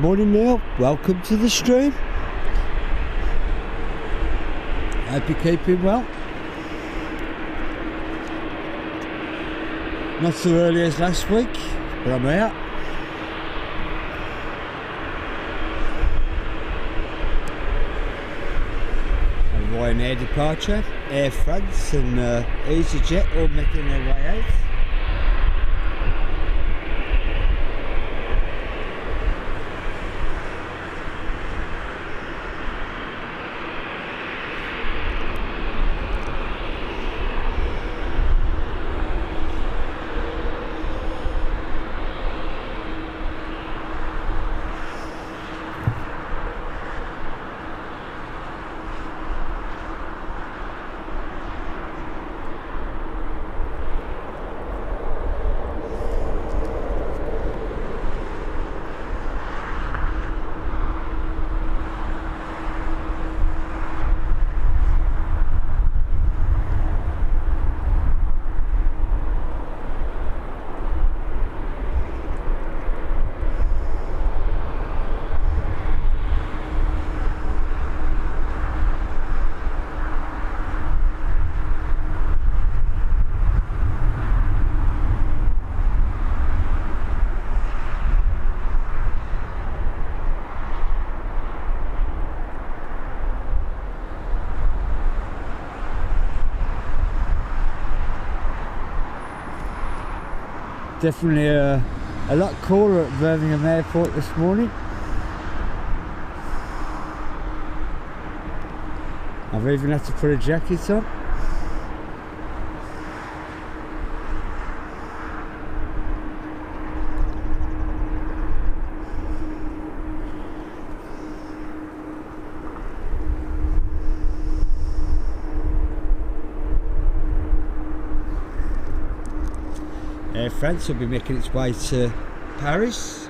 Morning Neil, welcome to the stream. Hope you're keeping well. Not so early as last week, but I'm here. Ryanair departure, Air France and EasyJet all making their way out. Definitely a lot cooler at Birmingham Airport this morning. I've even had to put a jacket on. Air France will be making its way to Paris.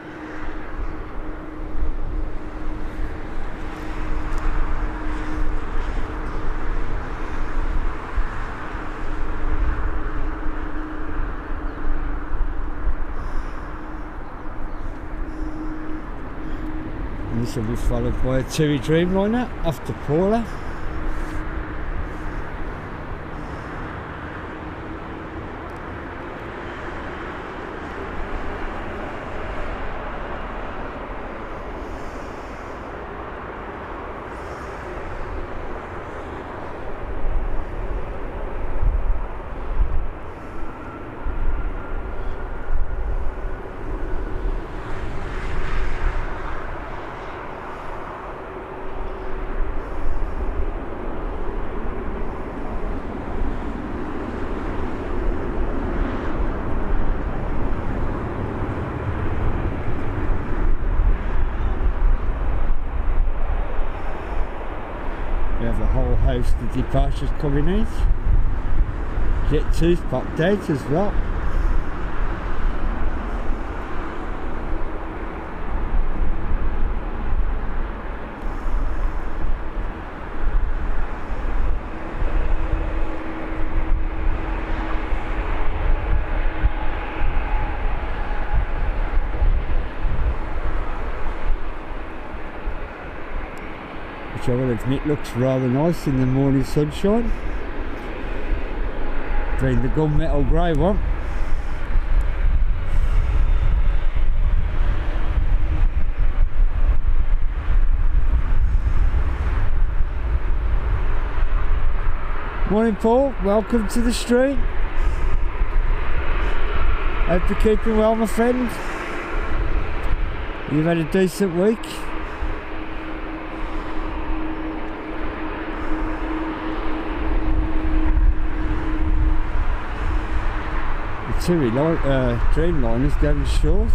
And this will be followed by a TUI Dreamliner off to Paula. We have a whole host of departures coming in. Jet 2's popped out as well. Which I will admit looks rather nice in the morning sunshine. Being the gunmetal grey one. Morning Paul, welcome to the stream. Hope you're keeping well, my friend. You've had a decent week. TUI Dreamliner's going short,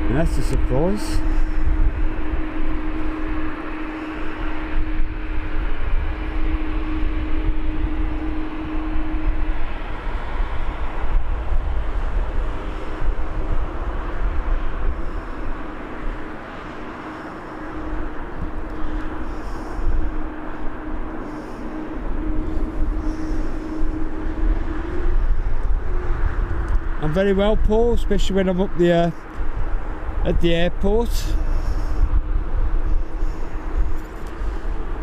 and that's a surprise. very well, Paul, especially when I'm up there at the airport.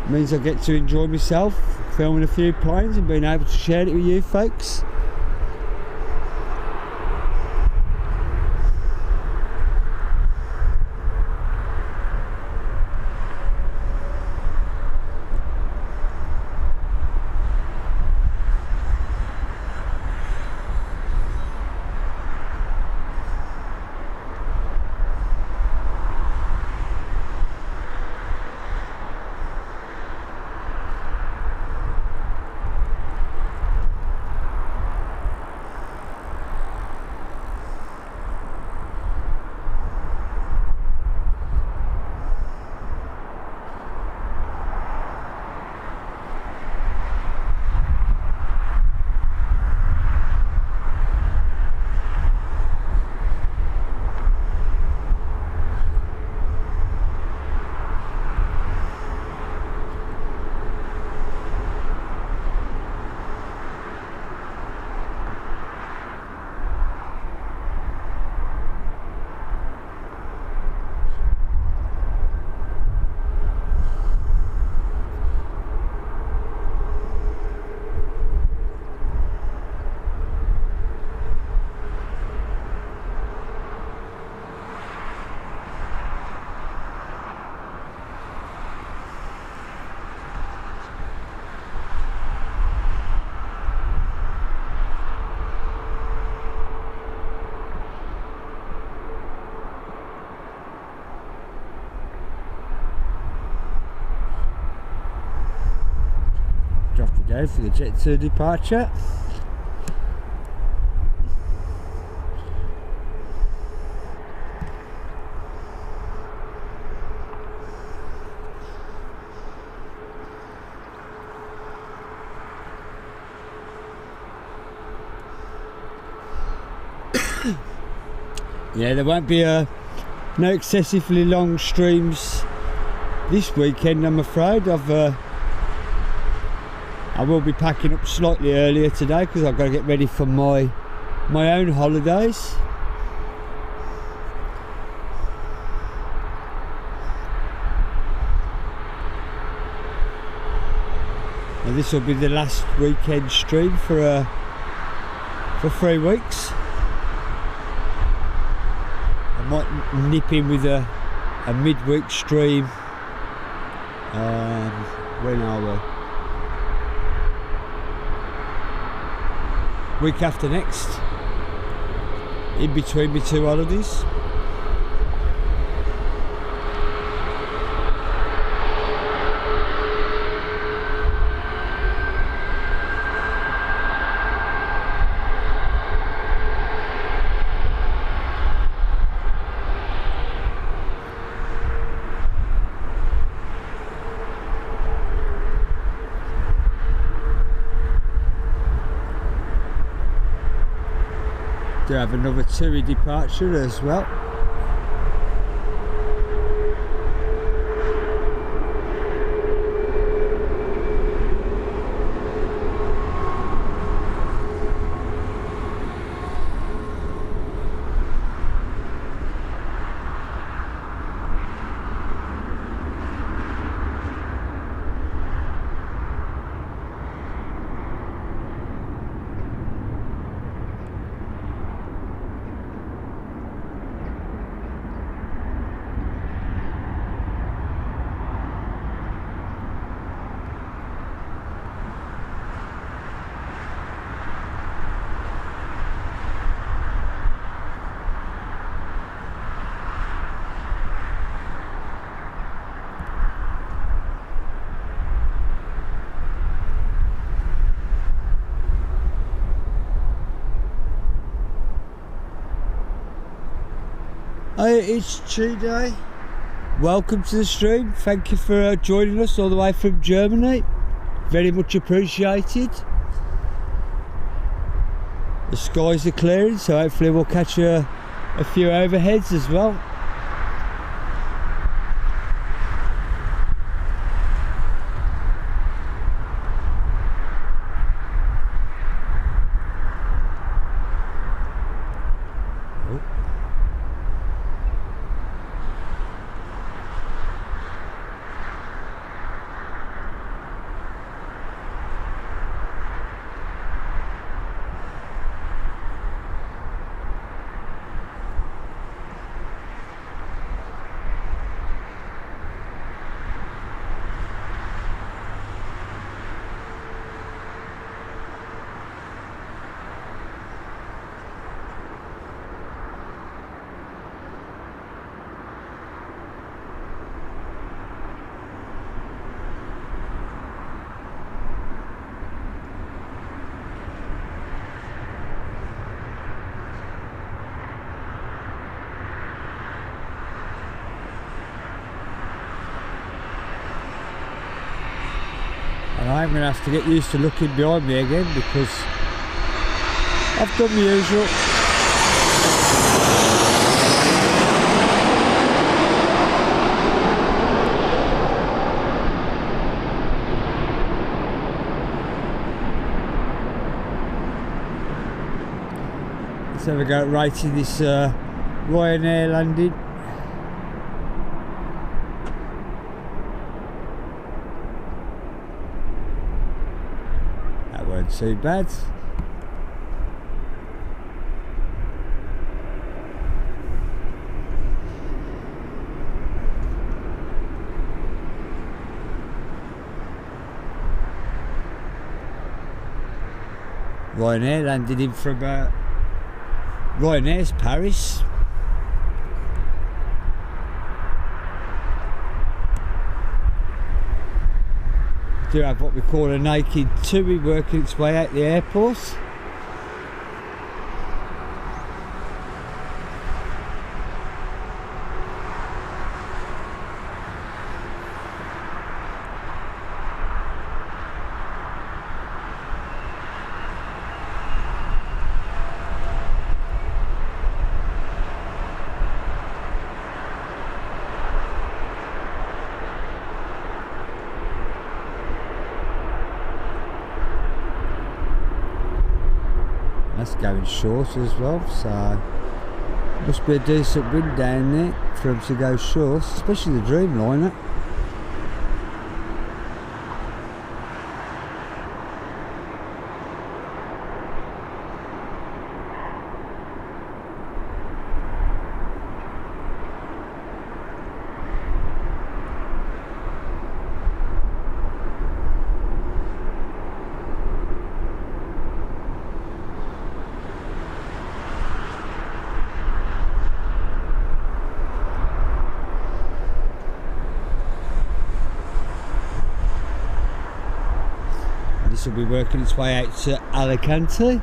Means I get to enjoy myself, filming a few planes and being able to share it with you folks. Off we go for the Jet 2 departure. Yeah, there won't be no excessively long streams this weekend, I'm afraid. I will be packing up slightly earlier today because I've got to get ready for my own holidays. And this will be the last weekend stream for 3 weeks. I might nip in with a midweek stream. When are we? Week after next, in between my 2 holidays. Do have another TUI departure as well. Hi, it's Tuesday. Welcome to the stream. Thank you for joining us all the way from Germany. Very much appreciated. The skies are clearing, so hopefully we'll catch a few overheads as well. I'm going to have to get used to looking behind me again because I've done the usual. Let's have a go at rating this Ryanair landing. That weren't too bad. Ryanair landed in from Ryanair's Paris. Do have what we call a naked TUI working its way out the airport. That's going short as well, so must be a decent wind down there for them to go short, especially the Dreamliner. This will be working its way out to Alicante.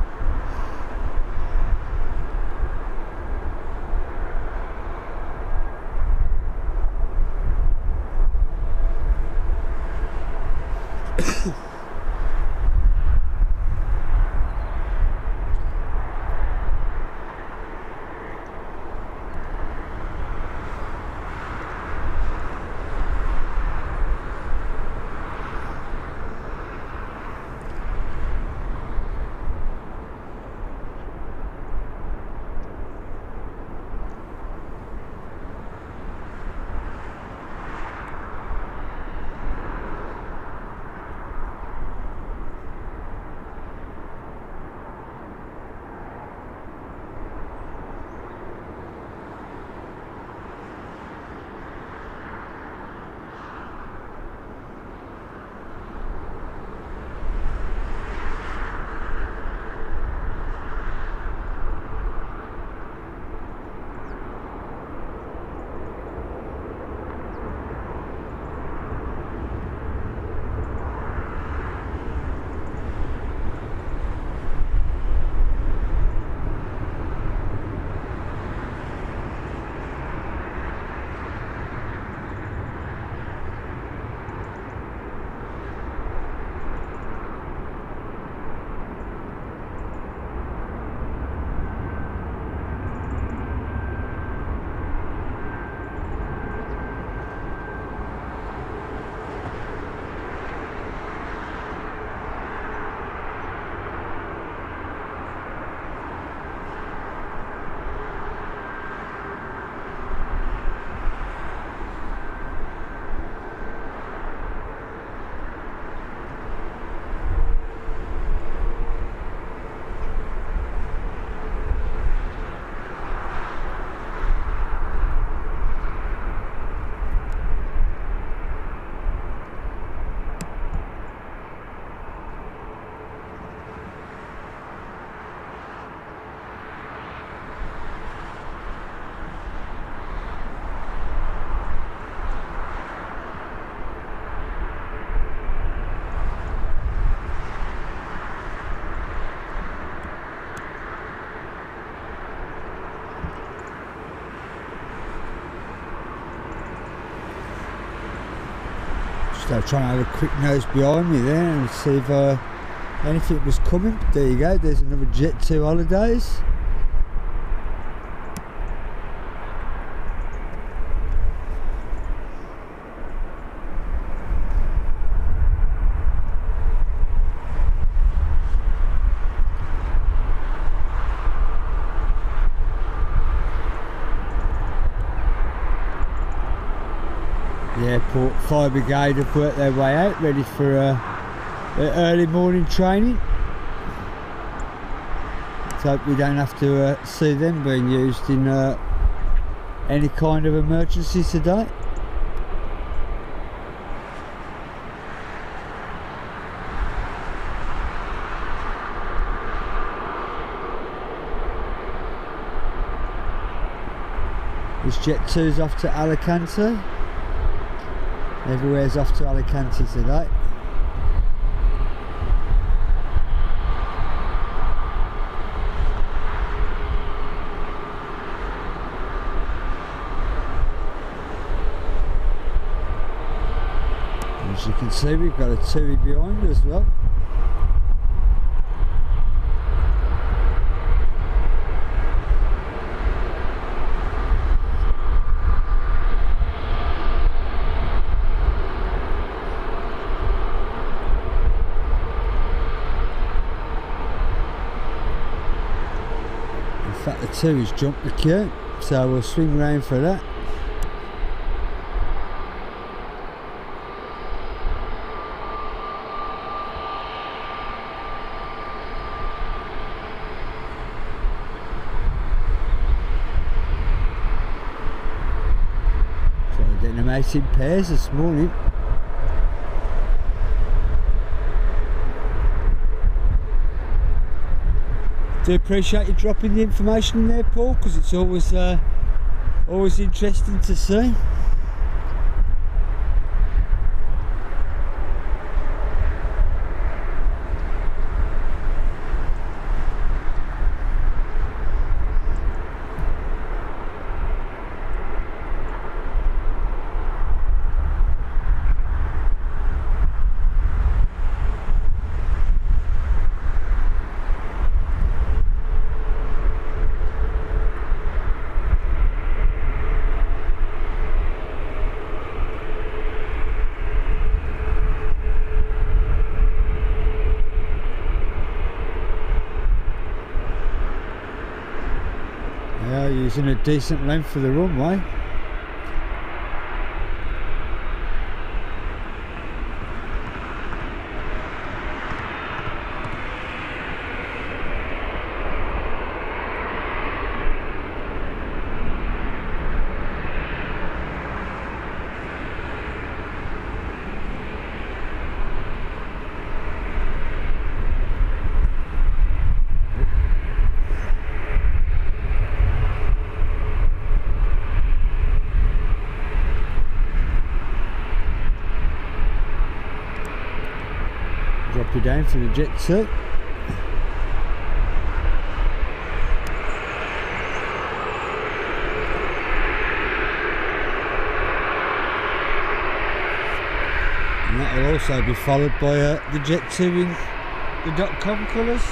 So trying to have a quick nose behind me there and see if anything was coming. There you go, there's another Jet 2 Holidays. The airport fire brigade have worked their way out, ready for their early morning training. Let's hope we don't have to see them being used in any kind of emergency today. This Jet 2's off to Alicante. Everywhere's off to Alicante today. As you can see, we've got a TUI behind as well. In fact, the 2 has jumped the queue, so we'll swing round for that. So we're getting them out in pairs this morning. Do appreciate you dropping the information in there, Paul, because it's always interesting to see. Yeah, using a decent length for the runway. Drop you down for the Jet 2. And that will also be followed by the Jet 2 in the .com colours.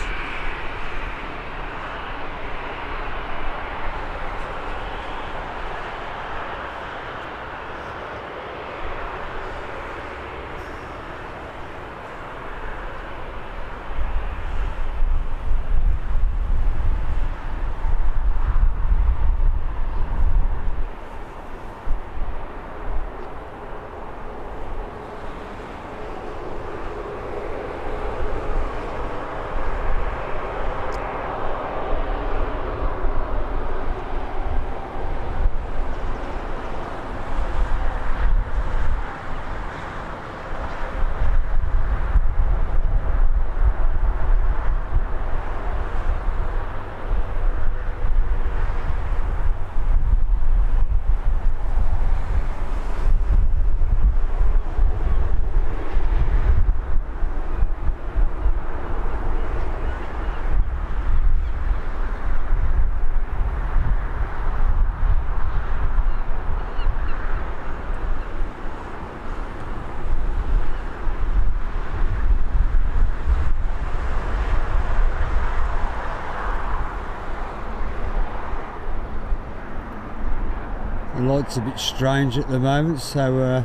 light's a bit strange at the moment, so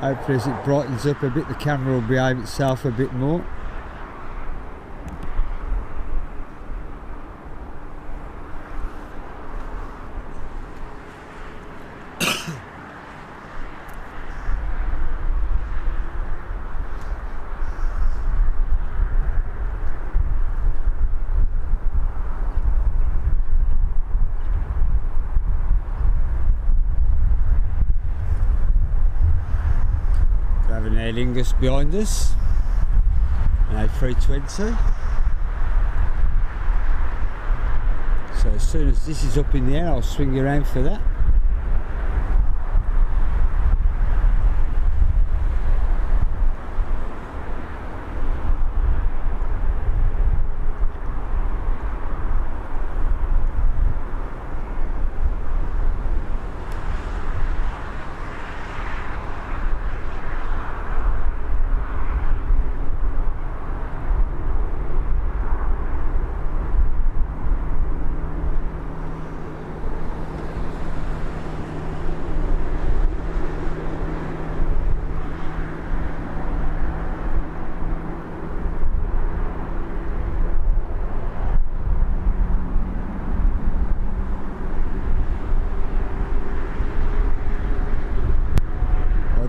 hopefully as it brightens up a bit the camera will behave itself a bit more. Have an Aer Lingus behind us, an A320. So as soon as this is up in the air, I'll swing you around for that.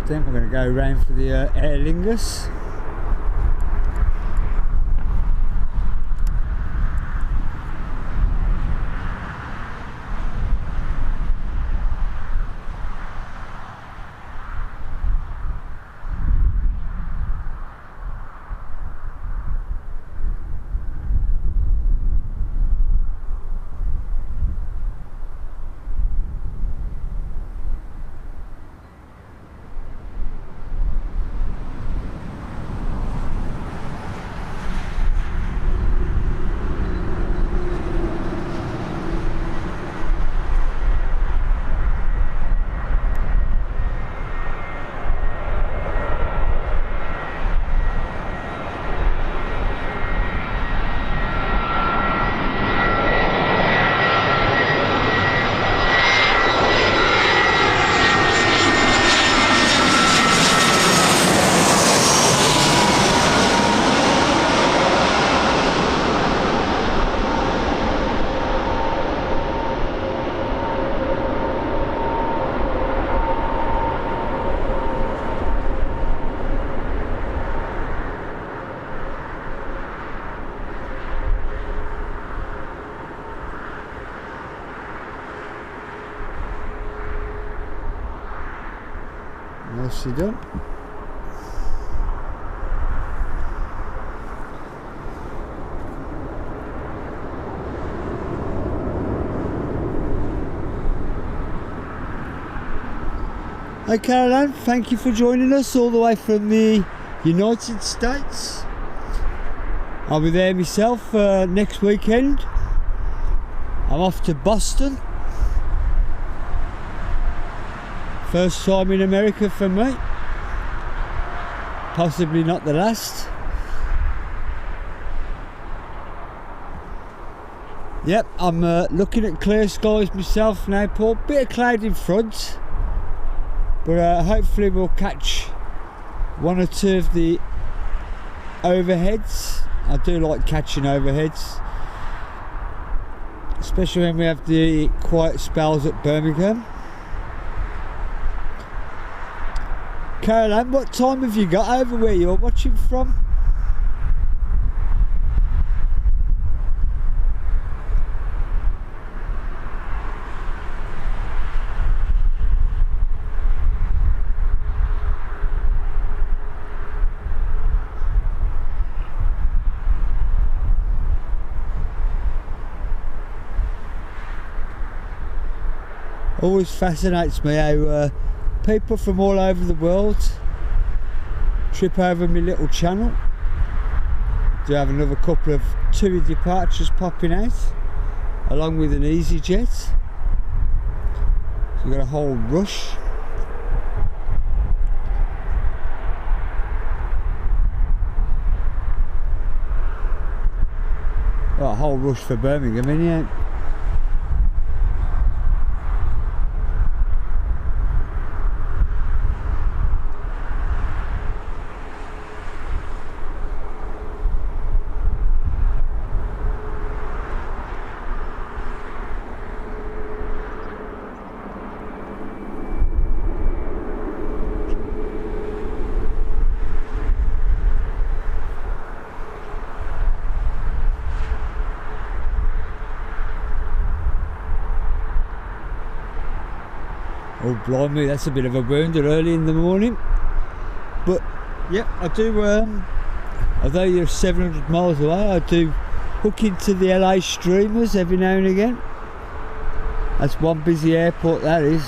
Then we're going to go around for the Aer Lingus. Nicely done. Hi Caroline, thank you for joining us all the way from the United States. I'll be there myself next weekend. I'm off to Boston. First time in America for me. Possibly not the last. Yep, I'm looking at clear skies myself now, Paul. Bit of cloud in front, but hopefully we'll catch one or two of the overheads. I do like catching overheads, especially when we have the quiet spells at Birmingham. Caroline, what time have you got over where you're watching from? Always fascinates me how people from all over the world trip over my little channel. Do have another couple of TUI departures popping out, along with an EasyJet. So we've got a whole rush. Got a whole rush for Birmingham, innit? Oh blimey, that's a bit of a bounder early in the morning. But yeah, I do, although you're 700 miles away, I do hook into the LA streamers every now and again. That's one busy airport, that is.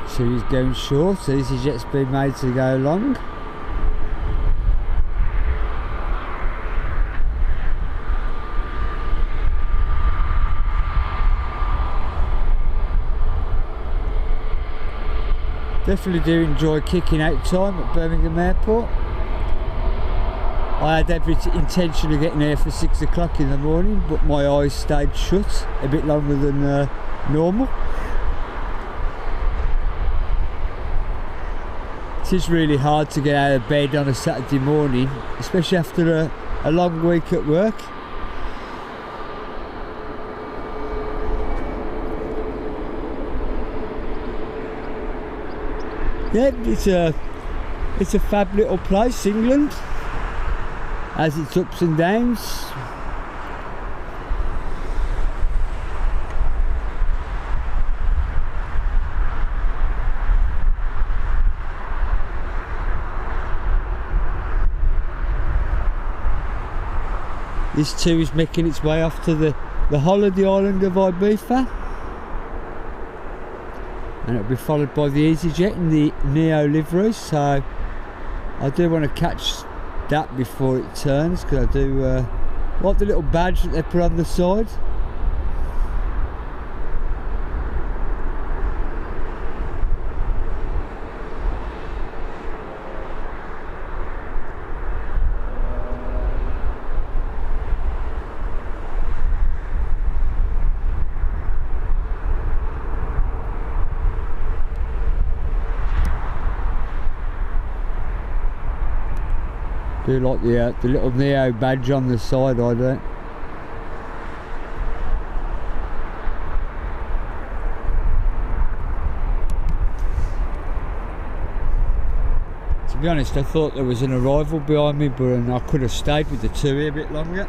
So he's going short, so EasyJet's been made to go long. Definitely do enjoy kicking out time at Birmingham Airport. I had every intention of getting there for 6 o'clock in the morning, but my eyes stayed shut a bit longer than normal. It is really hard to get out of bed on a Saturday morning, especially after a long week at work. Yeah, it's a fab little place, England, has its ups and downs. This too is making its way off to the holiday island of Ibiza, and it'll be followed by the EasyJet in the Neo livery, so I do want to catch that before it turns, because I do like the little badge that they put on the side. Do like the little Neo badge on the side, I don't. To be honest, I thought there was an arrival behind me, but I could have stayed with the TUI a bit longer.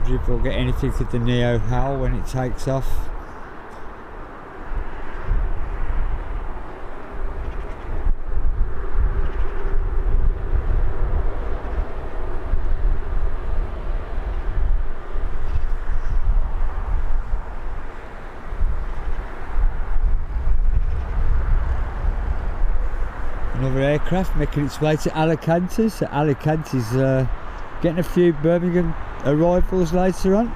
If we'll get anything for the Neo HAL when it takes off. Another aircraft making its way to Alicante, so Alicante's getting a few Birmingham arrivals later on.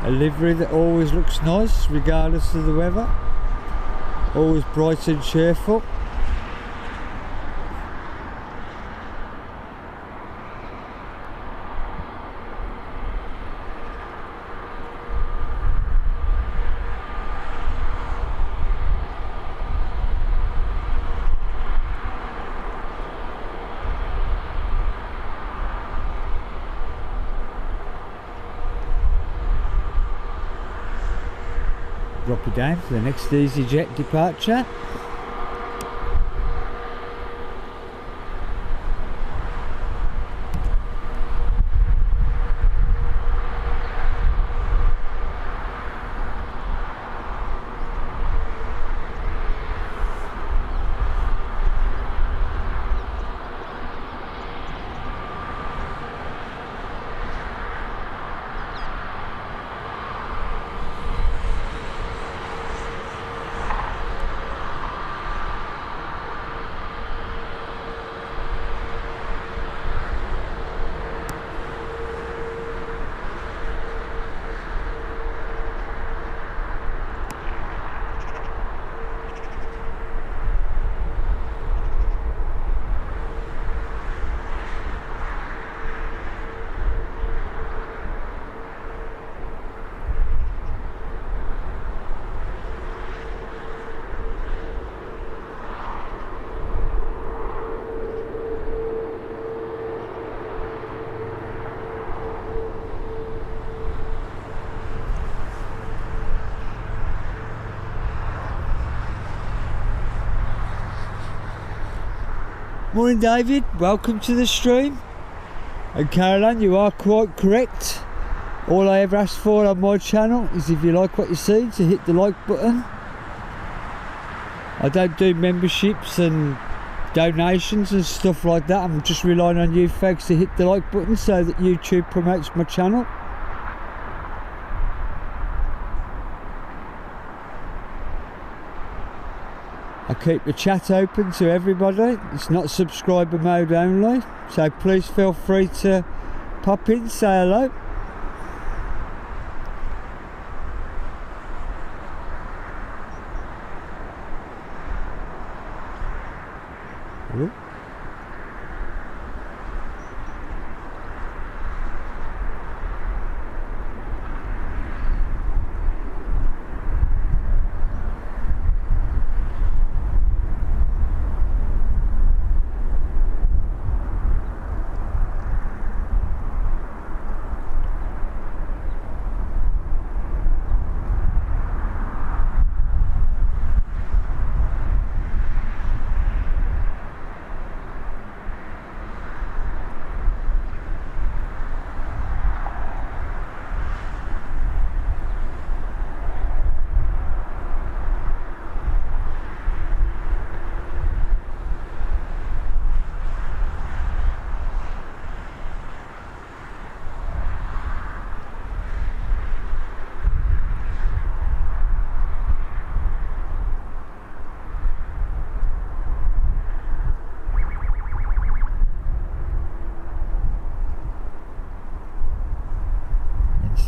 A livery that always looks nice regardless of the weather. Always bright and cheerful. Drop you down for the next EasyJet departure. Morning David, welcome to the stream. And Caroline, you are quite correct. All I ever ask for on my channel is if you like what you see, to hit the like button. I don't do memberships and donations and stuff like that. I'm just relying on you folks to hit the like button so that YouTube promotes my channel. I keep the chat open to everybody. It's not subscriber mode only, so please feel free to pop in, say hello. Ooh.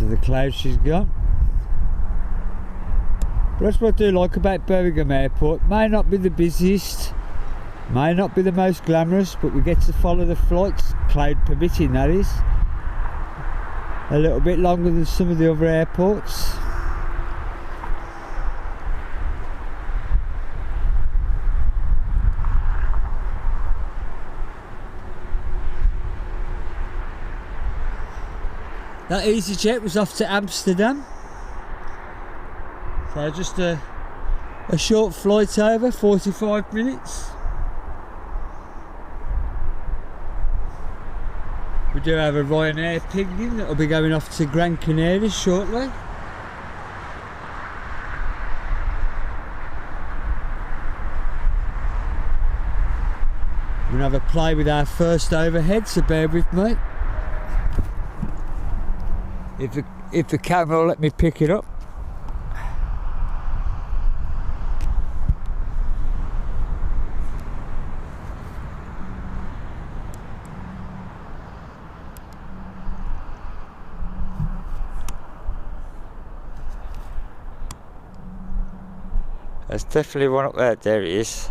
Into the clouds she's got. But that's what I do like about Birmingham Airport. May not be the busiest, may not be the most glamorous, but we get to follow the flights, cloud permitting that is, a little bit longer than some of the other airports. That EasyJet was off to Amsterdam, so just a short flight over, 45 minutes. We do have a Ryanair Penguin that will be going off to Gran Canaria shortly. We're going to have a play with our first overhead, so bear with me. If the camera will let me pick it up. There's definitely one up there. There it is.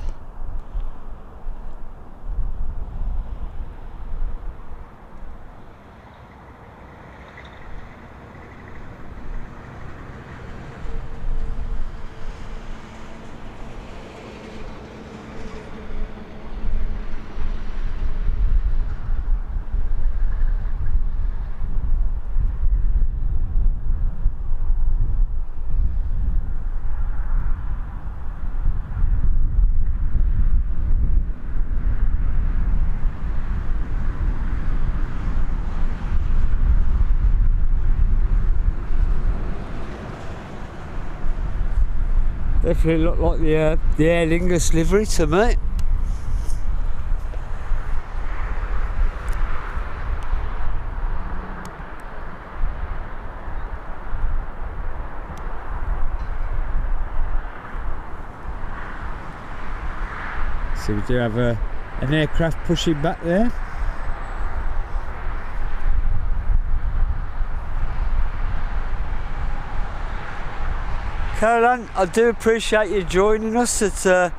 Definitely look like the Aer Lingus livery to me. So we do have an aircraft pushing back there. Caroline, I do appreciate you joining us at,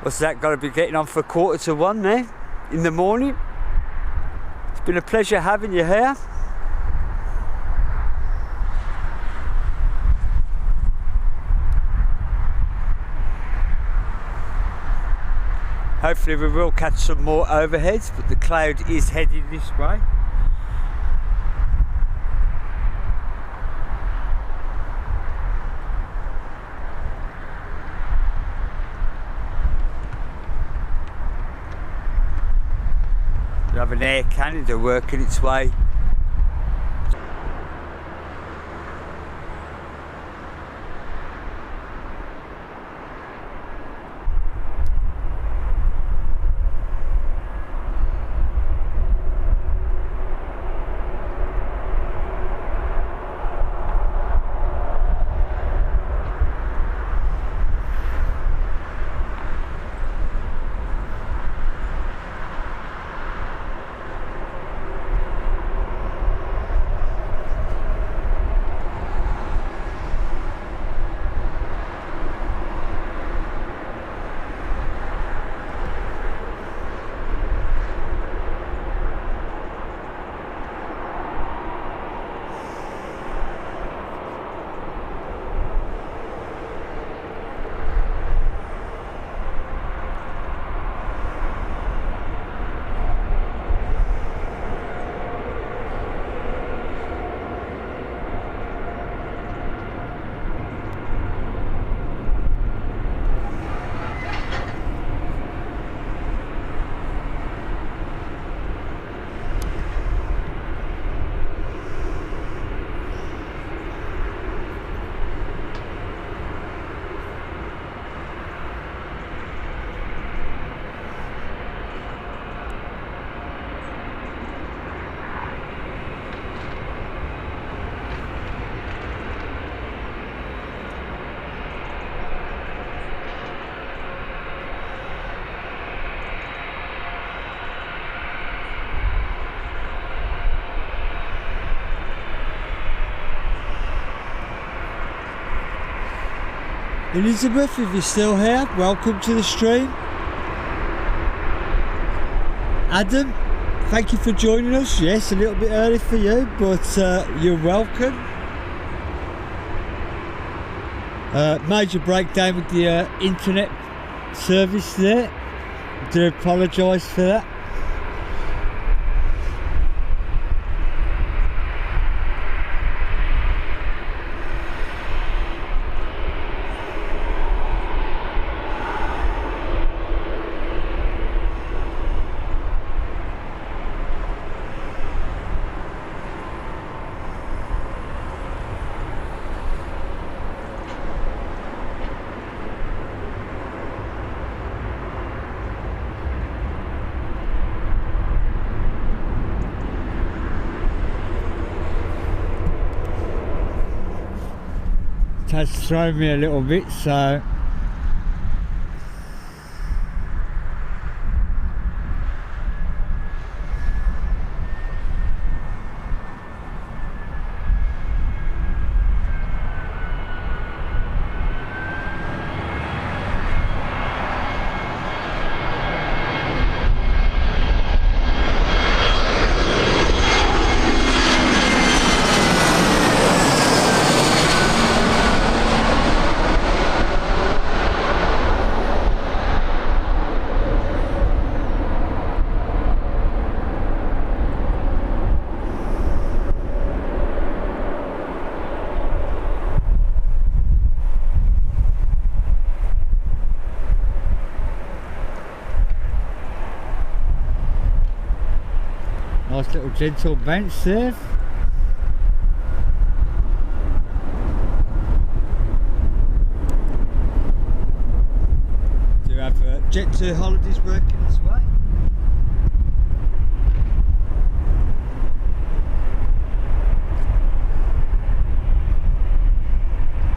what's that, got to be getting on for 1:45 there in the morning. It's been a pleasure having you here. Hopefully we will catch some more overheads, but the cloud is heading this way. We have an Air Canada working its way. Elizabeth, if you're still here, welcome to the stream. Adam, thank you for joining us. Yes, a little bit early for you, but you're welcome. Major breakdown with the internet service there. I do apologise for that. Has thrown me a little bit, so gentle bounce there. Do have Jet 2 holidays working this way.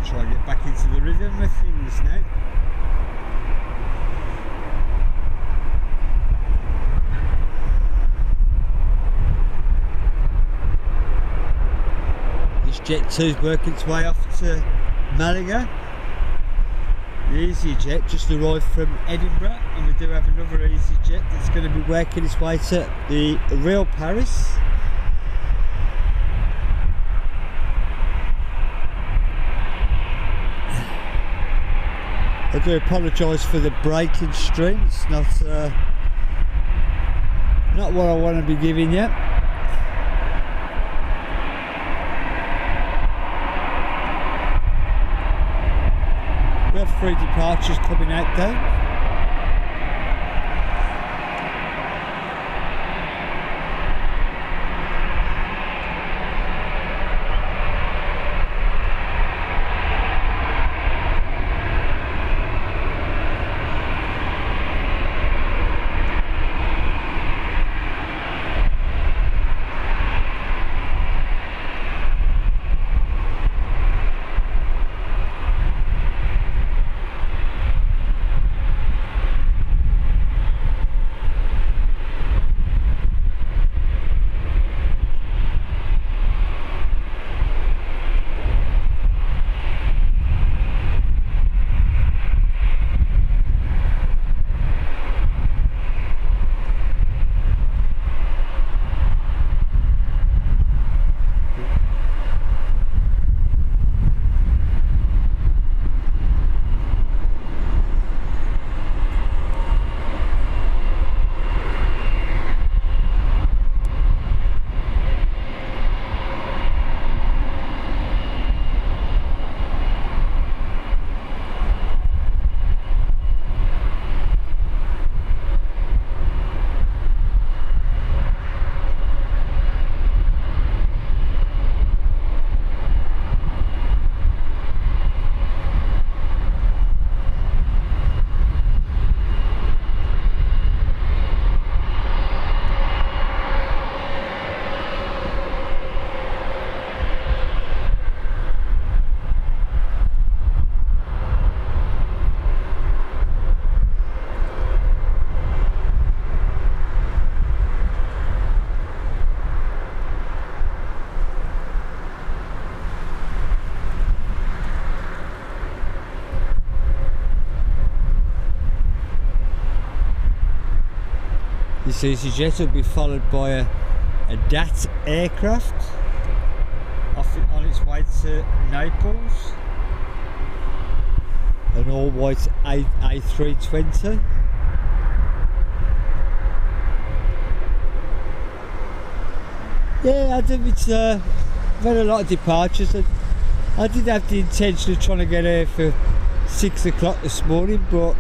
Try and get back into the rhythm of things now. Jet 2's working its way off to Malaga. The EasyJet just arrived from Edinburgh, and we do have another EasyJet that's going to be working its way to the real Paris. I do apologise for the breaking stream. It's not what I want to be giving you. We have 3 departures coming out though. This EasyJet will be followed by a DAT aircraft on its way to Naples, an all-white A320. Yeah, I think it's very a lot of departures. I did have the intention of trying to get here for 6 o'clock this morning, but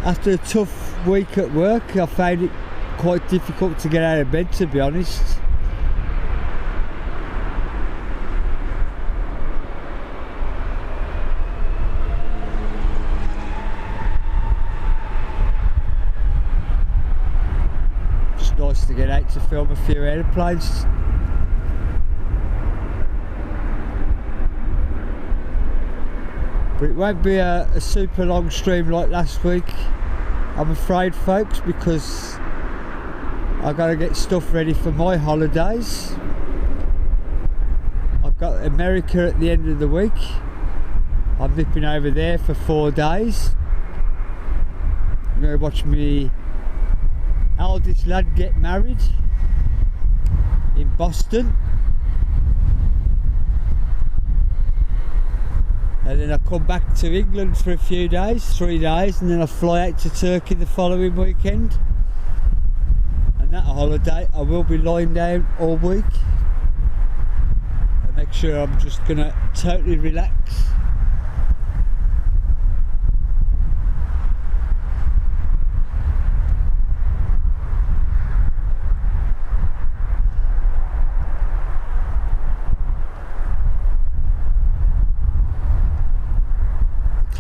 after a tough week at work, I found it quite difficult to get out of bed, to be honest. It's nice to get out to film a few airplanes. But it won't be a super long stream like last week, I'm afraid, folks, because I've got to get stuff ready for my holidays. I've got America at the end of the week. I'm nipping over there for 4 days. I'm going to watch me eldest lad get married in Boston. And then I come back to England for a few days, 3 days, and then I fly out to Turkey the following weekend. And that holiday I will be lying down all week and make sure I'm just gonna totally relax.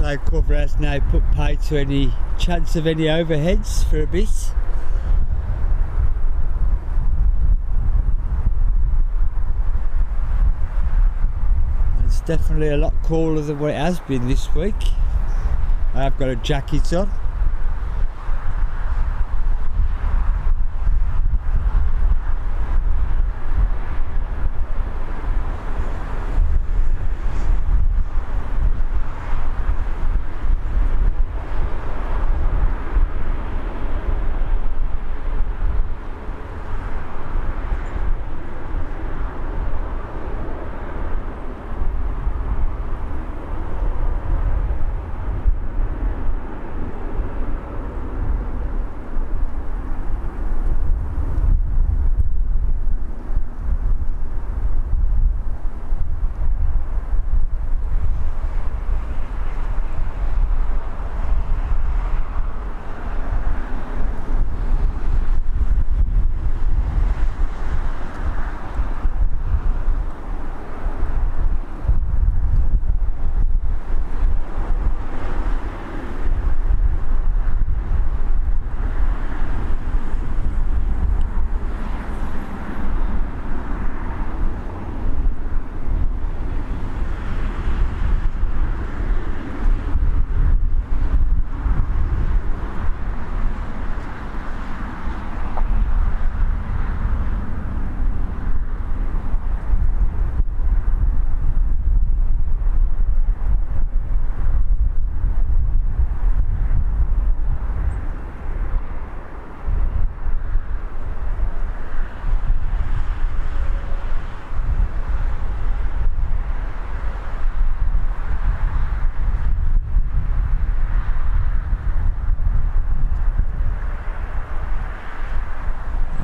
cloud cover has now put pay to any chance of any overheads for a bit. It's definitely a lot cooler than what it has been this week. I have got a jacket on.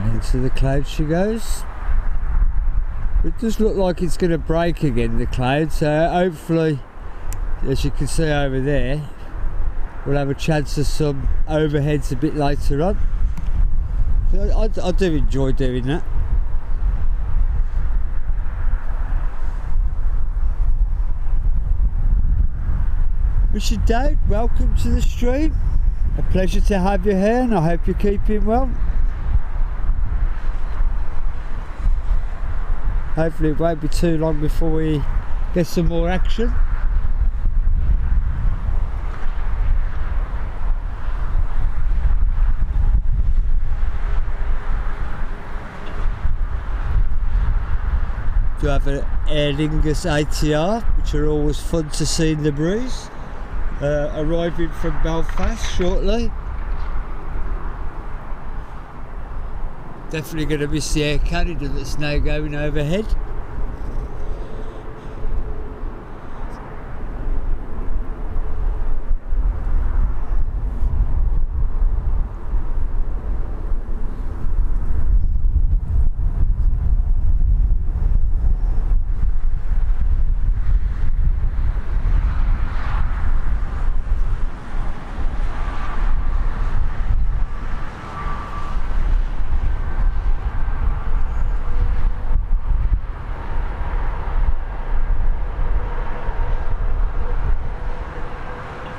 Into the clouds she goes. It does look like it's going to break again, the clouds, so hopefully, as you can see over there, we'll have a chance of some overheads a bit later on. I do enjoy doing that. Mr. Dave, welcome to the stream. A pleasure to have you here, and I hope you're keeping well. Hopefully it won't be too long before we get some more action. Do have an Aer Lingus ATR, which are always fun to see in the breeze. Arriving from Belfast shortly. Definitely going to miss the Air Canada that's now going overhead.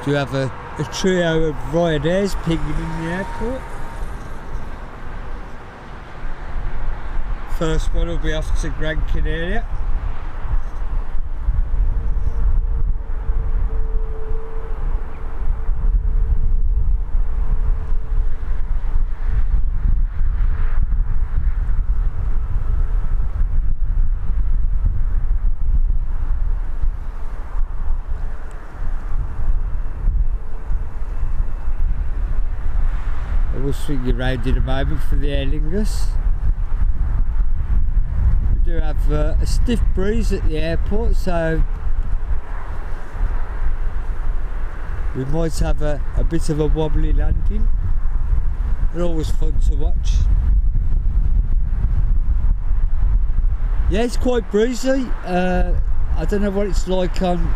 You have a trio of Ryanair's pinging in the airport. First one will be off to Gran Canaria. We'll swing you round in a moment for the Aer Lingus. We do have a stiff breeze at the airport, so we might have a bit of a wobbly landing. They're always fun to watch. Yeah, it's quite breezy. I don't know what it's like on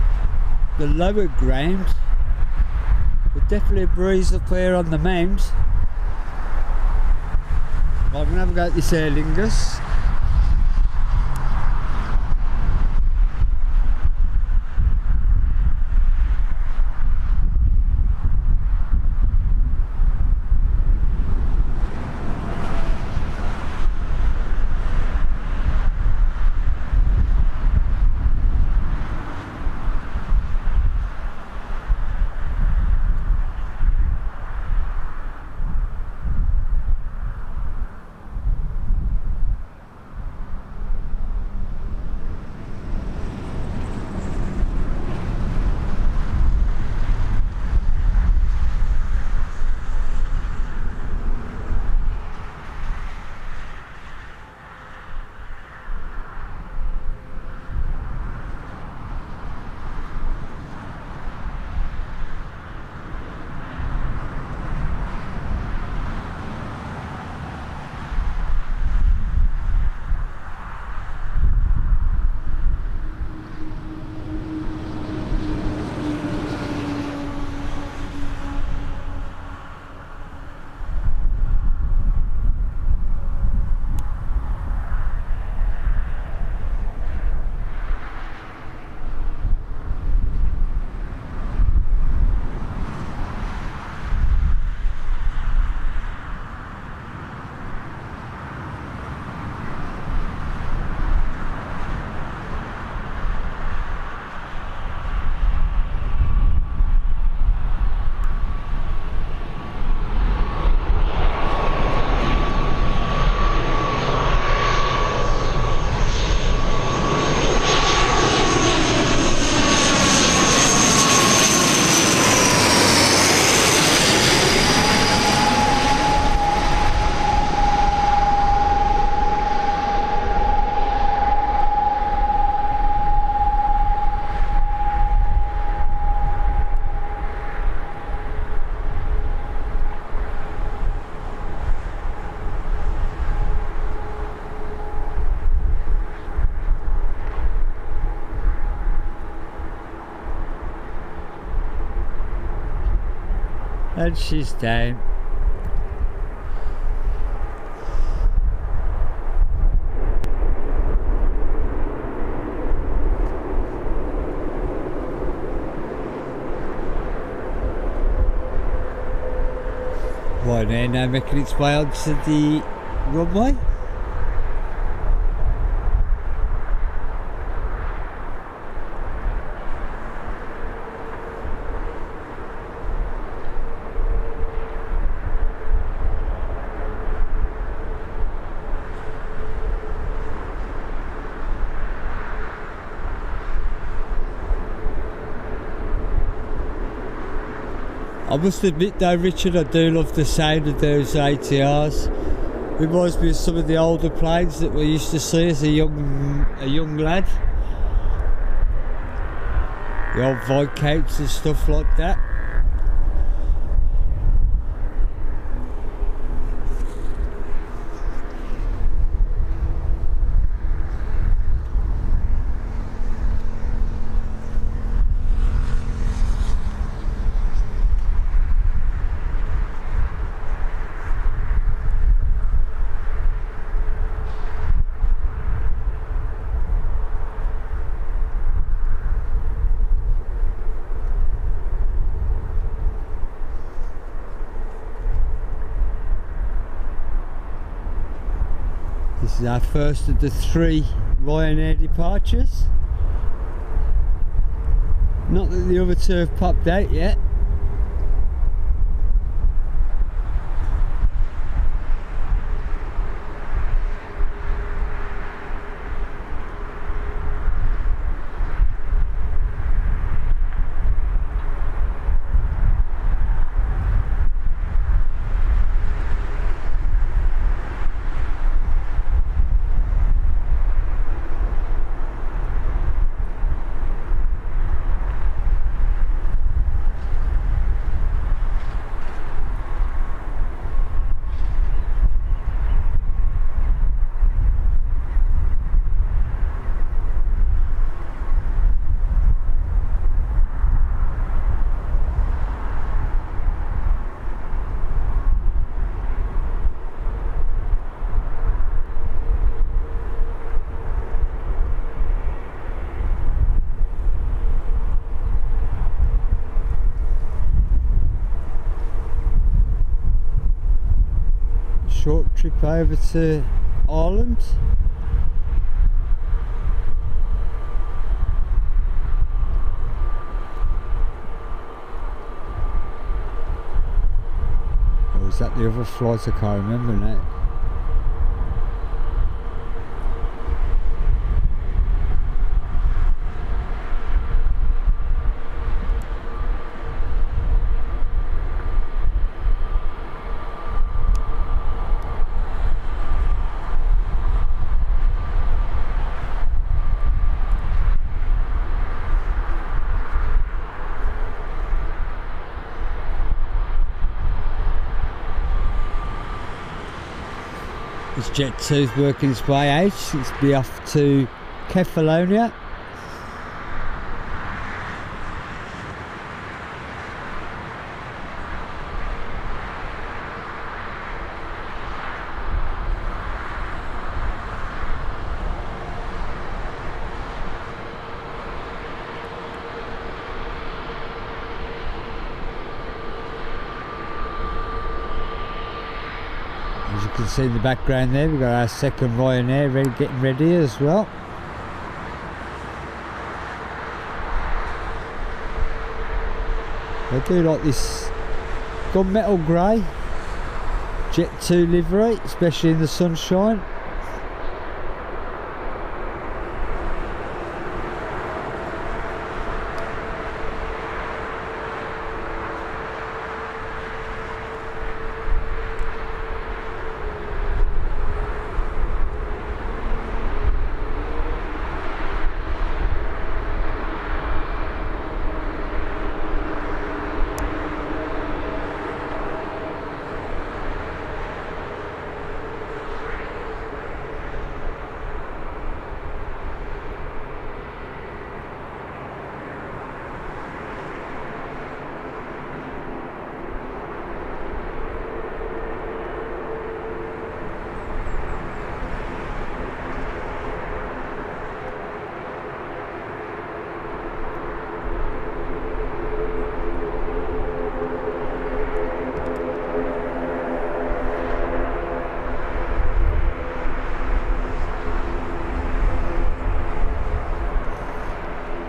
the lower ground, but definitely a breeze up here on the mounds. I'm going to have a go at this Aer Lingus. And she's down. Right now making its way onto the runway. I must admit though, Richard, I do love the sound of those ATRs. Reminds me of some of the older planes that we used to see as a young lad. The old Viscounts and stuff like that. This is our first of the 3 Ryanair departures. Not that the other 2 have popped out yet. Short trip over to Ireland. Or was that the other flight? I can't remember now. This Jet 2's working its way out. It's be off to Kefalonia. As you can see in the background there, we've got our second Ryanair getting ready as well. I do like this gunmetal grey Jet 2 livery, especially in the sunshine.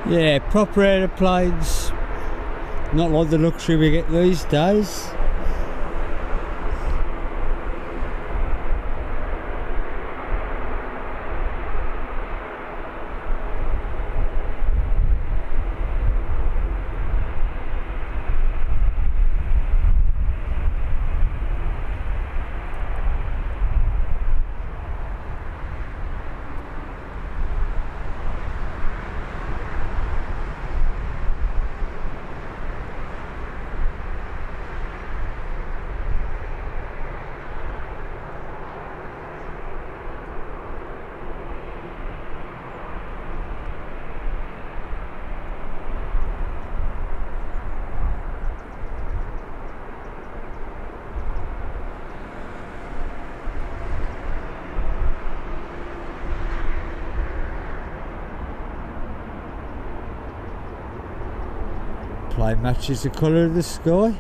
Yeah, proper aeroplanes, not like the luxury we get these days. Plane matches the colour of the sky.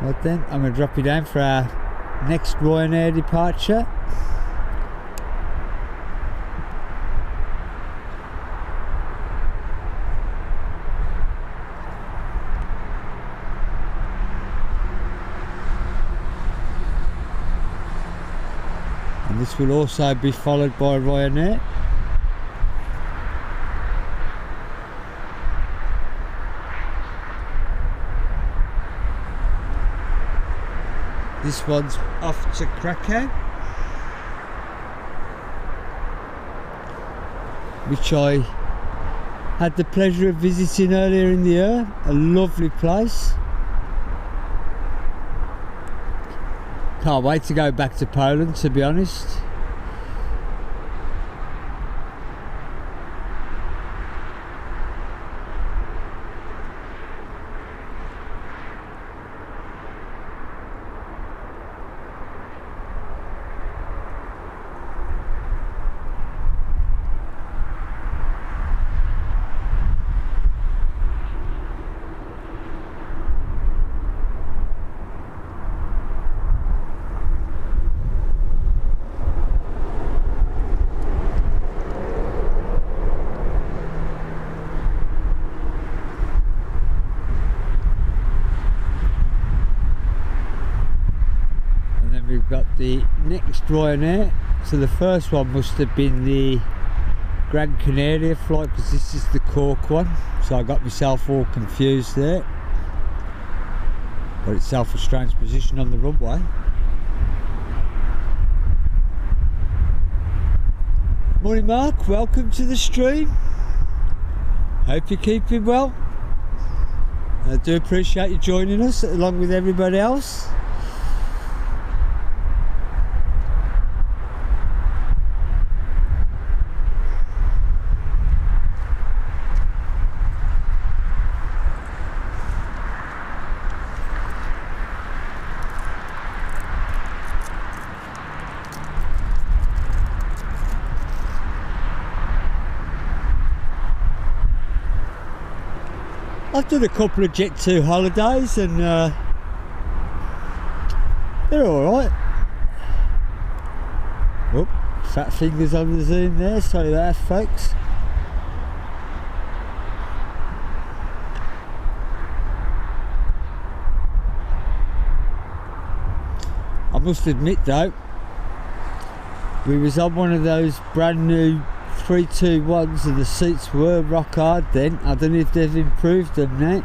Right then, I'm going to drop you down for our next Ryanair departure. And this will also be followed by Ryanair. This one's off to Krakow, which I had the pleasure of visiting earlier in the year. A lovely place. Can't wait to go back to Poland, to be honest. We've got the next Ryanair. So the first one must have been the Gran Canaria flight, because this is the Cork one, so I got myself all confused there. Got itself a strange position on the runway. Morning Mark, welcome to the stream. Hope you're keeping well. I do appreciate you joining us along with everybody else. I've done a couple of Jet2 holidays and they're alright. Oh, fat fingers on the zoom there, sorry there folks. I must admit though, we was on one of those brand new 321s and the seats were rock hard then. I don't know if they've improved them now.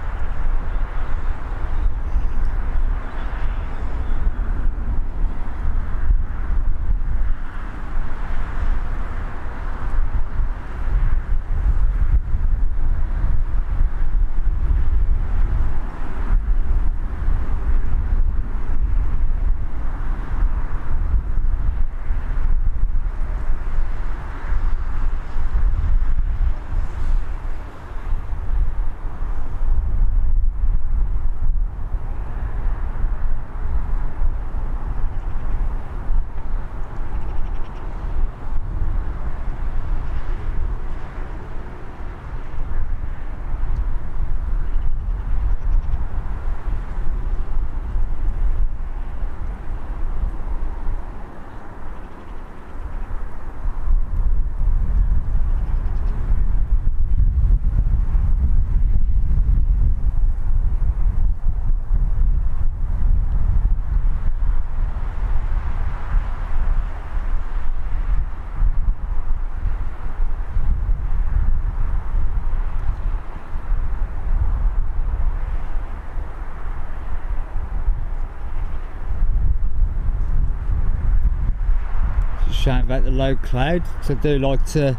shame about the low cloud, because I do like to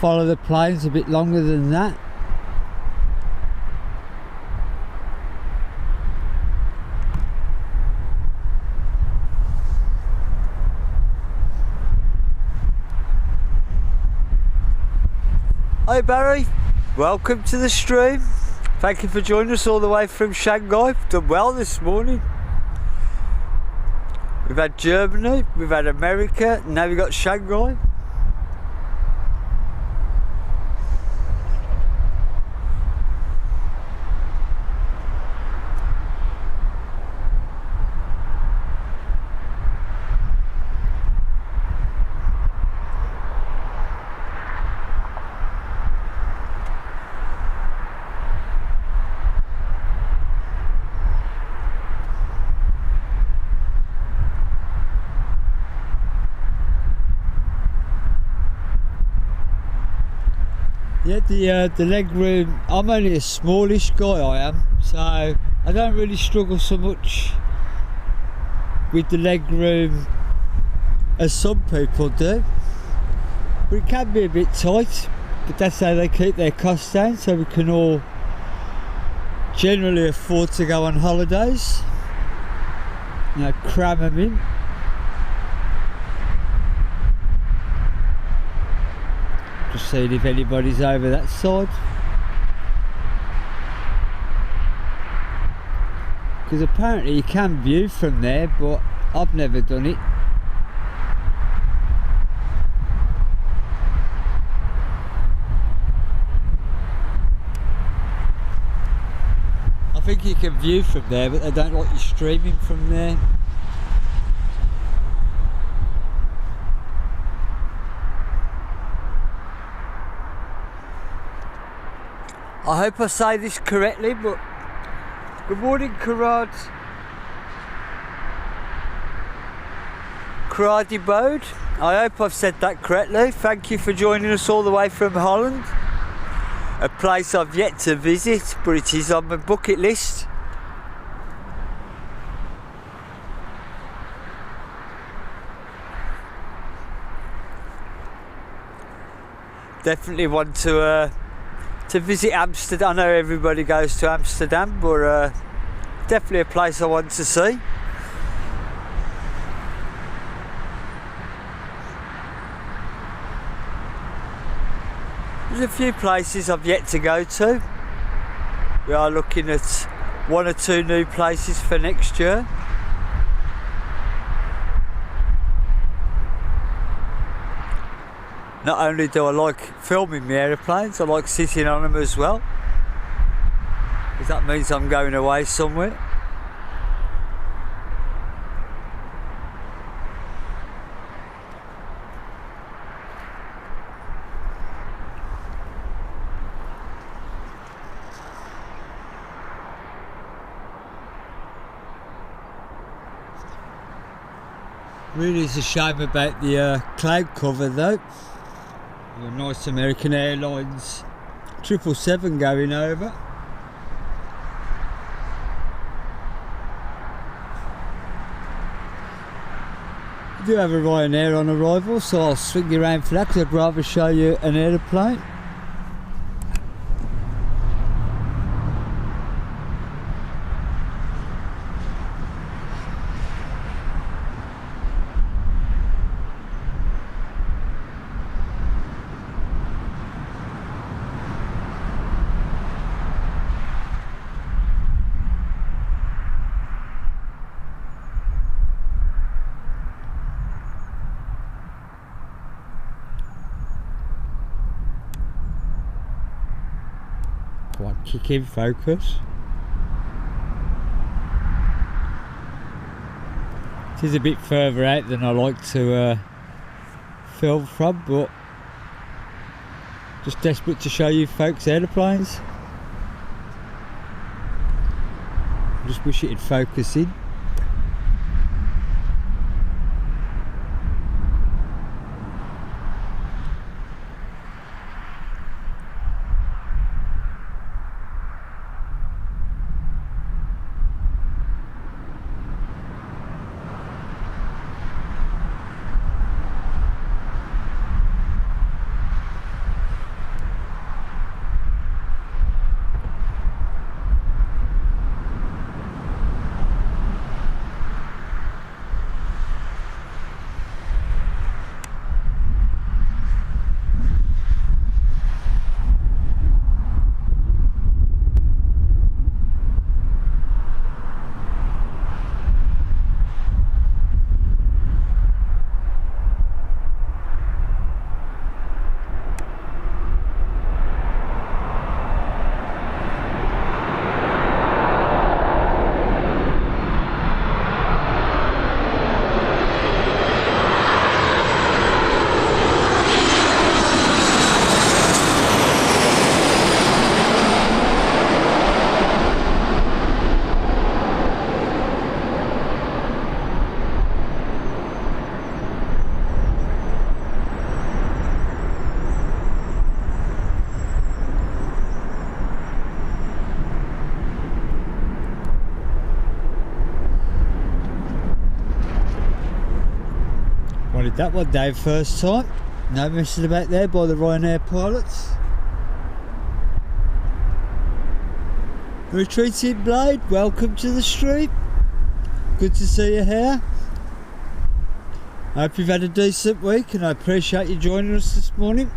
follow the planes a bit longer than that. Hi Barry, welcome to the stream. Thank you for joining us all the way from Shanghai. Done well this morning. We've had Germany, we've had America, now we've got Shanghai. Yeah, the leg room, I'm only a smallish guy, I am, so I don't really struggle so much with the leg room as some people do, but it can be a bit tight, but that's how they keep their costs down, so we can all generally afford to go on holidays, you know, cram them in. Just seeing if anybody's over that side, because apparently you can view from there, but I've never done it. I think you can view from there, but they don't like you streaming from there. I hope I say this correctly, but good morning, Karadi Bode. I hope I've said that correctly. Thank you for joining us all the way from Holland. A place I've yet to visit, but it is on my bucket list. Definitely want to visit Amsterdam. I know everybody goes to Amsterdam, but definitely a place I want to see. There's a few places I've yet to go to. We are looking at 1 or 2 new places for next year. Not only do I like filming the aeroplanes, I like sitting on them as well, because that means I'm going away somewhere. Really is a shame about the cloud cover though. A nice American Airlines 777 going over. I do have a Ryanair on arrival, so I'll swing you around for that, because I'd rather show you an aeroplane. Quite kick in focus. It is a bit further out than I like to film from, but just desperate to show you folks aeroplanes. I just wish it'd focus in. that one down first time. No messing about there by the Ryanair pilots. Retreating Blade, welcome to the stream. Good to see you here. I hope you've had a decent week and I appreciate you joining us this morning.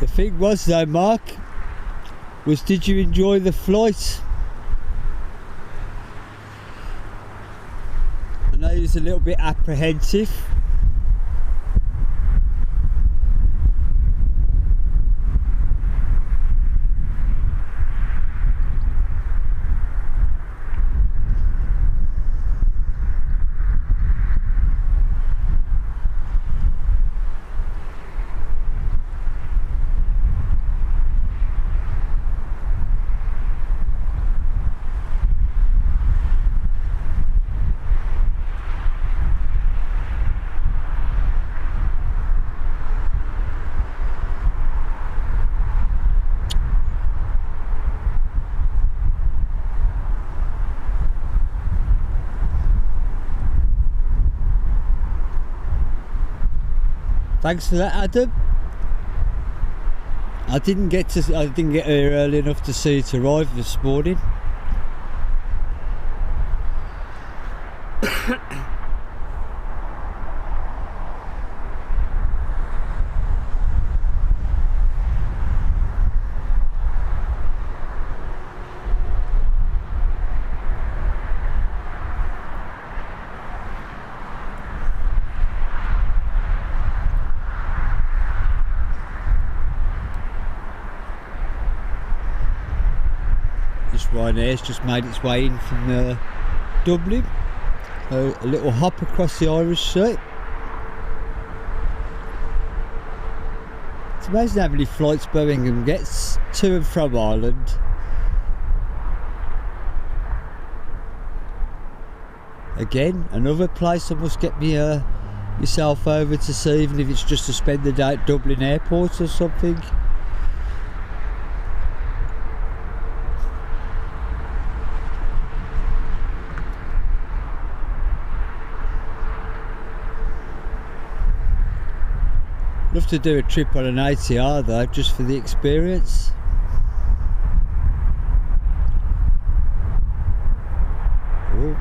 The thing was though, Mark, was did you enjoy the flight? I know he was a little bit apprehensive. Thanks for that, Adam. I didn't get here early enough to see it arrive this morning. Ryanair's just made its way in from Dublin. A little hop across the Irish Sea. It's amazing how many flights Birmingham gets to and from Ireland. Again, another place I must get me myself over to see, even if it's just to spend the day at Dublin Airport or something. Love to do a trip on an ATR though, just for the experience. Ooh.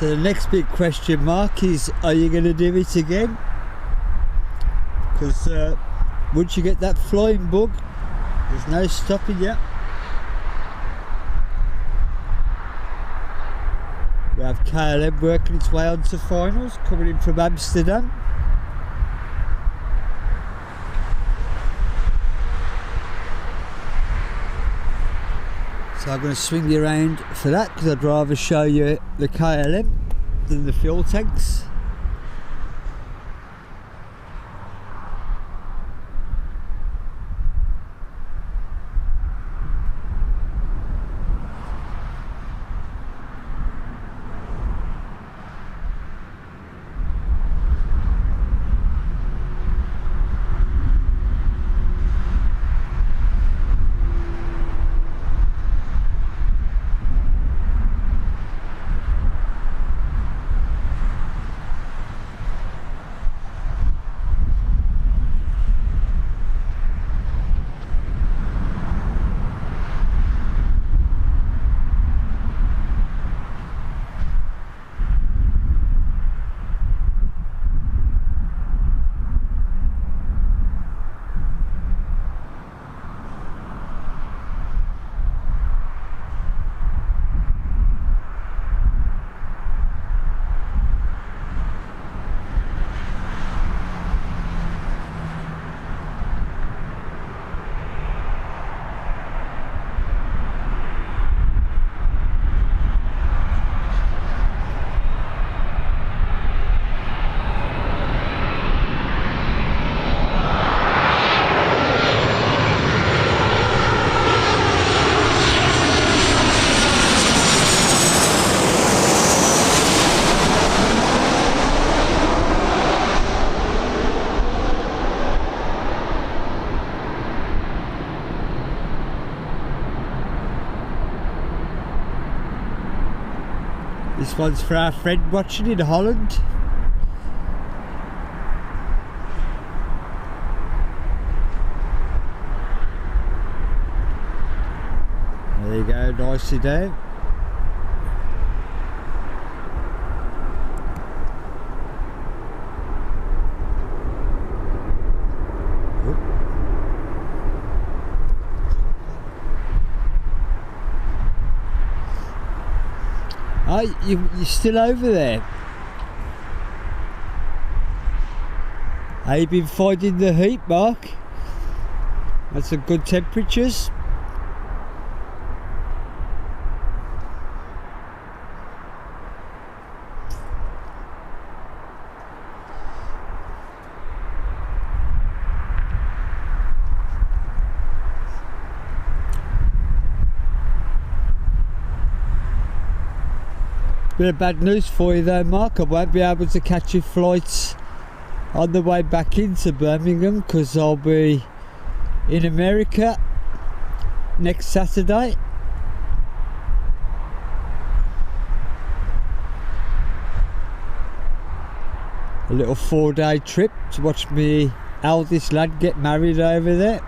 So the next big question mark is, are you going to do it again? Because once you get that flying bug, there's no stopping you. We have KLM working its way on to finals, coming in from Amsterdam. So I'm going to swing you around for that because I'd rather show you the KLM than the fuel tanks. This one's for our friend watching in Holland. There you go, nicely down. Oh, you're still over there. Have you been finding the heat, Mark? That's some good temperatures. Bit of bad news for you though, Mark. I won't be able to catch your flights on the way back into Birmingham because I'll be in America next Saturday. A little 4-day trip to watch me eldest lad get married over there.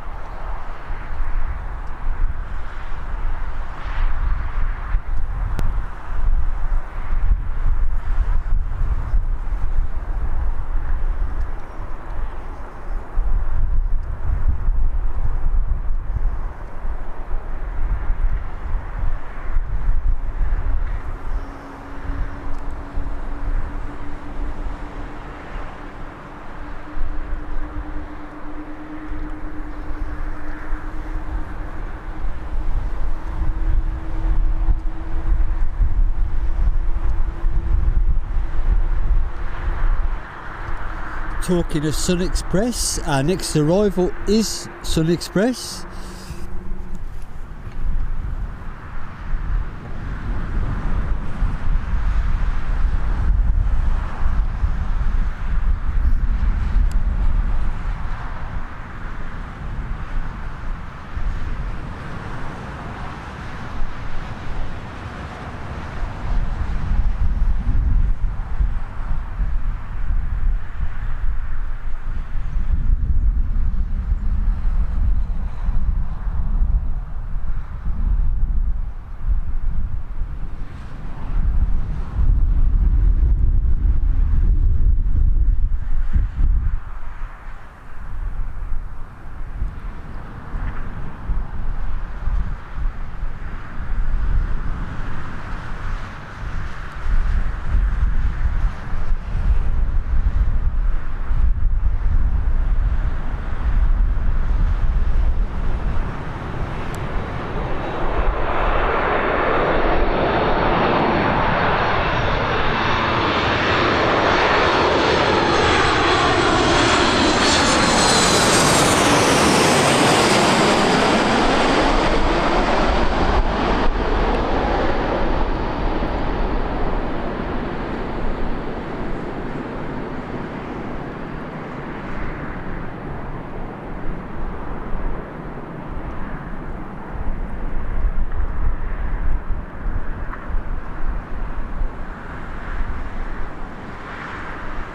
Talking of Sun Express, our next arrival is Sun Express.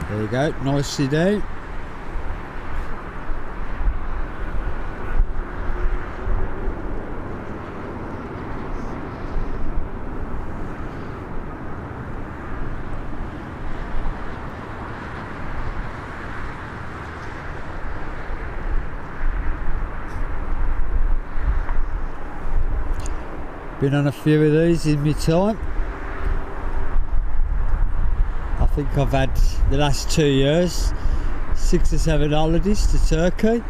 There you go, nicely down. Been on a few of these in my time. I think I've had the last 2 years 6 or 7 holidays to Turkey.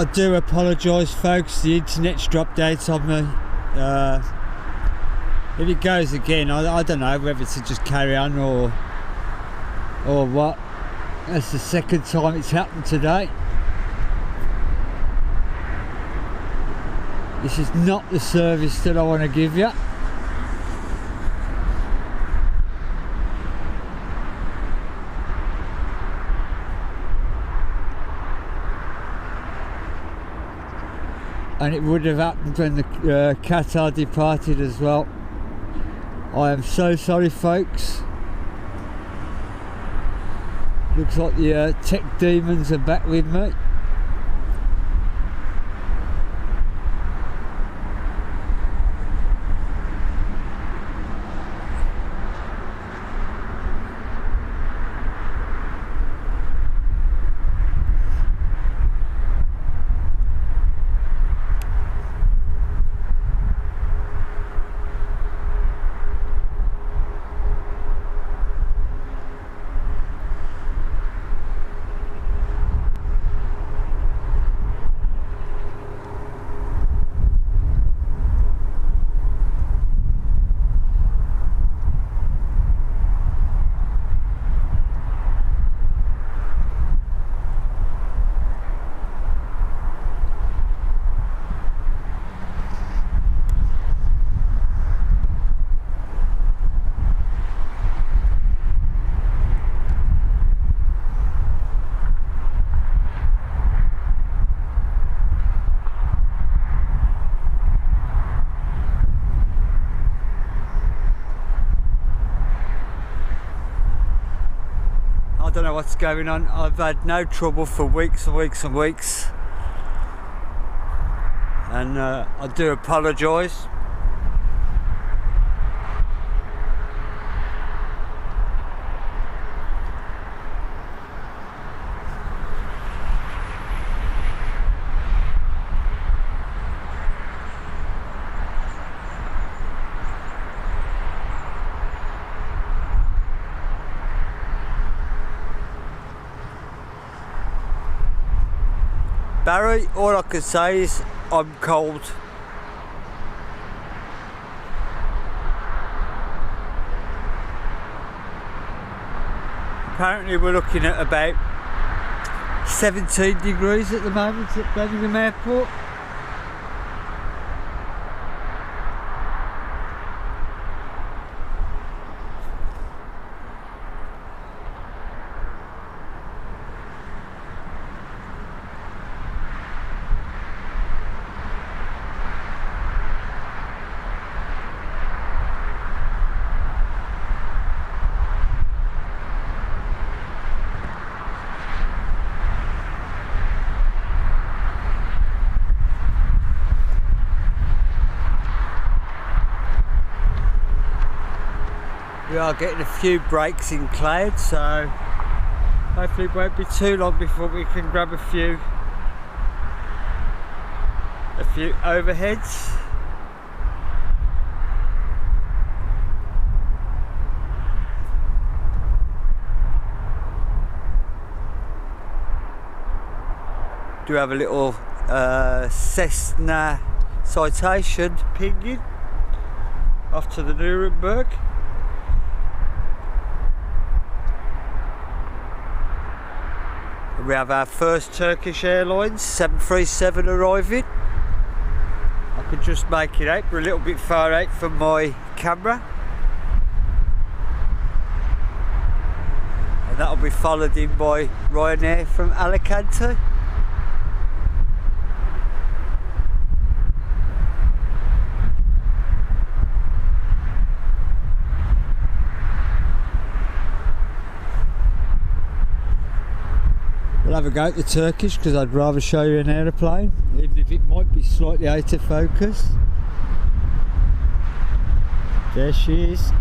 I do apologise, folks. The internet's dropped out on me. If it goes again, I don't know whether to just carry on or what. That's the second time it's happened today. This is not the service that I want to give you. And it would have happened when the Qatar departed as well. I am so sorry, folks. Looks like the tech demons are back with me. I don't know what's going on. I've had no trouble for weeks and weeks and weeks, and I do apologise. Barry, all I can say is I'm cold. Apparently we're looking at about 17 degrees at the moment at Birmingham Airport. We are getting a few breaks in cloud, so hopefully it won't be too long before we can grab a few overheads. Do have a little Cessna Citation pinging off to the Nuremberg. We have our first Turkish Airlines 737 arriving. I could just make it out, we're a little bit far out from my camera. And that'll be followed in by Ryanair from Alicante. We'll have a go at the Turkish because I'd rather show you an aeroplane, even if it might be slightly out of focus. There she is.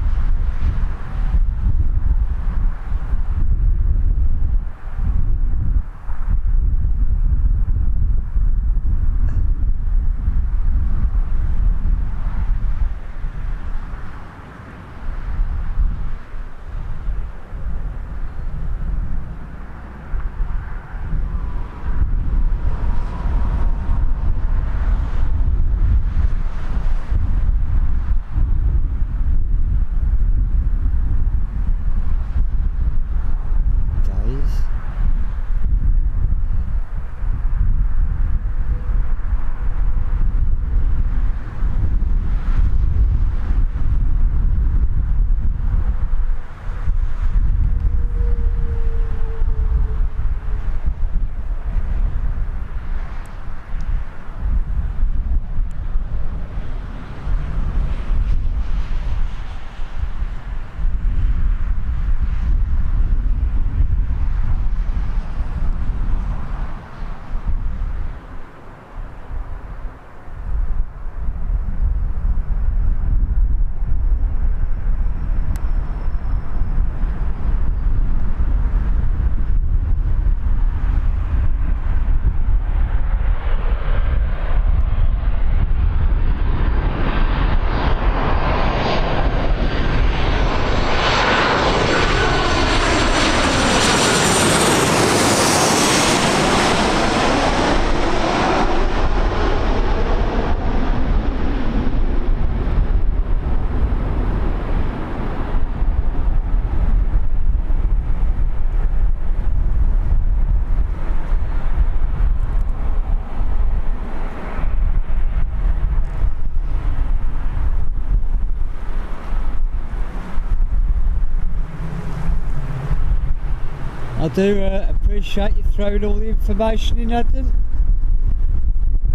do appreciate you throwing all the information in, Adam.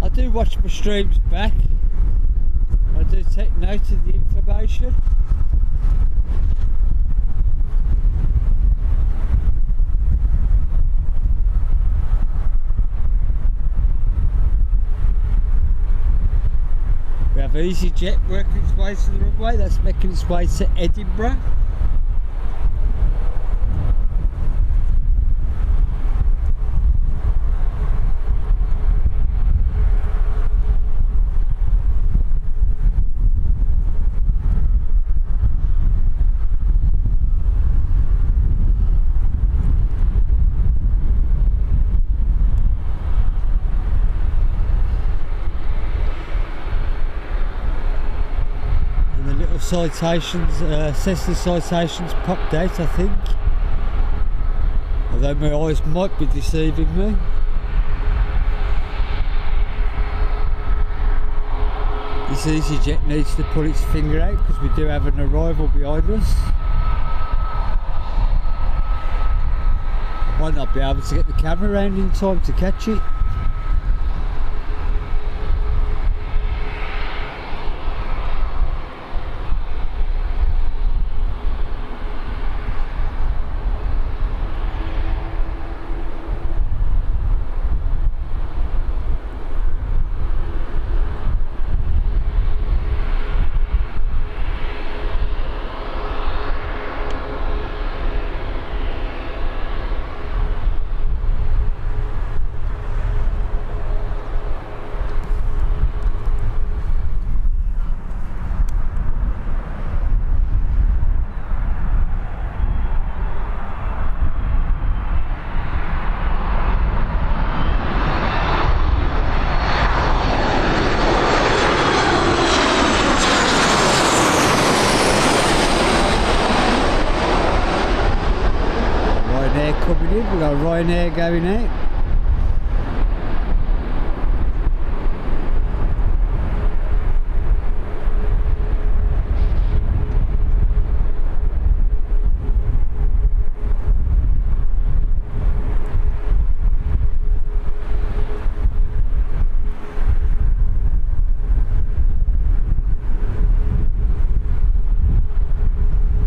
I do watch my streams back. I do take note of the information. We have EasyJet working its way to the runway, that's making its way to Edinburgh. Citations, Cessna citations popped out, I think. Although my eyes might be deceiving me. This EasyJet needs to pull its finger out because we do have an arrival behind us. I might not be able to get the camera around in time to catch it. Coming in, we've got Ryanair going out.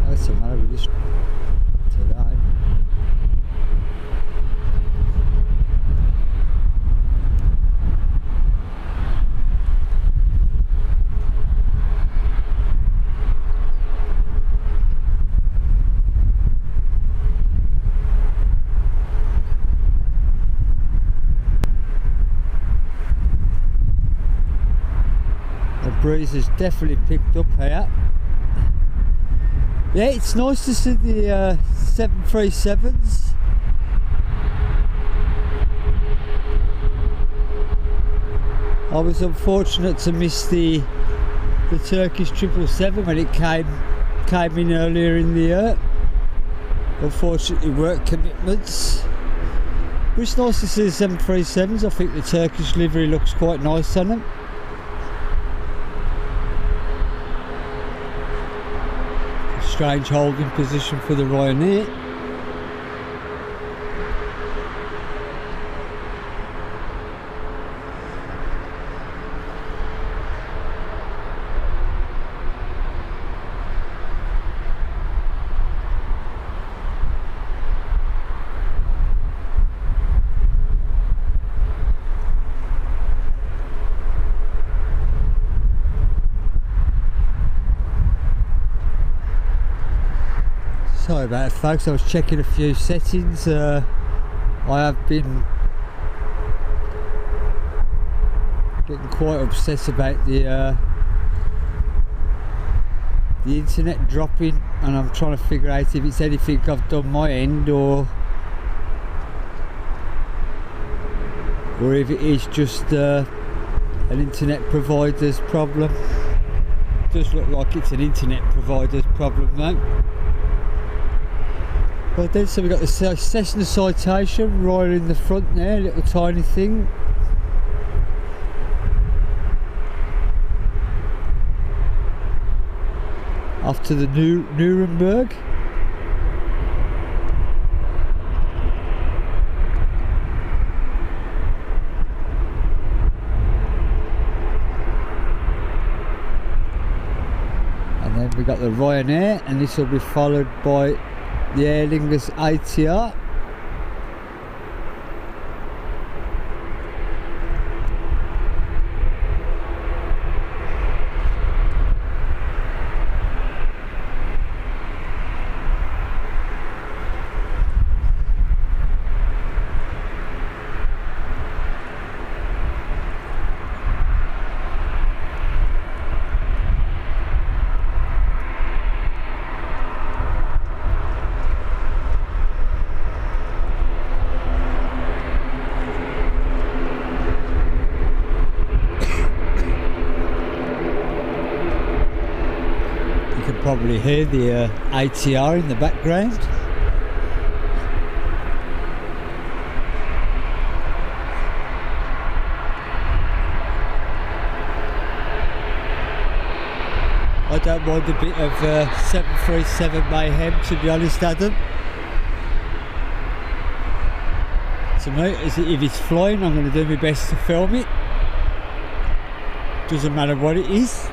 That's the matter with this today. Breeze has definitely picked up here. Yeah, it's nice to see the 737s. I was unfortunate to miss the Turkish 777 when it came in earlier in the year. Unfortunately, work commitments. But it's nice to see the 737s. I think the Turkish livery looks quite nice on them. Strange holding position for the Ryanair. Sorry about it, folks, I was checking a few settings. I have been getting quite obsessed about the internet dropping, and I'm trying to figure out if it's anything I've done my end or if it is just an internet provider's problem. It does look like it's an internet provider's problem though. Well then, so we've got the Cessna citation right in the front there, little tiny thing. Off to the Nuremberg. Then we got the Ryanair, and this will be followed by the Aer Lingus ATR. Probably hear the ATR in the background. I don't mind a bit of 737 mayhem, to be honest, Adam. To me, if it's flying, I'm going to do my best to film it. Doesn't matter what it is.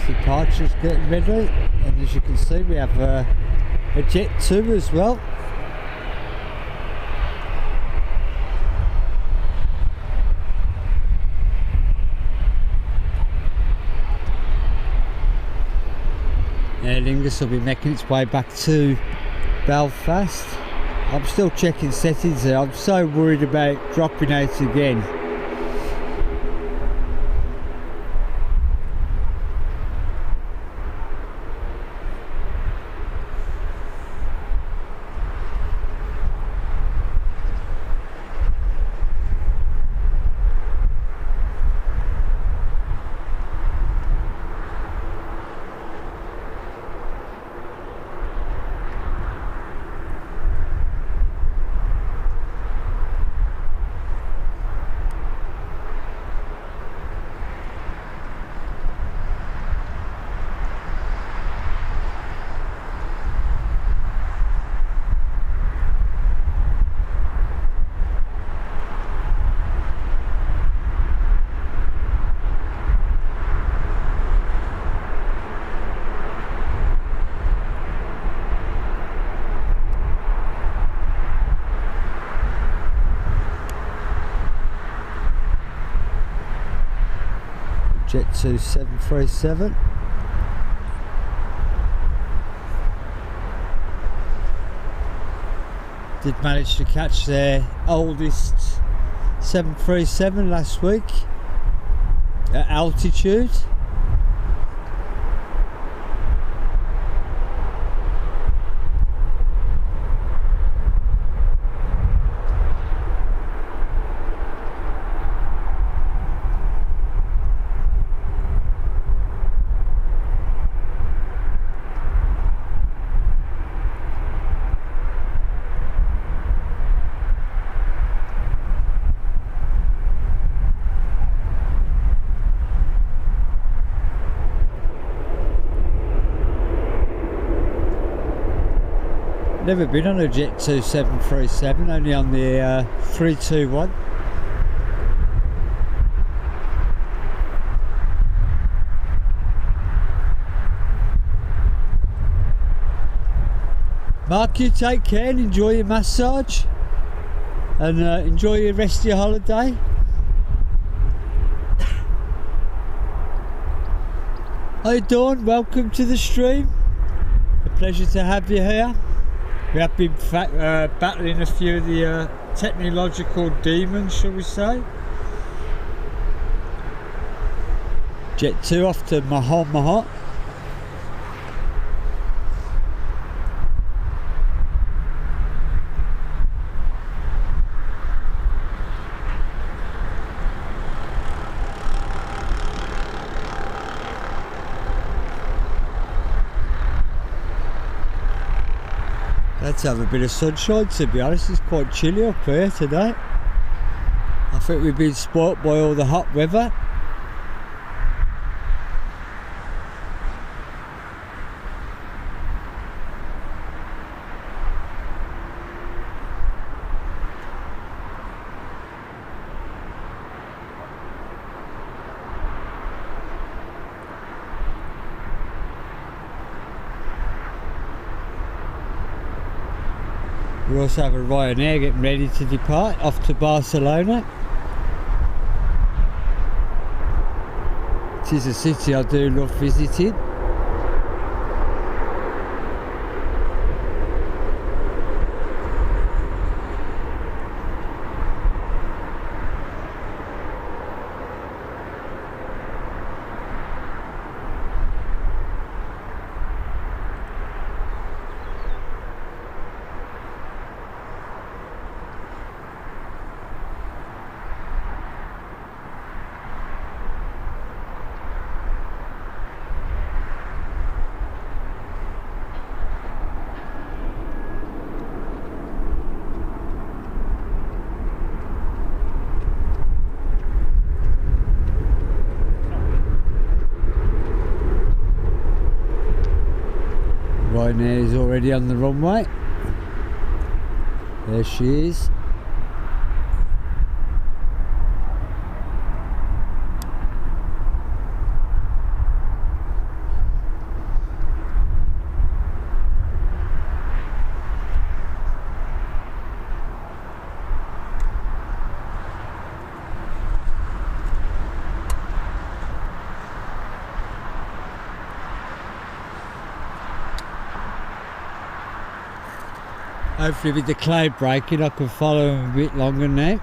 Departures getting ready, and as you can see we have a Jet 2 as well. Aer Lingus will be making its way back to Belfast. I'm still checking settings there. I'm so worried about dropping out again. Jet 2 737. Did manage to catch their oldest 737 last week at altitude. Never been on a Jet 2 737, only on the 321. Mark, you take care and enjoy your massage. and enjoy the rest of your holiday. Hi Dawn, welcome to the stream. A pleasure to have you here. We have been battling a few of the technological demons, shall we say. Jet 2 off to Mahat. Let's have a bit of sunshine, to be honest. It's quite chilly up here today. I think we've been spoilt by all the hot weather. We also have a Ryanair getting ready to depart off to Barcelona. It is a city I do love visiting. Ryanair is already on the runway. There she is. Hopefully with the cloud breaking I can follow them a bit longer now.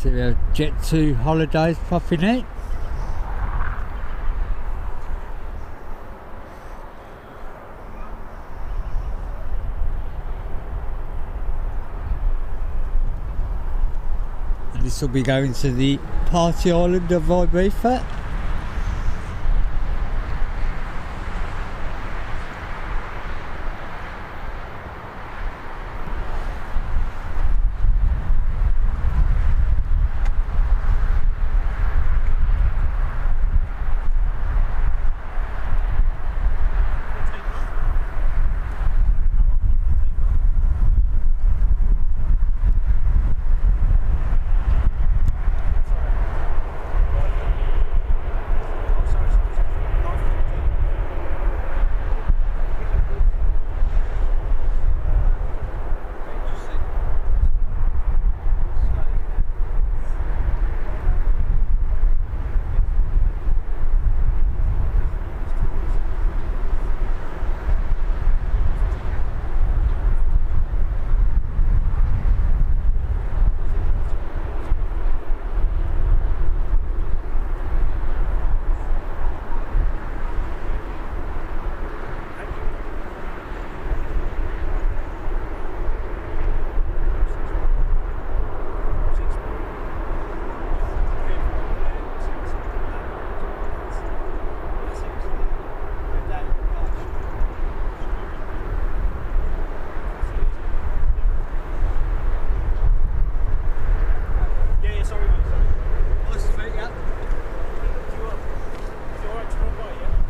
So we have Jet 2 holidays popping out. us will be going to the party island of Ibiza.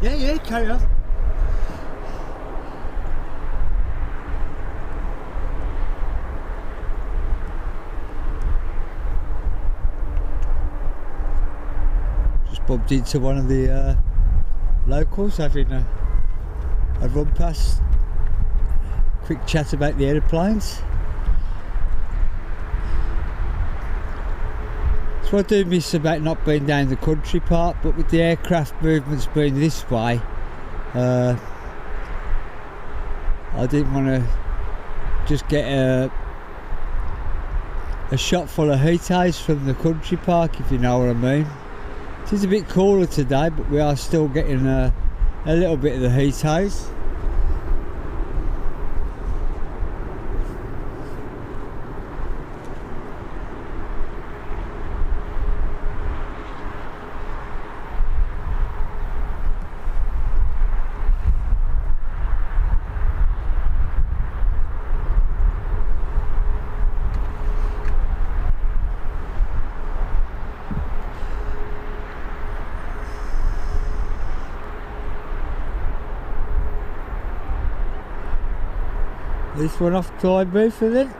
Yeah, carry on. Just bumped into one of the locals having a run past. Quick chat about the aeroplanes. So I do miss about not being down the country part, but with the aircraft movements being this way, I didn't want to just get a shot full of heat eyes from the country park, if you know what I mean. It is a bit cooler today, but we are still getting a little bit of the heat eyes. This one off to Ibiza then.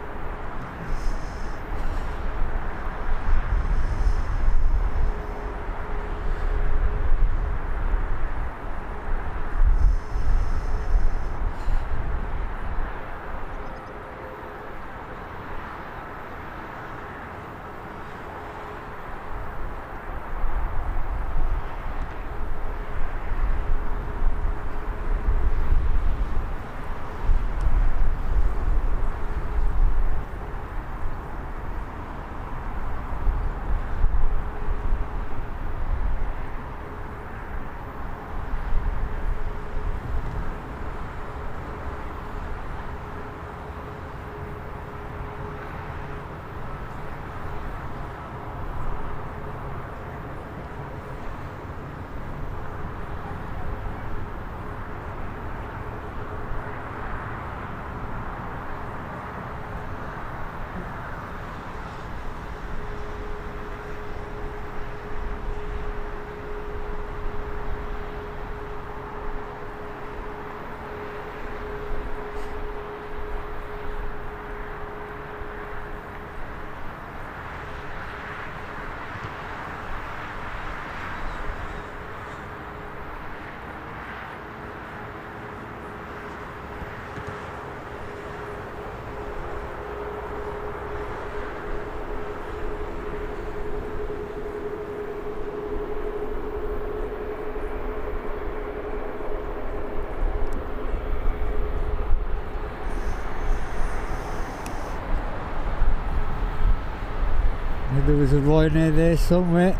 There was a Ryanair there somewhere.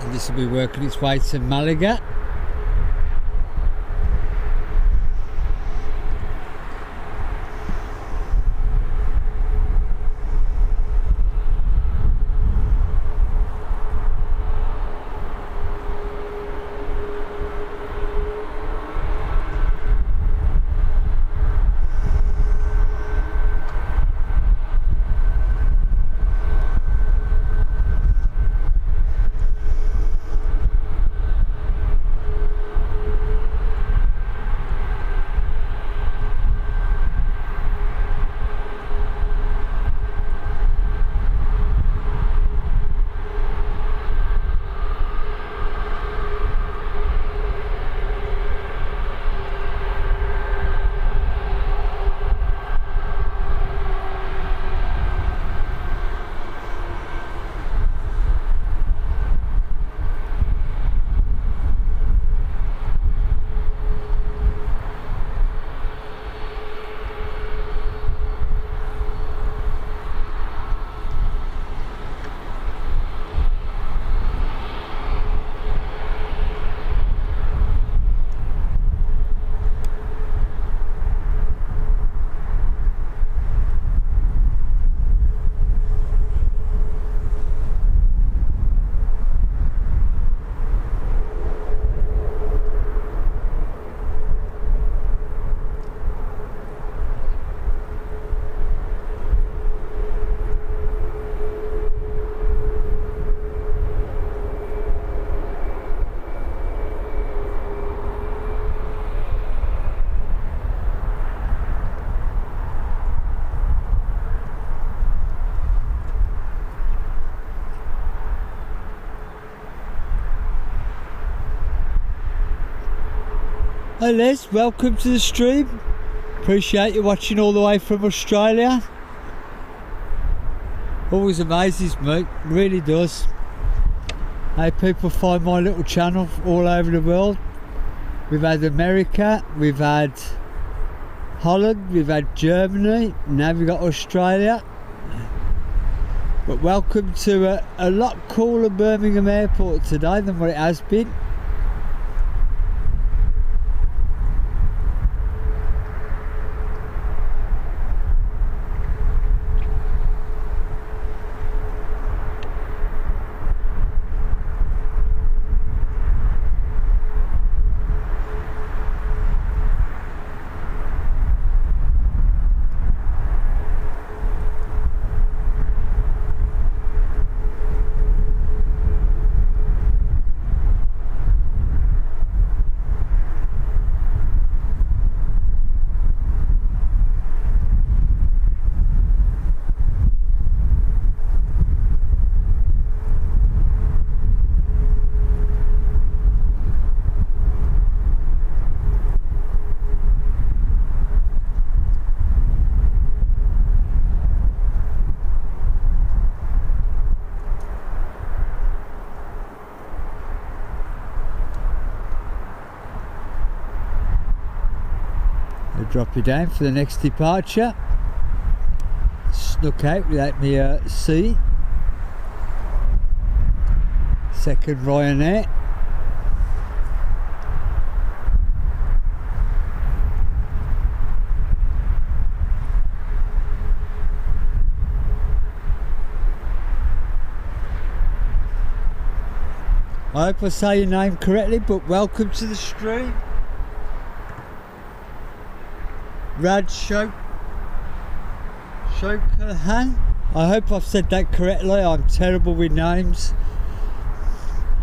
And this will be working its way to Malaga. Hi Les, welcome to the stream. Appreciate you watching all the way from Australia. Always amazes me, really does. How people find my little channel all over the world. We've had America, we've had Holland, we've had Germany, now we've got Australia. But welcome to a lot cooler Birmingham airport today than what it has been. Drop you down for the next departure. Snuck out without me seeing. Second Ryanair. I hope I say your name correctly, but welcome to the stream. Rad Shokahan. I hope I've said that correctly. I'm terrible with names.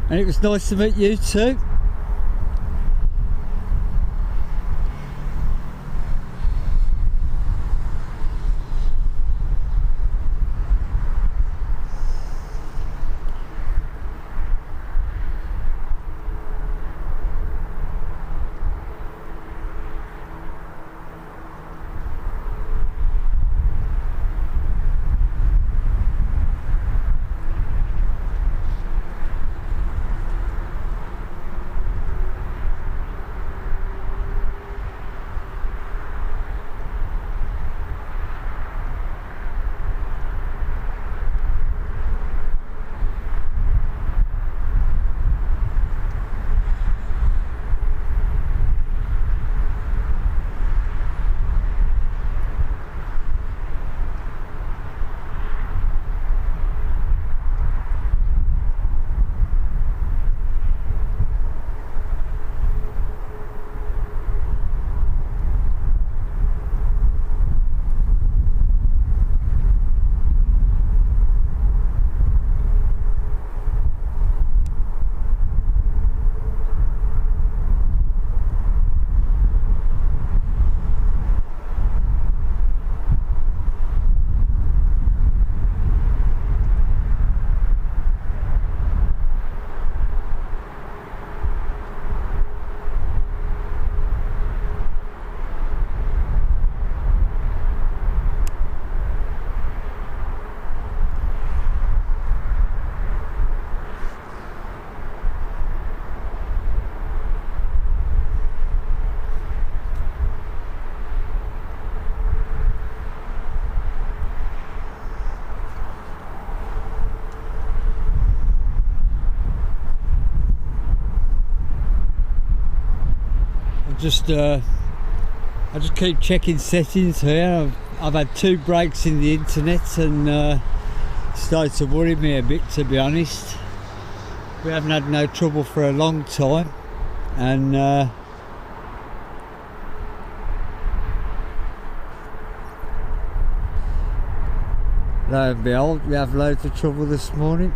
And it was nice to meet you too. I just keep checking settings here. I've had 2 breaks in the internet and started to worry me a bit, to be honest. We haven't had no trouble for a long time, and lo and behold, we have loads of trouble this morning.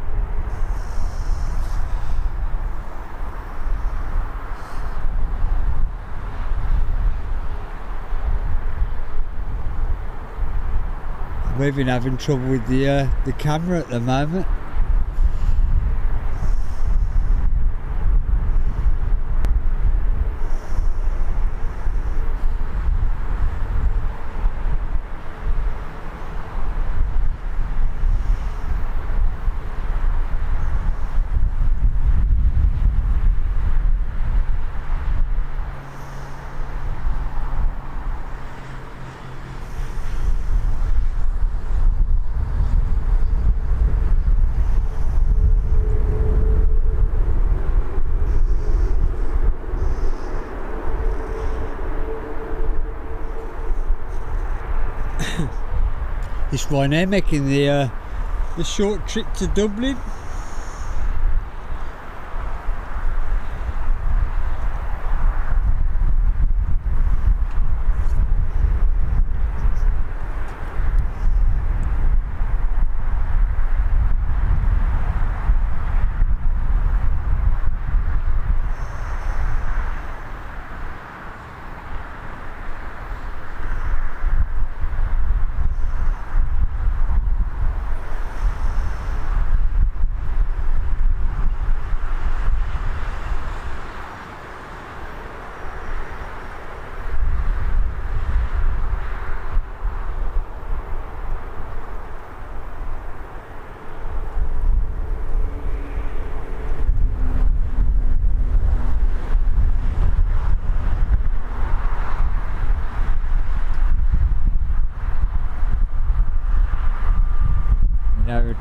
We've been having trouble with the camera at the moment. This one here making the short trip to Dublin.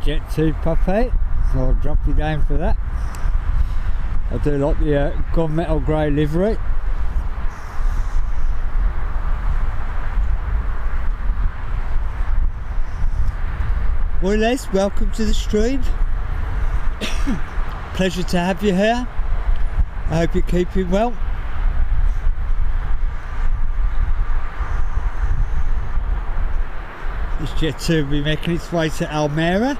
Jet 2 puppy, so I'll drop you down for that. I do like the gunmetal grey livery. Well Les, welcome to the stream. Pleasure to have you here. I hope you're keeping well. This Jet 2 will be making its way to Almere.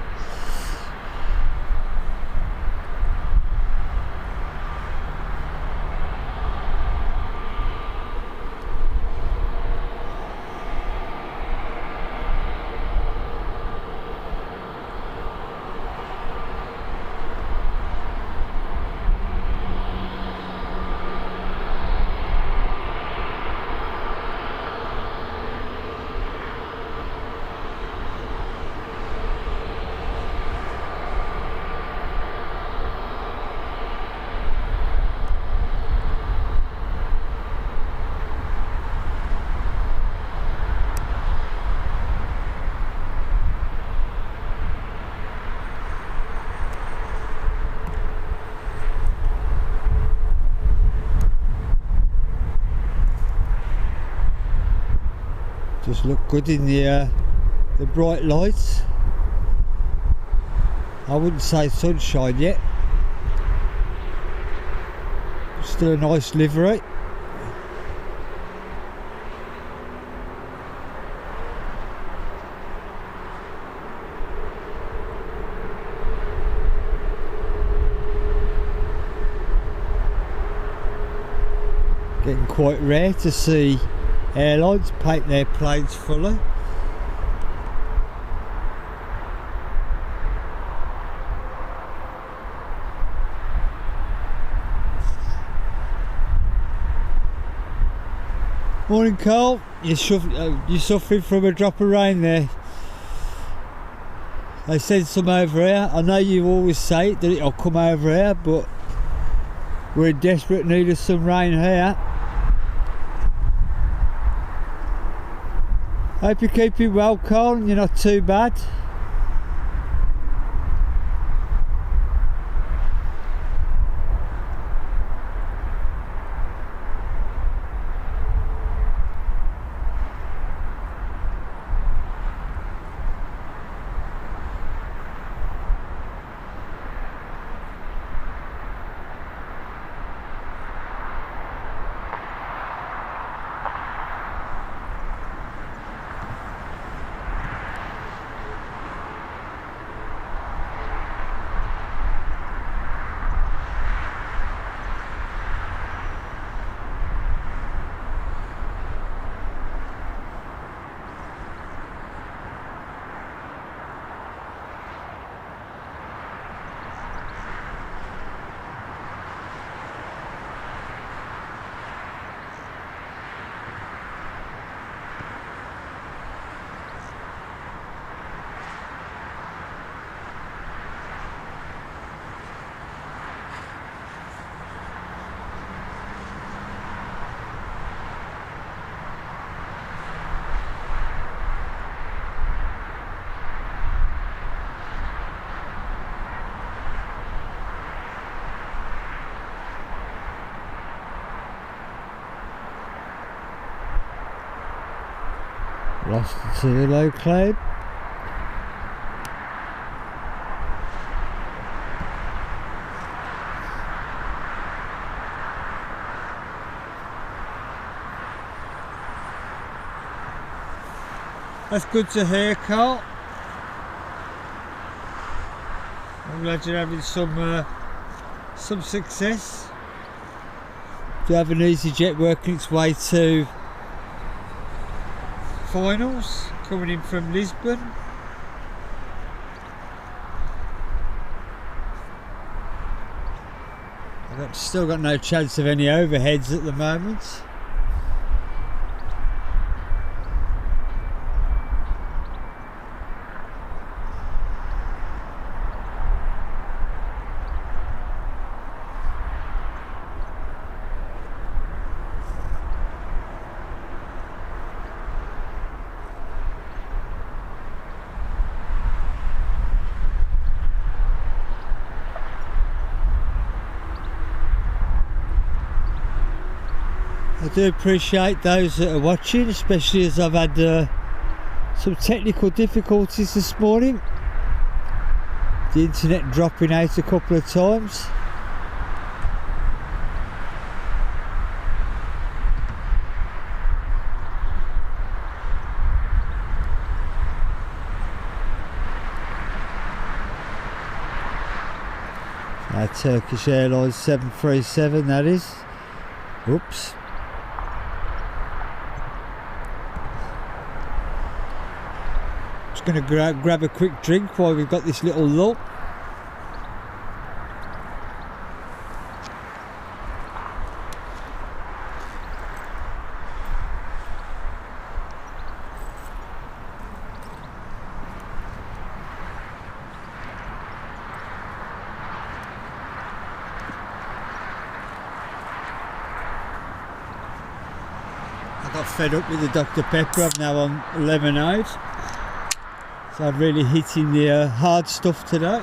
Just look good in the bright lights. I wouldn't say sunshine yet. Still a nice livery. Getting quite rare to see airlines paint their planes fully. Morning Carl, you're suffering from a drop of rain there. They sent some over here. I know you always say it, that it'll come over here, but we're in desperate need of some rain here. Hope you're keeping well, Carl, and you're not too bad. Lost it to the low cloud. That's good to hear, Carl. I'm glad you're having some success. Do you have an EasyJet working its way to finals, coming in from Lisbon? I've still got no chance of any overheads at the moment. I do appreciate those that are watching, especially as I've had some technical difficulties this morning. The internet dropping out a couple of times. Turkish Airlines 737, that is. Oops. Going to grab a quick drink while we've got this little lull. I got fed up with the Dr. Pepper. I'm now on lemonade. So I'm really hitting the hard stuff today. I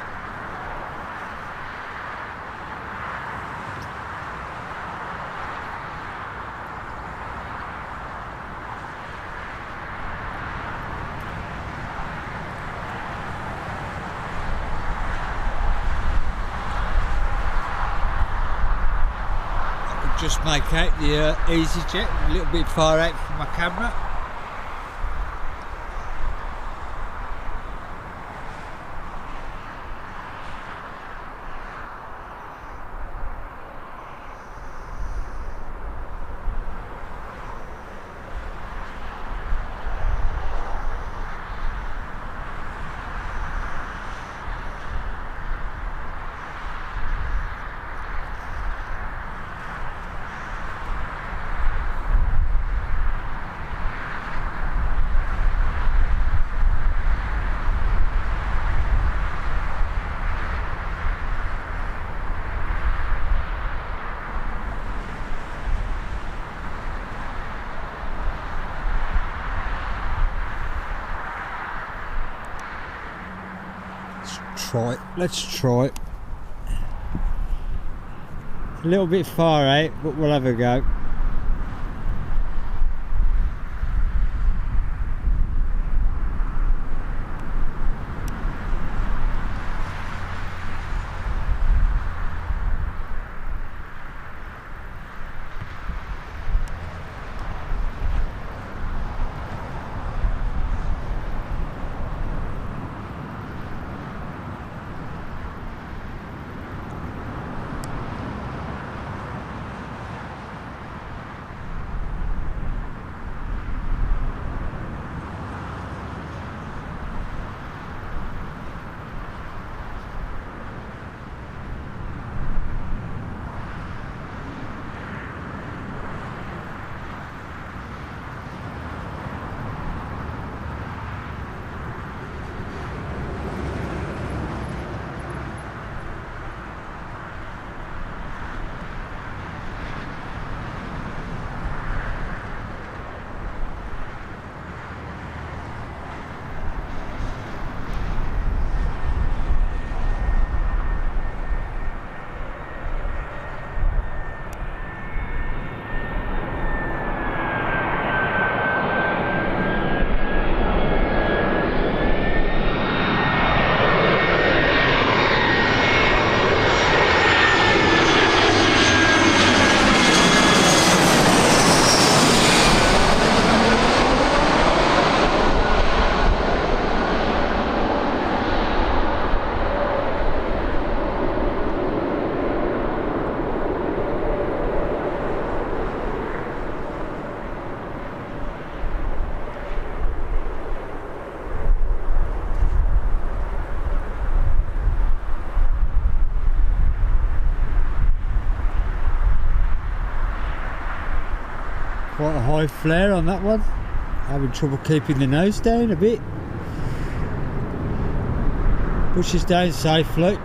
could just make out the EasyJet a little bit far out from my camera. Let's try it. A little bit far out, but we'll have a go. quite a high flare on that one. Having trouble keeping the nose down a bit. Pushes down safely.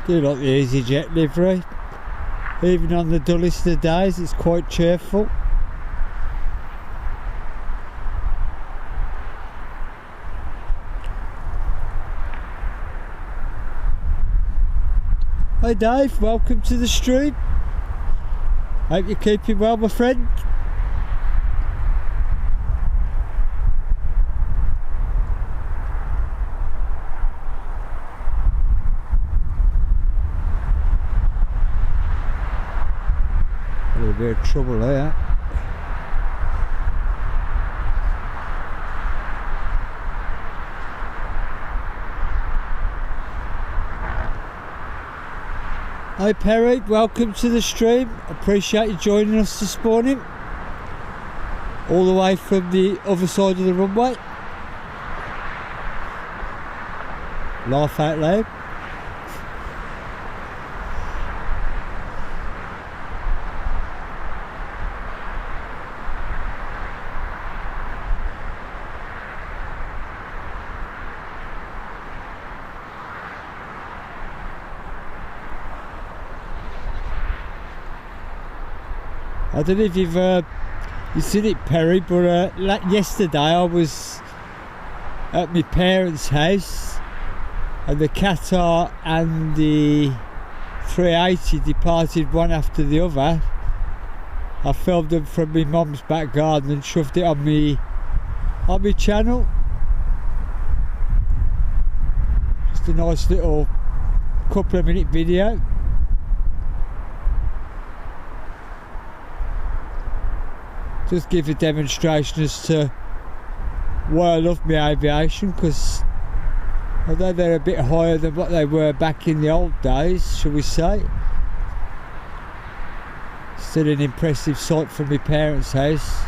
Do like the EasyJet livery. Even on the dullest of days, it's quite cheerful. Hi Dave, welcome to the stream. Hope you're keeping well, my friend. A little bit of trouble there. Hi Perry, welcome to the stream. Appreciate you joining us this morning. All the way from the other side of the runway. Laugh out loud. I don't know if you've seen it, Perry, but yesterday I was at my parents' house and the Qatar and the 380 departed one after the other. I filmed them from my mum's back garden and shoved it on my channel. Just a nice little couple of minute video. Just give a demonstration as to why I love my aviation, because although they're a bit higher than what they were back in the old days, shall we say, still an impressive sight from my parents' house.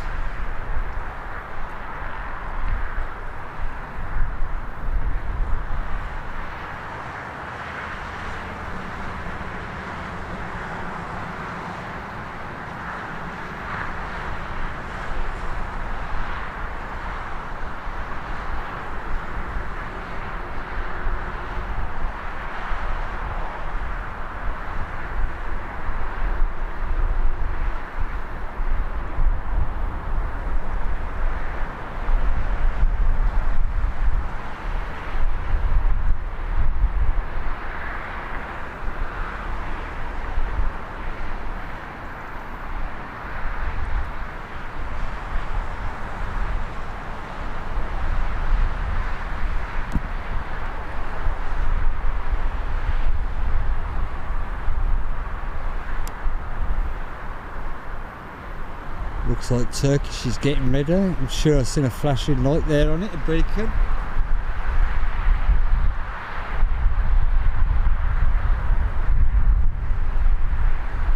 Looks like Turkish is getting ready. I'm sure I've seen a flashing light there on it, a beacon.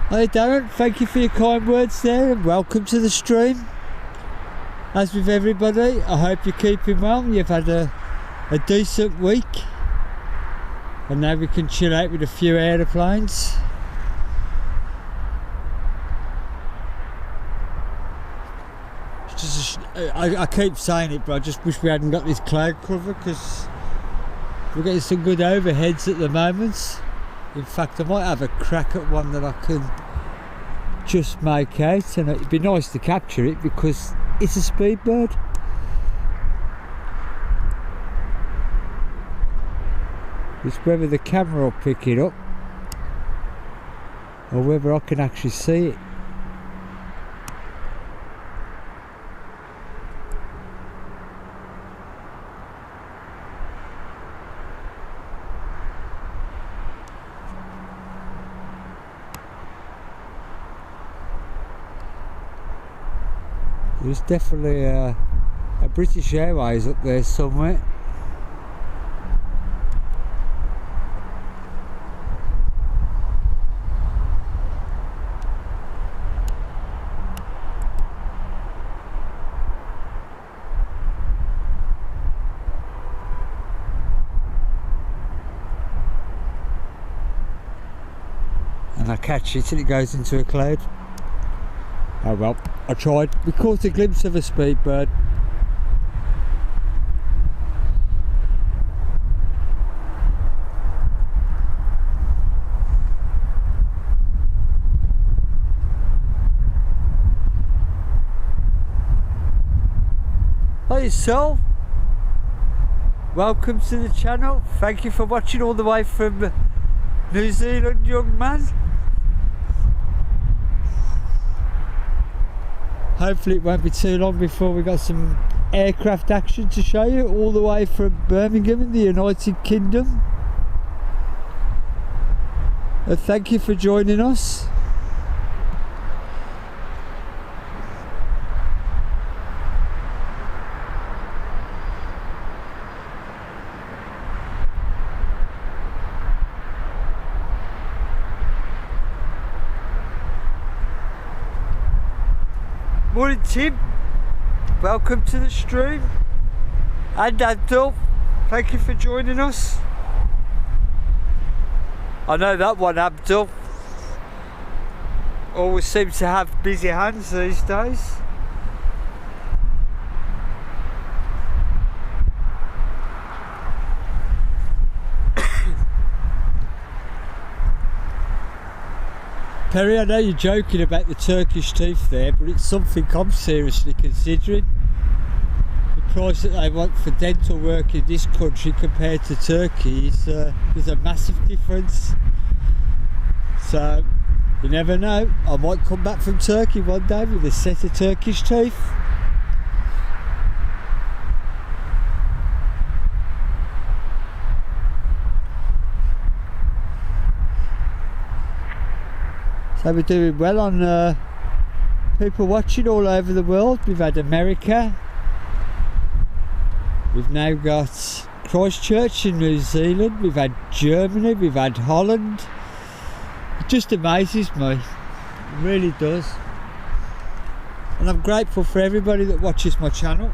Hi Darren, thank you for your kind words there and welcome to the stream. As with everybody, I hope you're keeping well. You've had a decent week and now we can chill out with a few aeroplanes. I keep saying it, but I just wish we hadn't got this cloud cover, because we're getting some good overheads at the moment. In fact, I might have a crack at one that I can just make out, and it'd be nice to capture it because it's a speedbird. It's whether the camera will pick it up or whether I can actually see it. There's definitely a British Airways up there somewhere. And I catch it and it goes into a cloud. Oh well, I tried. We caught a glimpse of a speedbird. Hi yourself. Welcome to the channel. Thank you for watching all the way from New Zealand, young man. Hopefully it won't be too long before we got some aircraft action to show you, all the way from Birmingham in the United Kingdom. Thank you for joining us. Morning Tim, welcome to the stream, and Abdul, thank you for joining us. I know that one, Abdul, always seems to have busy hands these days. Perry, I know you're joking about the Turkish teeth there, but it's something I'm seriously considering. The price that they want for dental work in this country compared to Turkey is there's a massive difference. So you never know, I might come back from Turkey one day with a set of Turkish teeth. So we're doing well on people watching all over the world. We've had America, we've now got Christchurch in New Zealand, we've had Germany, we've had Holland. It just amazes me, it really does. And I'm grateful for everybody that watches my channel.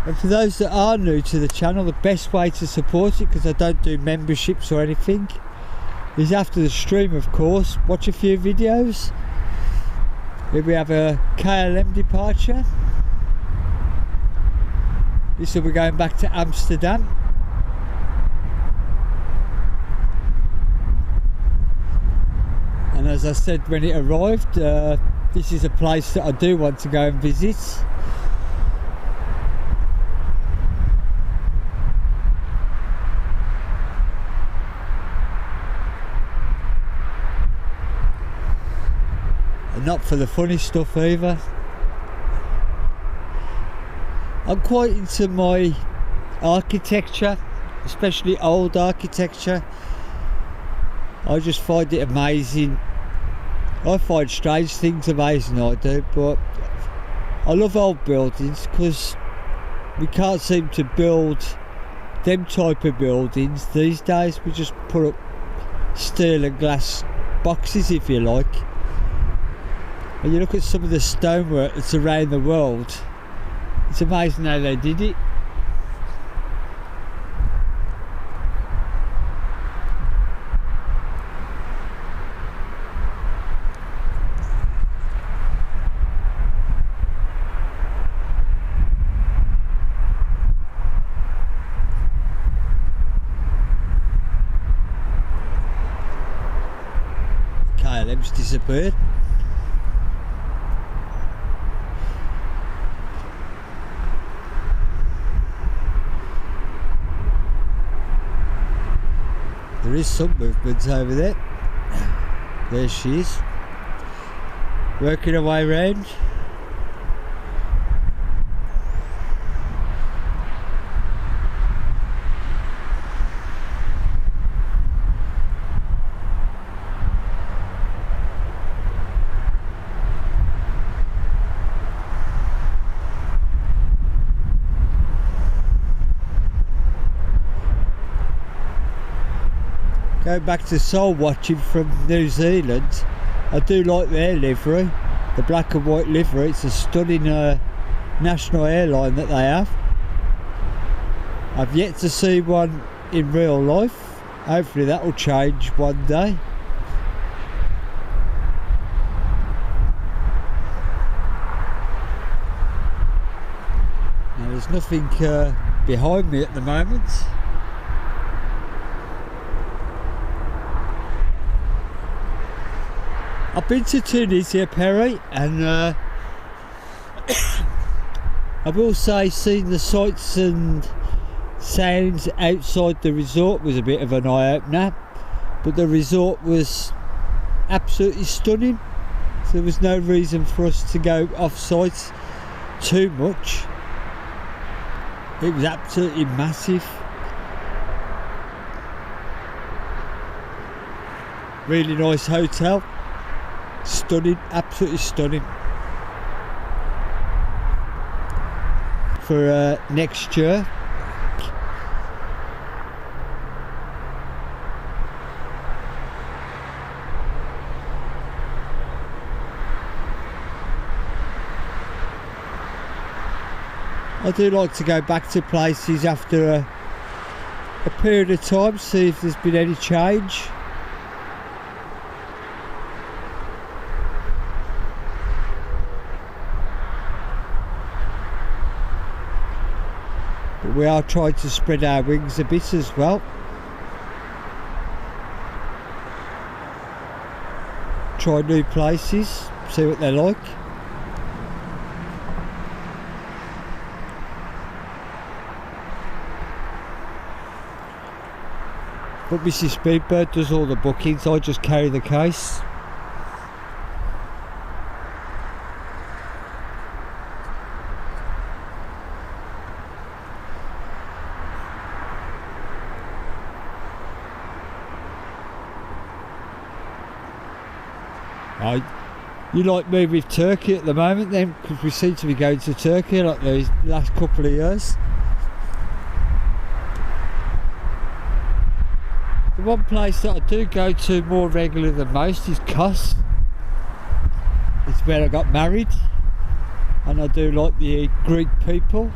And for those that are new to the channel, the best way to support it, because I don't do memberships or anything, is after the stream, of course, watch a few videos. Here we have a KLM departure. This will be going back to Amsterdam. And as I said when it arrived, this is a place that I do want to go and visit. Not for the funny stuff either. I'm quite into my architecture, especially old architecture. I just find it amazing. I find strange things amazing, I do, but I love old buildings because we can't seem to build them type of buildings these days. We just put up steel and glass boxes, if you like. And you look at some of the stonework that's around the world, it's amazing how they did it. name's disappeared. There is some movement over there. There she is, working her way round. Going back to soul watching from New Zealand, I do like their livery, the black and white livery. It's a stunning national airline that they have. I've yet to see one in real life. Hopefully that will change one day. Now there's nothing behind me at the moment. I've been to Tunisia, Perry, and I will say seeing the sights and sounds outside the resort was a bit of an eye-opener, but the resort was absolutely stunning, so there was no reason for us to go off-site too much. It was absolutely massive. Really nice hotel. Stunning, absolutely stunning. For next year. I do like to go back to places after a period of time, see if there's been any change. But we are trying to spread our wings a bit as well. Try new places, see what they're like. But Mrs. Speedbird does all the bookings, I just carry the case. You like me with Turkey at the moment then, because we seem to be going to Turkey like these last couple of years. The one place that I do go to more regularly than most is Kos. It's where I got married, and I do like the Greek people.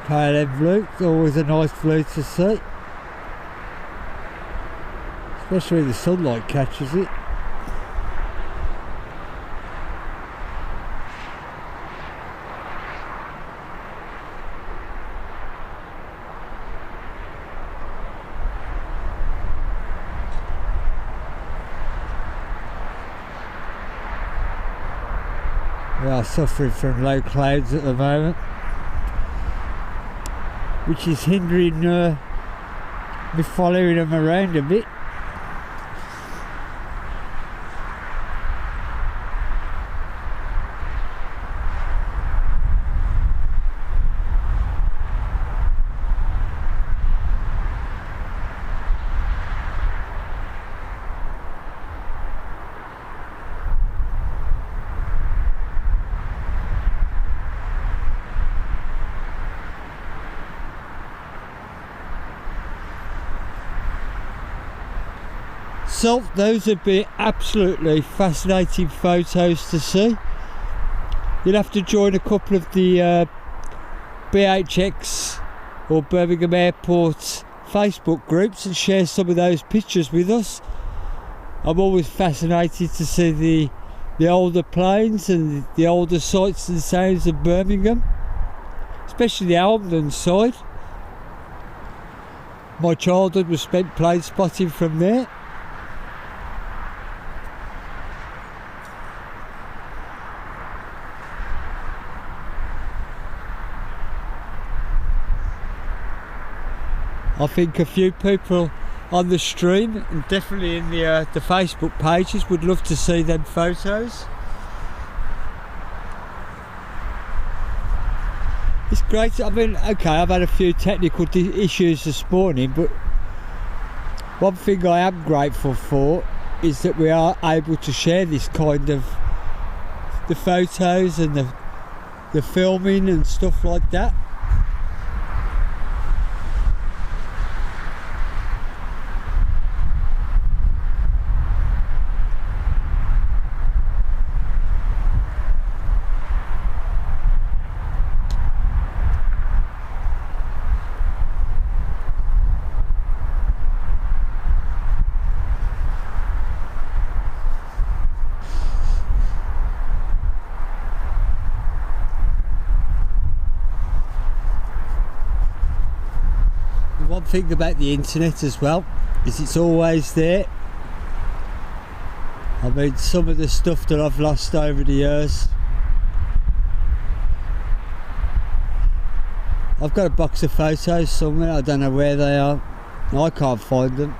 Pale blue, it's always a nice blue to see, especially when the sunlight catches it. We are suffering from low clouds at the moment, which is hindering me following them around a bit. So those would be absolutely fascinating photos to see. You'll have to join a couple of the BHX or Birmingham Airport Facebook groups and share some of those pictures with us. I'm always fascinated to see the older planes and the older sights and sounds of Birmingham, especially the Almond side. My childhood was spent plane spotting from there. I think a few people on the stream and definitely in the Facebook pages would love to see them photos. It's great. I mean, okay, I've had a few technical issues this morning, but one thing I am grateful for is that we are able to share this kind of the photos and the filming and stuff like that. One thing about the internet as well is it's always there. I mean, some of the stuff that I've lost over the years, I've got a box of photos somewhere, I don't know where they are, I can't find them.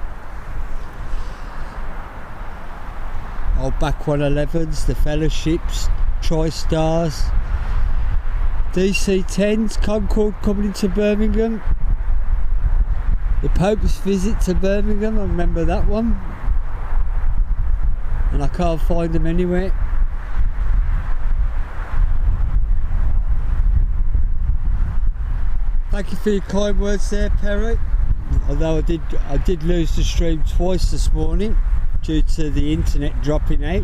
Old back 111s, the Fellowships, TriStars, DC-10s, Concorde coming into Birmingham. The Pope's visit to Birmingham, I remember that one. And I can't find them anywhere. Thank you for your kind words there, Perry. Although I did lose the stream twice this morning due to the internet dropping out.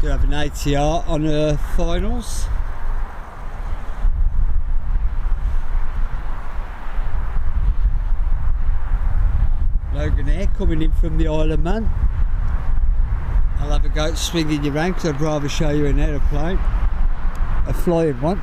Do have an ATR on finals. Logan Air coming in from the Isle of Man. I'll have a go at swinging you round because I'd rather show you an aeroplane, a flying one.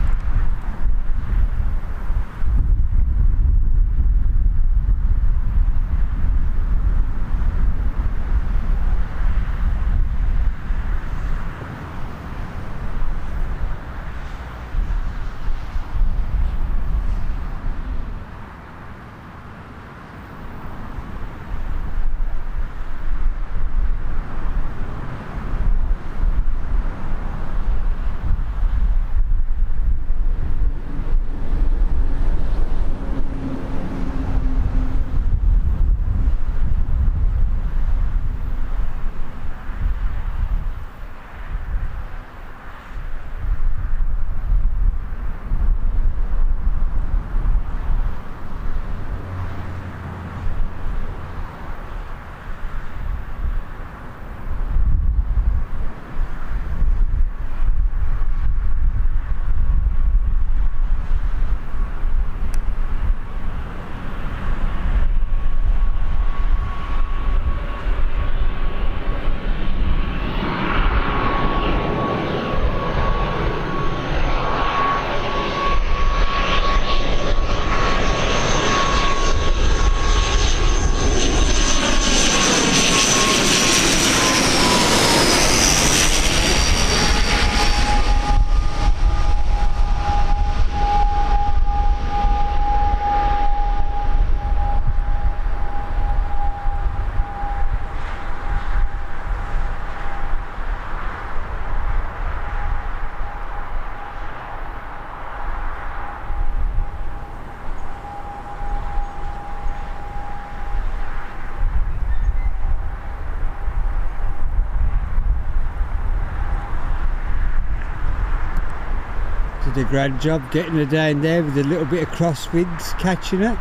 did a grand job getting her down there with a little bit of crosswinds catching her.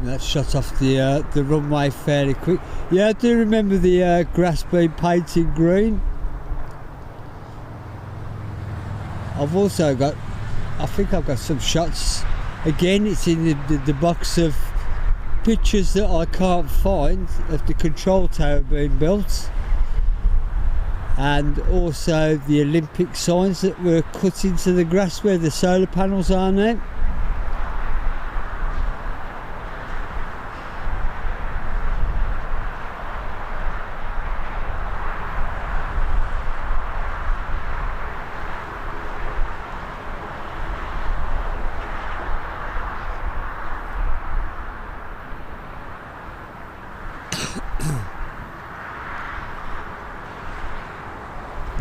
That shot off the runway fairly quick. Yeah, I do remember the grass being painted green. I've also got, I think I've got some shots. Again, it's in the box of pictures that I can't find of the control tower being built, and also the Olympic signs that were cut into the grass where the solar panels are now.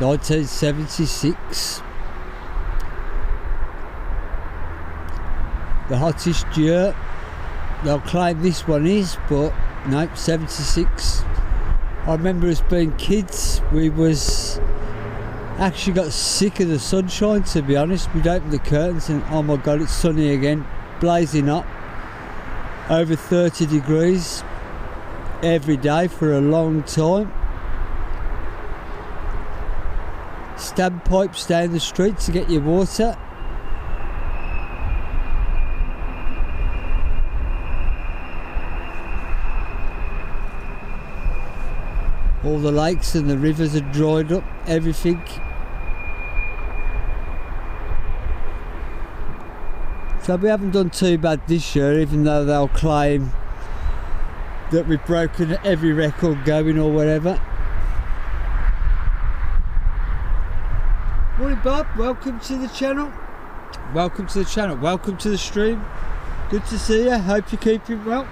(1976), the hottest year. They'll claim this one is, but no, 76. I remember us being kids, we was actually got sick of the sunshine, to be honest. We'd open the curtains and oh my god, it's sunny again, blazing hot, over 30 degrees every day for a long time. Standpipes down the street to get your water. All the lakes and the rivers are dried up, everything. So we haven't done too bad this year, even though they'll claim that we've broken every record going or whatever. Morning Bob, welcome to the channel. Welcome to the channel, welcome to the stream. Good to see you, hope you're keeping well.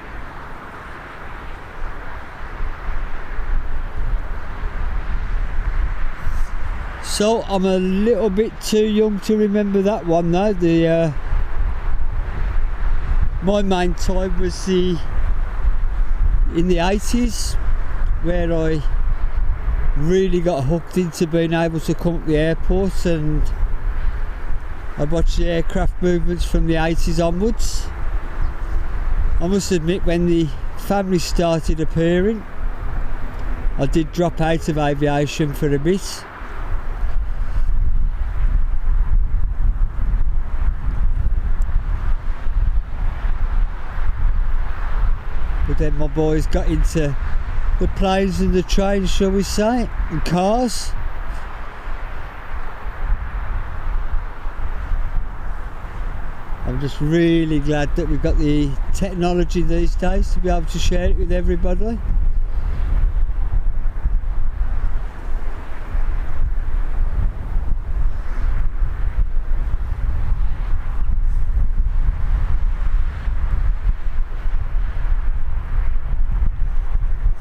So I'm a little bit too young to remember that one though. My main time was in the 80s, where I really got hooked into being able to come up the airport, and I watched the aircraft movements from the 80s onwards. I must admit, when the family started appearing, I did drop out of aviation for a bit. But then my boys got into the planes and the trains, shall we say, and cars. I'm just really glad that we've got the technology these days to be able to share it with everybody.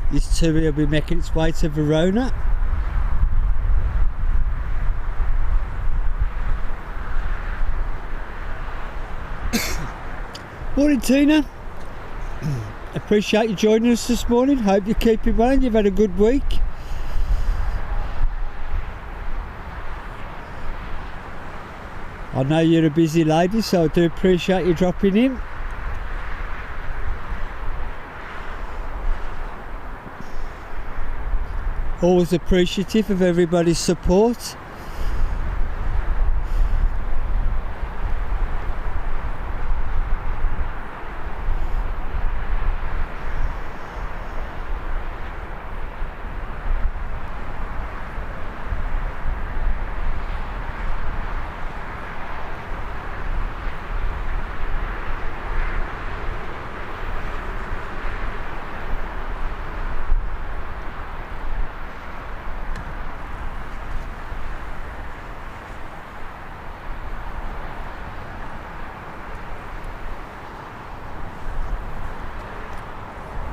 This tour will be making its way to Verona. Morning Tina, appreciate you joining us this morning. Hope you're keeping well and you've had a good week. I know you're a busy lady, so I do appreciate you dropping in. Always appreciative of everybody's support.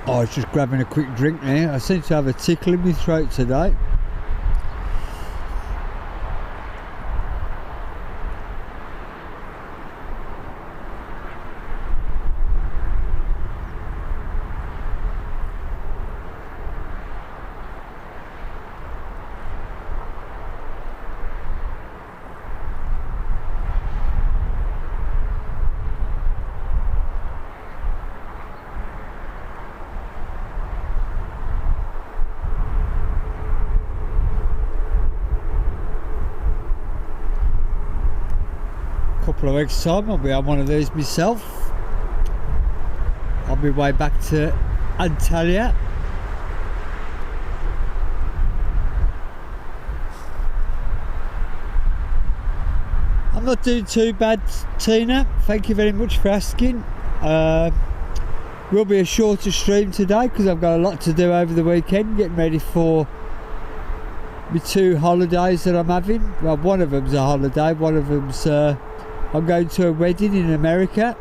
I was just grabbing a quick drink there. I seem to have a tickle in my throat today. couple of weeks' time I'll be on one of these myself. On my way back to Antalya. I'm not doing too bad, Tina. Thank you very much for asking. Will be a shorter stream today because I've got a lot to do over the weekend, getting ready for my 2 holidays that I'm having. Well, one of them's a holiday, one of them's I'm going to a wedding in America.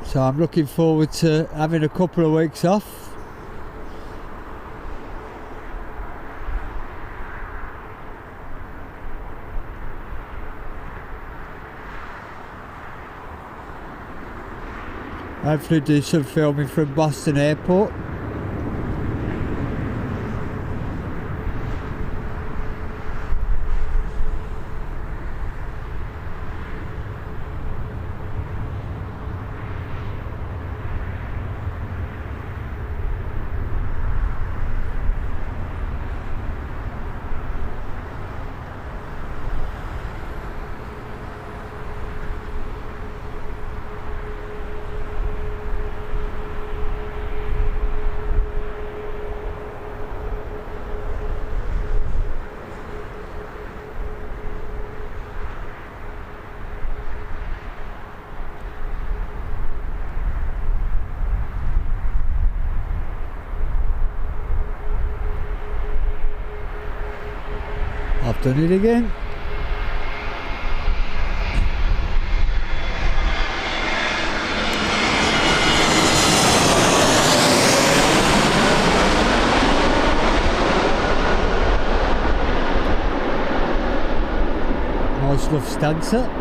So I'm looking forward to having a couple of weeks off. Hopefully do some filming from Boston Airport. I've done it again. Nice enough stanza.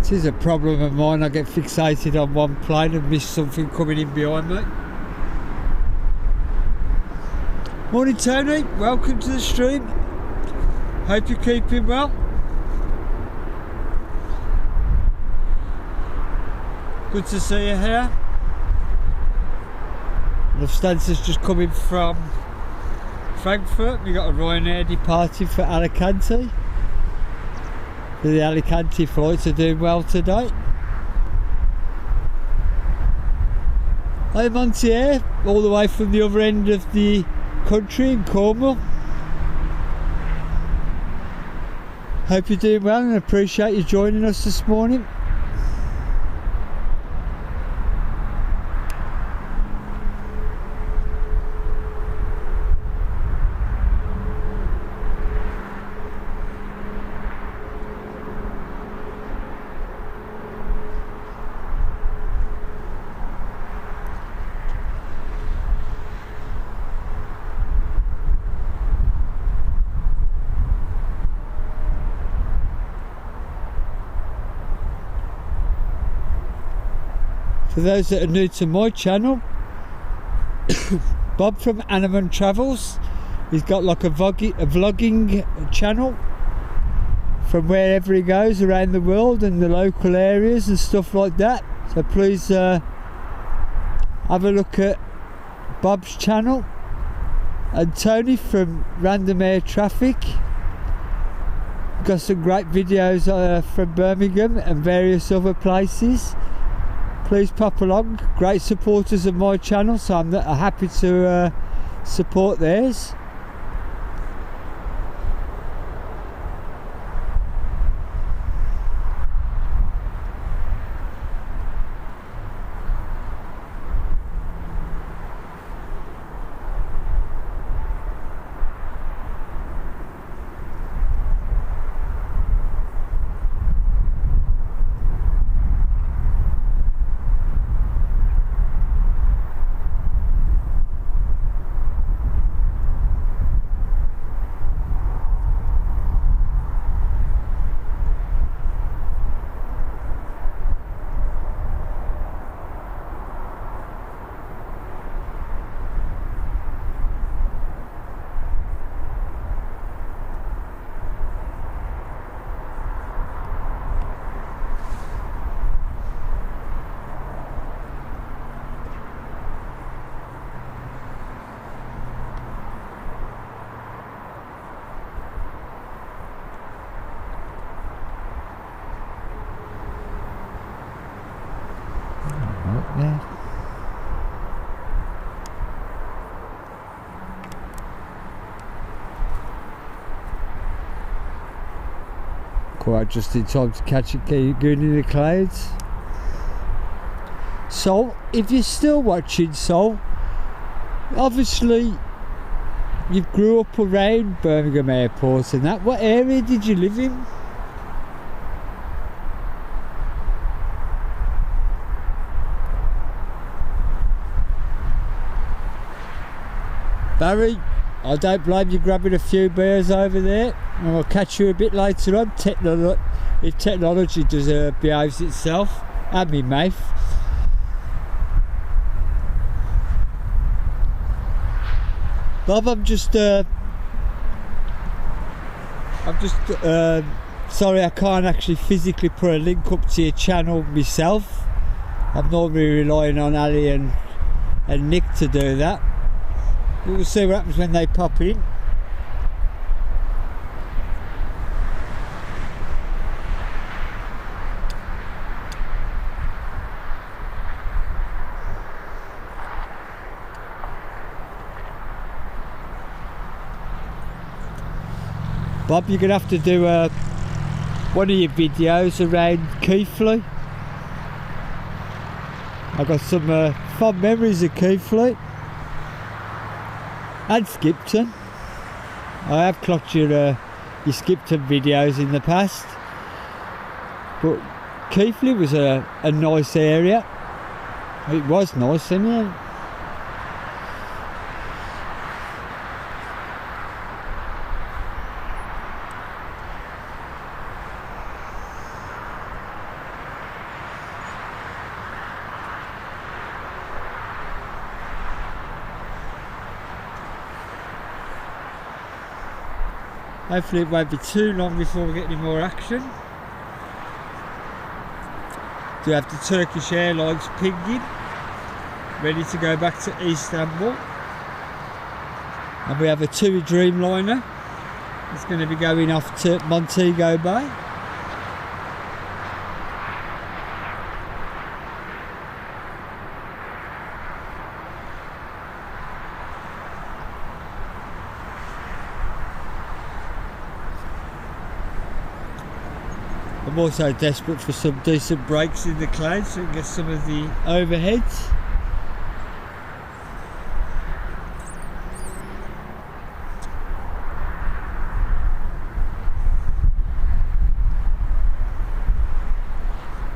This is a problem of mine. I get fixated on one plane and miss something coming in behind me. Morning Tony, welcome to the stream. Hope you're keeping well. Good to see you here. Lufthansa's just coming from Frankfurt. We got a Ryanair departing for Alicante. The Alicante flights are doing well today. I'm on here, all the way from the other end of the country in Cornwall. Hope you're doing well and appreciate you joining us this morning. For those that are new to my channel, Bob from Animan Travels, he's got like a vlogging channel from wherever he goes around the world and the local areas and stuff like that. So please have a look at Bob's channel. And Tony from Random Air Traffic got some great videos from Birmingham and various other places. Please pop along. Great supporters of my channel, so I'm happy to support theirs. Up there. Quite just in time to catch it going in the clouds. So, if you're still watching, so obviously you grew up around Birmingham Airport and that. What area did you live in? Barry, I don't blame you grabbing a few beers over there, and I'll catch you a bit later on. If technology behaves itself, and me mate. Bob, I'm just sorry I can't actually physically put a link up to your channel myself. I'm normally relying on Ali and Nick to do that. We'll see what happens when they pop in. Bob, you're going to have to do one of your videos around Keighley. I've got some fond memories of Keighley. And Skipton. I have clocked your Skipton videos in the past, but Keighley was a nice area. It was nice, isn't it? Hopefully it won't be too long before we get any more action. Do have the Turkish Airlines pinging, ready to go back to Istanbul. And we have a TUI Dreamliner. It's going to be going off to Montego Bay. I'm also desperate for some decent breaks in the clouds so we can get some of the overheads.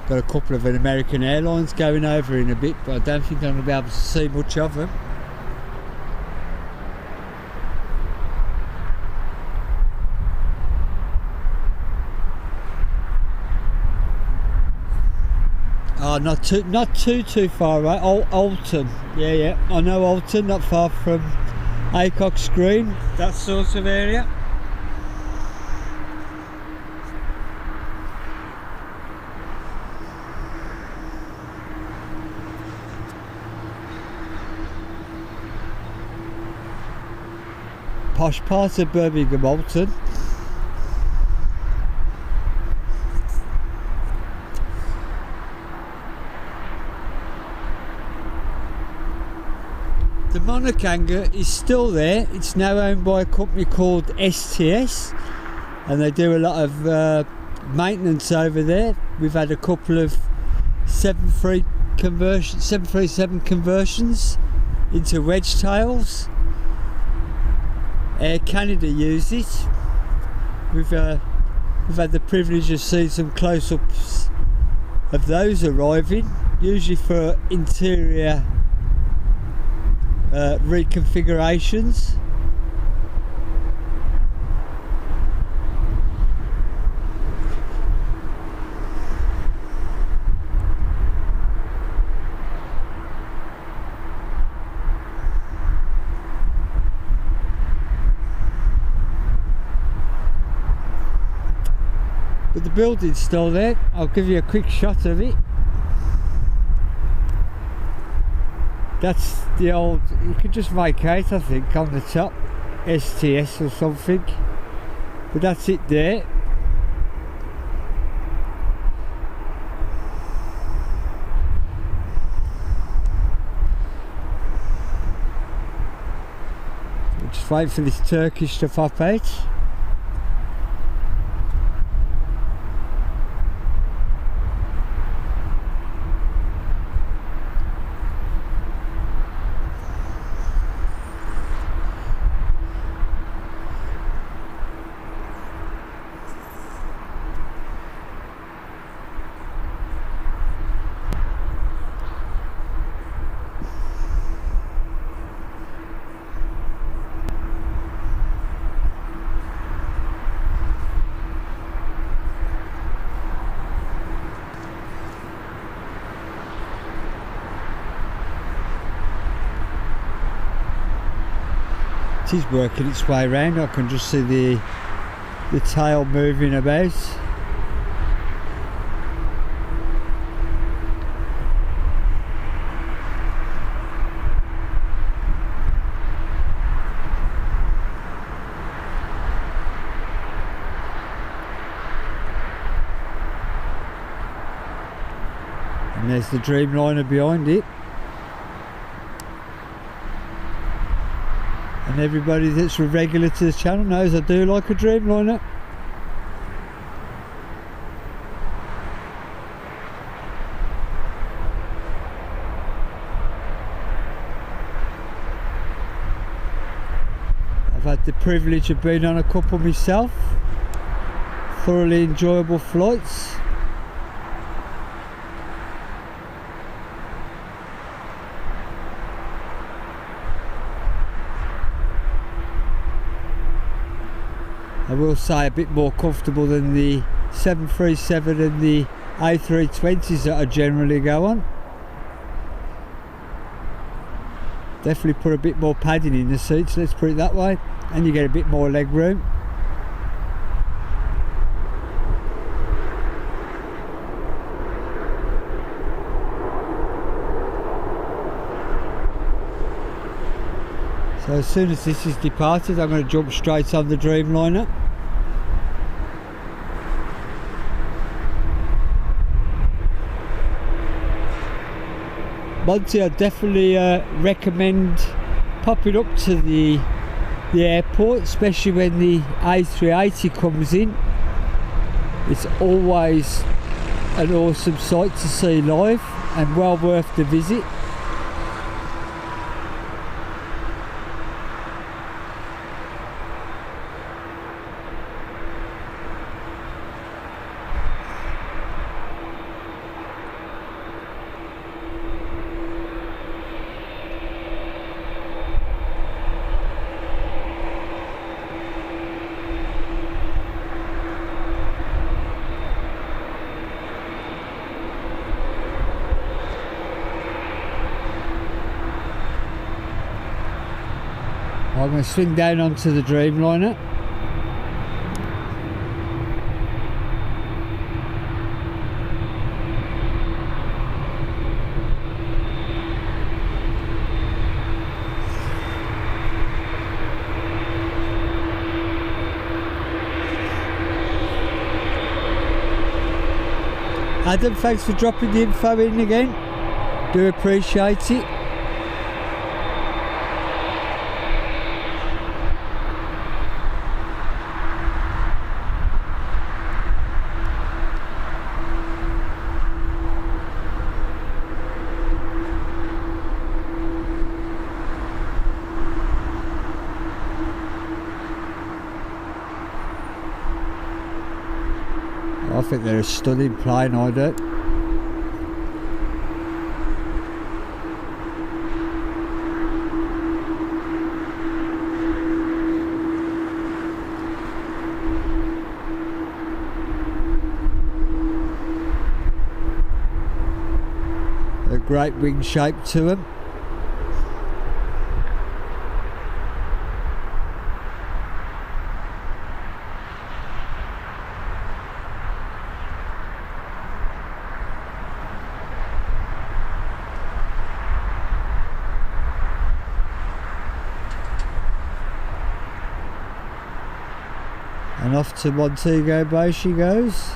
Got a couple of American Airlines going over in a bit, but I don't think I'm going to be able to see much of them. Oh, not too far away. Alton, yeah, I know Alton, not far from Acock's Green, that sort of area. Posh part of Birmingham, Alton. The Monarch hangar is still there. It's now owned by a company called STS, and they do a lot of maintenance over there. We've had a couple of 737 conversions into wedge tails. Air Canada use it. We've had the privilege of seeing some close-ups of those arriving, usually for interior reconfigurations. But the building's still there. I'll give you a quick shot of it. That's the old, you could just vacate, I think, on the top, STS or something, but that's it there. waiting for this Turkish to pop out. It is working its way around. I can just see the tail moving about. And there's the Dreamliner behind it. And everybody that's a regular to the channel knows I do like a Dreamliner. I've had the privilege of being on a couple myself. Thoroughly enjoyable flights. I will say a bit more comfortable than the 737 and the A320s that I generally go on. Definitely put a bit more padding in the seats, let's put it that way, and you get a bit more leg room. So as soon as this is departed, I'm going to jump straight on the Dreamliner. Monty, I definitely recommend popping up to the airport, especially when the A380 comes in. It's always an awesome sight to see live and well worth the visit. I'm going to swing down onto the Dreamliner. Adam, thanks for dropping the info in again. Do appreciate it. I think they're a stunning plane, I do. A great wing shape to them. And off to Montego Bay she goes.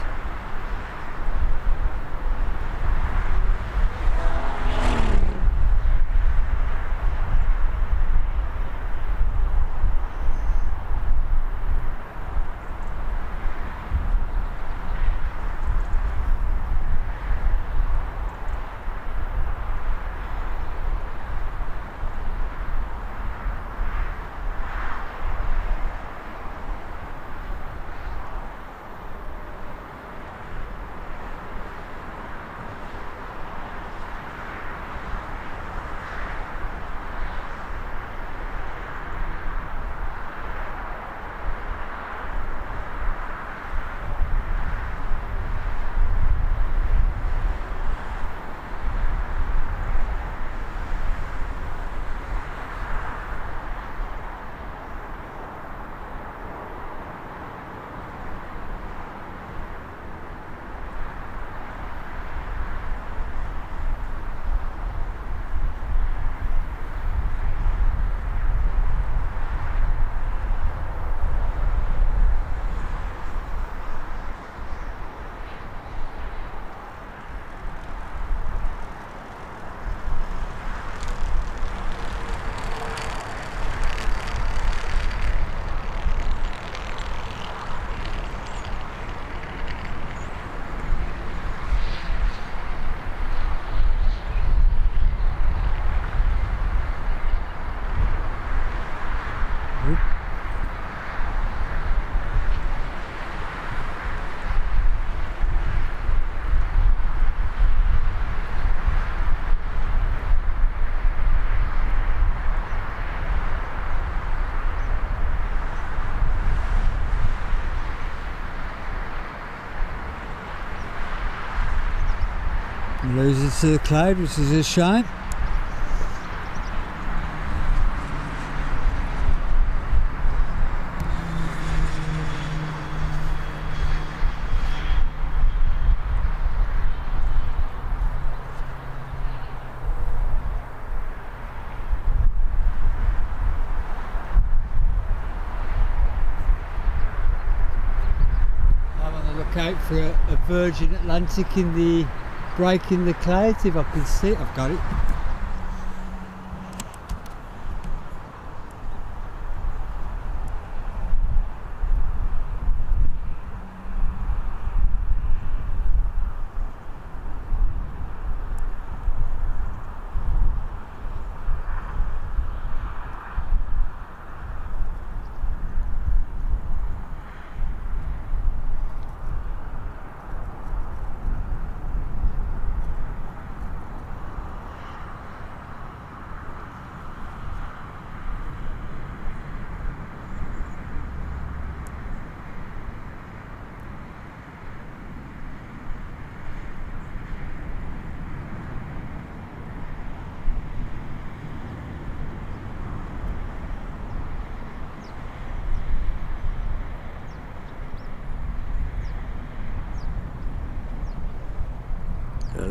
Losing to the cloud, which is a shame. I'm on the lookout for a Virgin Atlantic in the break in the clouds. If I can see it, I've got it.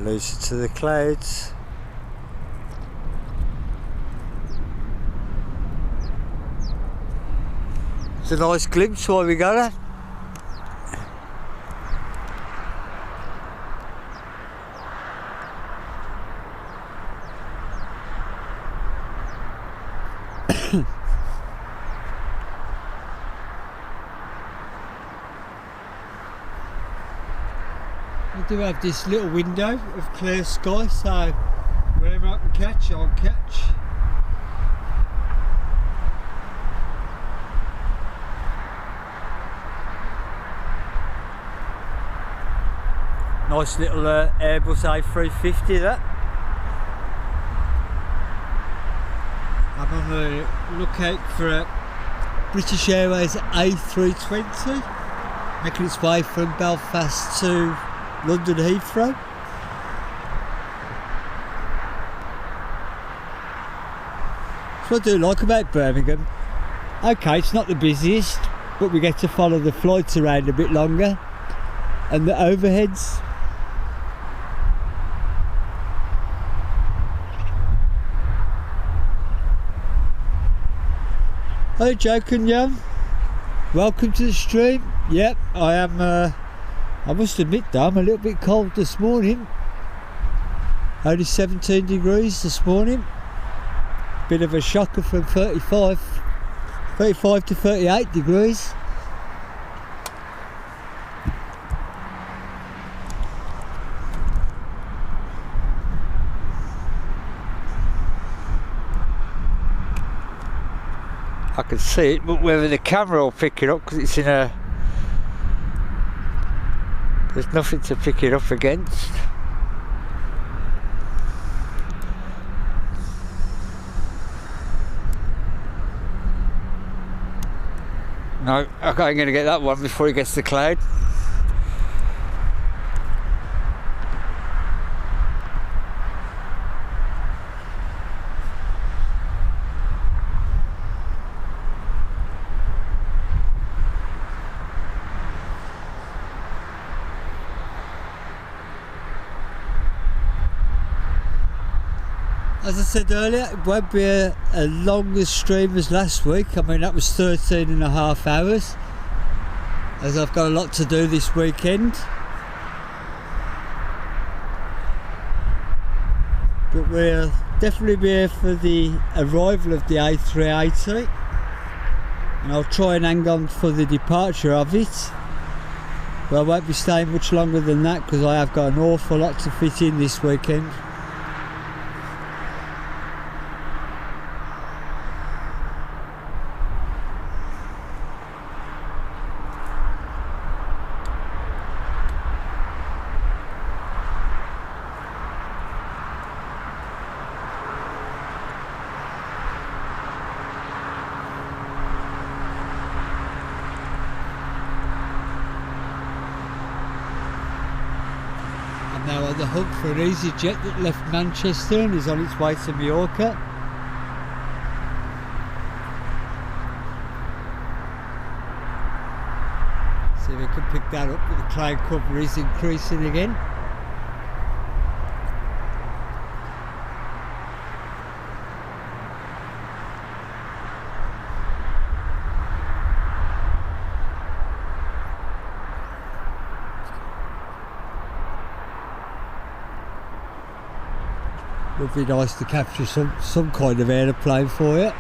Lose it to the clouds. It's a nice glimpse while we got it. I do have this little window of clear sky, so wherever I can catch, I'll catch. Nice little Airbus A350 that. I'm on the lookout for a British Airways A320 making its way from Belfast to London Heathrow. That's what I do like about Birmingham. Okay, it's not the busiest, but we get to follow the flights around a bit longer, and the overheads. Hello Joe and Jan, welcome to the stream. Yep, I am I must admit though, I'm a little bit cold this morning. Only 17 degrees this morning. Bit of a shocker from 35 to 38 degrees. I can see it, but whether the camera will pick it up, because it's in a... There's nothing to pick it up against. No, I'm going to get that one before it gets the cloud. As I said earlier, it won't be a long stream as last week. I mean, that was 13 and a half hours, as I've got a lot to do this weekend. But we'll definitely be here for the arrival of the A380, and I'll try and hang on for the departure of it. But I won't be staying much longer than that, because I have got an awful lot to fit in this weekend. now on the hunt for an EasyJet that left Manchester and is on its way to Mallorca. See if we can pick that up, but the cloud cover is increasing again. Would be nice to capture some kind of aeroplane for you.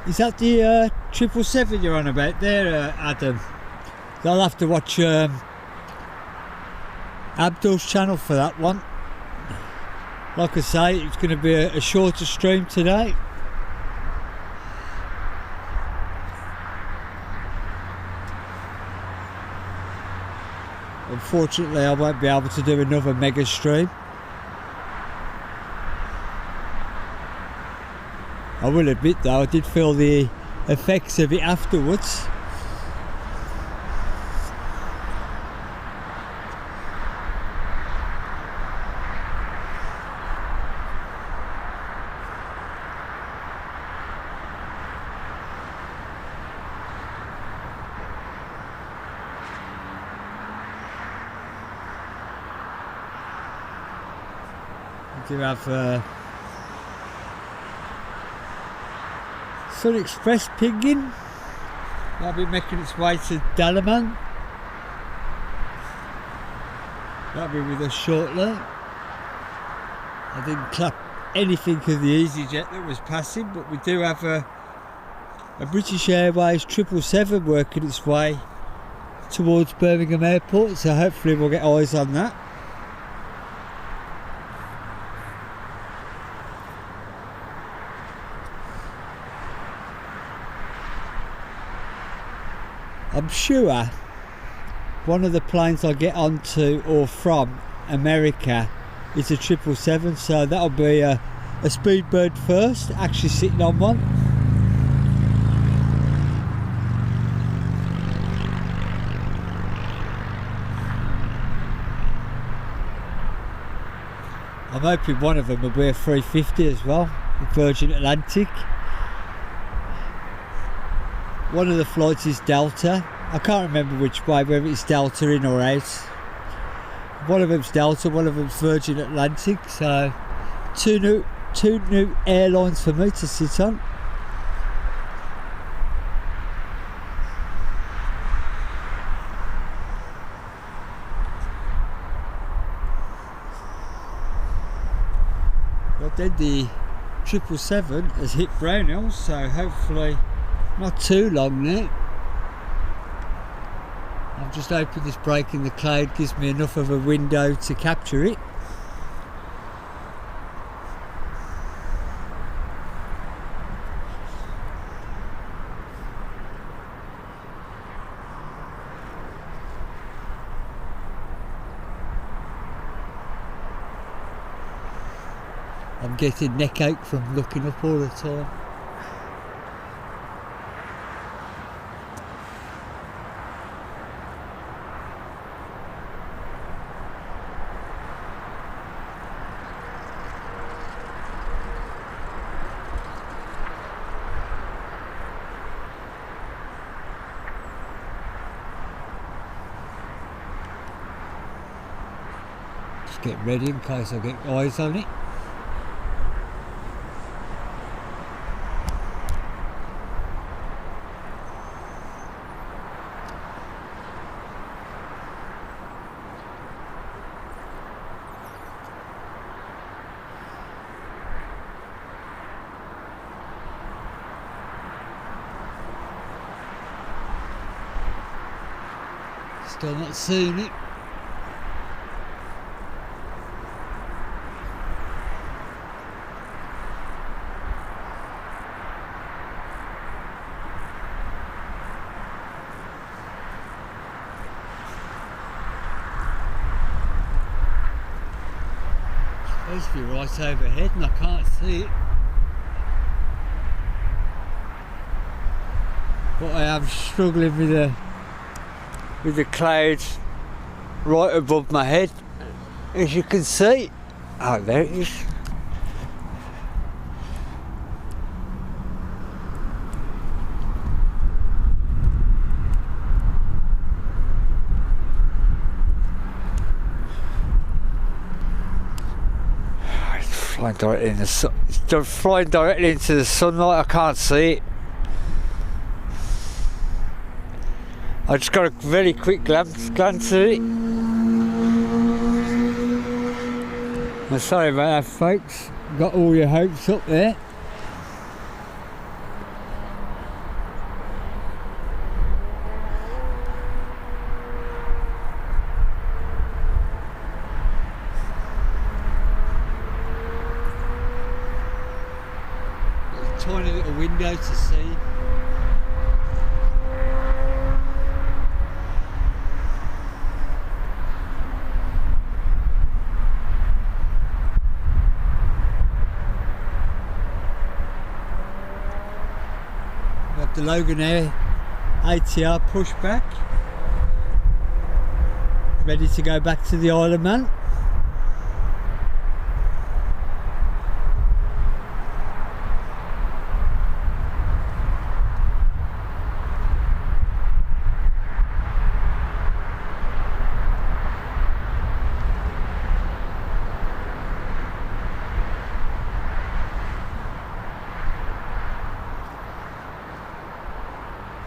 Is that the 777 you're on about there, Adam? I'll have to watch Abdul's channel for that one. Like I say, it's going to be a shorter stream today. Unfortunately, I won't be able to do another mega stream. I will admit though, I did feel the effects of it afterwards. We do have Sun Express pinging. That'll be making its way to Dalaman. That'll be with us shortly. I didn't clap anything of the EasyJet that was passing, but we do have a British Airways 777 working its way towards Birmingham Airport, so hopefully we'll get eyes on that. I'm sure one of the planes I get onto or from America is a 777, so that'll be a Speedbird first, actually sitting on one. I'm hoping one of them will be a 350 as well, Virgin Atlantic. One of the flights is Delta. I can't remember which way, whether it's Delta in or out. One of them's Delta, one of them's Virgin Atlantic. So two new airlines for me to sit on. But then the 777 has hit Brownhill, so hopefully not too long now. I'm just hoping this break in the cloud gives me enough of a window to capture it. I'm getting neck ache from looking up all the time. Just get ready in case I get eyes on it. Still not seeing it. It's supposed to be right overhead and I can't see it. But I am struggling with the clouds right above my head, as you can see. Oh, there it is. It's flying directly in the sun. It's flying directly into the sunlight. I can't see it. I just got a very quick glance at it. I'm sorry about that, folks. Got all your hopes up there. Got a tiny little window to see. The Loganair ATR pushback, ready to go back to the Isle of Man.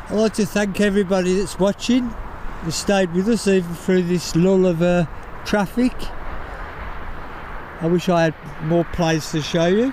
I'd like to thank everybody that's watching, who stayed with us even through this lull of traffic. I wish I had more places to show you.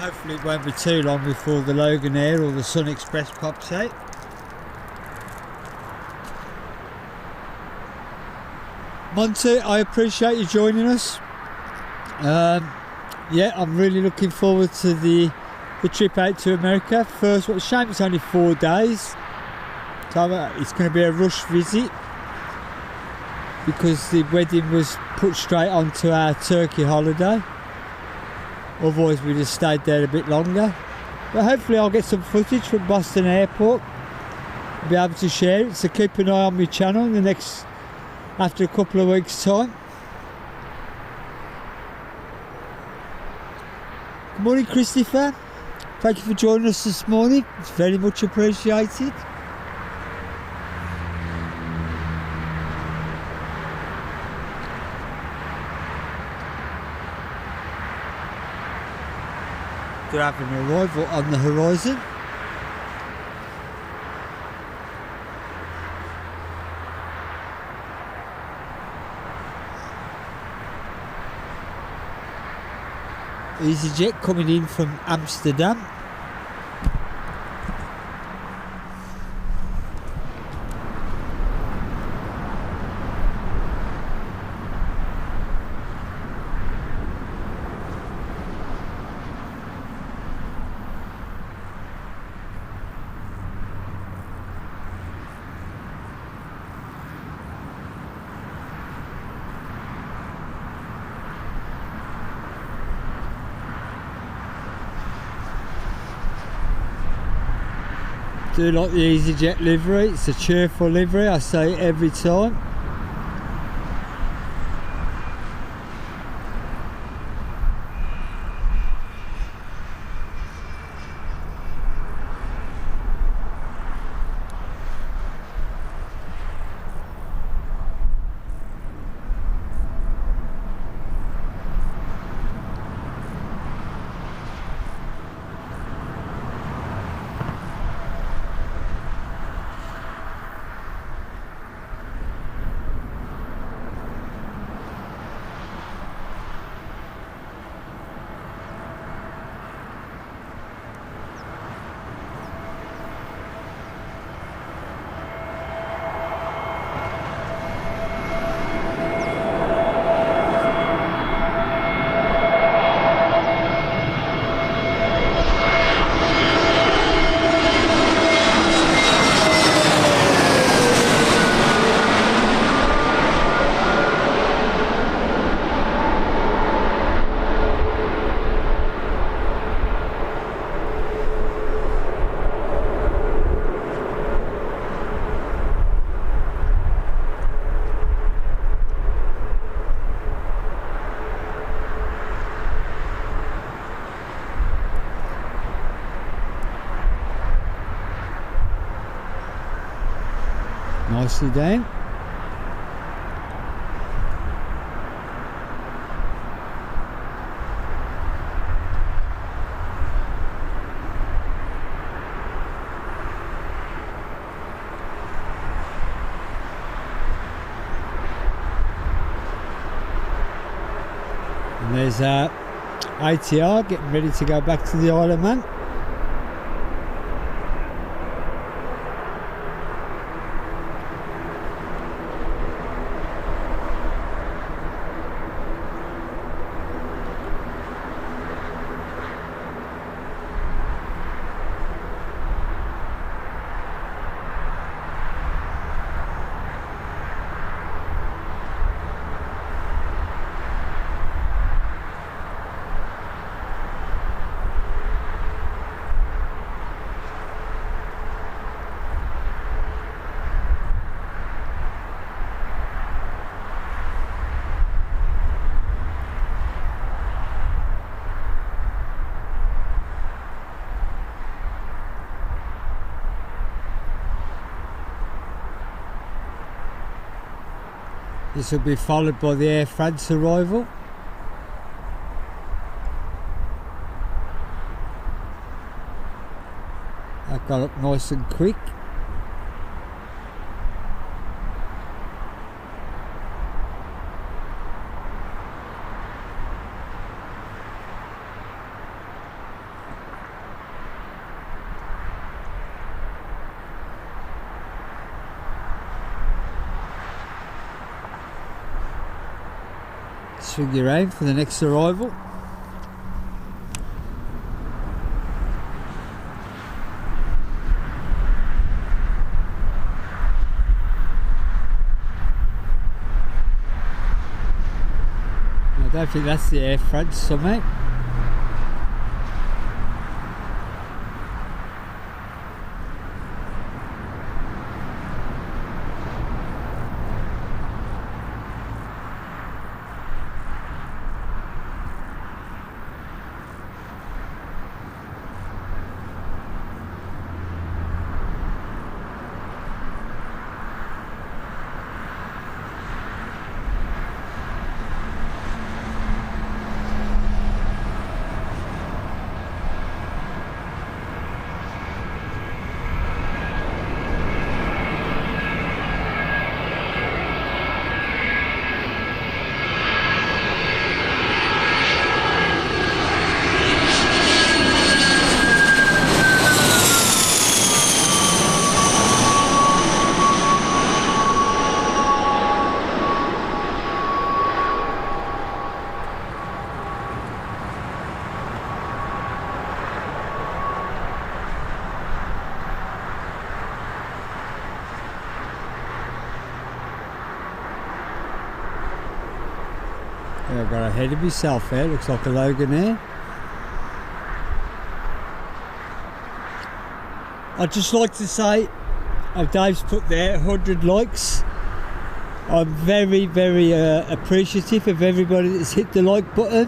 Hopefully it won't be too long before the Loganair or the Sun Express pops out. Monty, I appreciate you joining us. Yeah, I'm really looking forward to the trip out to America. First, what a shame it's only 4 days. So it's going to be a rush visit because the wedding was put straight onto our Turkey holiday. Otherwise we'd have stayed there a bit longer. But hopefully I'll get some footage from Boston Airport. I'll be able to share it, so keep an eye on my channel in the next, after a couple of weeks time. Good morning, Christopher. Thank you for joining us this morning. It's very much appreciated. They're having an arrival on the horizon. EasyJet coming in from Amsterdam. Do like the EasyJet livery, it's a cheerful livery, I say it every time. nicely down. And there's ATR getting ready to go back to the Isle of Man. This will be followed by the Air France arrival. That got up nice and quick. Swing you around for the next arrival. I don't think that's the Air France somehow. Yeah, I've got ahead of myself there, looks like a Logan I'd just like to say, Dave's put there 100 likes. I'm very, very appreciative of everybody that's hit the like button.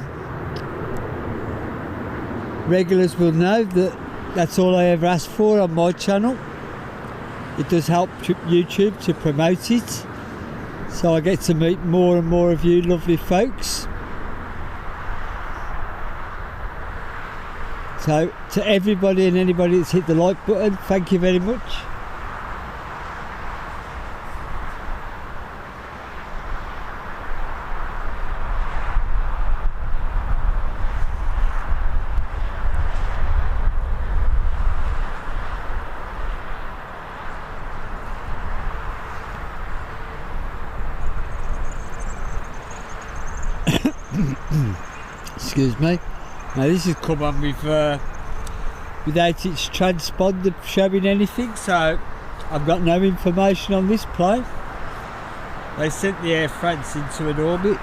Regulars will know that that's all I ever ask for on my channel. It does help YouTube to promote it, so I get to meet more and more of you lovely folks. So to everybody and anybody that's hit the like button, thank you very much. Excuse me. Now this has come on with without its transponder showing anything, so I've got no information on this plane. They sent the Air France into an orbit,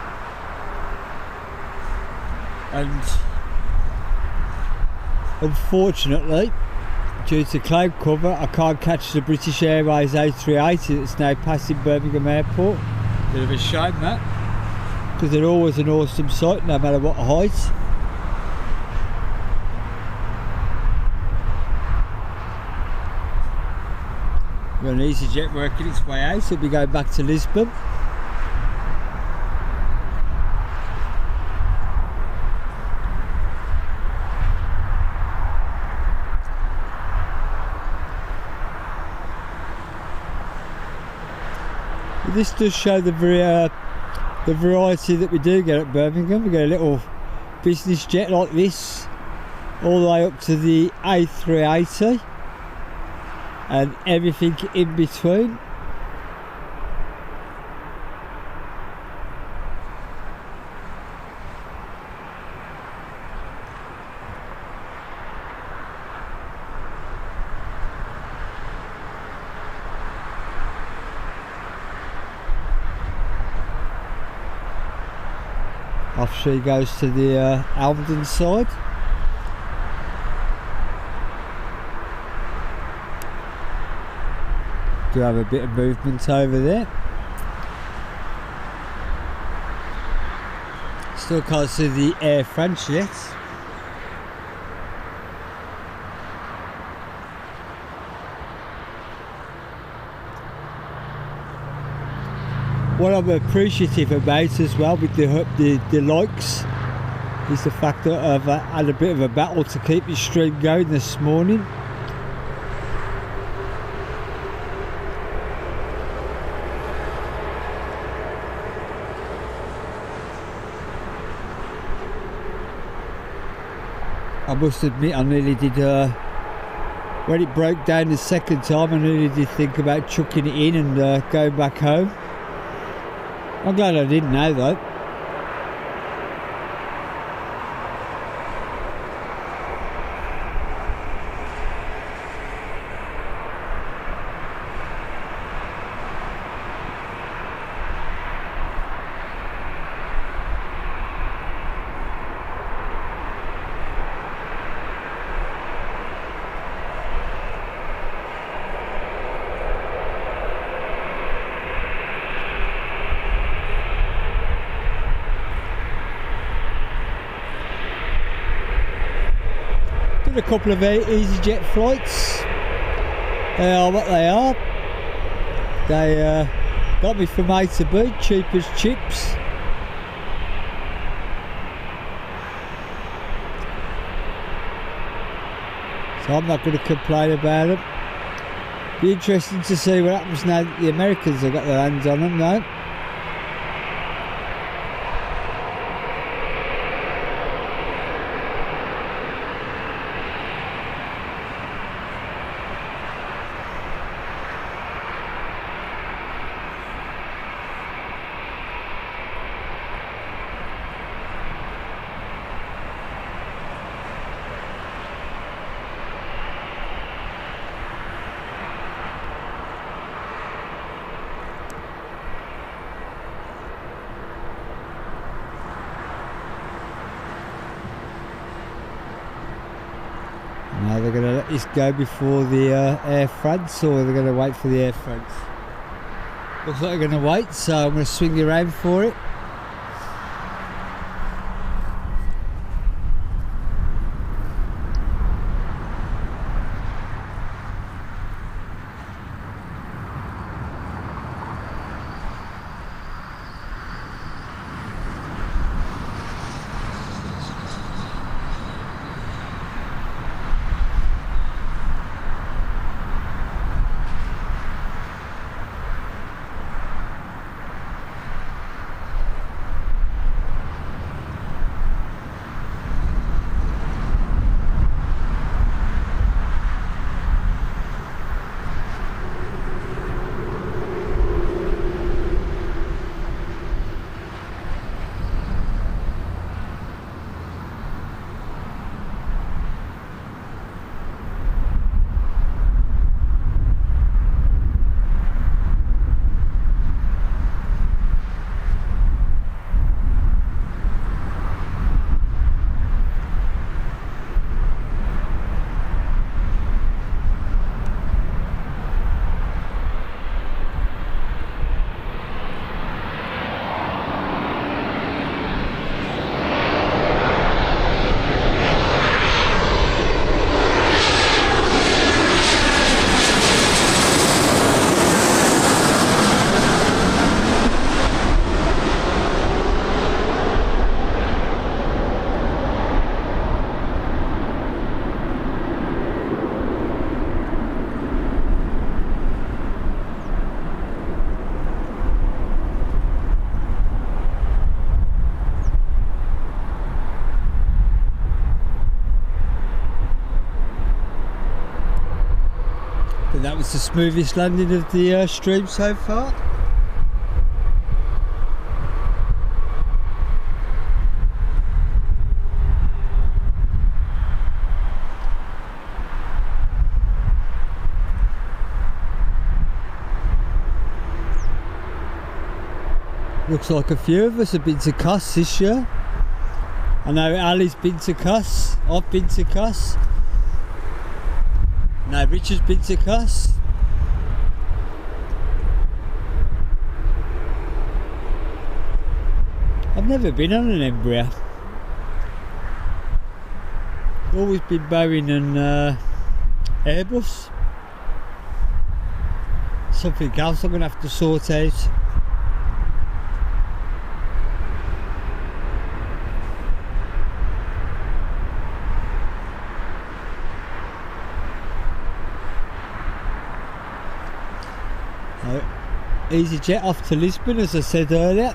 and unfortunately, due to cloud cover, I can't catch the British Airways A380 that's now passing Birmingham Airport. Bit of a shame that, because they're always an awesome sight no matter what height. Got an EasyJet working its way out, so we'll be going back to Lisbon. This does show the variety that we do get at Birmingham. We get a little business jet like this, all the way up to the A380 and everything in between. Off she goes to the Alvenden side. Do have a bit of movement over there. Still can't see the Air France yet. What I'm appreciative about as well with the likes is the fact that I've had a bit of a battle to keep the stream going this morning. I must admit I nearly did, when it broke down the second time, I nearly did think about chucking it in and going back home. I'm glad I didn't now though. A couple of EasyJet flights. They are what they are. They got me from A to B, cheap as chips. So I'm not going to complain about them. Be interesting to see what happens now that the Americans have got their hands on them now. Now they're going to let this go before the Air France, or they're going to wait for the Air France. Looks like they're going to wait, so I'm going to swing around for it. that was the smoothest landing of the stream so far. Looks like a few of us have been to Cos this year. I know Ali's been to Cos, I've been to Cos. No, Richard's been to Cos. I've never been on an Embraer. Always been Boeing and Airbus. Something else I'm going to have to sort out. EasyJet off to Lisbon, as I said earlier.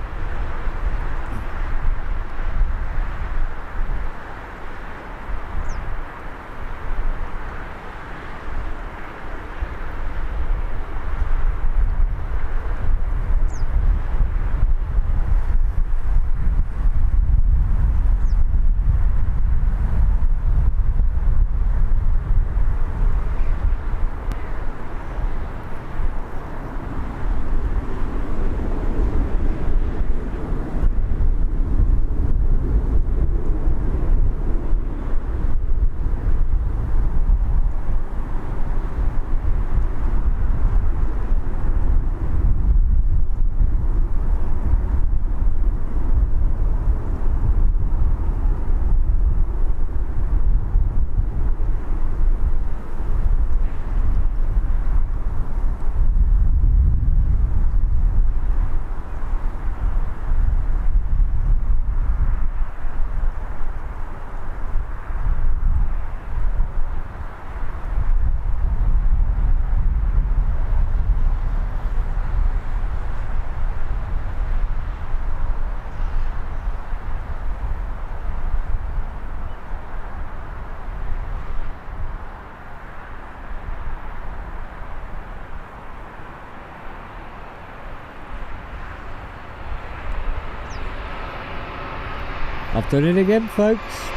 I've done it again, folks.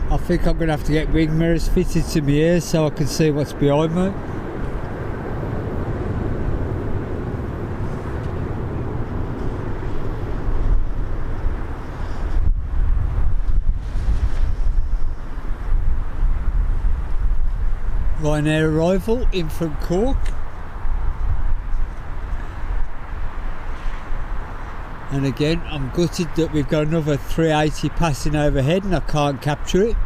I think I'm going to have to get wing mirrors fitted to my ears so I can see what's behind me. Ryanair arrival in from Cork. And again, I'm gutted that we've got another 380 passing overhead and I can't capture it.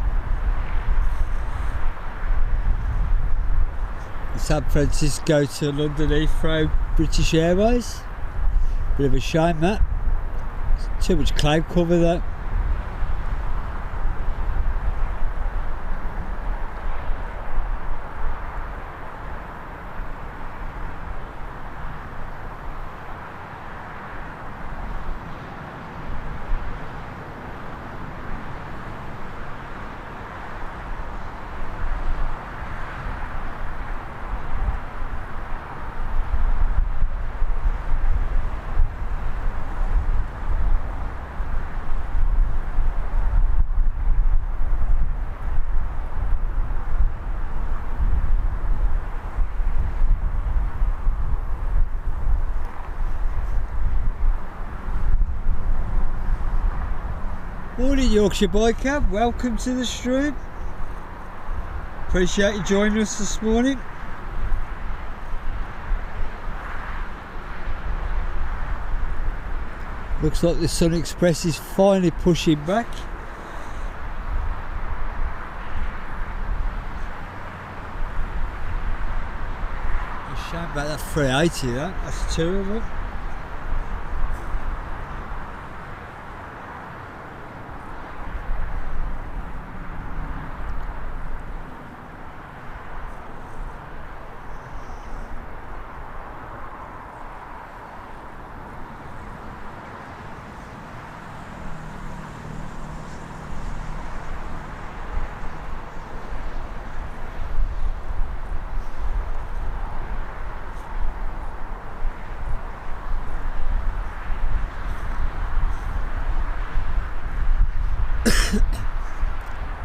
San Francisco to London Heathrow, British Airways. Bit of a shame that. It's too much cloud cover though. Morning Yorkshire Biker, welcome to the stream. Appreciate you joining us this morning. Looks like the Sun Express is finally pushing back. A shame about A380, that's two of them.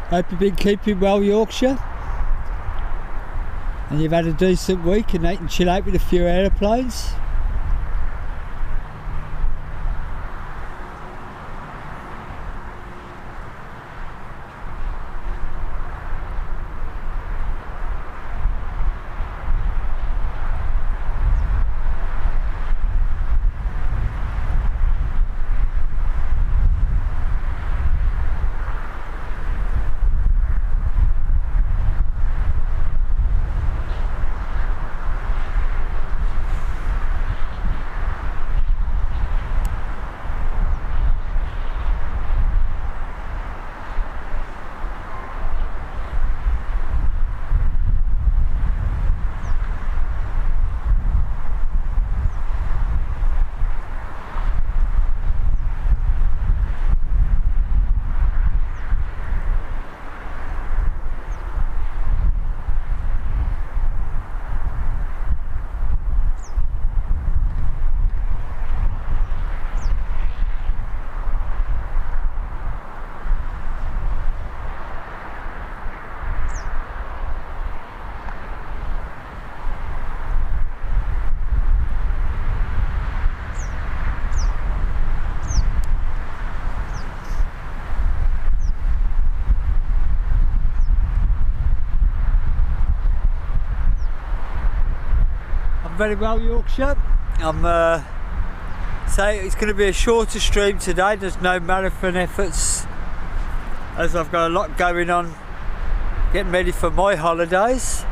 Hope you've been keeping well, Yorkshire, and you've had a decent week and they can chill out with a few aeroplanes. Very well, Yorkshire. Say it's going to be a shorter stream today. There's no marathon efforts as I've got a lot going on getting ready for my holidays.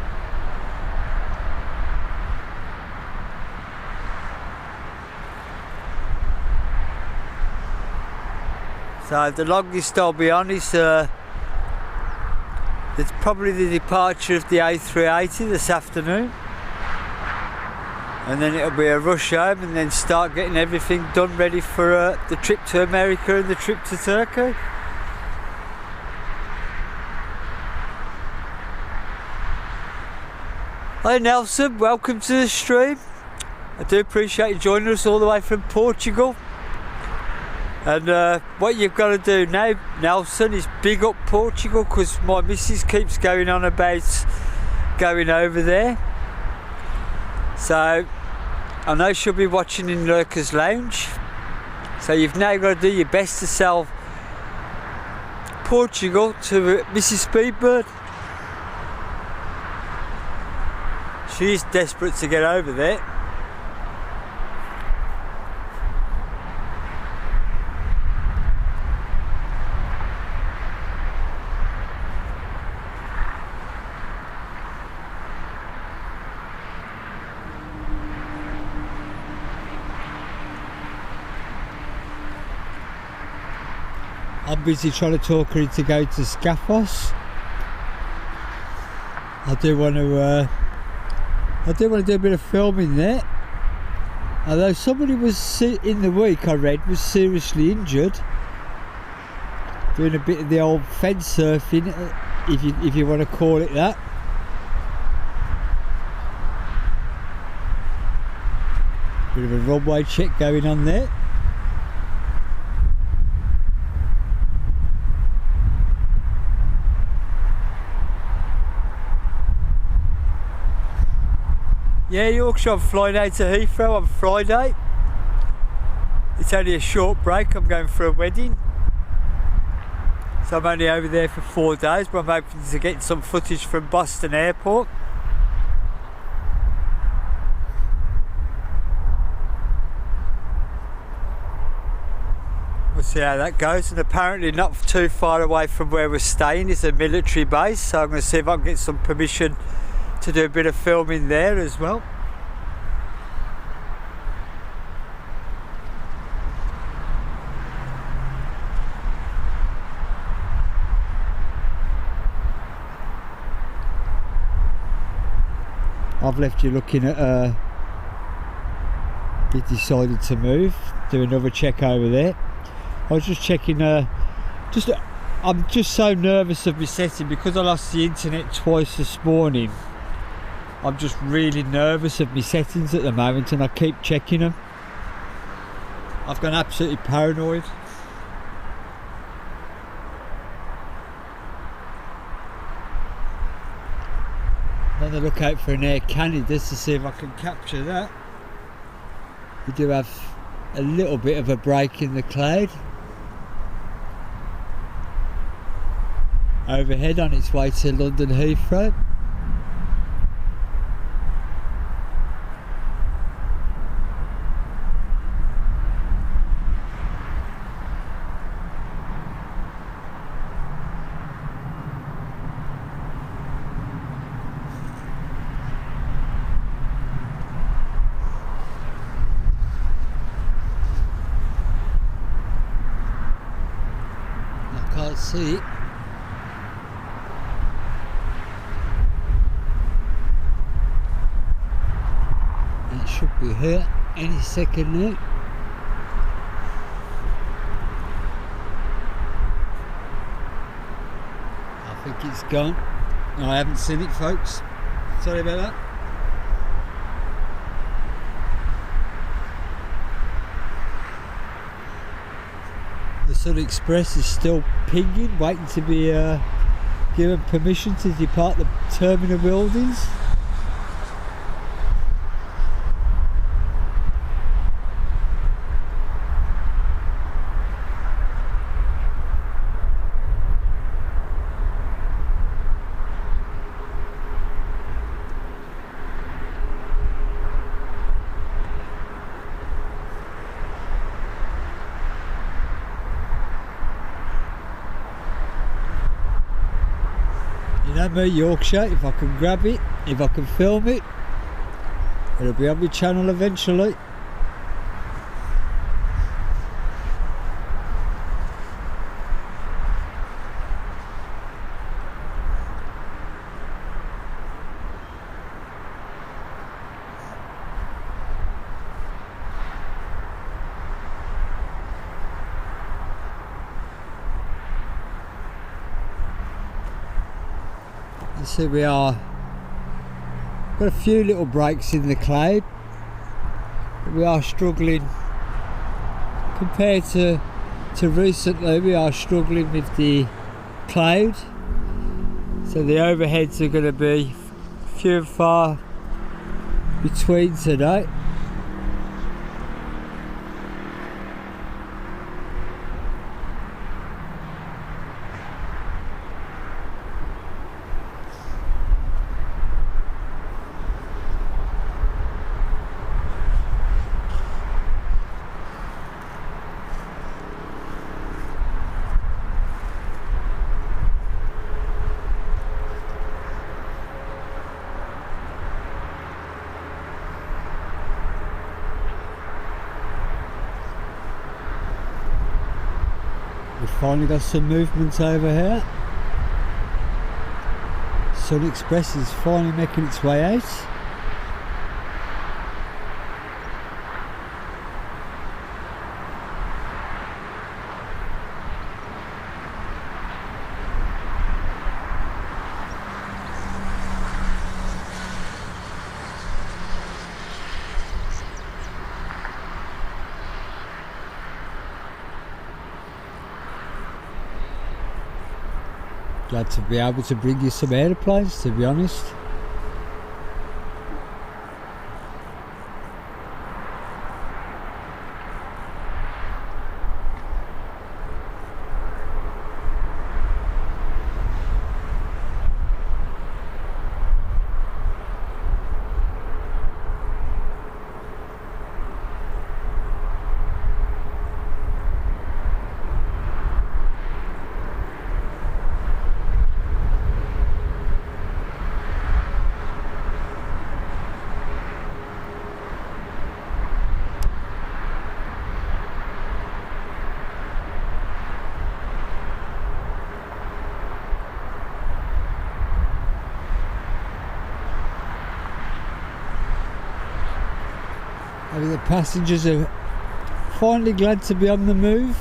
So the longest I'll be on is it's probably the departure of the A380 this afternoon. And then it'll be a rush home and then start getting everything done ready for the trip to America and the trip to Turkey. Hi Nelson, welcome to the stream. I do appreciate you joining us all the way from Portugal. And what you've got to do now, Nelson, is big up Portugal, because my missus keeps going on about going over there. So I know she'll be watching in Lurker's Lounge. So you've now got to do your best to sell Portugal to Mrs. Speedbird. She's desperate to get over there. I'm busy trying to talk her into go to Scaffos. I do want to do a bit of filming there. Although somebody was in the week I read was seriously injured, doing a bit of the old fence surfing, if you want to call it that. Bit of a runway check going on there. Yeah, Yorkshire, I'm flying out to Heathrow on Friday. It's only a short break, I'm going for a wedding. So I'm only over there for 4 days, but I'm hoping to get some footage from Boston Airport. We'll see how that goes. And apparently not too far away from where we're staying is a military base, so I'm going to see if I can get some permission to do a bit of filming there as well. I've left you looking at he decided to move, do another check over there. I was just checking I'm just so nervous of my setting because I lost the internet twice this morning. I'm just really nervous of my settings at the moment, and I keep checking them. I've gone absolutely paranoid. I'm on the lookout for an Air Canada to see if I can capture that. We do have a little bit of a break in the cloud overhead on its way to London Heathrow. I can't see it. It should be here any second now. I think it's gone. No, I haven't seen it, folks. Sorry about that. The Sun Express is still pinging, waiting to be given permission to depart the terminal buildings. You know me, Yorkshire, if I can grab it, if I can film it, it'll be on my channel eventually. You see, we are got a few little breaks in the cloud, but we are struggling compared to recently. We are struggling with the cloud, so the overheads are going to be few and far between today. We've finally got some movement over here. Sun Express is finally making its way out. Glad to be able to bring you some aeroplanes, to be honest. passengers are finally glad to be on the move.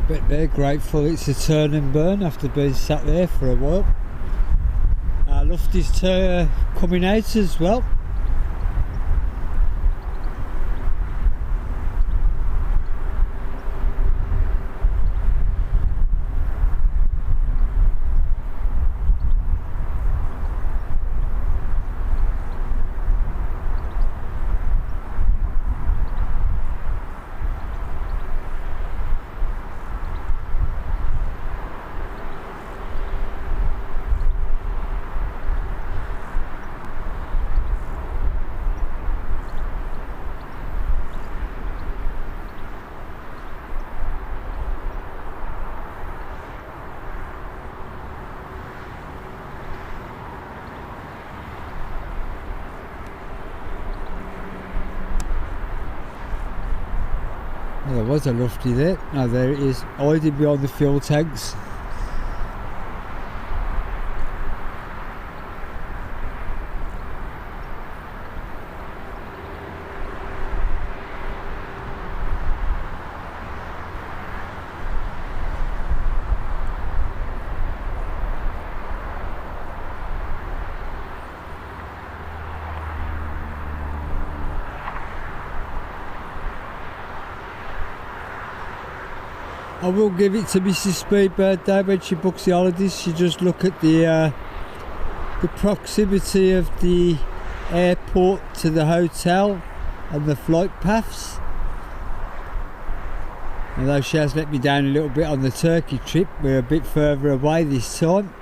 But they're grateful it's a turn and burn after being sat there for a while. Our luft is coming out as well. Well, there was a lofty there. Now there it is, hiding behind the fuel tanks. I will give it to Mrs. Speedbird though, when she books the holidays, she just look at the proximity of the airport to the hotel and the flight paths. Although she has let me down a little bit on the Turkey trip, we're a bit further away this time.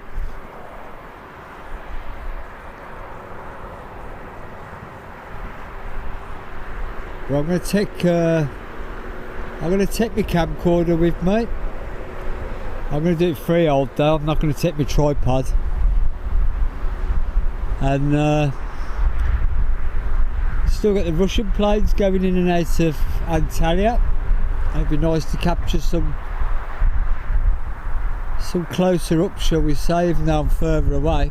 But I'm going to take my camcorder with me. I'm going to do it freehold though, I'm not going to take my tripod. And still got the Russian planes going in and out of Antalya. It'd be nice to capture some closer up, shall we say, even though I'm further away.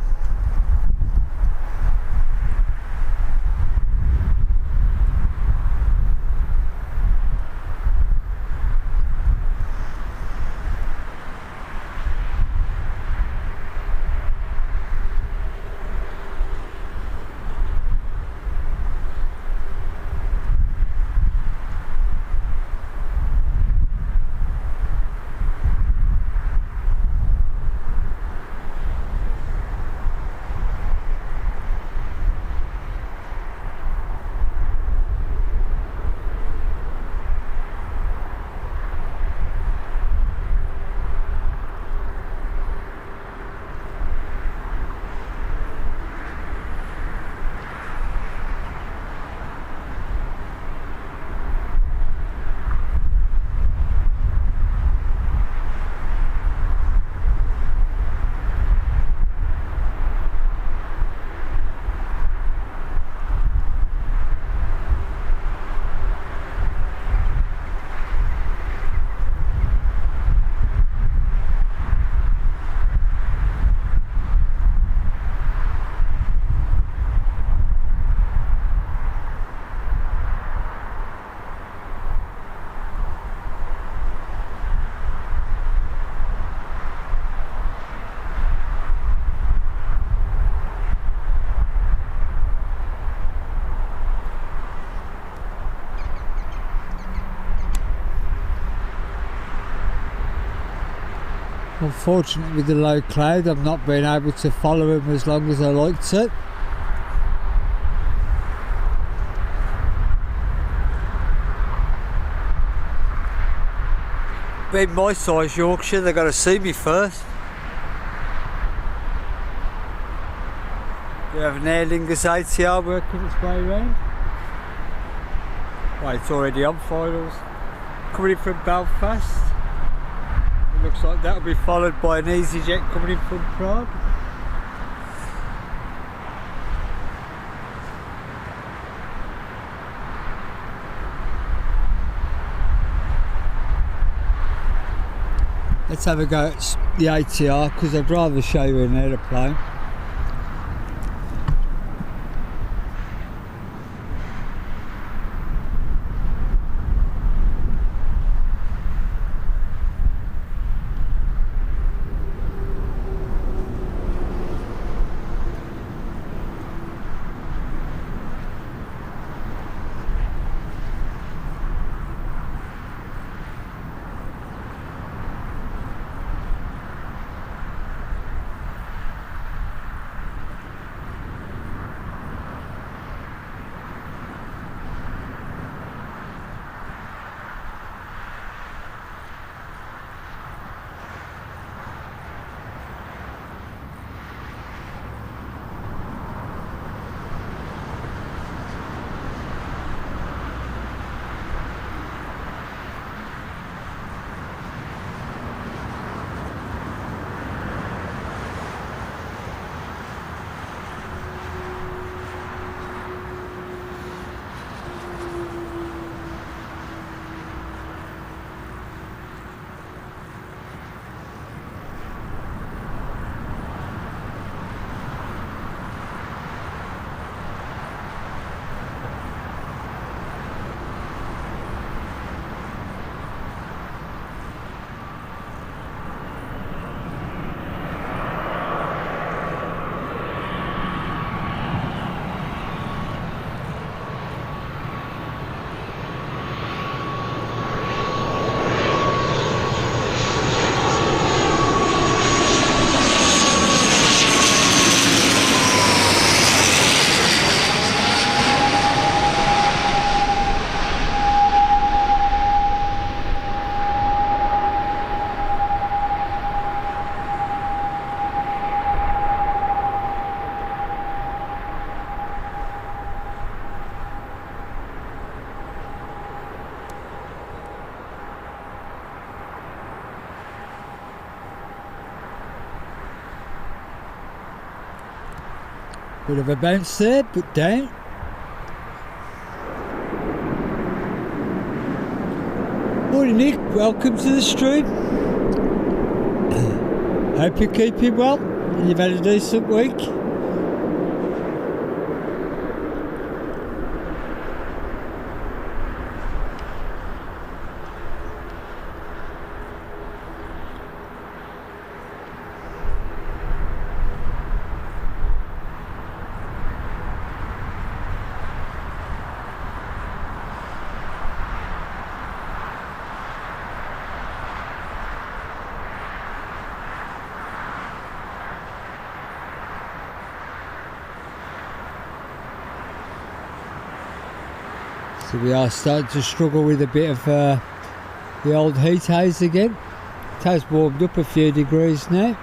Unfortunately, with the low cloud, I'm not being able to follow him as long as I like to. Being my size Yorkshire, they've got to see me first. We have an Aer Lingus ATR working its way around. Well, it's already on finals. Coming in from Belfast. It looks like that'll be followed by an EasyJet coming in from Prague. Let's have a go at the ATR because I'd rather show you an aeroplane. Bit of a bounce there, but down. Morning Nick, welcome to the stream. Hope you're keeping well and you've had a decent week. So we are starting to struggle with a bit of the old heat haze again. It has warmed up a few degrees now.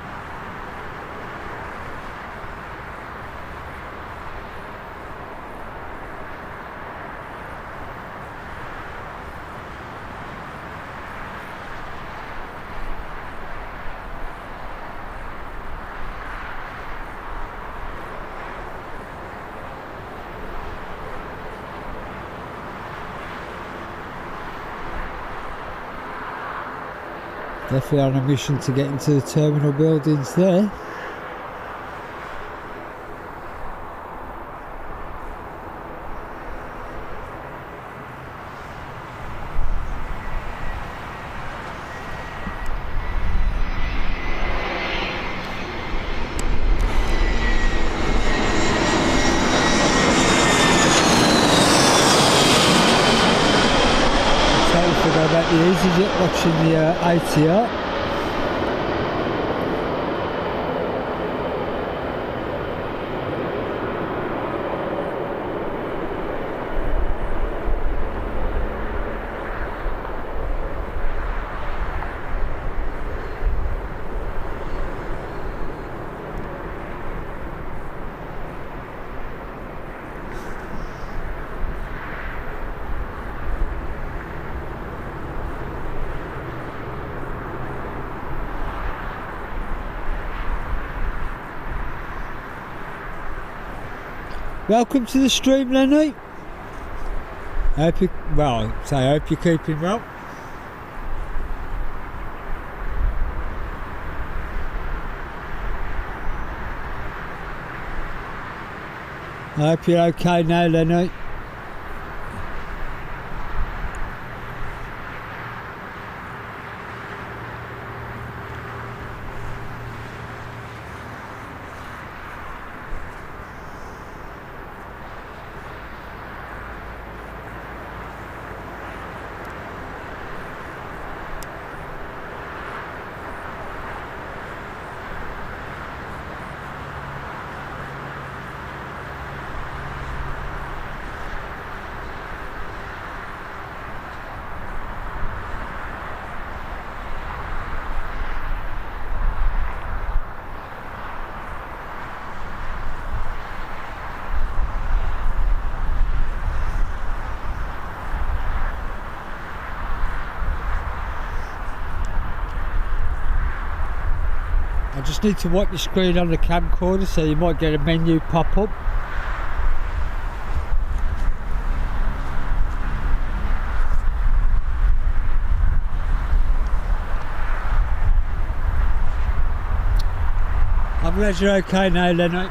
Definitely on a mission to get into the terminal buildings there. Totally forgot about the EasyJet watching the ATR. Welcome to the stream, Lenny. I hope you're keeping well. I hope you're okay now, Lenny. I just need to wipe the screen on the camcorder, so you might get a menu pop up. I'm glad you're okay now, Lenny.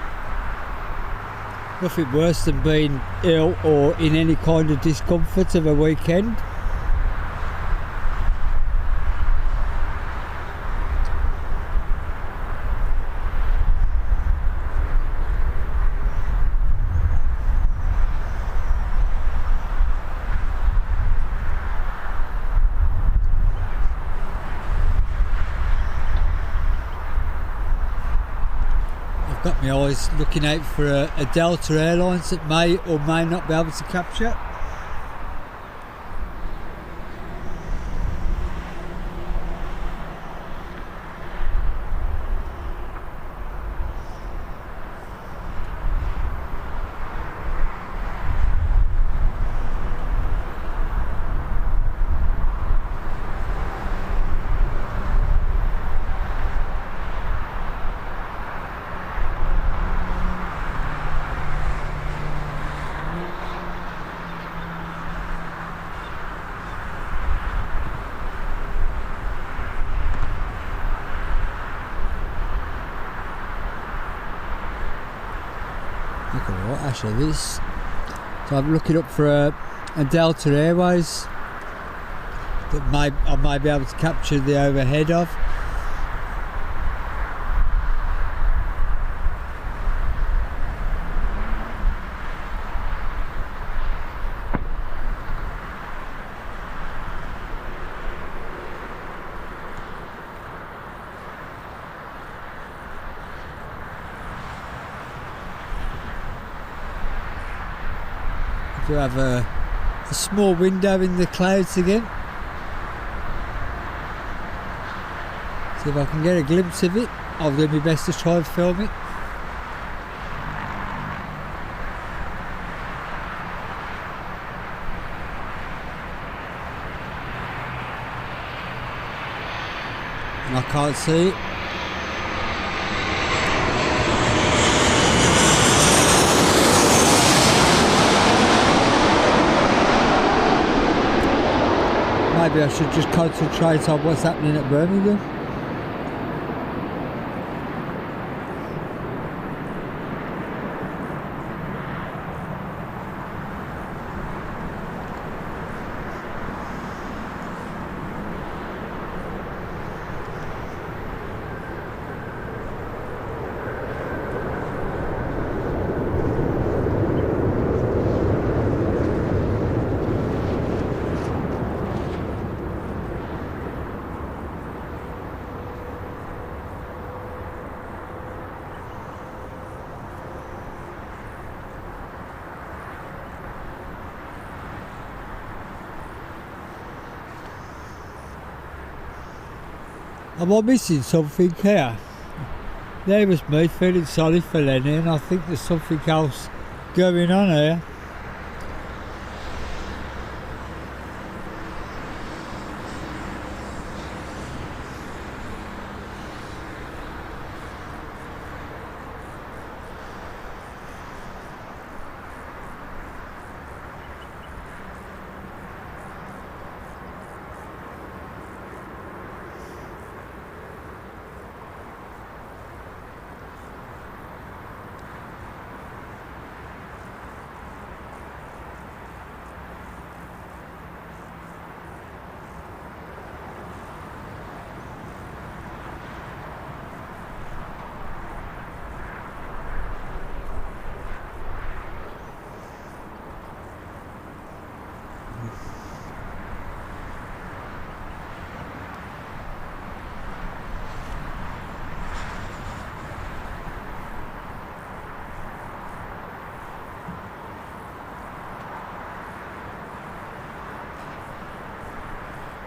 Nothing worse than being ill or in any kind of discomfort of a weekend. Got my eyes looking out for a Delta Airlines that may or may not be able to capture. Look at what actually this. So I'm looking up for a Delta Airways that I might be able to capture the overhead of. We have a small window in the clouds again. See if I can get a glimpse of it. I'll do my best to try and film it. And I can't see it. Maybe I should just concentrate on what's happening at Birmingham. Am I missing something here? There was me feeling sorry for Lenny, and I think there's something else going on here.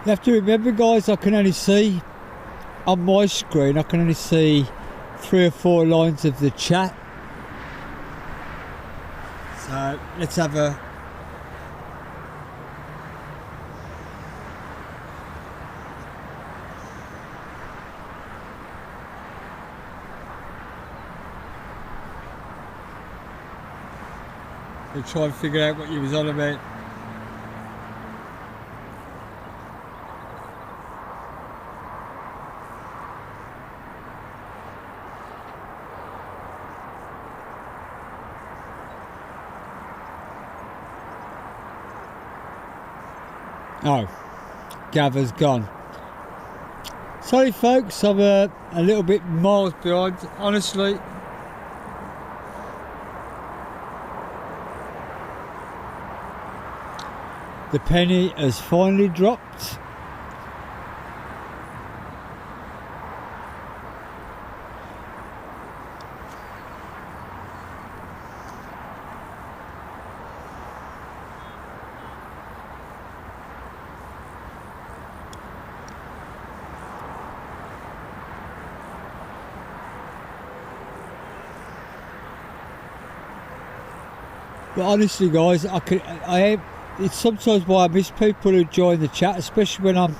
You have to remember, guys, I can only see on my screen, I can only see 3 or 4 lines of the chat. So let's have a try and figure out what you was on about. Oh, Gav's gone. Sorry folks, I'm a little bit miles behind, honestly. The penny has finally dropped. But honestly, guys, it's sometimes why I miss people who join the chat, especially when I'm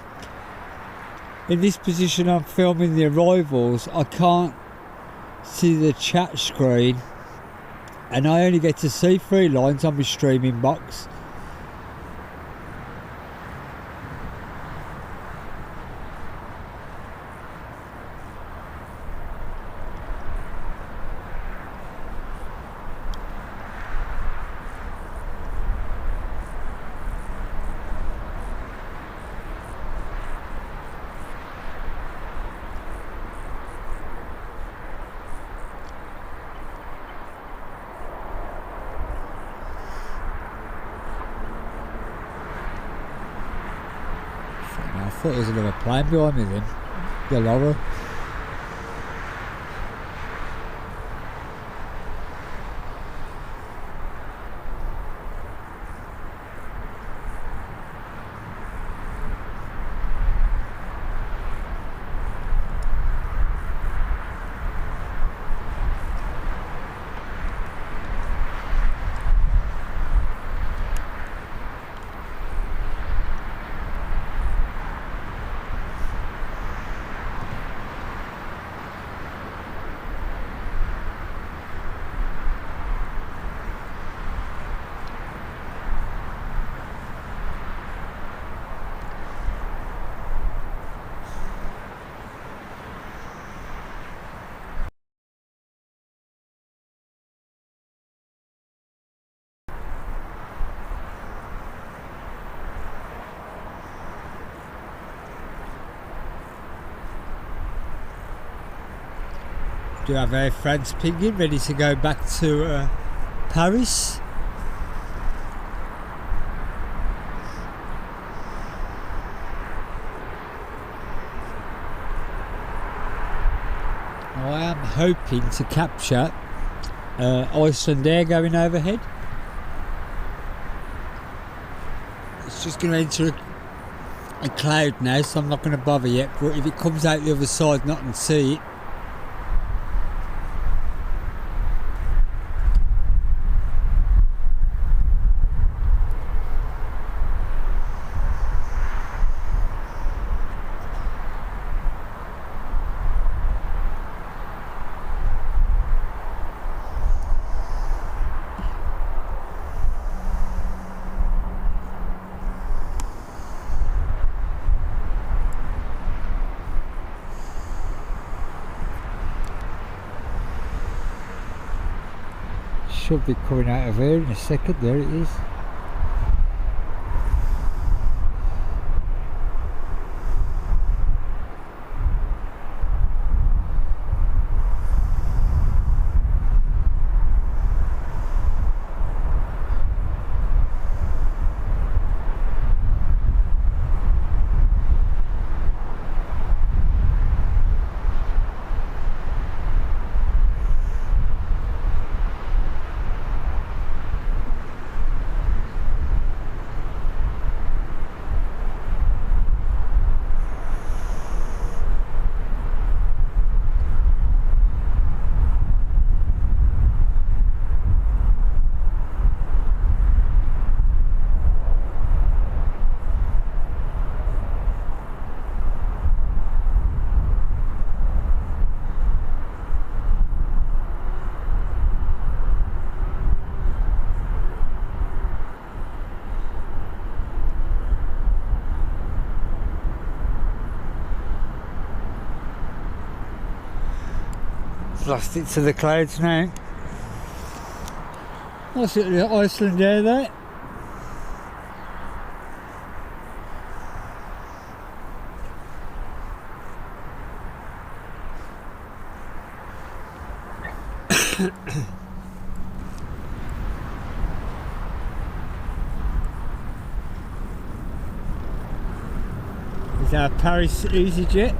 in this position. I'm filming the arrivals. I can't see the chat screen, and I only get to see 3 lines on my streaming box. I thought there was another plane behind me then. The lorry. Do have Air France pinging ready to go back to Paris. I am hoping to capture Iceland Air going overhead. It's just going to enter a cloud now, so I'm not going to bother yet, but if it comes out the other side and I can see it, should be coming out of here in a second. There it is. lost it to the clouds now. Nice little Iceland air there. Is our Paris EasyJet.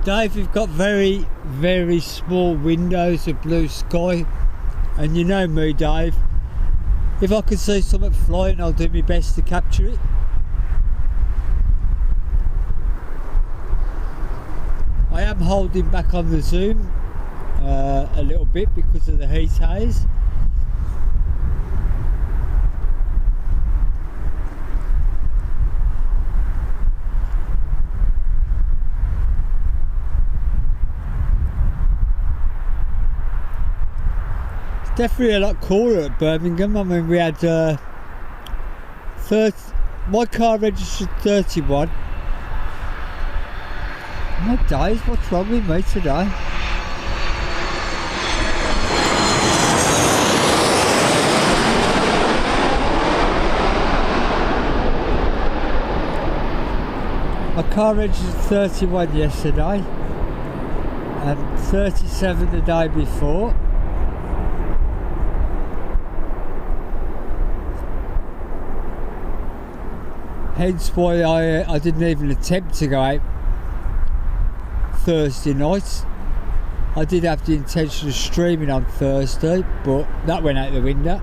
Dave, you've got very, very small windows of blue sky, and you know me, Dave, if I could see something flying, I'll do my best to capture it. I am holding back on the zoom a little bit because of the heat haze. Definitely a lot cooler at Birmingham. I mean, we had 30, my car registered 31. My days, what's wrong with me today? My car registered 31 yesterday and 37 the day before. Hence why I didn't even attempt to go out Thursday night. I did have the intention of streaming on Thursday, but that went out the window.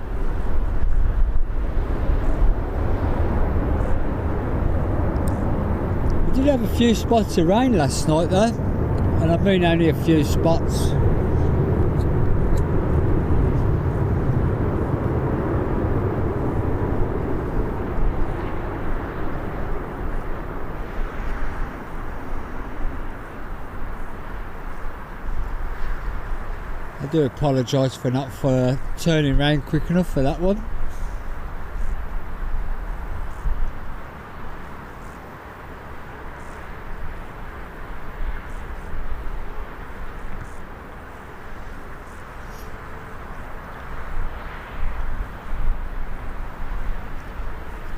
We did have a few spots of rain last night though, and I mean only a few spots. I do apologise for not turning round quick enough for that one.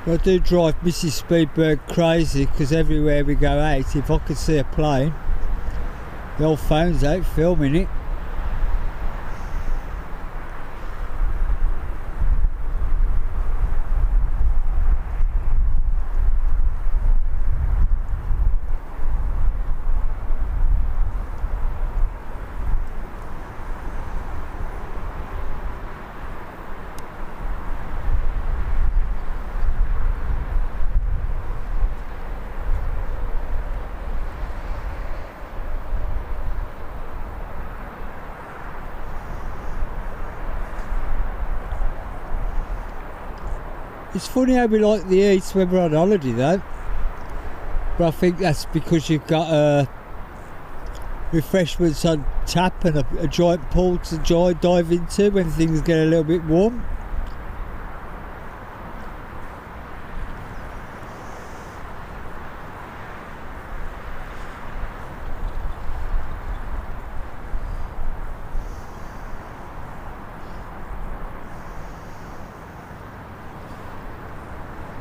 I do drive Mrs. Speedbird crazy because everywhere we go out, if I could see a plane, the old phone's out filming it. It's funny how we like the heat when we're on holiday though, but I think that's because you've got refreshments on tap and a giant pool to dive into when things get a little bit warm.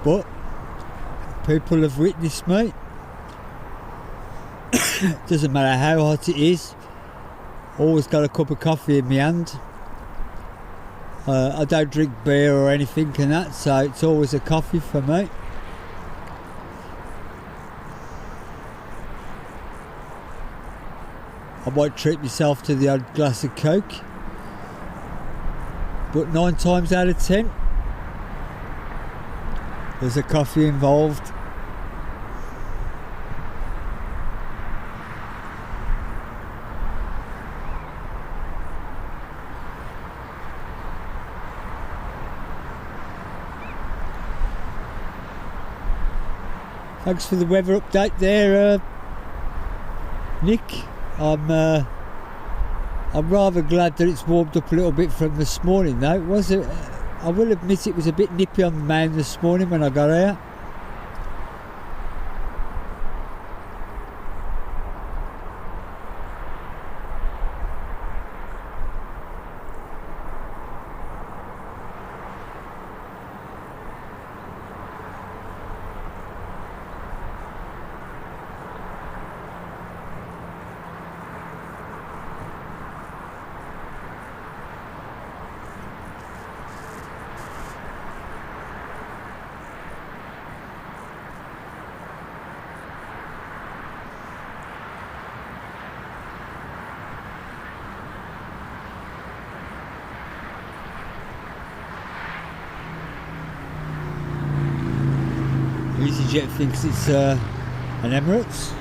but people have witnessed me. Doesn't matter how hot it is, always got a cup of coffee in my hand. I don't drink beer or anything and that, so it's always a coffee for me. I might treat myself to the odd glass of Coke, but 9 times out of 10 there's a coffee involved. Thanks for the weather update there, Nick. I'm rather glad that it's warmed up a little bit from this morning though. I will admit it was a bit nippy on the main this morning when I got out. EasyJet thinks it's an Emirates.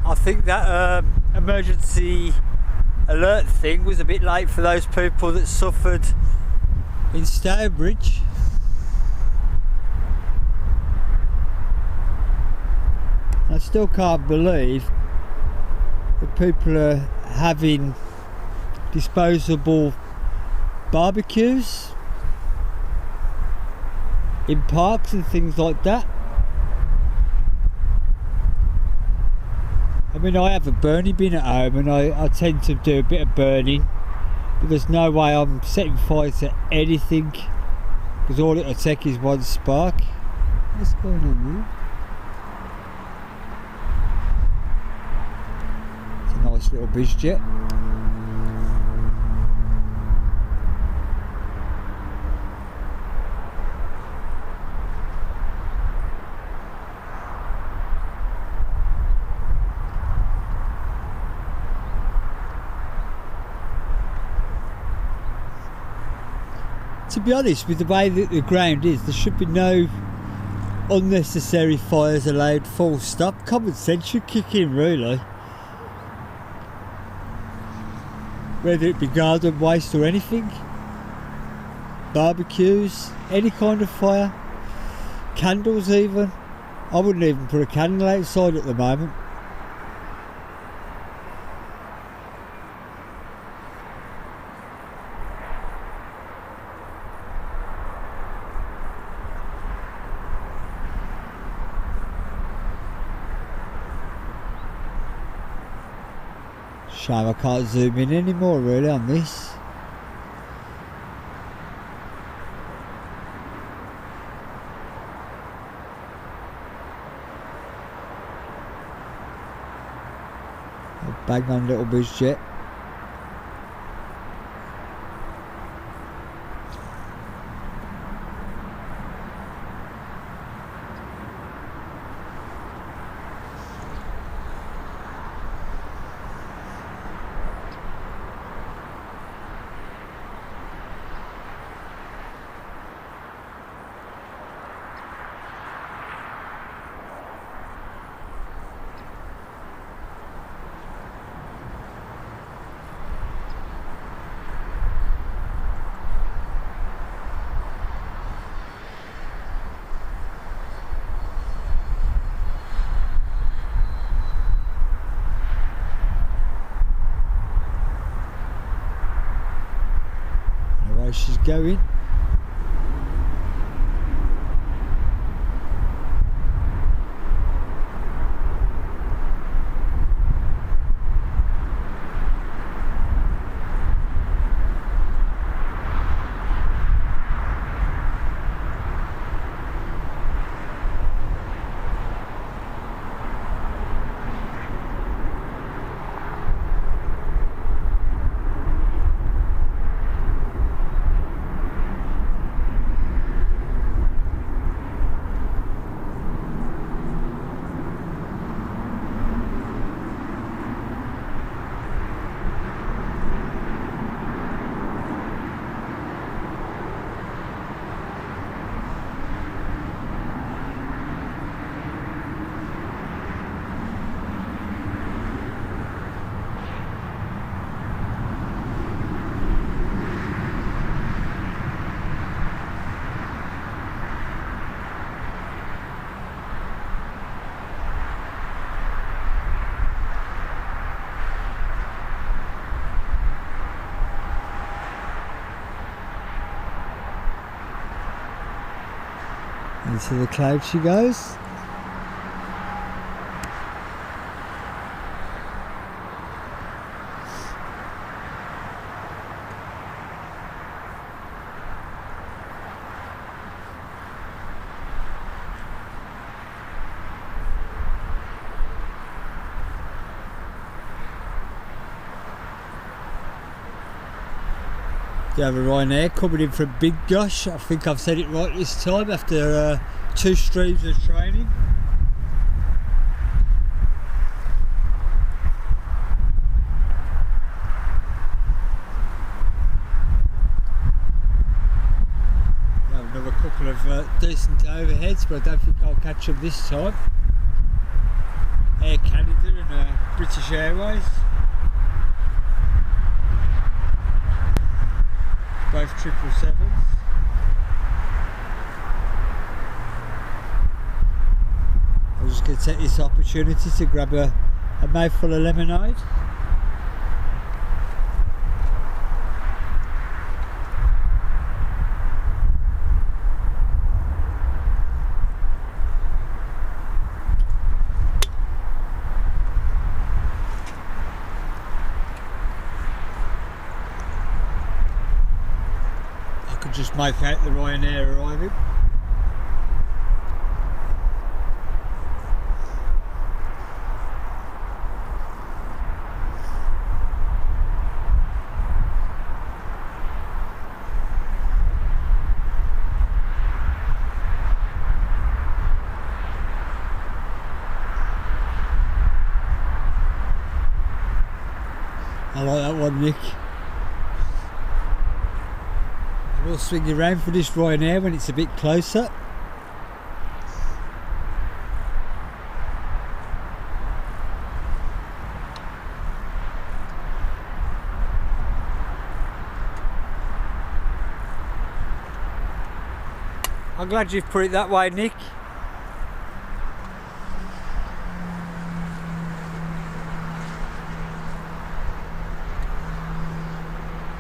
I think that emergency alert thing was a bit late for those people that suffered in Stourbridge. I still can't believe that people are having disposable barbecues in parks and things like that. I mean, I have a burning bin at home and I tend to do a bit of burning, but there's no way I'm setting fire to anything because all it'll take is one spark. What's going on there? It's a nice little biz jet. To be honest, with the way that the ground is, there should be no unnecessary fires allowed, full stop. Common sense should kick in, really. Whether it be garden waste or anything. Barbecues, any kind of fire. Candles even. I wouldn't even put a candle outside at the moment. Shame I can't zoom in anymore really on this. A bang on little biz jet. she's going. Into the cloud she goes. You have a Ryanair coming in from Big Gosh. I think I've said it right this time after 2 streams of training. Another couple of decent overheads, but I don't think I'll catch them this time. Air Canada and British Airways. Both 777s. I'm just going to take this opportunity to grab a mouthful of lemonade. Just make out the Ryanair arriving. I like that one, Nick. We'll swing you around for this Ryanair when it's a bit closer. I'm glad you've put it that way, Nick.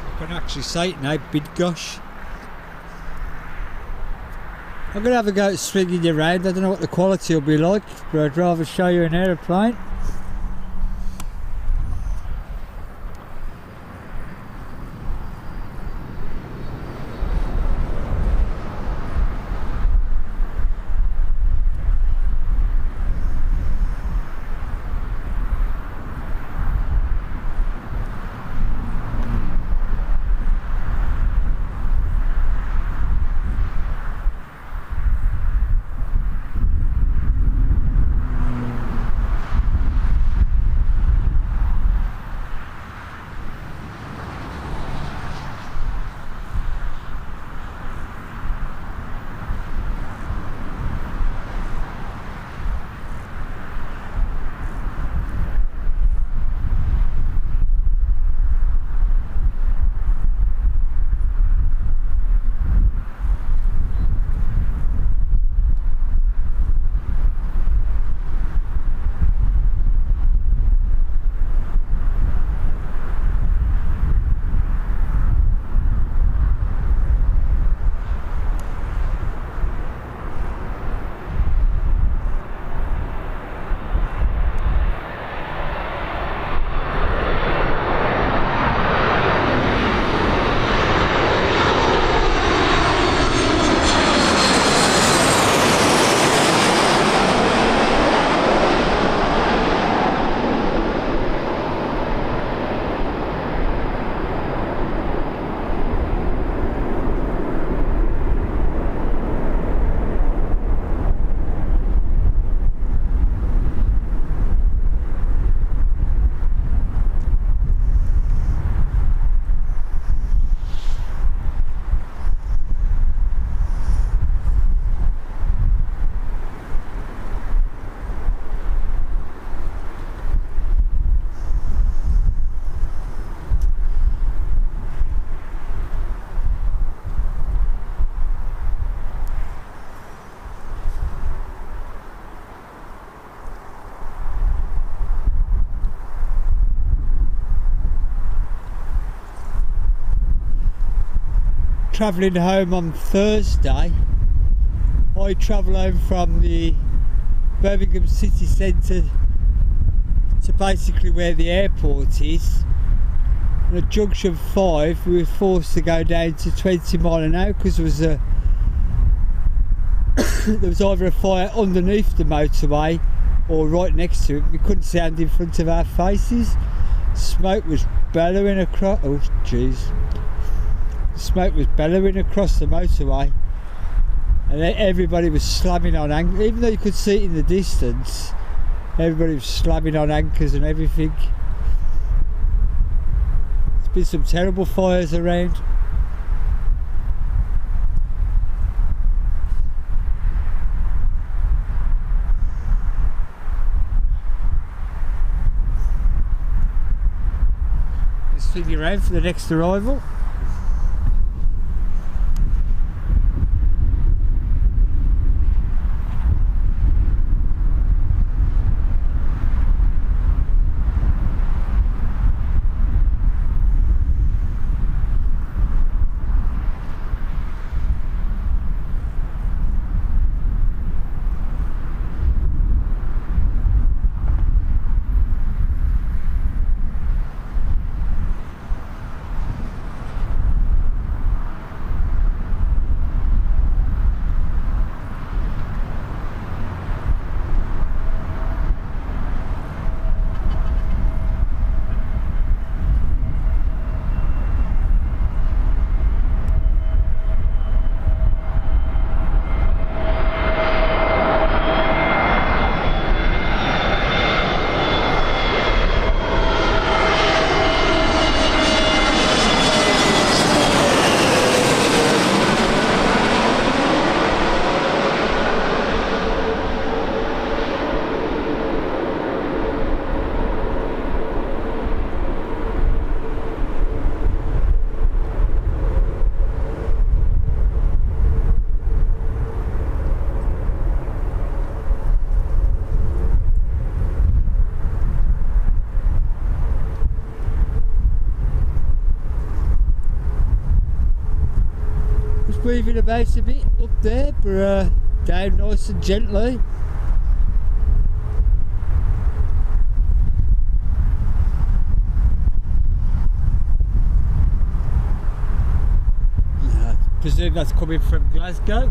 I can actually say it now, Big Gosh. I'm going to have a go at swinging you around. I don't know what the quality will be like, but I'd rather show you an aeroplane. travelling home on Thursday. I travel home from the Birmingham city centre to basically where the airport is. And at junction 5 we were forced to go down to 20 mile an hour because there was there was either a fire underneath the motorway or right next to it. We couldn't see out in front of our faces. Smoke was bellowing across. Oh jeez. Smoke was bellowing across the motorway, and everybody was slamming on anchors. Even though you could see it in the distance, everybody was slamming on anchors and everything. There's been some terrible fires around. Let's swing around for the next arrival. Weaving about a bit up there, but down nice and gently. I presume that's coming from Glasgow.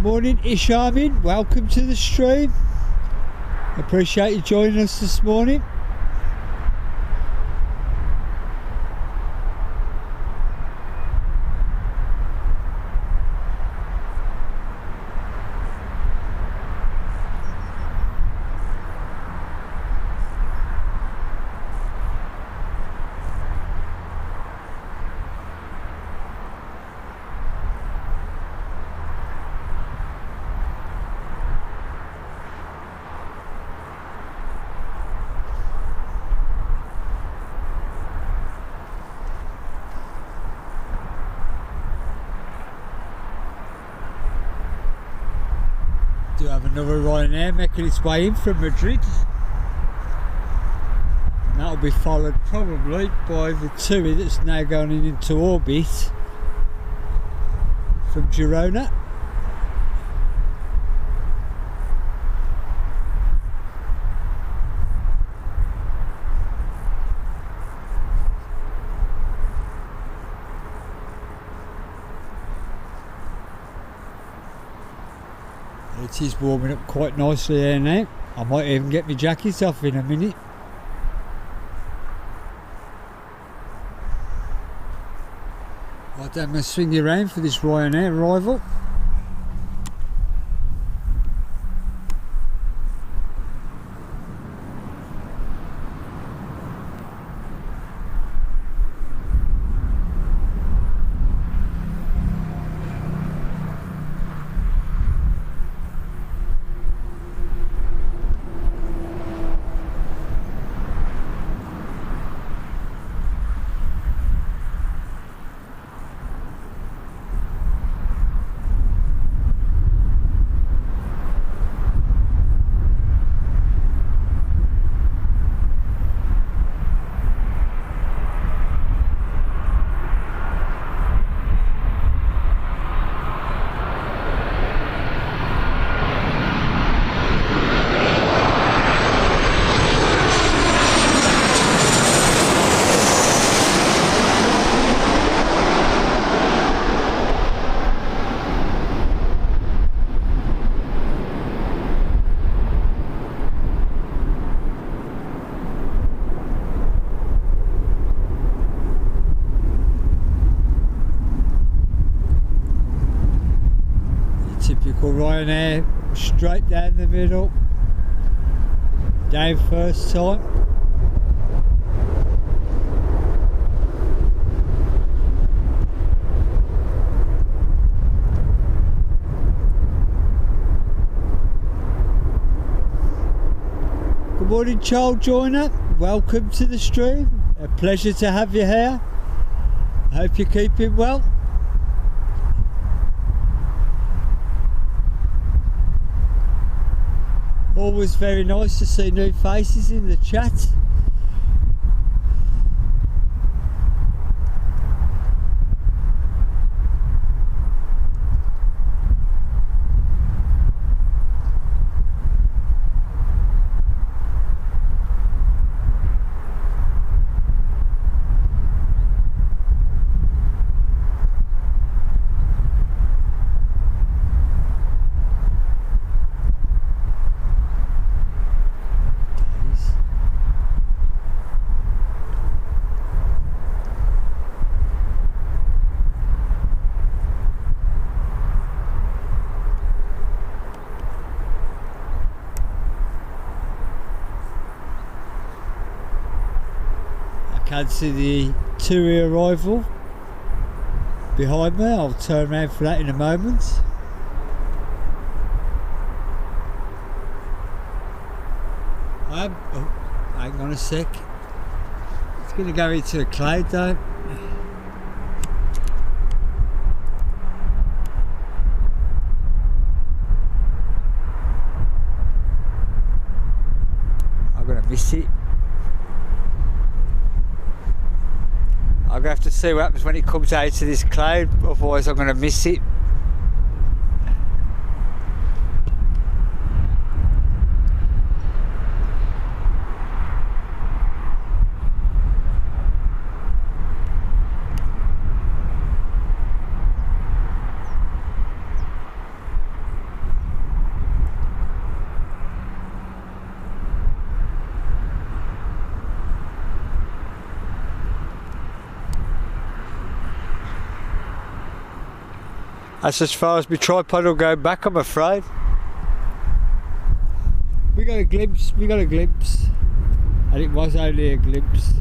Morning Ishamin, welcome to the stream. Appreciate you joining us this morning. Do have another Ryanair making its way in from Madrid, and that'll be followed probably by the TUI that's now going into orbit from Girona. It is warming up quite nicely here now. I might even get my jacket off in a minute. Right, I'm going to swing you around for this Ryanair arrival. turn there, straight down the middle, down first time. Good morning, child joiner. Welcome to the stream. A pleasure to have you here. I hope you're keeping well. Always very nice to see new faces in the chat. I can see the TUI arrival behind me. I'll turn around for that in a moment. Hang on a sec. It's going to go into a cloud though. I'm going to miss it. I'm going to have to see what happens when it comes out of this cloud, otherwise I'm going to miss it. That's as far as my tripod will go back, I'm afraid. We got a glimpse, and it was only a glimpse.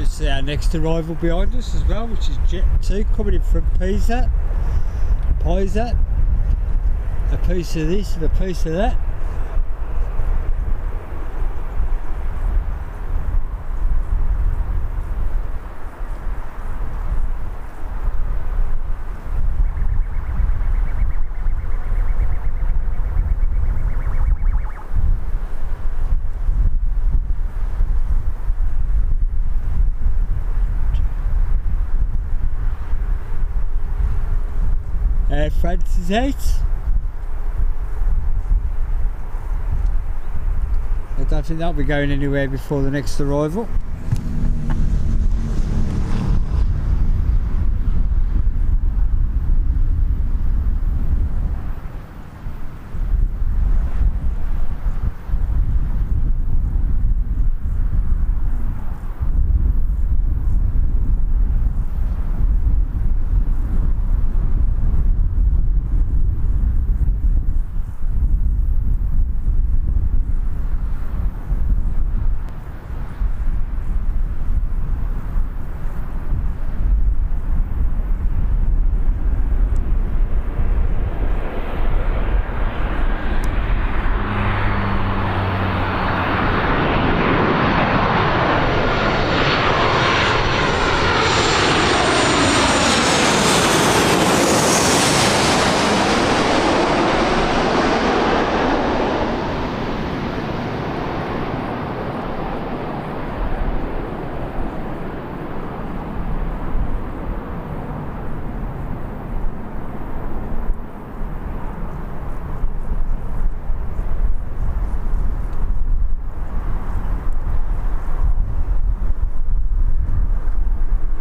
See our next arrival behind us as well, which is Jet 2 coming in from Pisa. A piece of this and a piece of that. Air France is out. I don't think that'll be going anywhere before the next arrival.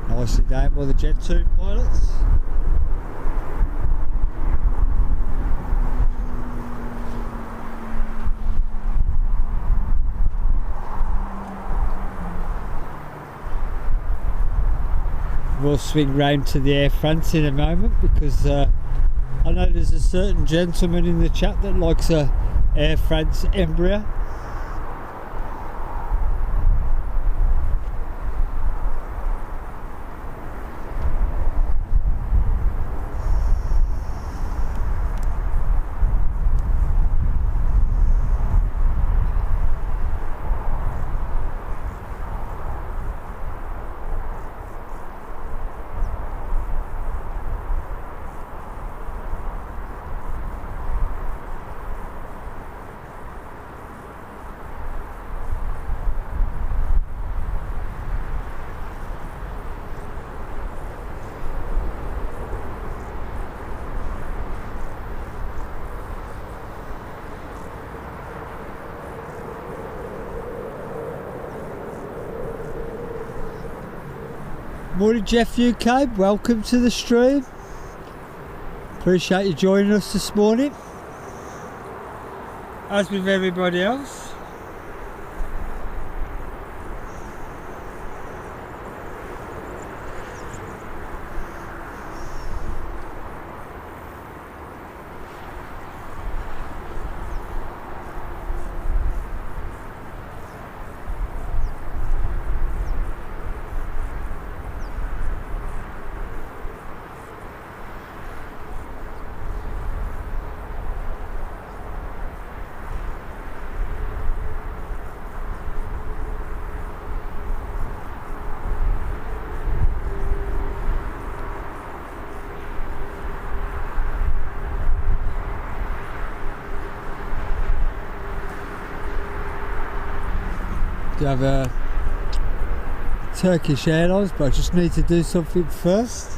Nicely done by the Jet 2 pilots. We'll swing round to the Air France in a moment because I know there's a certain gentleman in the chat that likes a Air France Embraer. Morning Jeff UK, welcome to the stream. Appreciate you joining us this morning. As with everybody else. Do have a Turkish Airlines, but I just need to do something first.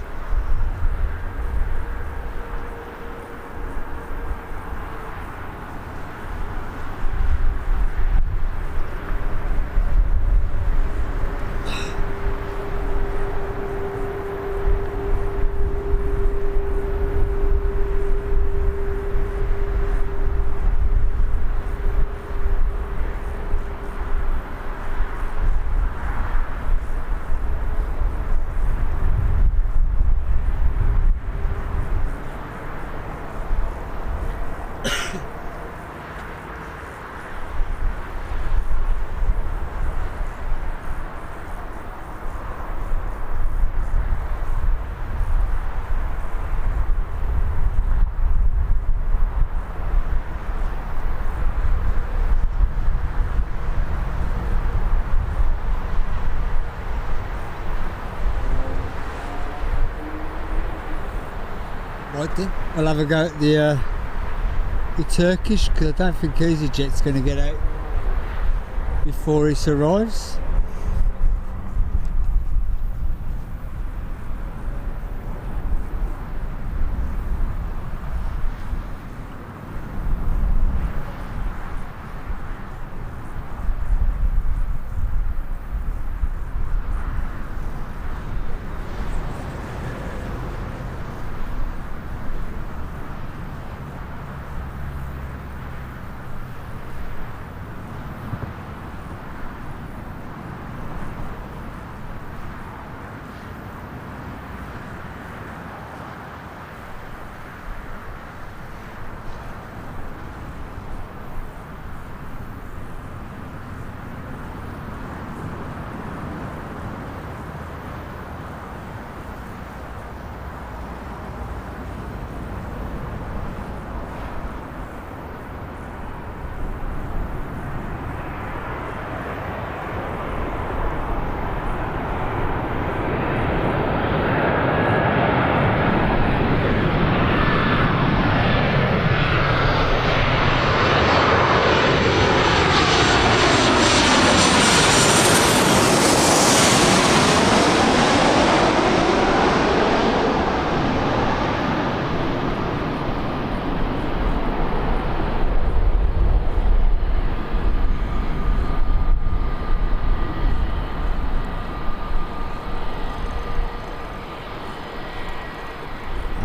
Right then, I'll have a go at the Turkish, because I don't think EasyJet's going to get out before it arrives.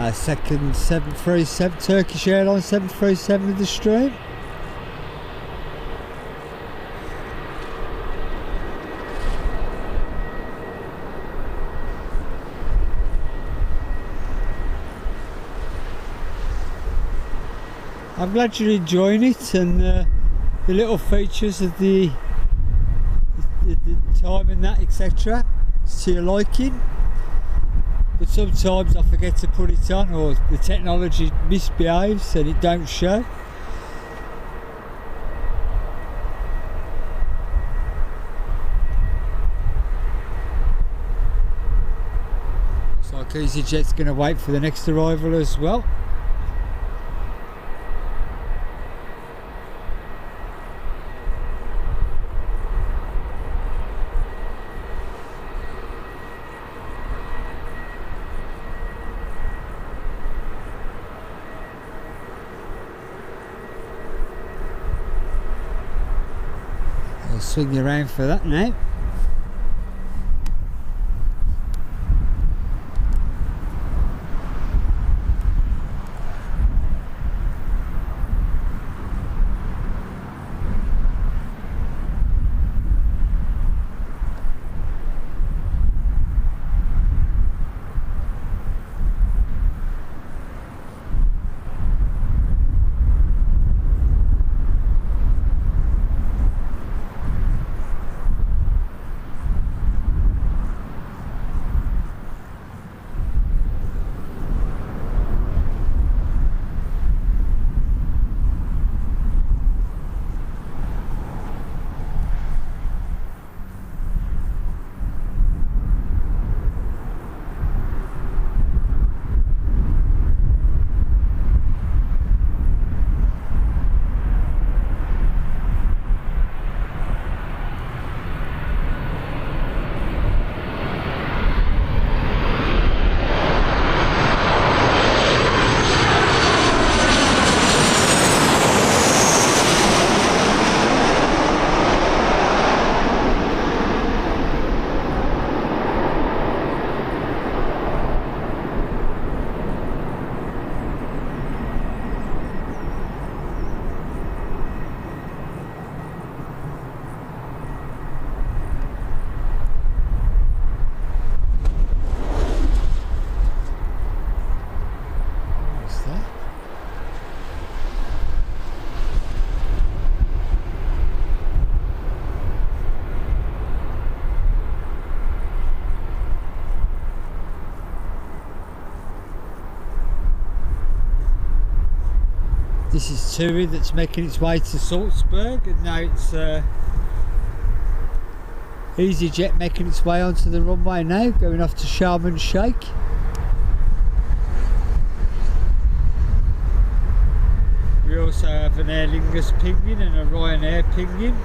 our second 737, Turkish Airlines 737 of the stream. I'm glad you're enjoying it, and the little features of the time and that, etc. It's to your liking. But sometimes I forget to put it on, or the technology misbehaves and it don't show. Looks like EasyJet's going to wait for the next arrival as well. I'll swing you around for that now. This is TUI that's making its way to Salzburg, and now it's EasyJet making its way onto the runway now, going off to Sharm el Sheikh. We also have an Aer Lingus pinion and a Ryanair pinion.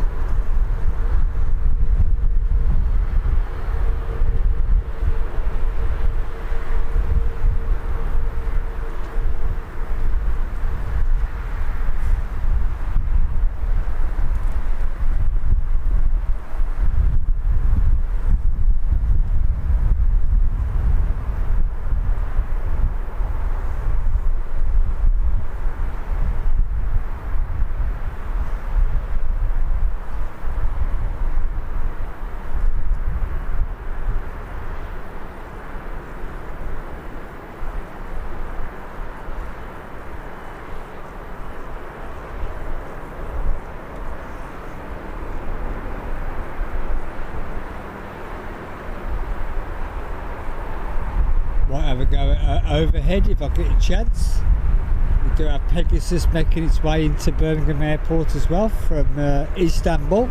Might have a go at overhead if I get a chance. We do have Pegasus making its way into Birmingham Airport as well from Istanbul.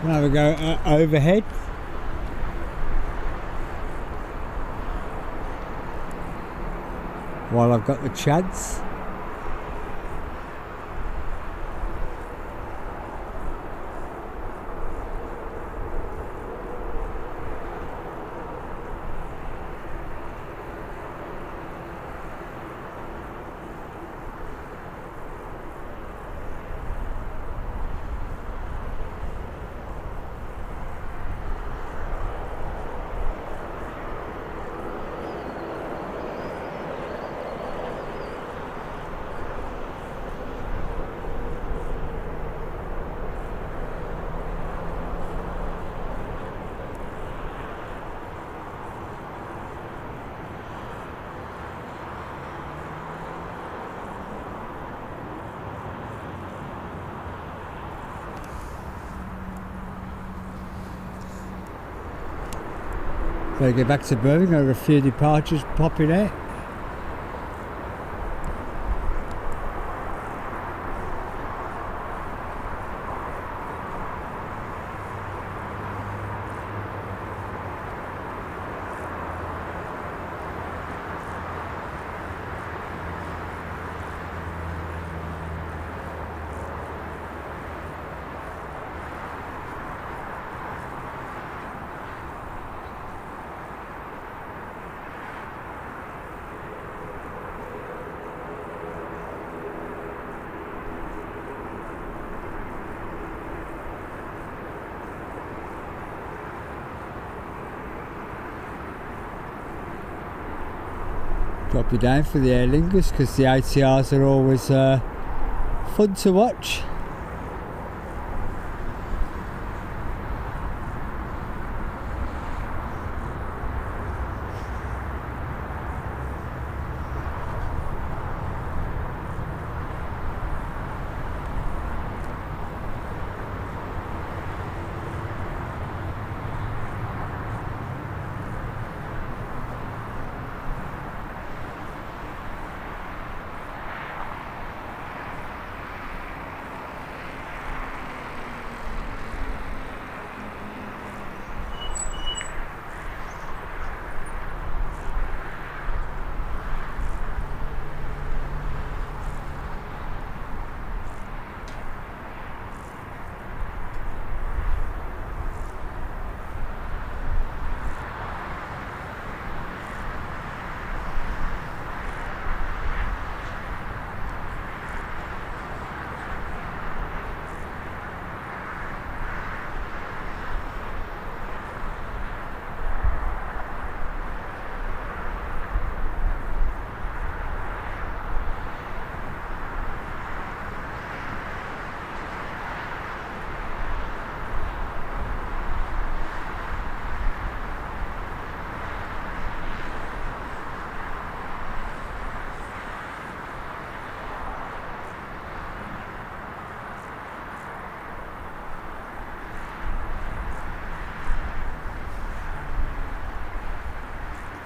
We'll have a go overhead. While I've got the chads. So I get back to Birmingham, there are a few departures popping out. Drop you down for the Aer Lingus because the ATRs are always fun to watch.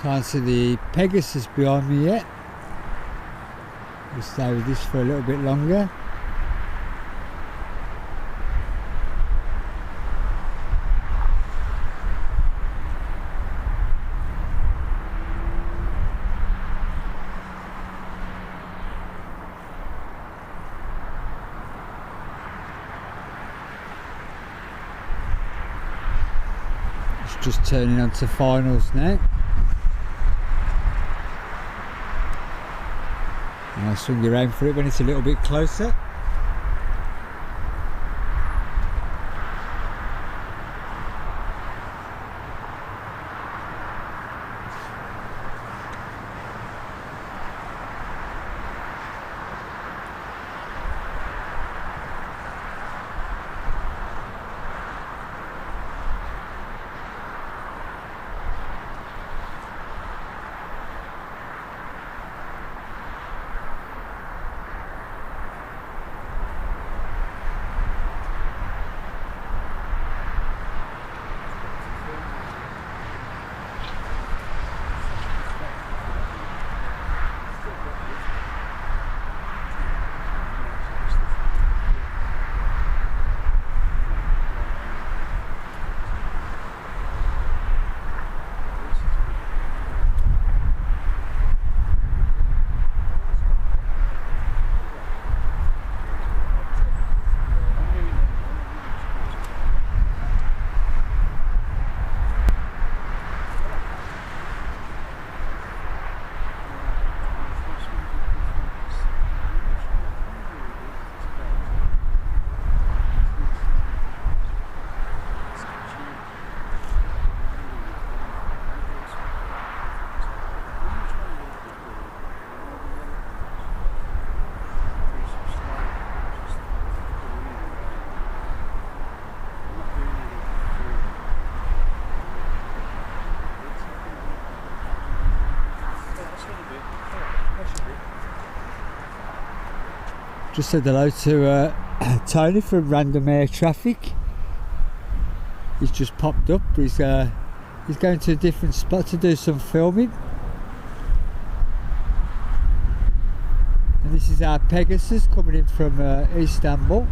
Can't see the Pegasus behind me yet. We'll stay with this for a little bit longer. It's just turning on to finals now. I'll swing you around for it when it's a little bit closer. Just said hello to Tony from Random Air Traffic. He's just popped up. He's going to a different spot to do some filming. And this is our Pegasus coming in from Istanbul.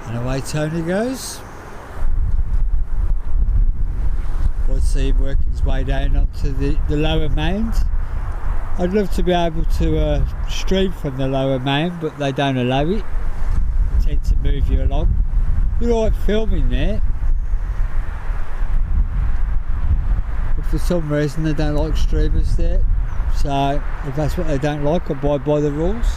And away Tony goes. We'll see him working his way down onto the lower mound. I'd love to be able to stream from the lower mound, but they don't allow it. They tend to move you along. You're alright filming there, but for some reason they don't like streamers there. So if that's what they don't like, abide by the rules.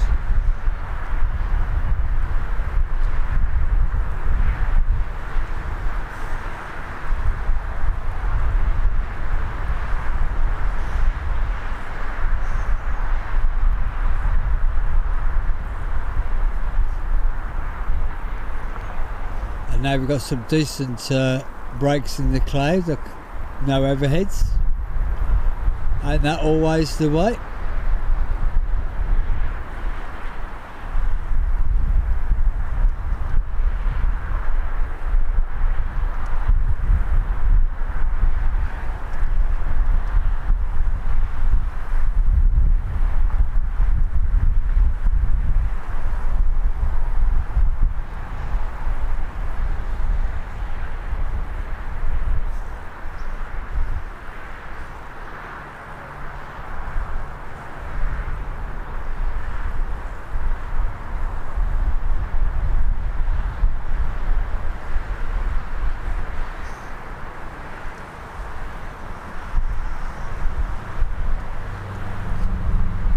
And now we've got some decent breaks in the cloud, like no overheads. Ain't that always the way?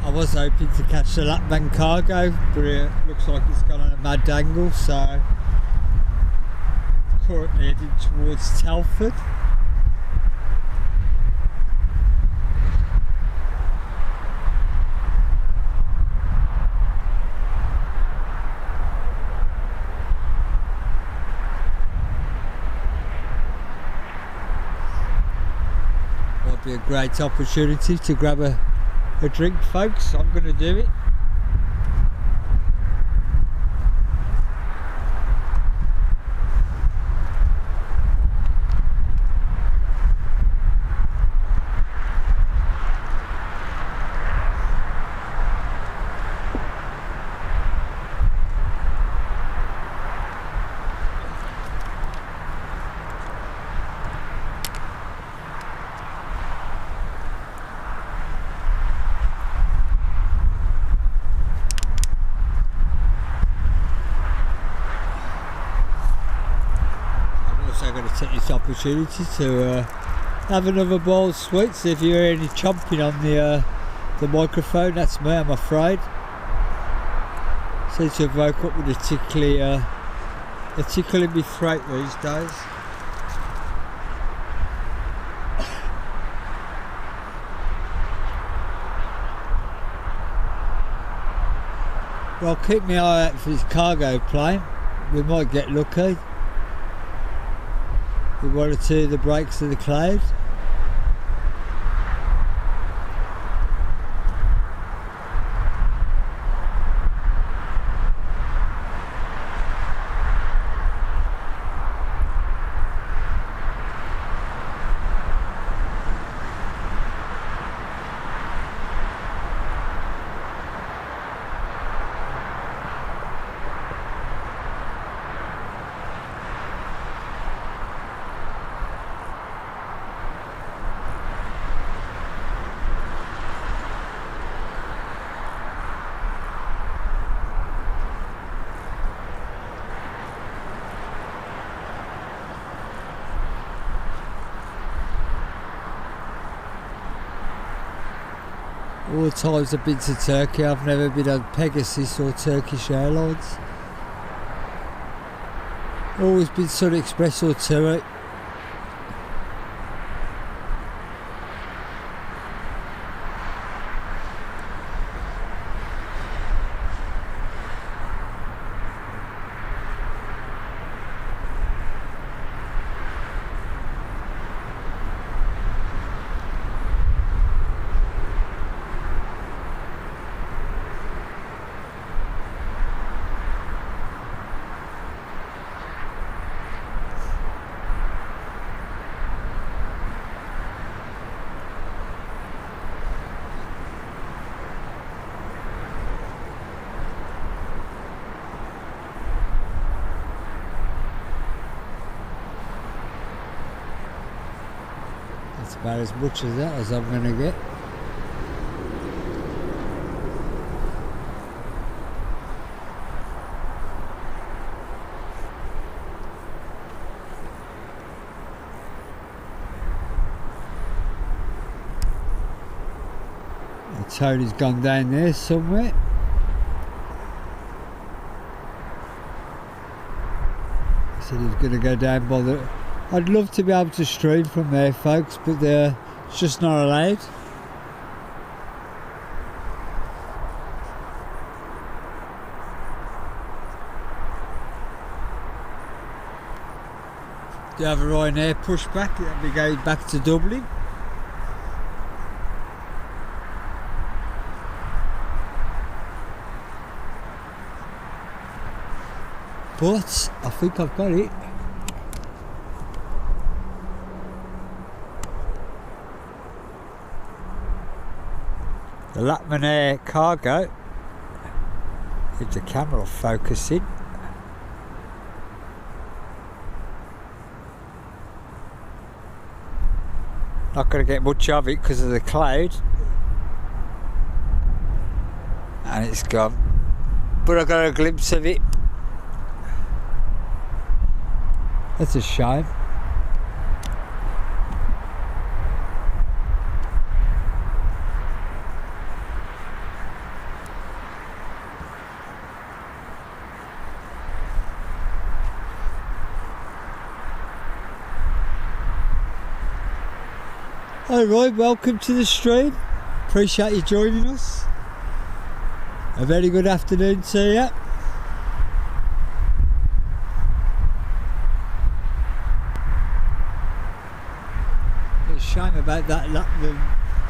I was hoping to catch the Lapman cargo, but it looks like it's gone on a mad angle, so currently heading towards Telford. Might be a great opportunity to grab a drink, folks. I'm going to do it. I'm going to take this opportunity to have another bowl of sweets. If you hear any chomping on the microphone, that's me, I'm afraid. Seems to have woke up with a tickle in my throat these days. Well, keep my eye out for this cargo plane. We might get lucky with one or two of the breaks of the cloud. All the times I've been to Turkey, I've never been on Pegasus or Turkish Airlines. Always been Sun Express or TUI. That's about as much of that as I'm going to get. Tony's gone down there somewhere. He said he's going to go down by the... I'd love to be able to stream from there, folks, but it's just not allowed. Do you have a Ryanair pushback? That'll be going back to Dublin. But I think I've got it. The Lapman Air cargo. Keep the camera focusing. Not going to get much of it because of the cloud. And it's gone. But I got a glimpse of it. That's a shame. Alright, welcome to the stream. Appreciate you joining us. A very good afternoon to you. Shame about that the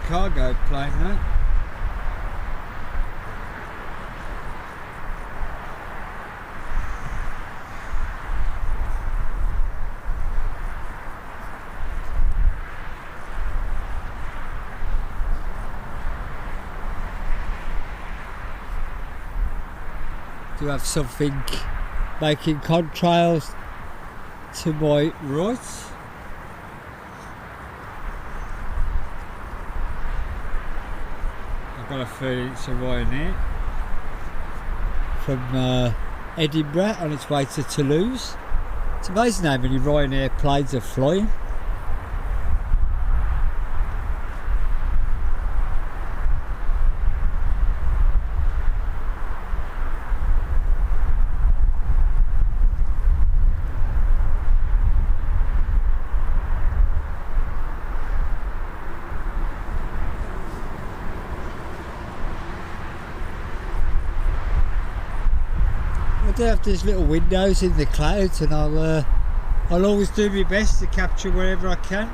cargo plane though. Do have something making contrails to my right. I've got a feeling it's a Ryanair from Edinburgh on its way to Toulouse. It's amazing how many Ryanair planes are flying. I do have these little windows in the clouds, and I'll always do my best to capture wherever I can.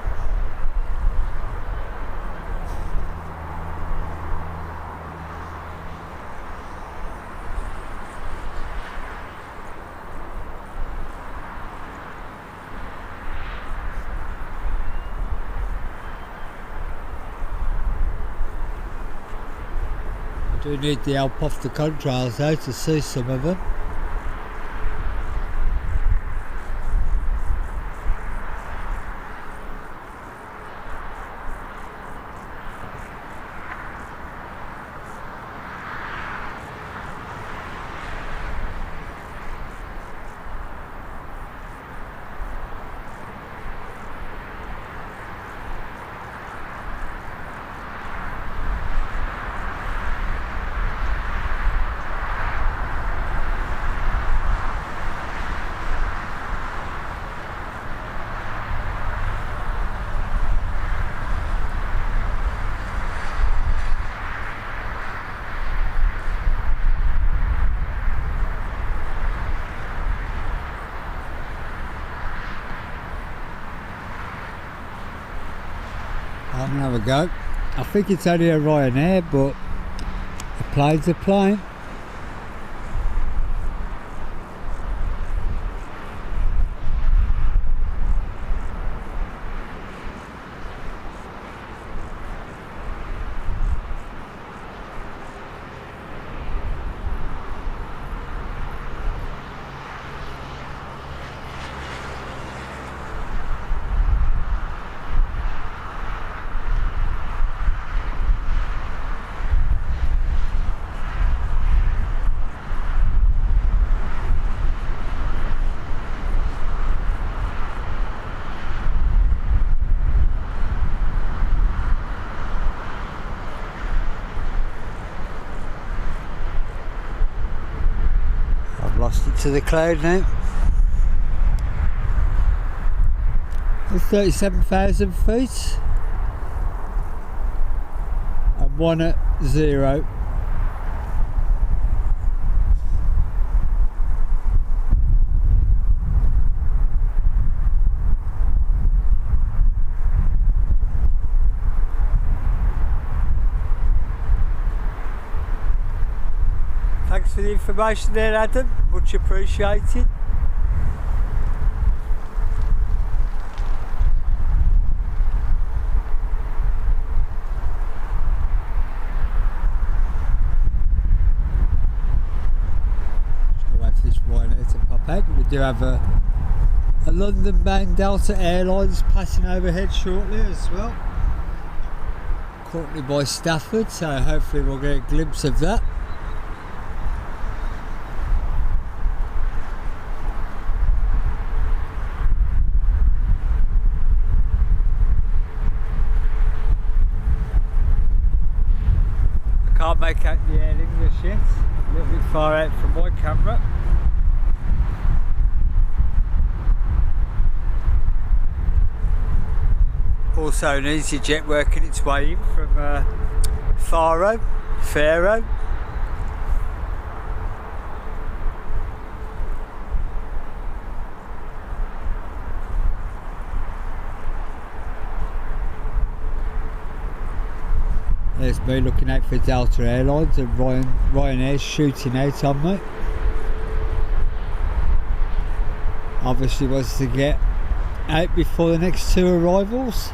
I do need the help off the contrails though to see some of them. I'm gonna have a go. I think it's only a Ryanair, but the plane's a plane. Lost it to the cloud now. It's 37,000 feet and 1 at 0. Thanks for the information there, Adam. Much appreciated. Just gonna wait for this Ryanair to pop out. We do have a London-bound Delta Airlines passing overhead shortly as well. Currently by Stafford, so hopefully we'll get a glimpse of that. Can't make out the Air English yet, a little bit far out from my camera. Also an EasyJet working its way in from Faro. There's me looking out for Delta Airlines and Ryanair's shooting out on me. Obviously wants to get out before the next 2 arrivals.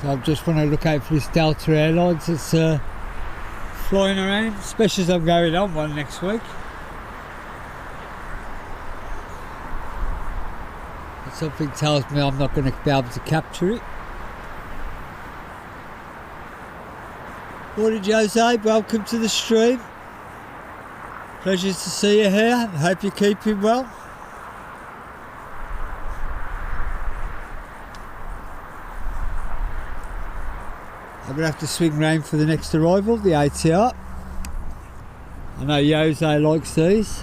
So I just want to look out for this Delta Airlines that's flying around, especially as I'm going on one next week. But something tells me I'm not going to be able to capture it. Morning Jose, welcome to the stream. Pleasure to see you here, hope you're keeping well. I'm going to have to swing round for the next arrival, the ATR. I know Jose likes these.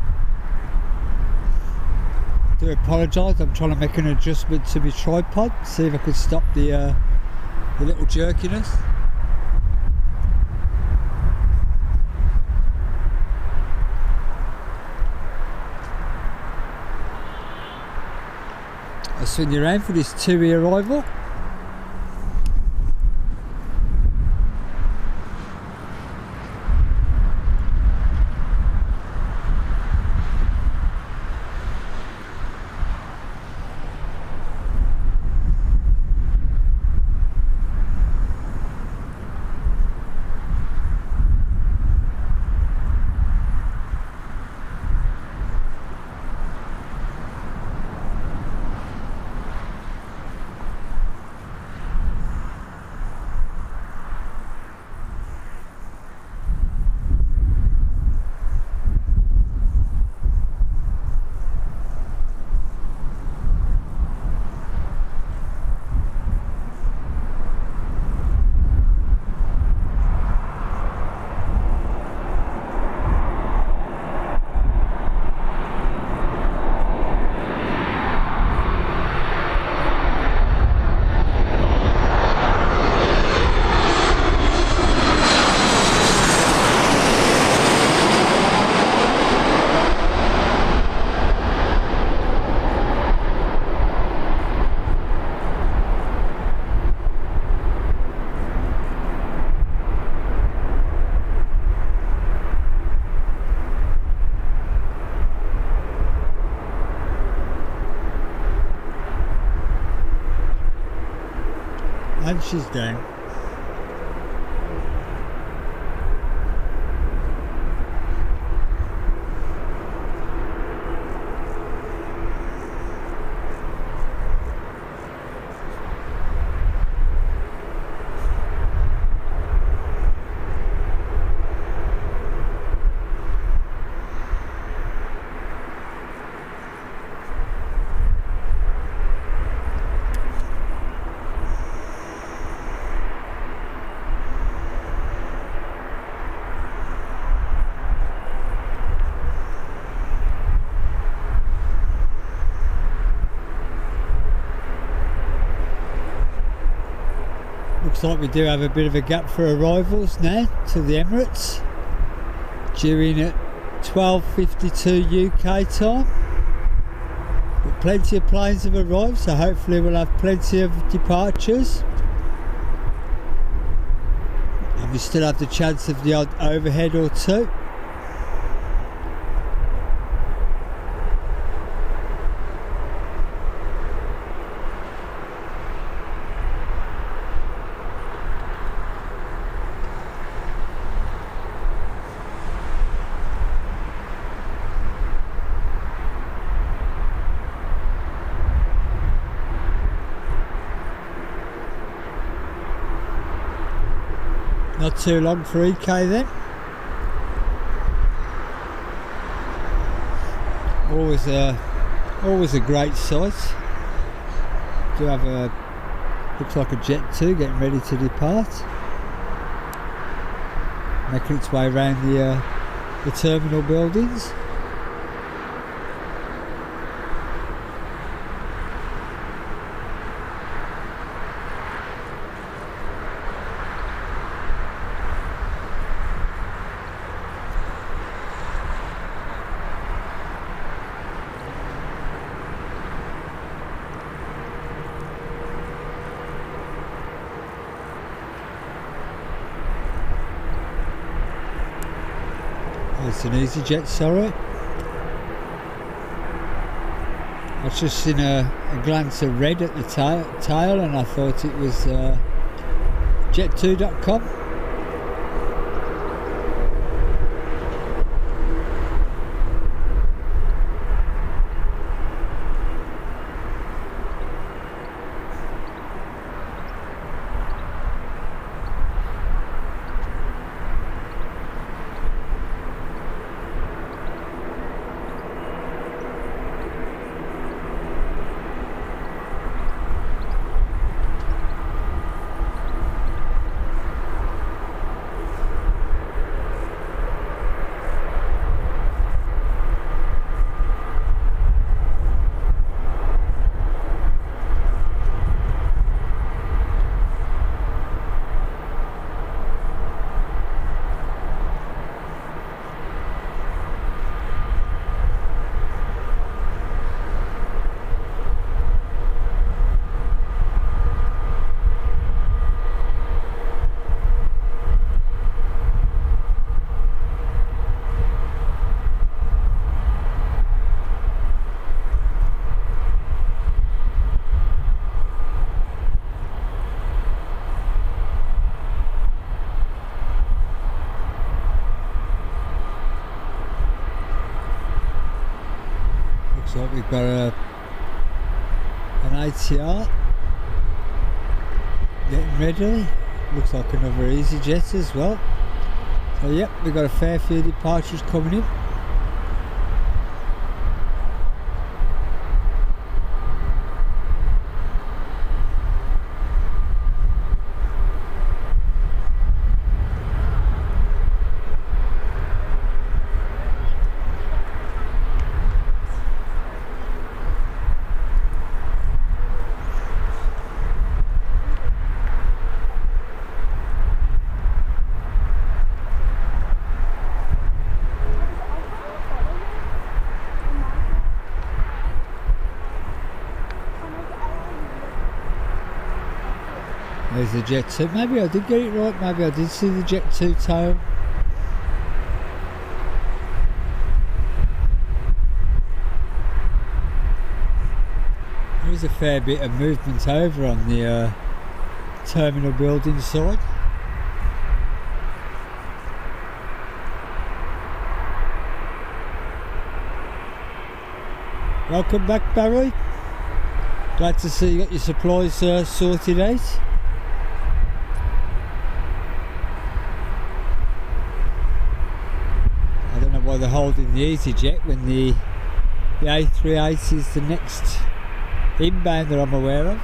do apologise. I'm trying to make an adjustment to my tripod, see if I could stop the little jerkiness. I'll swing you around for this two-way arrival. And she's down. Looks like we do have a bit of a gap for arrivals now to the Emirates, due in at 12:52 UK time. But plenty of planes have arrived, so hopefully we'll have plenty of departures. And we still have the chance of the odd overhead or two. Not too long for EK then. Always a great sight. Do have a, looks like a Jet 2 getting ready to depart, making its way around the terminal buildings. It's an EasyJet, sorry. I was just seen a glance of red at the tail and I thought it was jet2.com. got an ATR getting ready. Looks like another EasyJet as well. So yep, we've got a fair few departures coming in. There's the Jet 2. Maybe I did get it right, maybe I did see the Jet 2 tail. There's a fair bit of movement over on the terminal building side. Welcome back, Barry. Glad to see you got your supplies sorted out. I don't know why they're holding the EasyJet when the A38 is the next inbound that I'm aware of.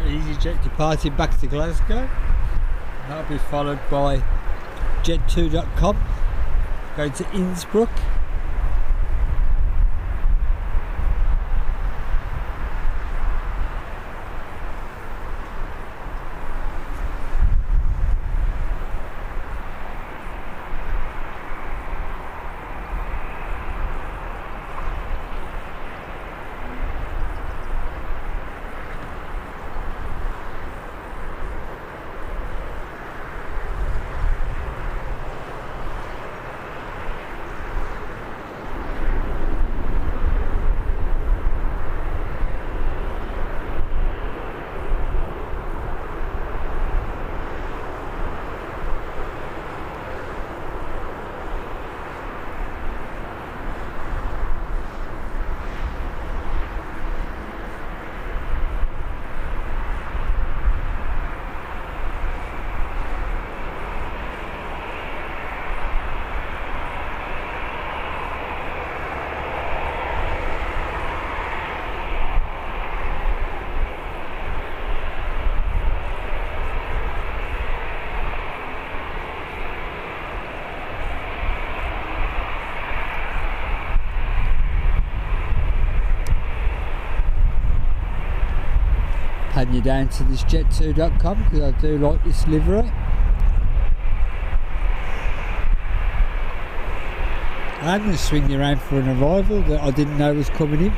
EasyJet departing back to Glasgow. That'll be followed by jet2.com going to Innsbruck. Pan you down to this jet2.com because I do like this livery. I'm going to swing you around for an arrival that I didn't know was coming in.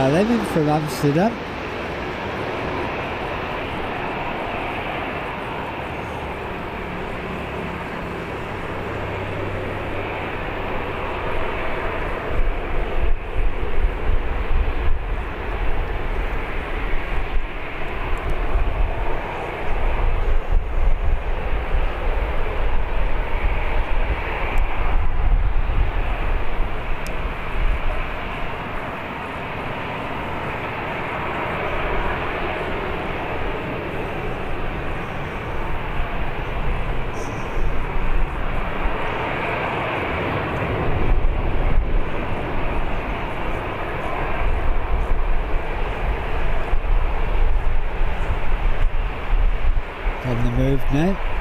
allow them in from Amsterdam. On the move now.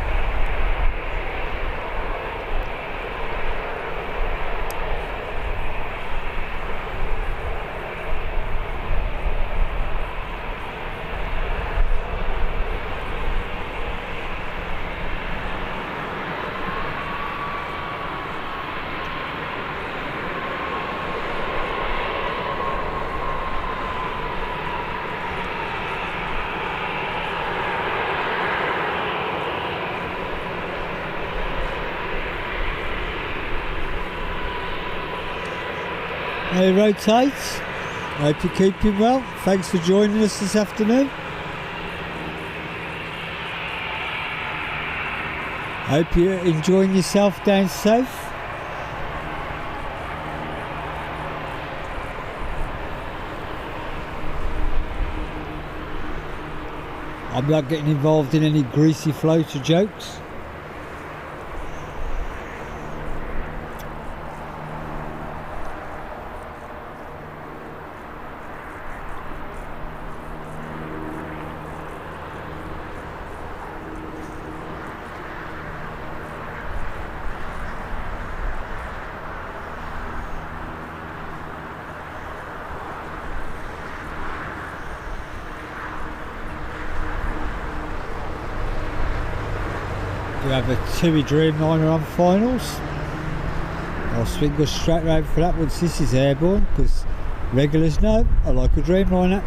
Hey, rotates. Hope you're keeping well. Thanks for joining us this afternoon. Hope you're enjoying yourself down south. I'm not getting involved in any greasy floater jokes. We have a TUI Dreamliner on finals. I'll swing us straight round for that once this is airborne, because regulars know I like a Dreamliner.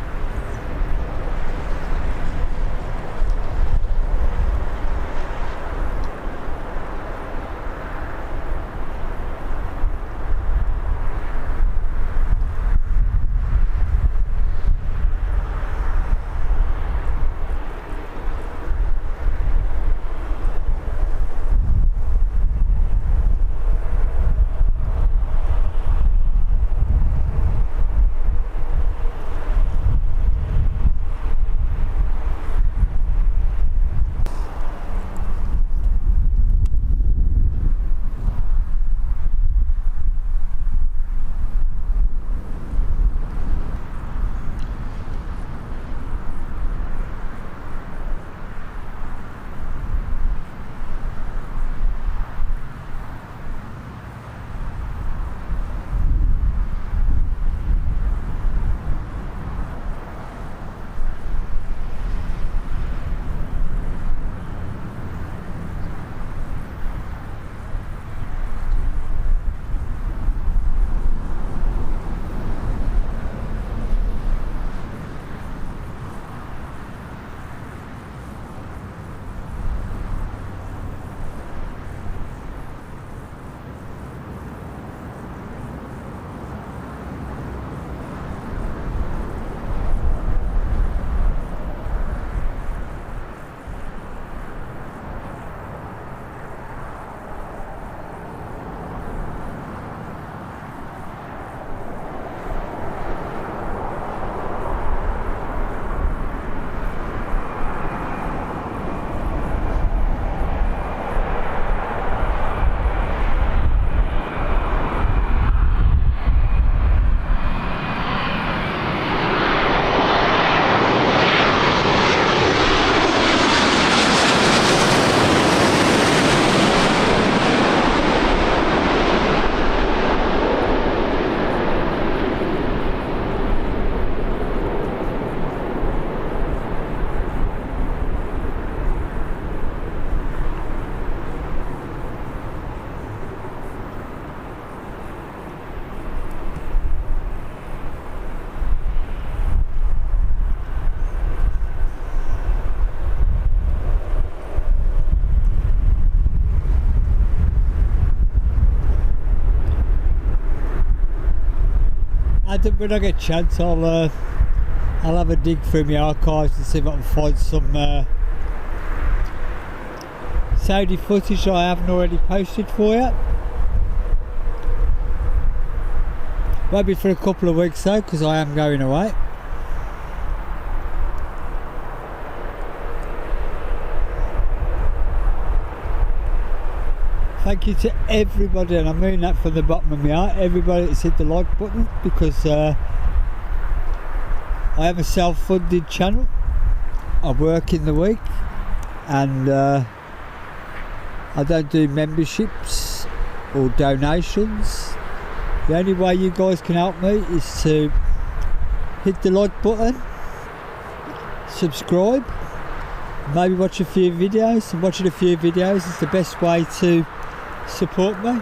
when I get a chance, I'll have a dig through my archives and see if I can find some Saudi footage that I haven't already posted for you. Maybe for a couple of weeks though, because I am going away. Thank you to everybody, and I mean that from the bottom of my heart, everybody that's hit the like button, because I have a self-funded channel. I work in the week, and I don't do memberships or donations. The only way you guys can help me is to hit the like button, subscribe, maybe watch a few videos. And watching a few videos is the best way to support me.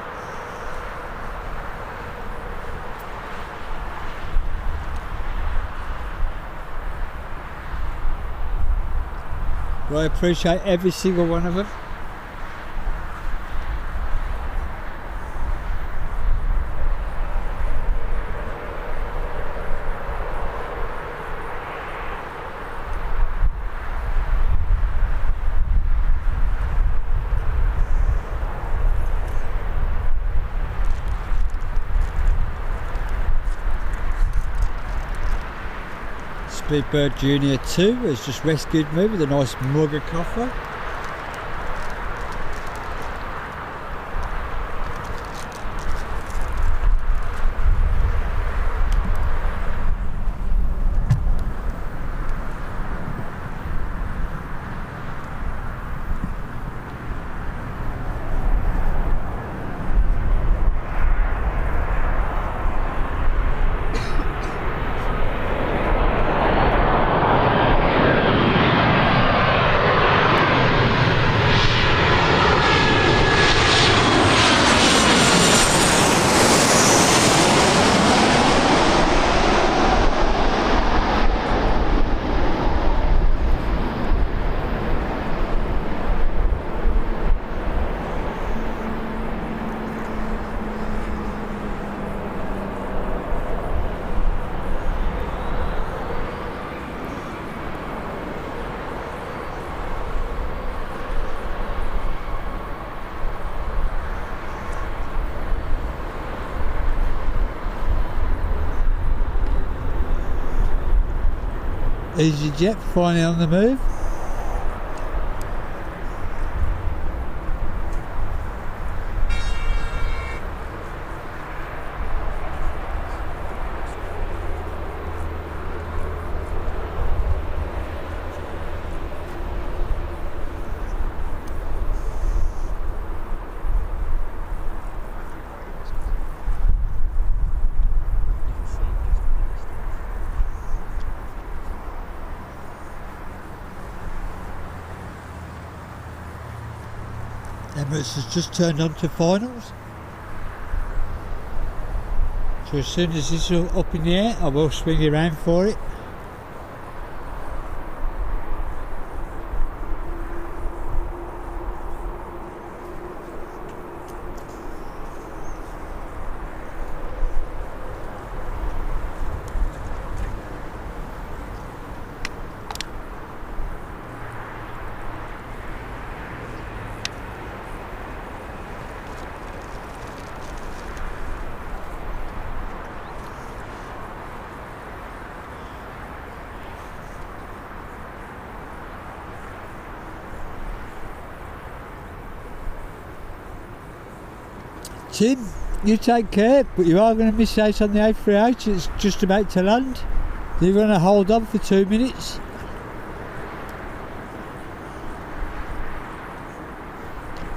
Well, I appreciate every single one of them. Speedbird Junior 2 has just rescued me with a nice mug of coffee. EasyJet finally on the move. Emirates has just turned on to finals. So as soon as this is up in the air, I will swing around for it. Tim, you take care, but you are going to miss out on the A380. It's just about to land. You're going to hold on for 2 minutes.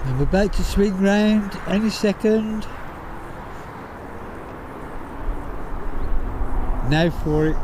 And we're about to swing round any second. Now for it.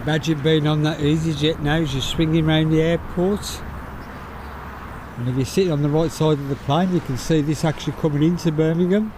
Imagine being on that EasyJet now as you're swinging around the airport. And if you're sitting on the right side of the plane, you can see this actually coming into Birmingham.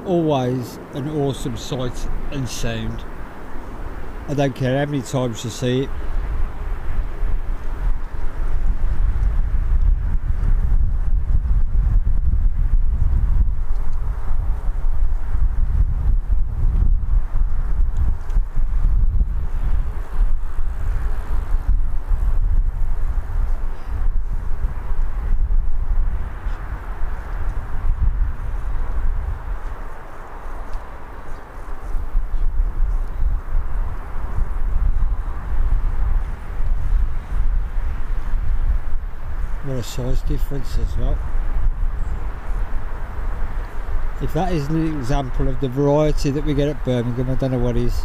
Always an awesome sight and sound. I don't care how many times you see it. What a size difference as well. If that isn't an example of the variety that we get at Birmingham, I don't know what is.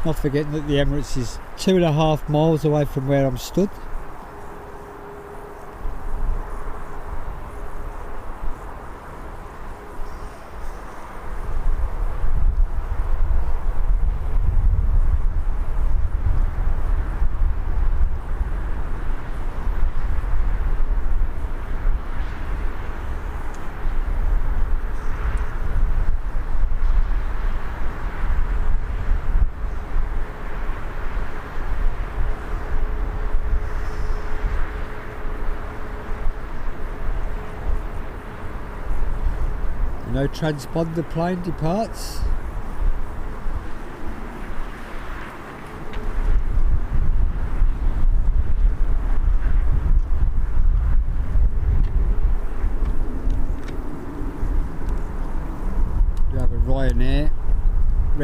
Not forgetting that the Emirates is 2.5 miles away from where I'm stood. No transponder plane departs.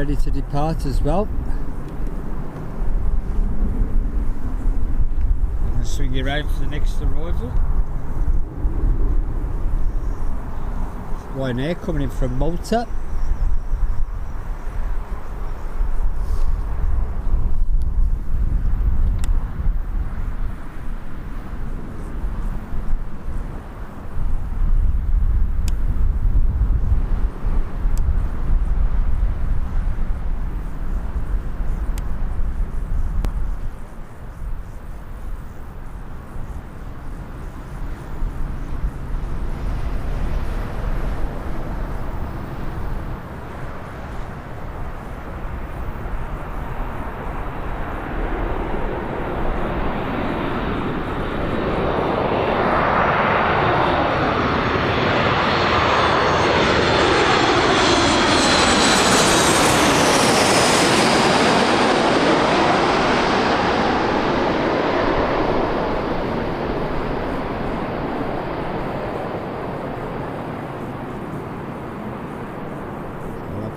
ready to depart as well. I'm going to swing you around for the next arrival. Ryanair coming in from Malta.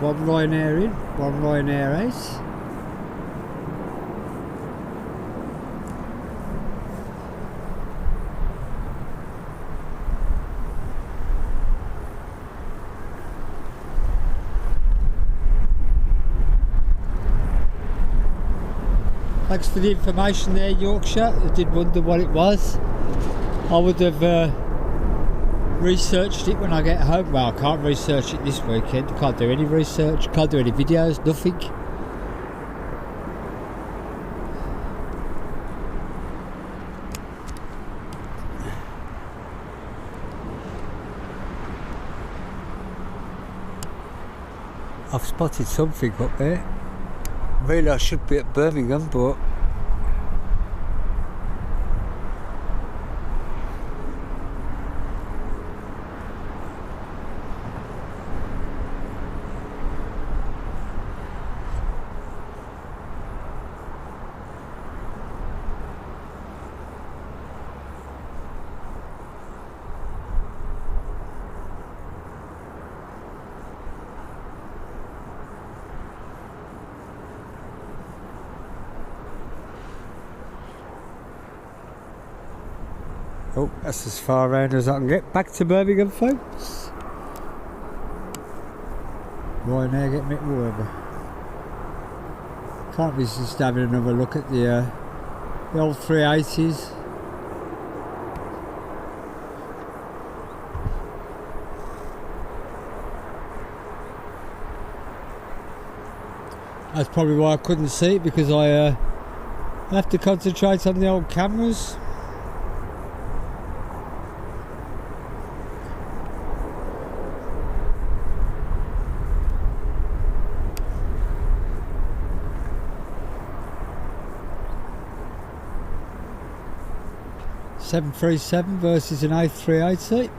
One Ryanair in, one Ryanair out. Thanks for the information there, Yorkshire. I did wonder what it was. I would have researched it when I get home. Well, I can't research it this weekend. Can't do any research, can't do any videos, nothing. I've spotted something up there. Really, I should be at Birmingham, but oh, that's as far around as I can get. Back to Birmingham, folks. Ryanair, get me wherever. Can't resist having another look at the old 380s. That's probably why I couldn't see it, because I have to concentrate on the old cameras. .737 versus an A380.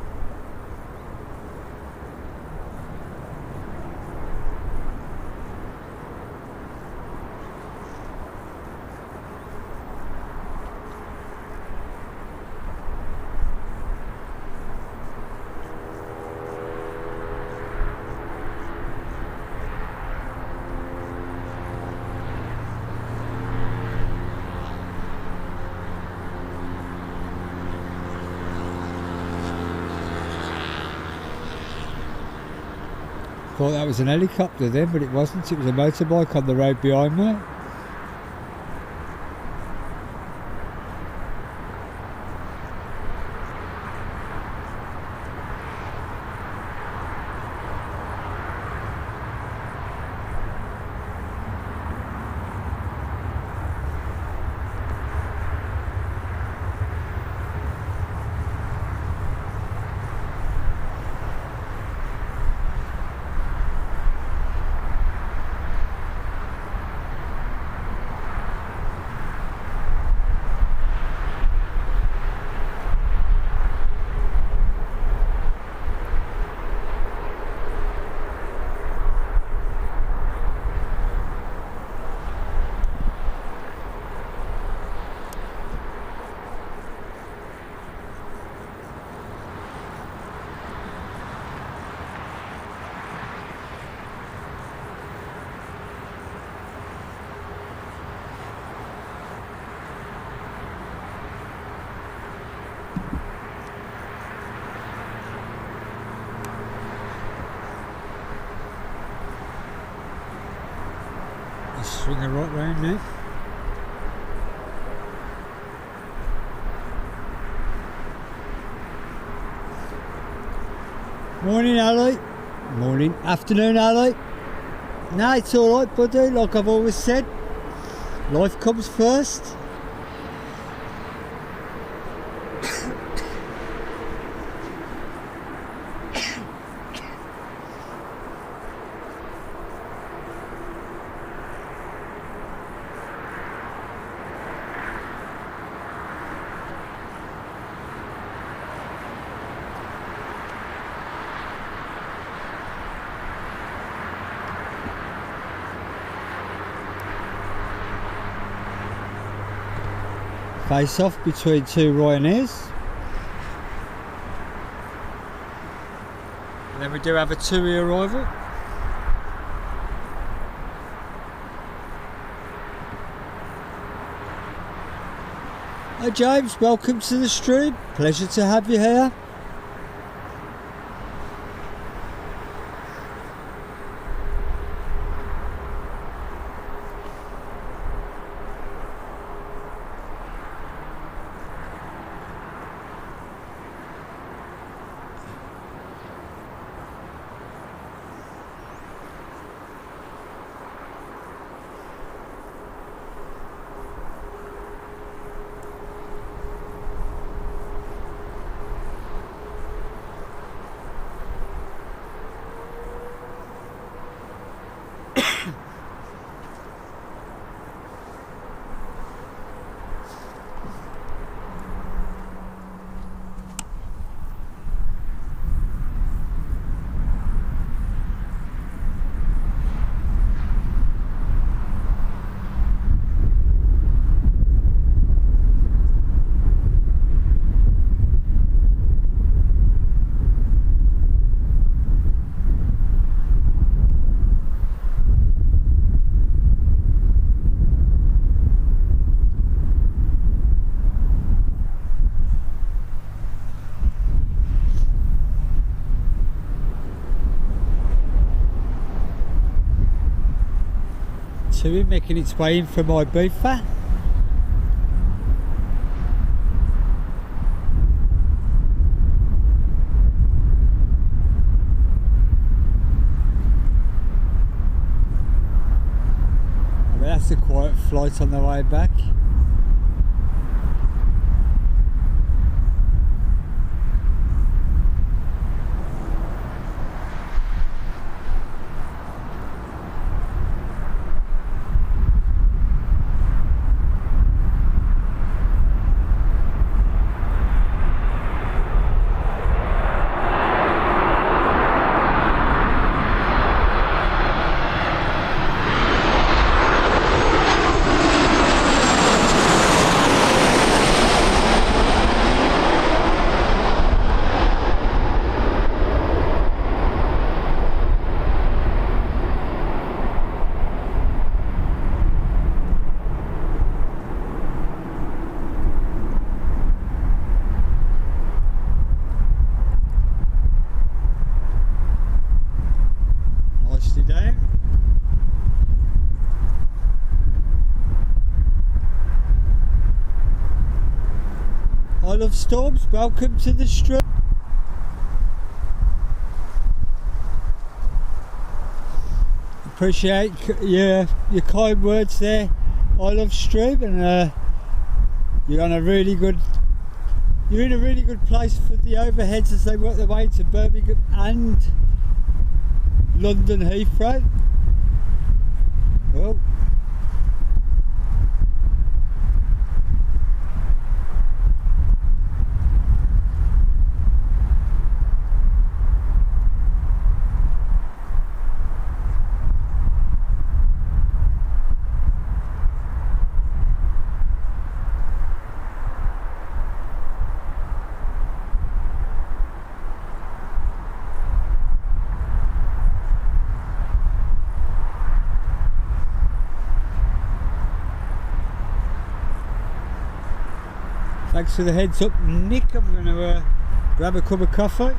Thought that was an helicopter then, but it wasn't. It was a motorbike on the road behind me. swing the right round now. Morning, Ali. Morning. Afternoon, Ali. No, it's alright, buddy. Like I've always said, life comes first. Face off between two Ryanairs. And then we do have a TUI arrival. Hi James, welcome to the stream. Pleasure to have you here. TUI making its way in from Ibiza. I mean, that's a quiet flight on the way back. I love storms, welcome to the stream. Appreciate your kind words there. I love stream, and you're in a really good place for the overheads as they work their way to Birmingham and London Heathrow. Well, thanks for the heads up, Nick. I'm going to grab a cup of coffee.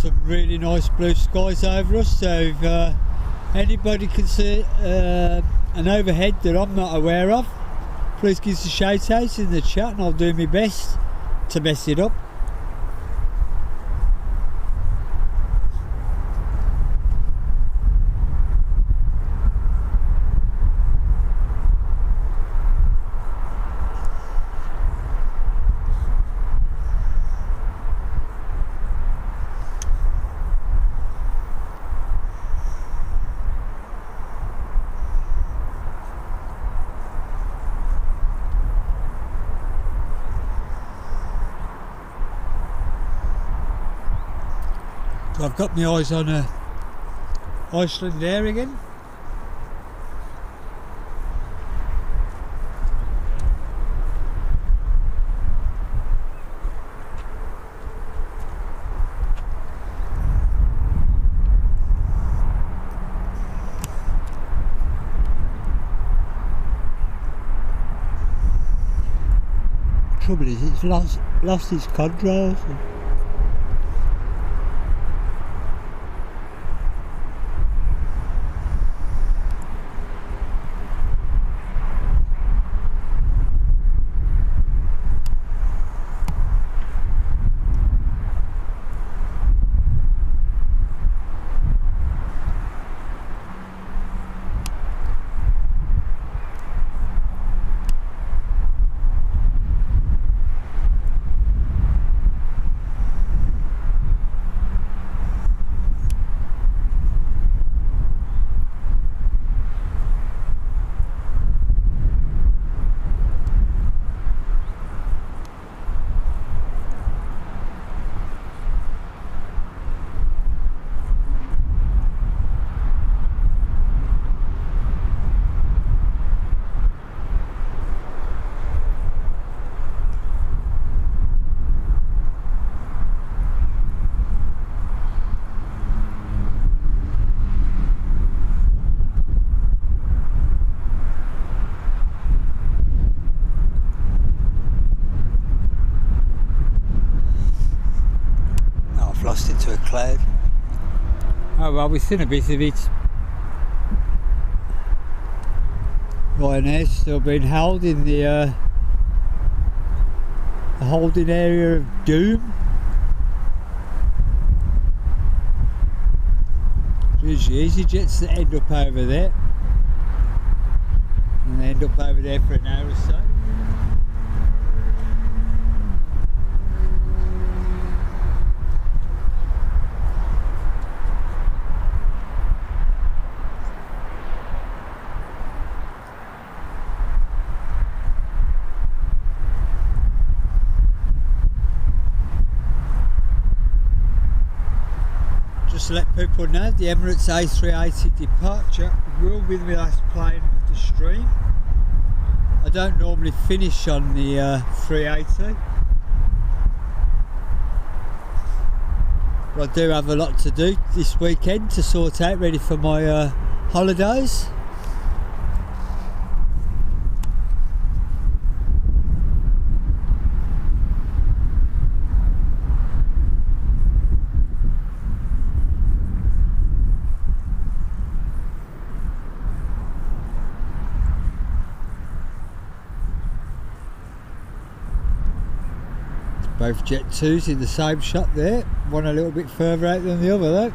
some really nice blue skies over us, so if anybody can see an overhead that I'm not aware of, please give us a shout out in the chat and I'll do my best to mess it up. I've got my eyes on Iceland there again. Trouble is, it's lost its controls. Lost it to a cloud. Oh well, we've seen a bit of it. Ryanair's still being held in the holding area of doom. There's EasyJets that end up over there, and they end up over there for an hour or so. Just to let people know, the Emirates A380 departure will be the last plane of the stream. I don't normally finish on the 380, but I do have a lot to do this weekend to sort out, ready for my holidays. Both Jet 2s in the same shot there, one a little bit further out than the other though,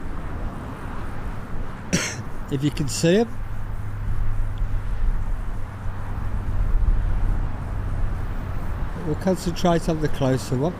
if you can see them. We'll concentrate on the closer one.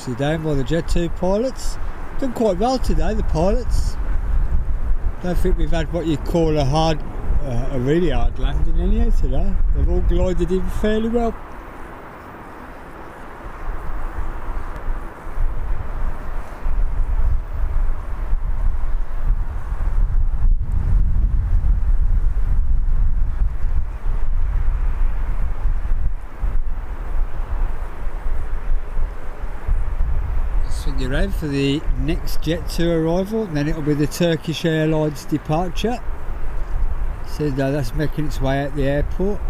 nicely down by the Jet 2 pilots. Done quite well today, the pilots. Don't think we've had what you call a really hard landing anyhow today. They've all glided in fairly well. Swing you around for the next Jet 2 arrival, and then it'll be the Turkish Airlines departure. So that's making its way out the airport.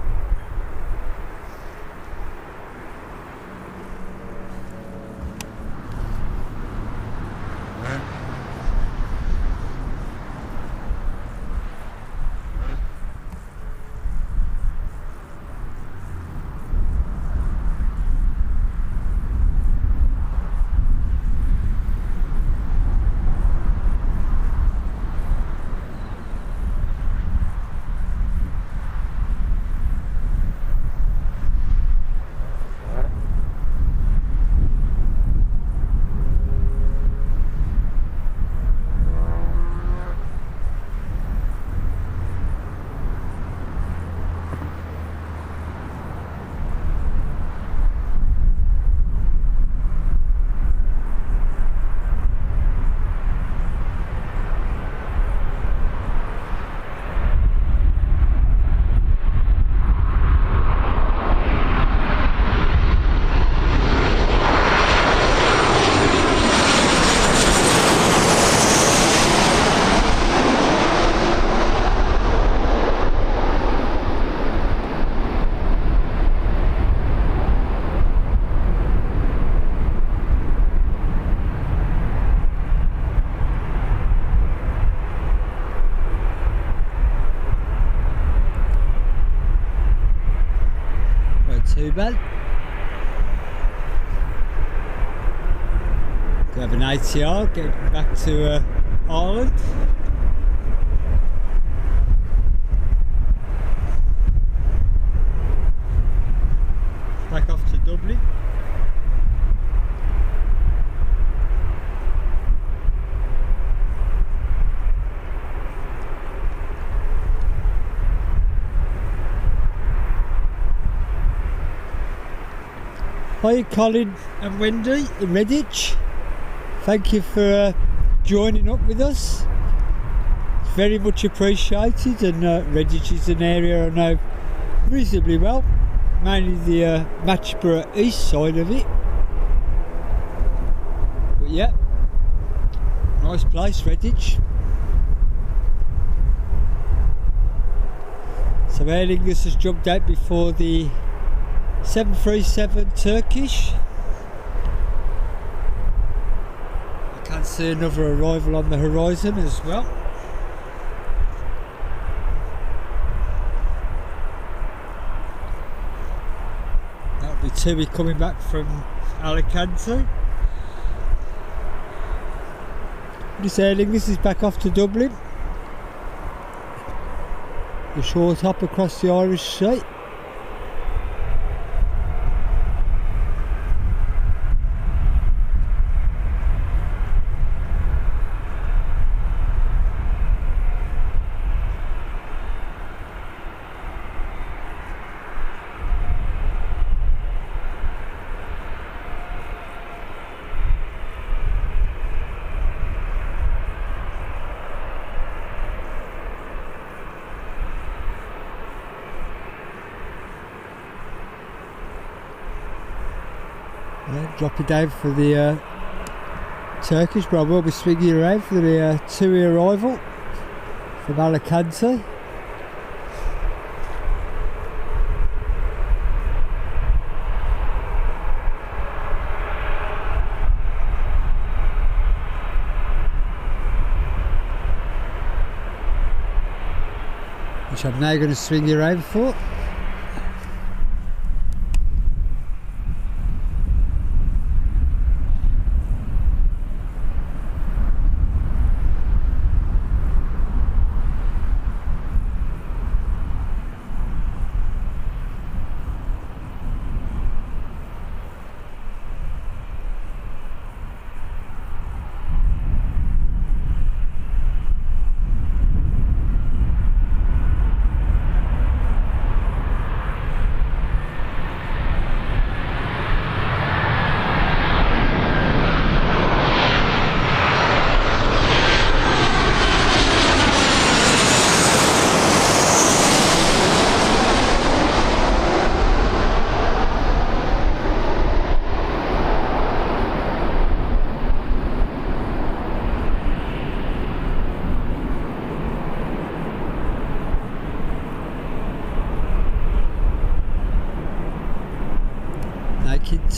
Too bad. We have an ATR getting back to Ireland. Back off to Dublin. Hi Colin and Wendy in Redditch. Thank you for joining up with us. It's very much appreciated, and Redditch is an area I know reasonably well, mainly the Matchborough east side of it. But yeah, nice place, Redditch. So Aer Lingus has jumped out before the 737 Turkish. I can see another arrival on the horizon as well. That'll be Tui coming back from Alicante. This Aer Lingus is back off to Dublin. The short hop across the Irish Sea. Drop it down for the Turkish, but I will be swinging around for the Tui arrival from Alicante. Which I'm now going to swing you around for.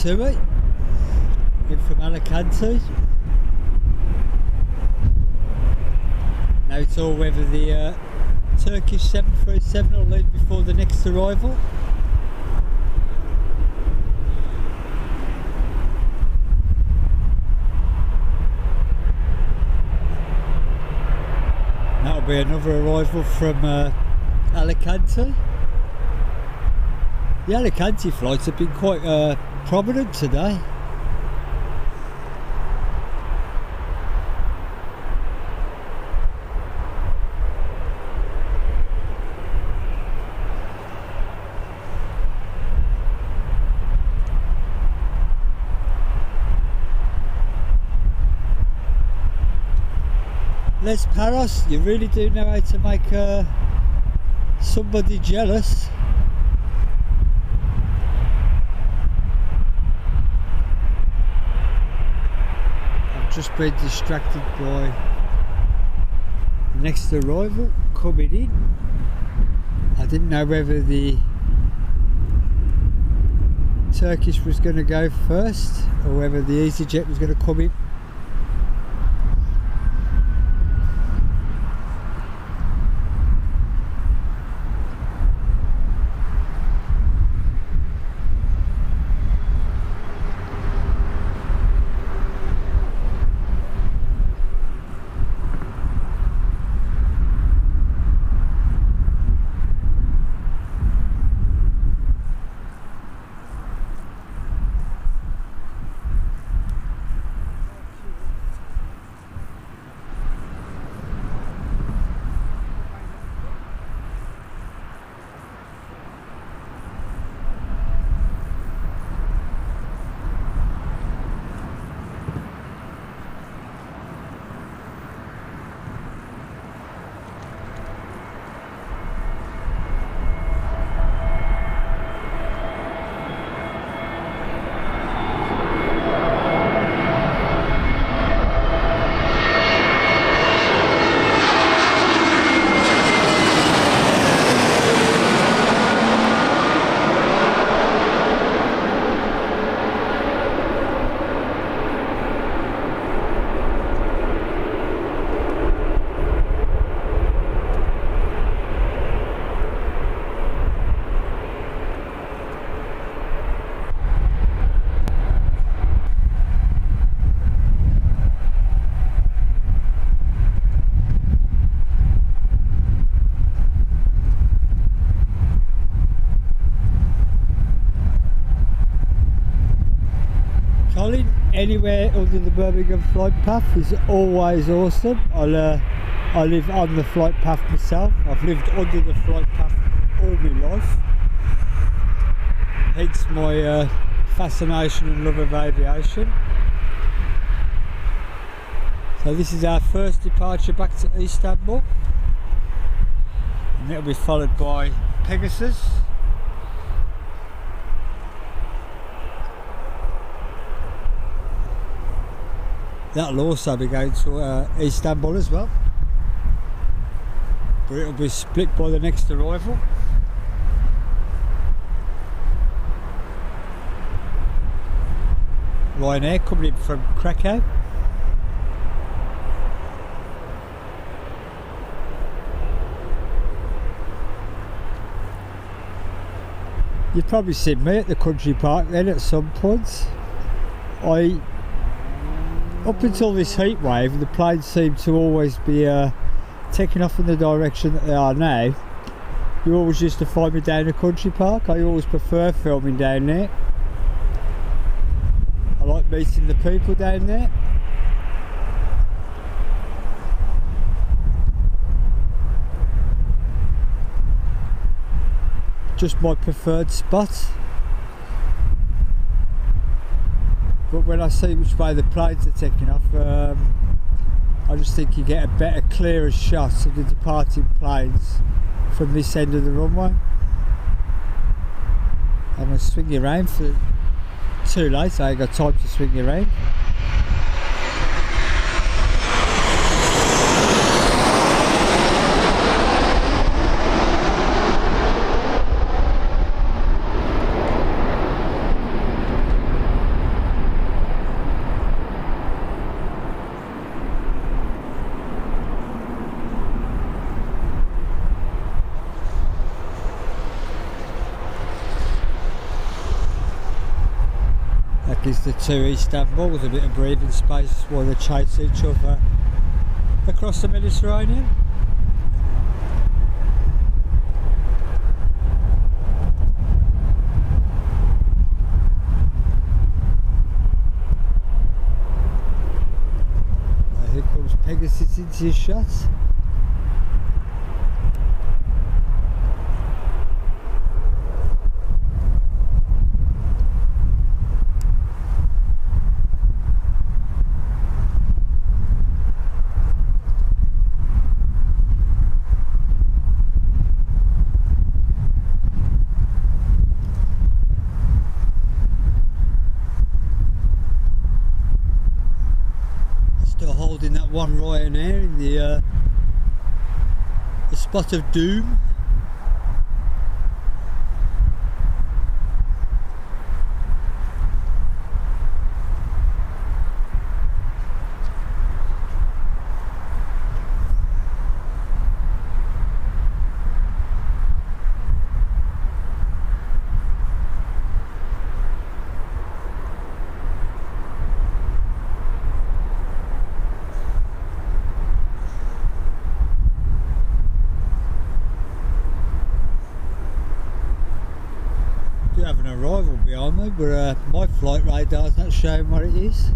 Tui, in from Alicante. Now it's all whether the Turkish 737 will leave before the next arrival. That'll be another arrival from Alicante. The Alicante flights have been quite prominent today. Les Paros, you really do know how to make somebody jealous. I've just been distracted by the next arrival coming in. I didn't know whether the Turkish was going to go first or whether the EasyJet was going to come in. Anywhere under the Birmingham flight path is always awesome. I live on the flight path myself. I've lived under the flight path all my life. Hence my fascination and love of aviation. So this is our first departure back to Istanbul, and it'll be followed by Pegasus. That'll also be going to Istanbul as well, but it'll be split by the next arrival. Ryanair coming in from Krakow. You've probably seen me at the country park then at some point. Up until this heat wave, the planes seem to always be taking off in the direction that they are now. You always used to find me down the country park. I always prefer filming down there. I like meeting the people down there. Just my preferred spot. But when I see which way the planes are taking off, I just think you get a better, clearer shot of the departing planes from this end of the runway. I'm going to swing you around for too late, I ain't got time to swing you around. gives the two Istanbuls a bit of breathing space while they chase each other across the Mediterranean. Here comes Pegasus into his shot. Holding that one Ryanair in the spot of doom. Have an arrival behind me, but my flight radar's not showing what it is.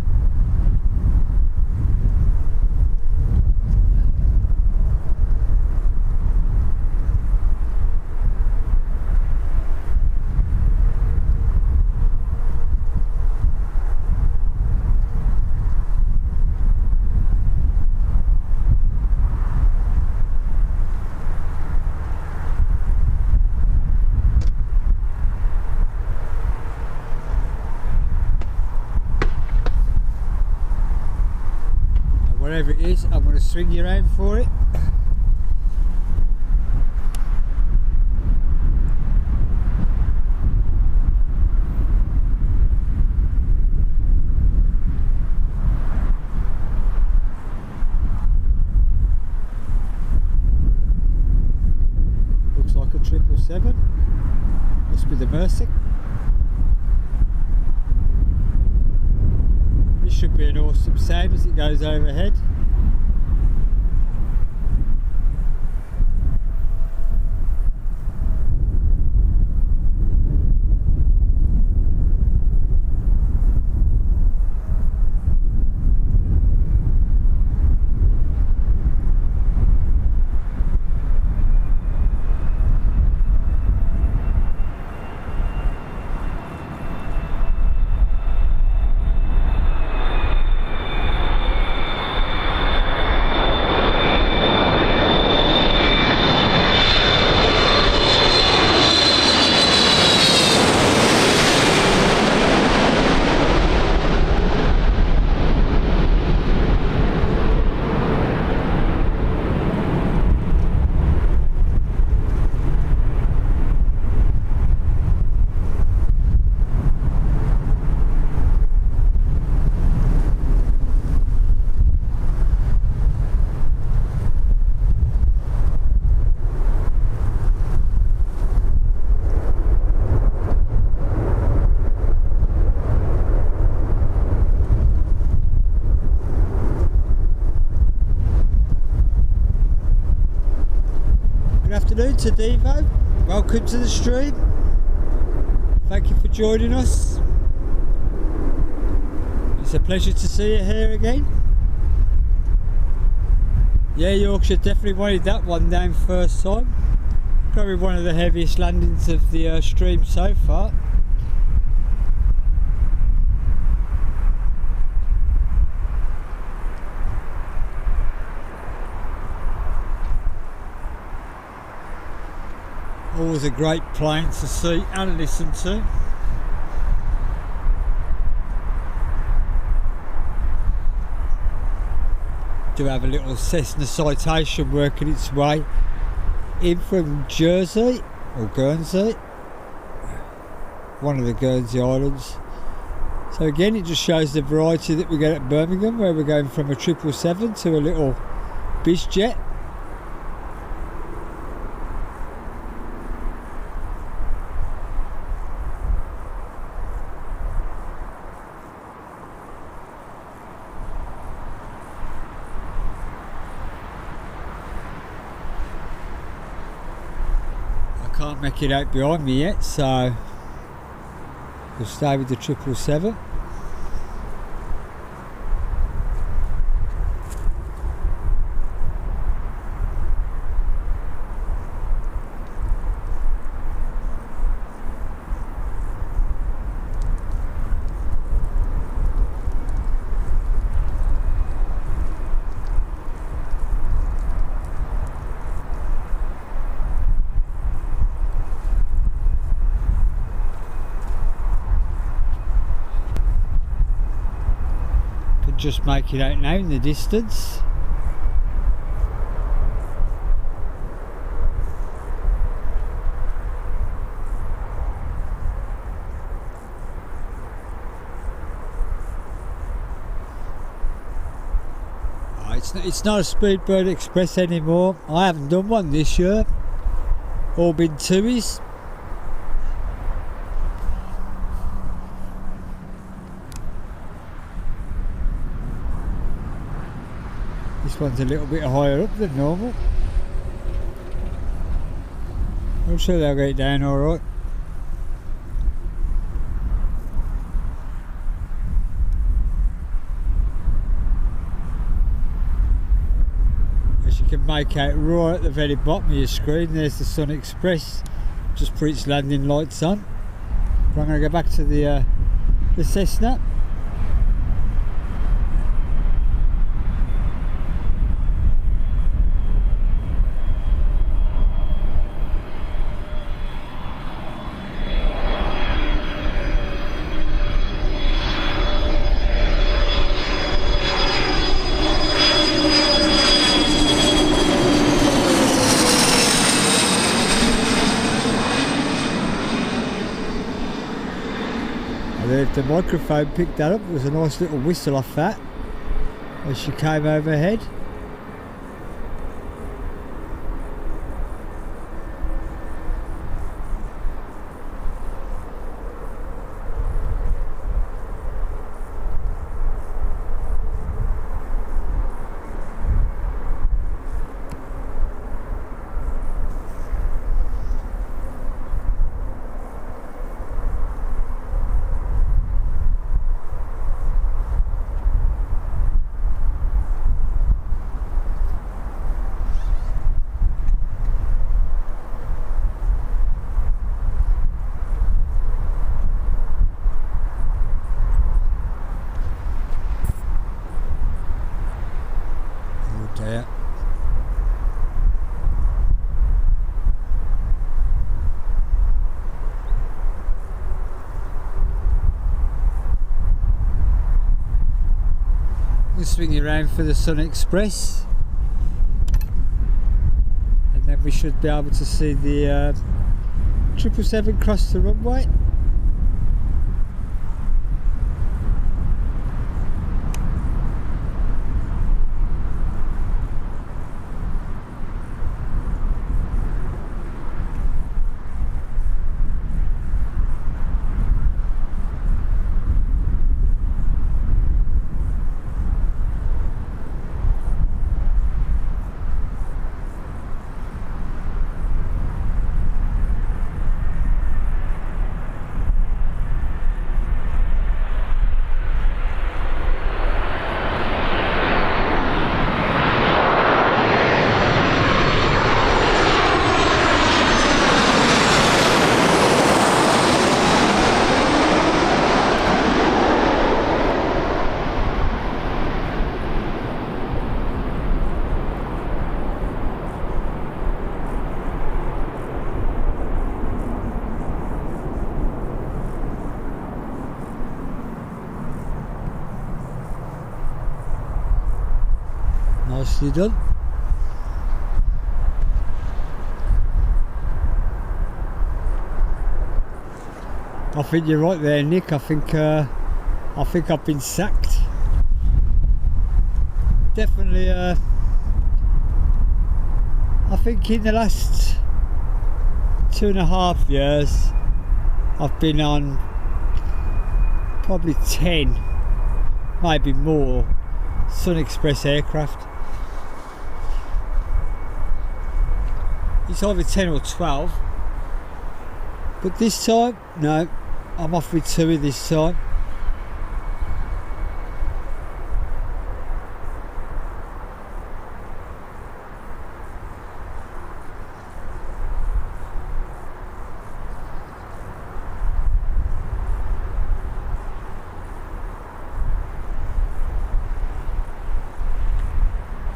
Wherever it is, I'm going to swing you around for it. Looks like a 777. Must be the Mercy. Should be an awesome sound as it goes overhead. Good afternoon to Devo, welcome to the stream, thank you for joining us. It's a pleasure to see you here again. Yeah, Yorkshire definitely wanted that one down first time, probably one of the heaviest landings of the stream so far. Always a great plane to see and listen to. Do have a little Cessna Citation working its way in from Jersey or Guernsey, one of the Guernsey Islands. So again, it just shows the variety that we get at Birmingham, where we're going from a 777 to a little biz jet. can't make it out behind me yet, so we'll stay with the 777. Just make it out now in the distance. Oh, it's not a Speedbird Express anymore. I haven't done one this year. All been twoies. This one's a little bit higher up than normal. I'm sure they'll get it down alright. As you can make out right at the very bottom of your screen, there's the Sun Express. Just put its landing lights on. But I'm going to go back to the Cessna. If the microphone picked that up, there was a nice little whistle off that as she came overhead. Yeah. We'll swing you around for the Sun Express, and then we should be able to see the 777 cross the runway. Nicely done. I think you're right there, Nick. I think I've been sacked. Definitely. I think in the last 2.5 years, I've been on probably 10, maybe more, Sun Express aircraft. It's either 10 or 12. But this time, no, I'm off with 2 this time.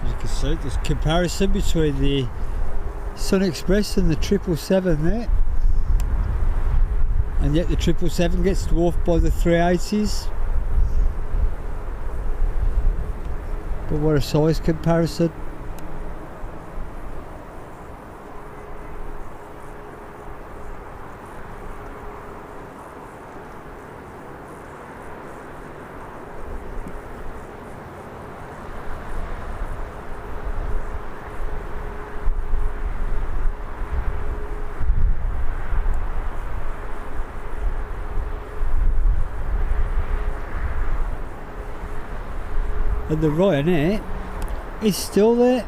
As you can see, there's comparison between the Sun Express and the 777 there. And yet the 777 gets dwarfed by the 380s. But what a size comparison. And the Ryanair is still there.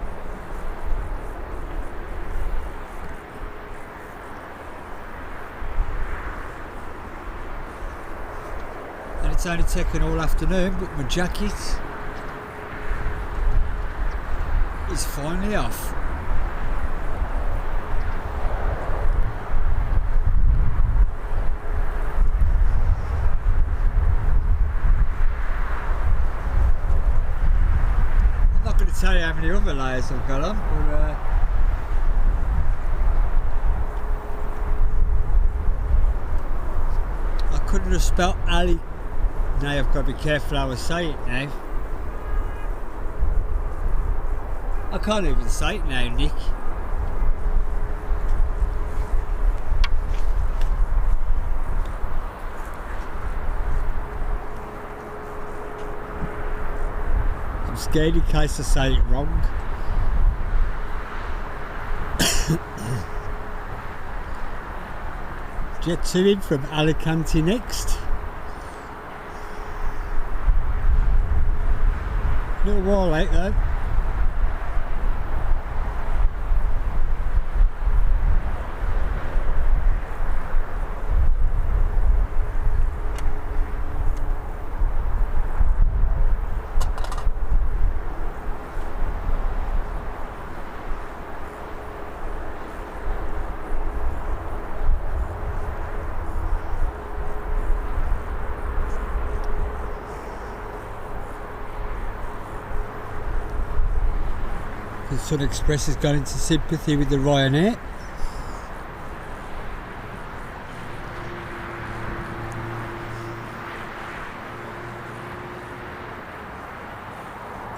And it's only taken all afternoon, but my jacket is finally off. Tell you how many other layers I've got on, but I couldn't have spelt Ali. Now I've got to be careful how I say it now. I can't even say it now, Nick. Scared in case I say it wrong. Jet 2 in from Alicante next. A little while out though. The Sun Express has gone into sympathy with the Ryanair.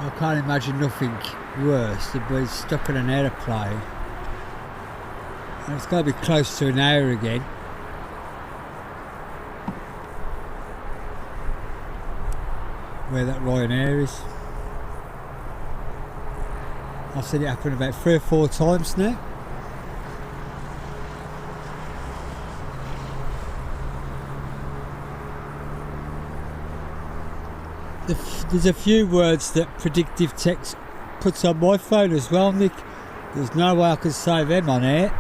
I can't imagine nothing worse than being stuck on an aeroplane. And it's got to be close to an hour again. Where that Ryanair is. I've seen it happen about 3 or 4 times now. There's a few words that predictive text puts on my phone as well, Nick. There's no way I can say them on air.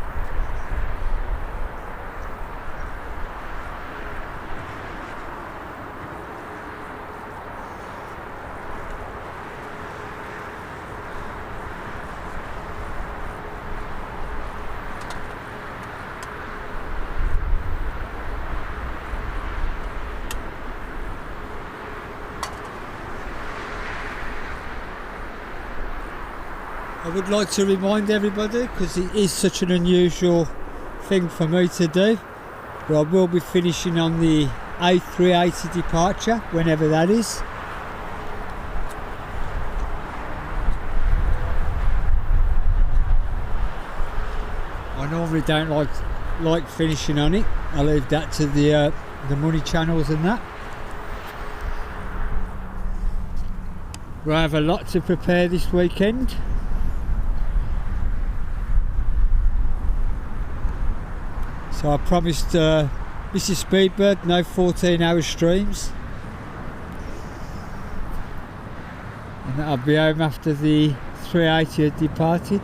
I would like to remind everybody, because it is such an unusual thing for me to do, but I will be finishing on the A380 departure, whenever that is. I normally don't like finishing on it. I leave that to the money channels and that. We have a lot to prepare this weekend. So I promised Mrs. Speedbird no 14-hour streams, and that I'll be home after the 380 had departed.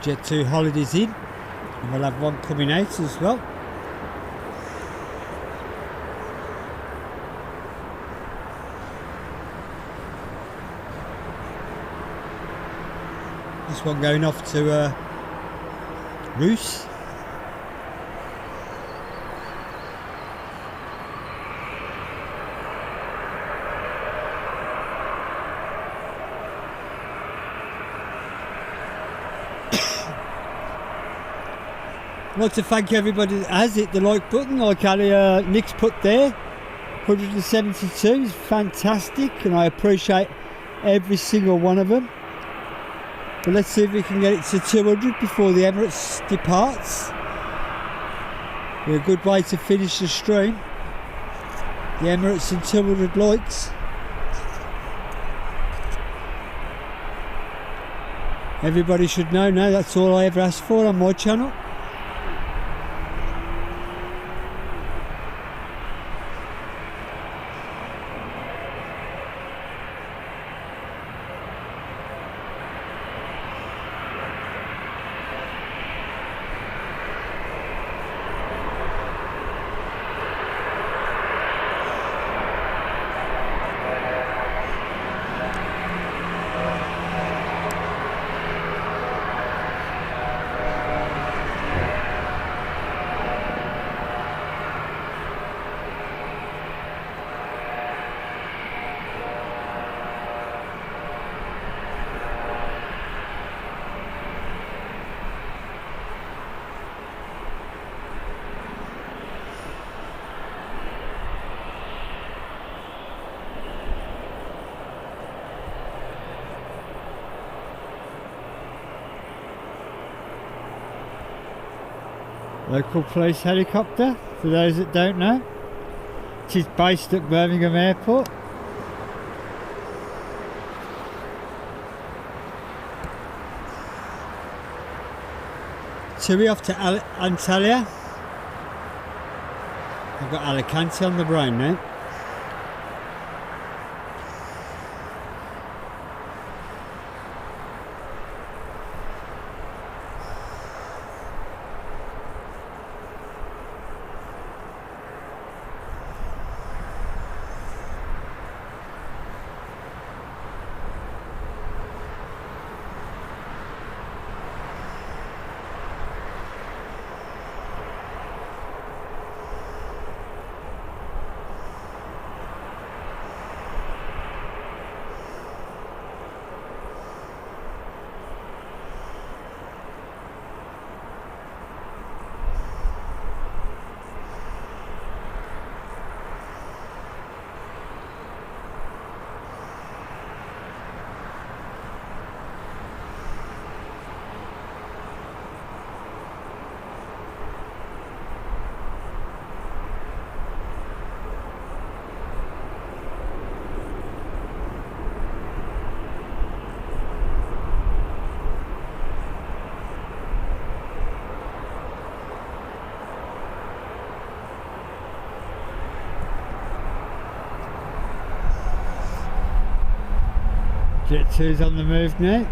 Jet 2 holidays in, and we'll have one coming out as well. This one going off to Roos. I'd like to thank everybody that has hit the like button, like Ali, Nick's put there. 172 is fantastic, and I appreciate every single one of them. But let's see if we can get it to 200 before the Emirates departs. Be a good way to finish the stream. The Emirates and 200 likes. Everybody should know now, that's all I ever ask for on my channel. Local police helicopter, for those that don't know. It is based at Birmingham Airport. So we're off to Antalya. I've got Alicante on the brain now. Jet 2's on the move now.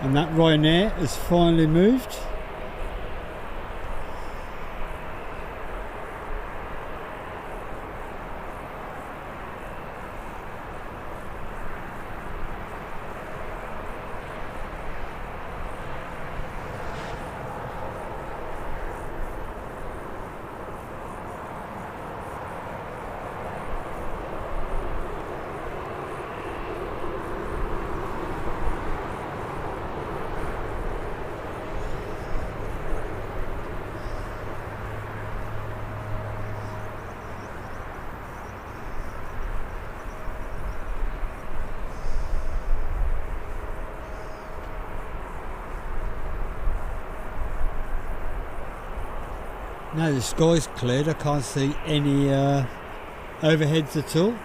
And that Ryanair has finally moved. Now the sky's cleared, I can't see any overheads at all.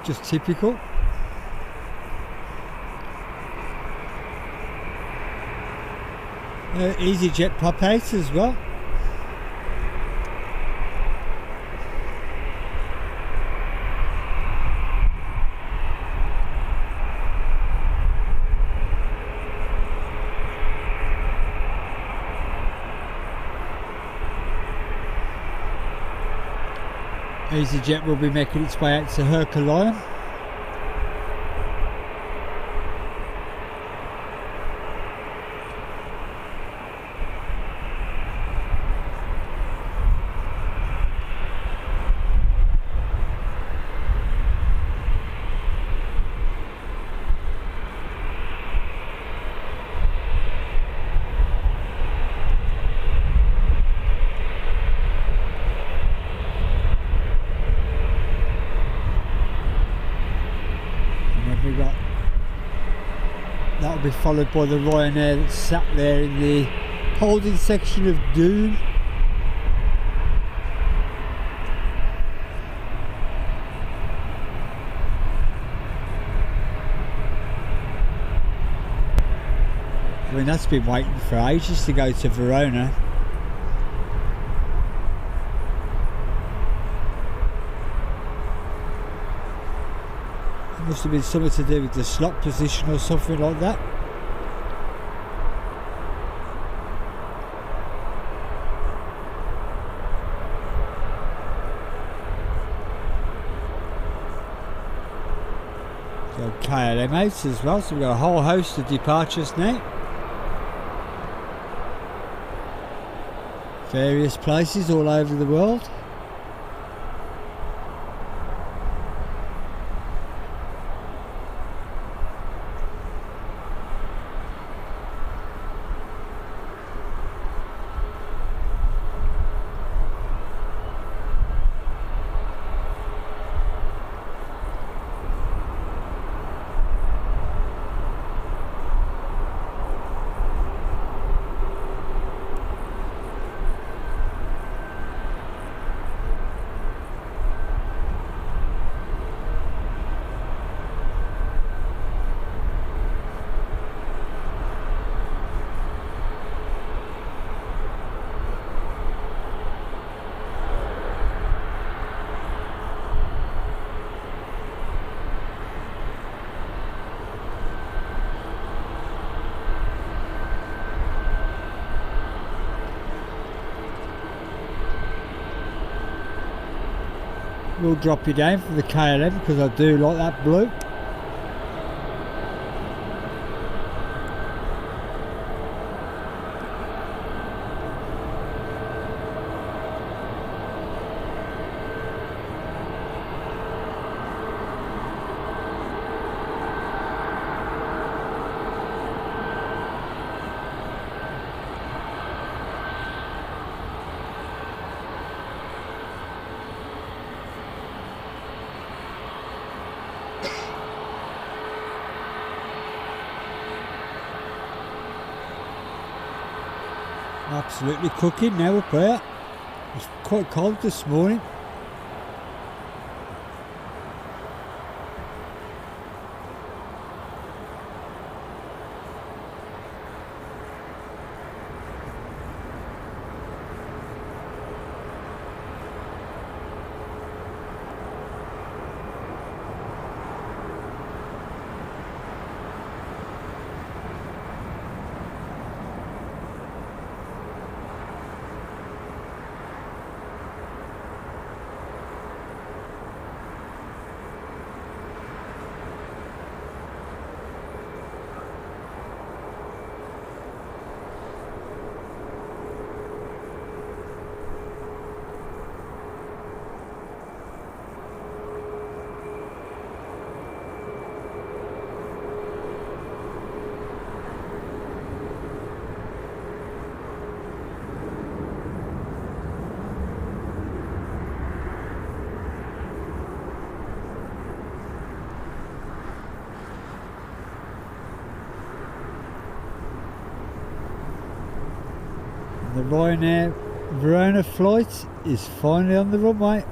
Just typical. EasyJet pop out as well. EasyJet will be making its way out to Herculaneum. That'll be followed by the Ryanair that's sat there in the holding section of Doon. I mean, that's been waiting for ages to go to Verona. Must have been something to do with the slot position or something like that. So KLM out as well, so we've got a whole host of departures now. Various places all over the world. We'll drop you down for the KLM because I do like that blue. Absolutely cooking now up here. It's quite cold this morning. The Ryanair Verona flight is finally on the runway.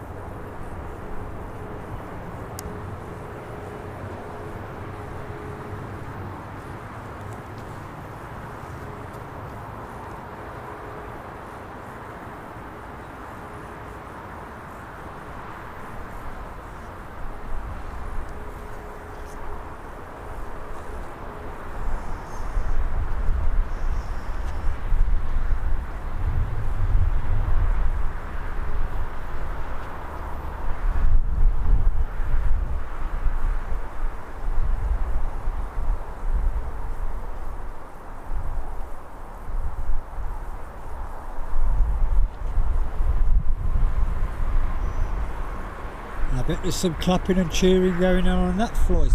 I bet there's some clapping and cheering going on that flight.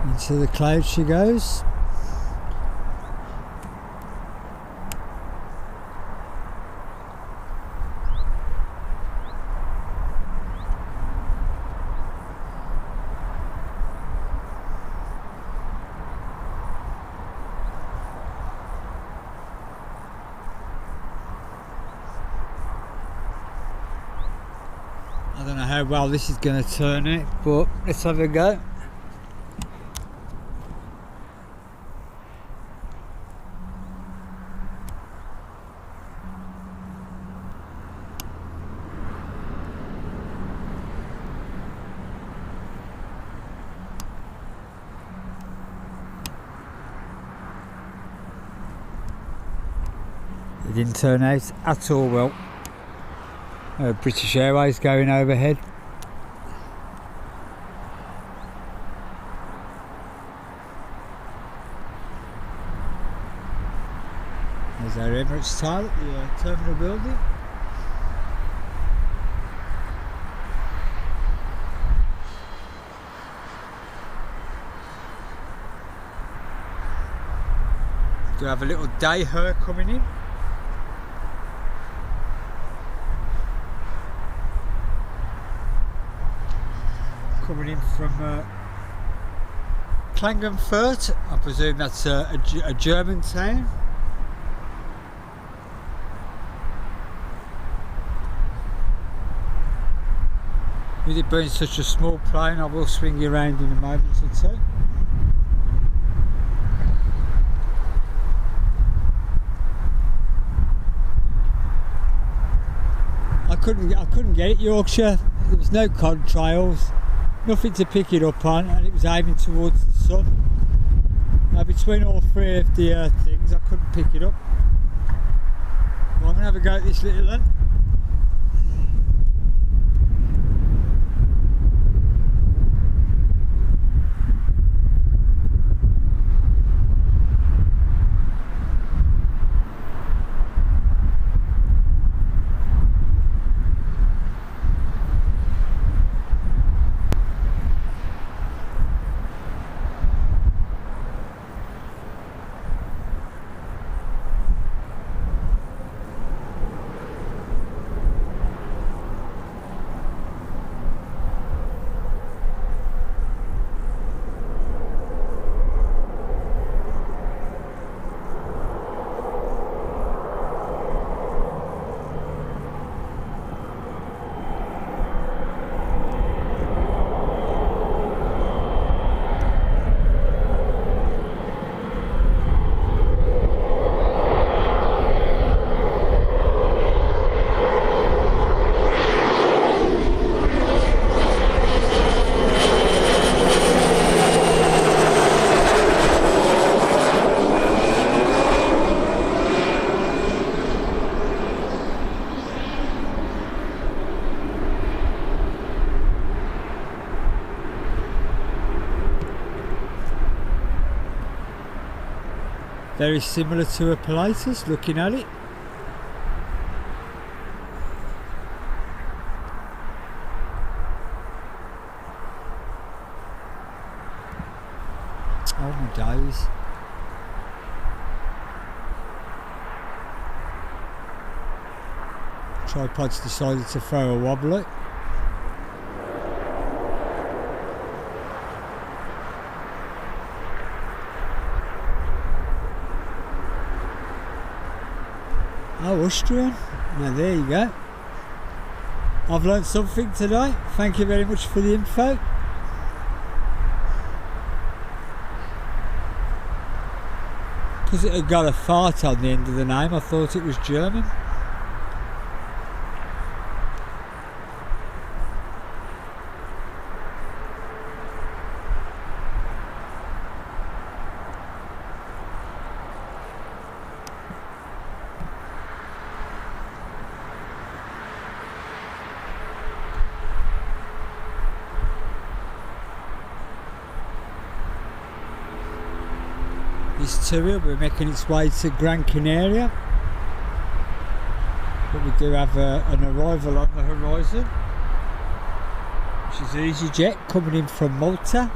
Into the clouds she goes. I don't know how well this is going to turn out, but let's have a go. It didn't turn out at all well. British Airways going overhead. There's our Emirates tile at the terminal building. Do have a little day her coming in. Coming in from Klagenfurt. I presume that's a German town. With it being such a small plane, I will swing you around in a moment or two. I couldn't get it, Yorkshire. There was no contrails, nothing to pick it up on, and it was aiming towards the sun. Now between all three of the things, I couldn't pick it up. Well, I'm gonna have a go at this little one. Very similar to a Pilatus, looking at it. Oh my days. Tripod's decided to throw a wobbly. Oh, Austrian. Now there you go. I've learned something today. Thank you very much for the info. Because it had got a fart on the end of the name, I thought it was German. This tour will be making its way to Gran Canaria, but we do have an arrival on the horizon, which is EasyJet coming in from Malta.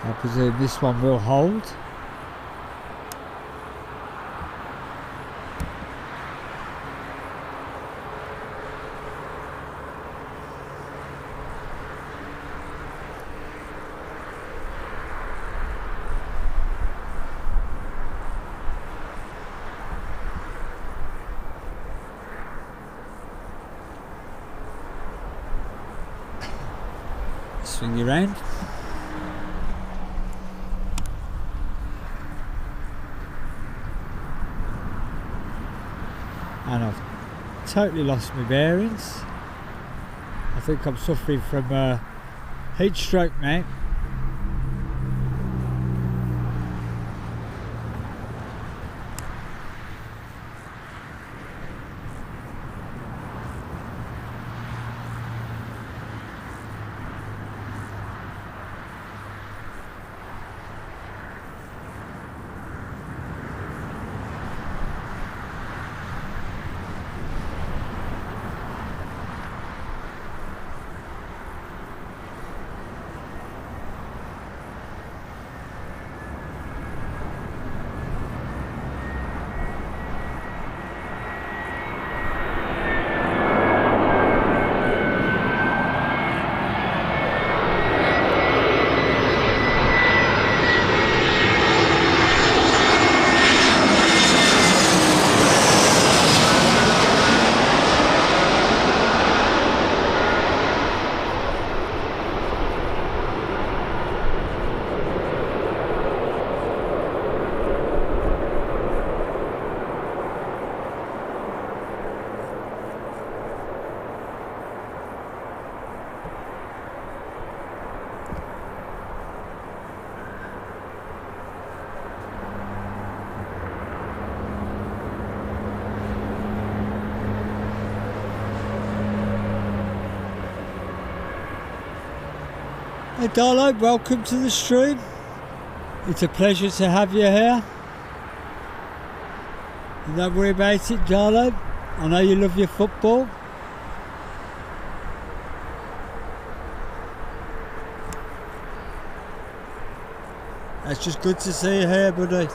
I presume this one will hold. Swing you round. And I've totally lost my bearings. I think I'm suffering from heat stroke now. Hey Darlo, welcome to the stream. It's a pleasure to have you here. And don't worry about it, Darlo. I know you love your football. It's just good to see you here, buddy.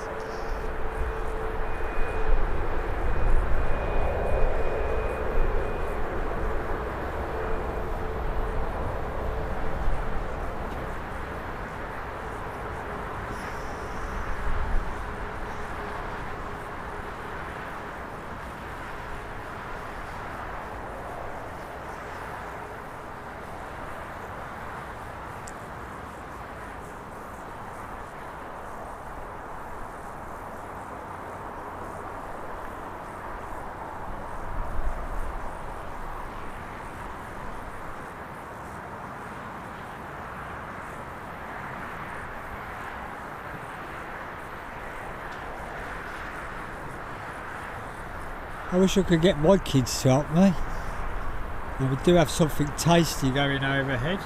I wish I could get my kids to help me. And we do have something tasty going overhead.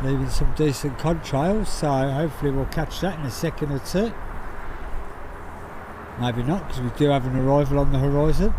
Leaving some decent contrails, so hopefully we'll catch that in a second or two. Maybe not, because we do have an arrival on the horizon.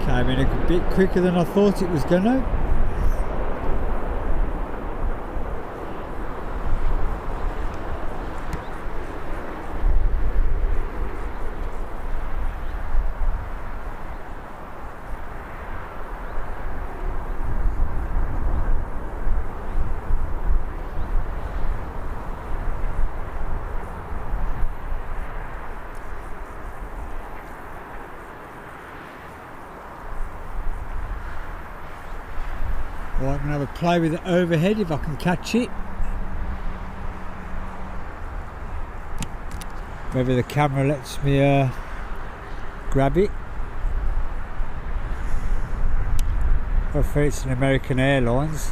Came in a bit quicker than I thought it was gonna. Right, I'm going to have a play with it overhead if I can catch it. Whether the camera lets me grab it. I fear it's an American Airlines.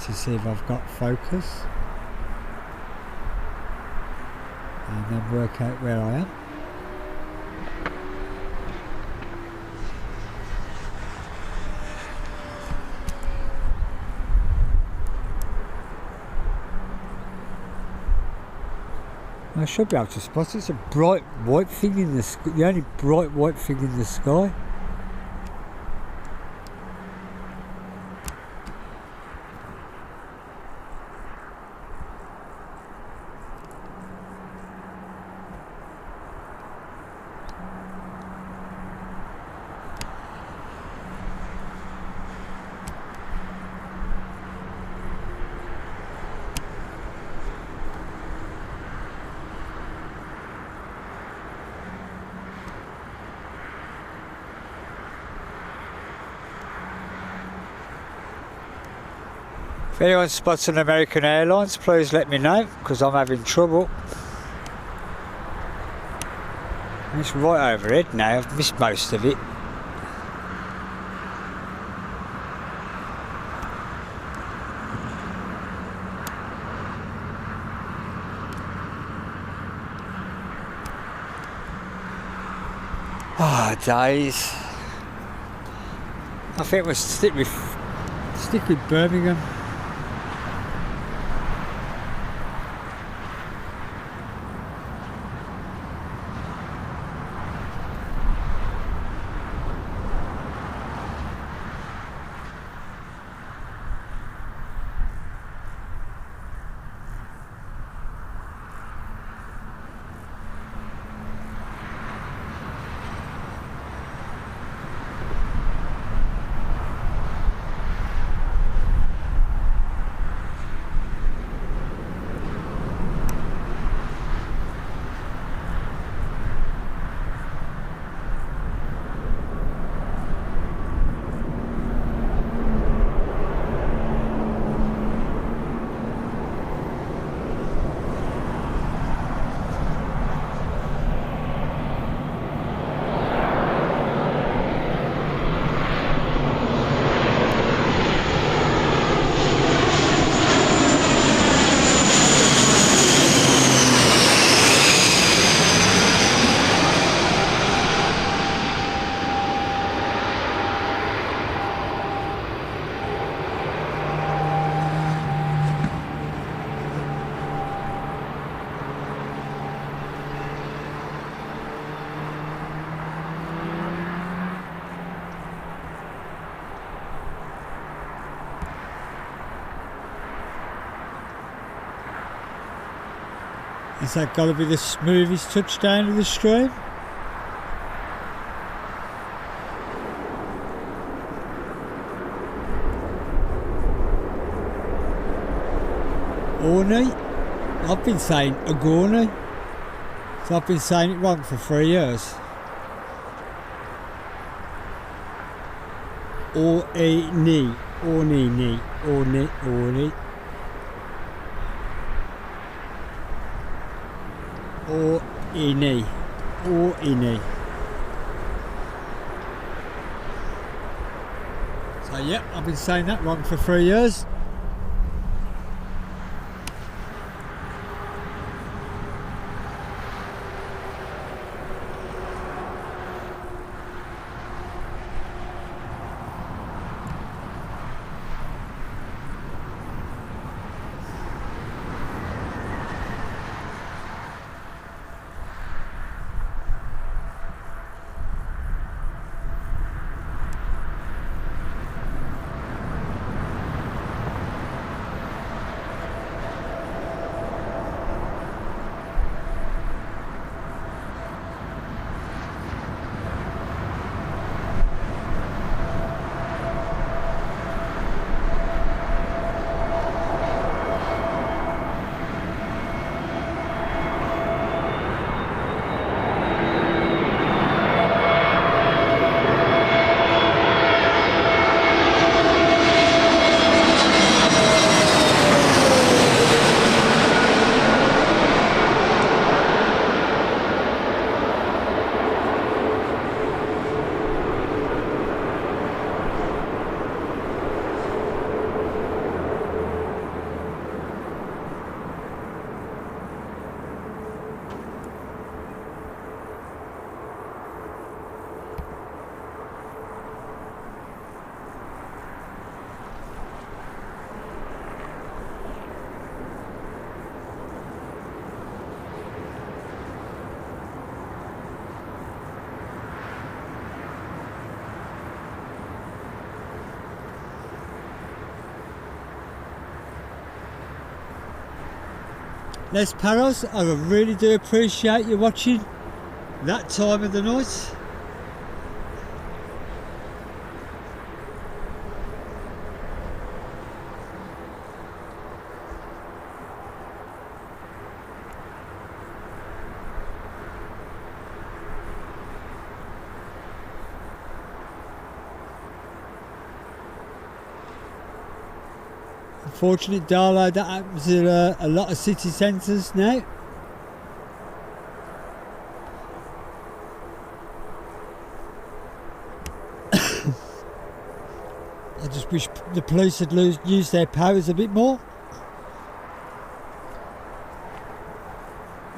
Let's see if I've got focus. And then work out where I am. I should be able to spot it. It's a bright white thing in the sky, the only bright white thing in the sky. If anyone spots an American Airlines, please let me know, because I'm having trouble. It's right overhead now, I've missed most of it. Ah, days. I think we'll stick with Birmingham. Is that got to be the smoothest touchdown of the stream? Orney? I've been saying Agorney. So I've been saying it wrong for 3 years. Orney. Orney. Orney. Orney. Orney. Orney. So yeah, I've been saying that wrong for 3 years. Les Paros, I really do appreciate you watching that time of the night. Unfortunate, Darlow, that happens in a lot of city centres now. I just wish the police had used their powers a bit more.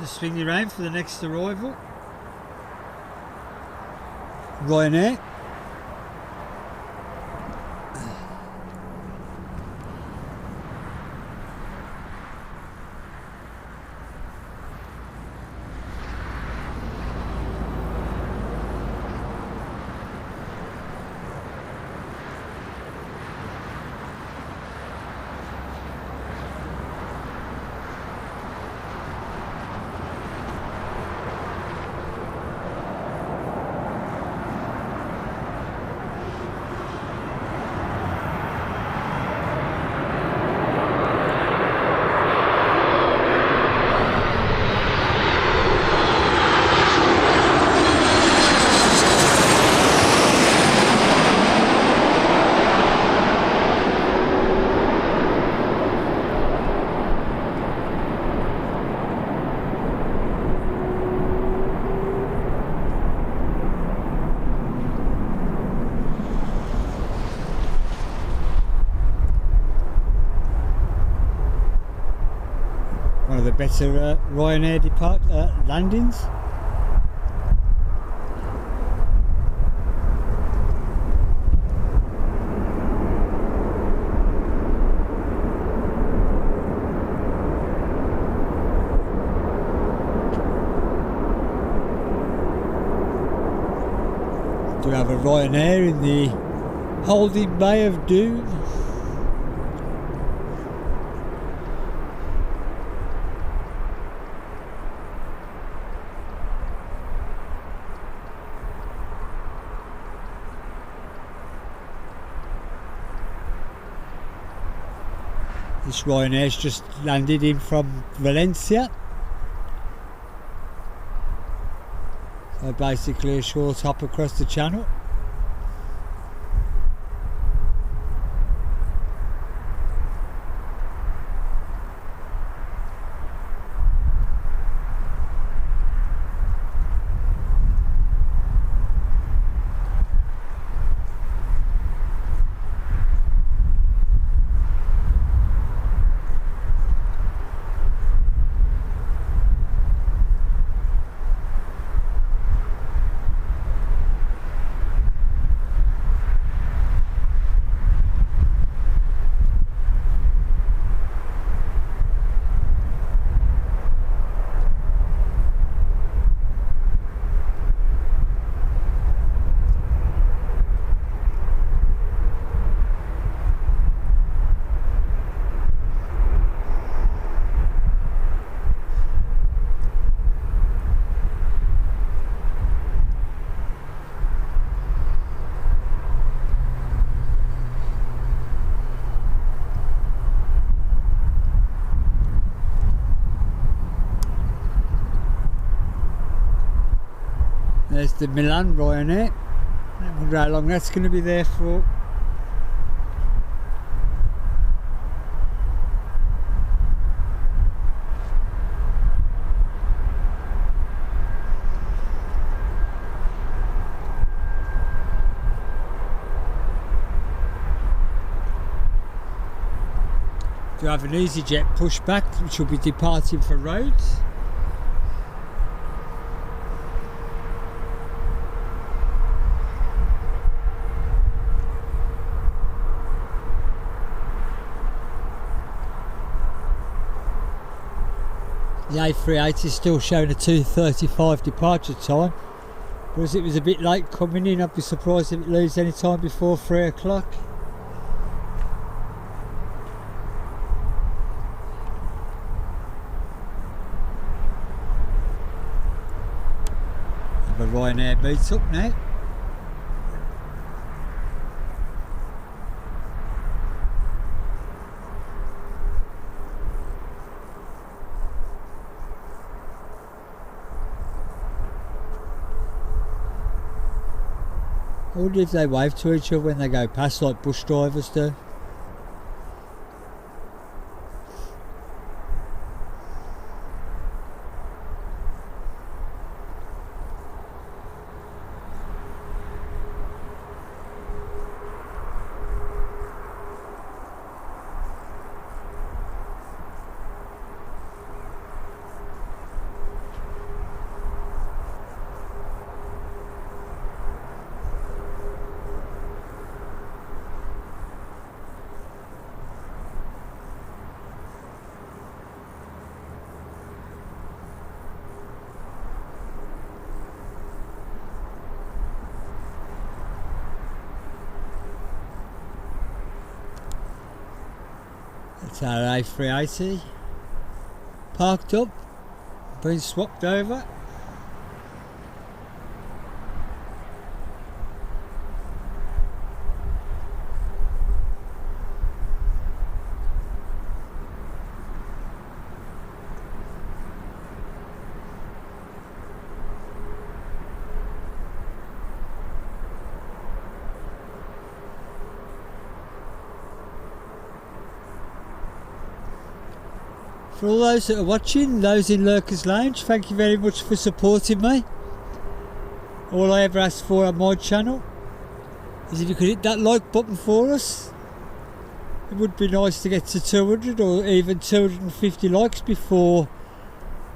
Just swing around for the next arrival. Ryanair. One of the better Ryanair landings. Do have a Ryanair in the holding bay of Doom. This Ryanair's just landed in from Valencia. So basically a short hop across the channel. There's the Milan Ryanair. I wonder how long that's going to be there for. Do have an EasyJet pushback which will be departing for Rhodes. The A380 is still showing a 2:35 departure time, but as it was a bit late coming in, I'd be surprised if it leaves any time before 3 o'clock. Have a Ryanair meet up now. I wonder if they wave to each other when they go past, like bus drivers do. That's our A380 parked up, been swapped over. For all those that are watching, those in Lurkers Lounge, thank you very much for supporting me. All I ever ask for on my channel is if you could hit that like button for us. It would be nice to get to 200 or even 250 likes before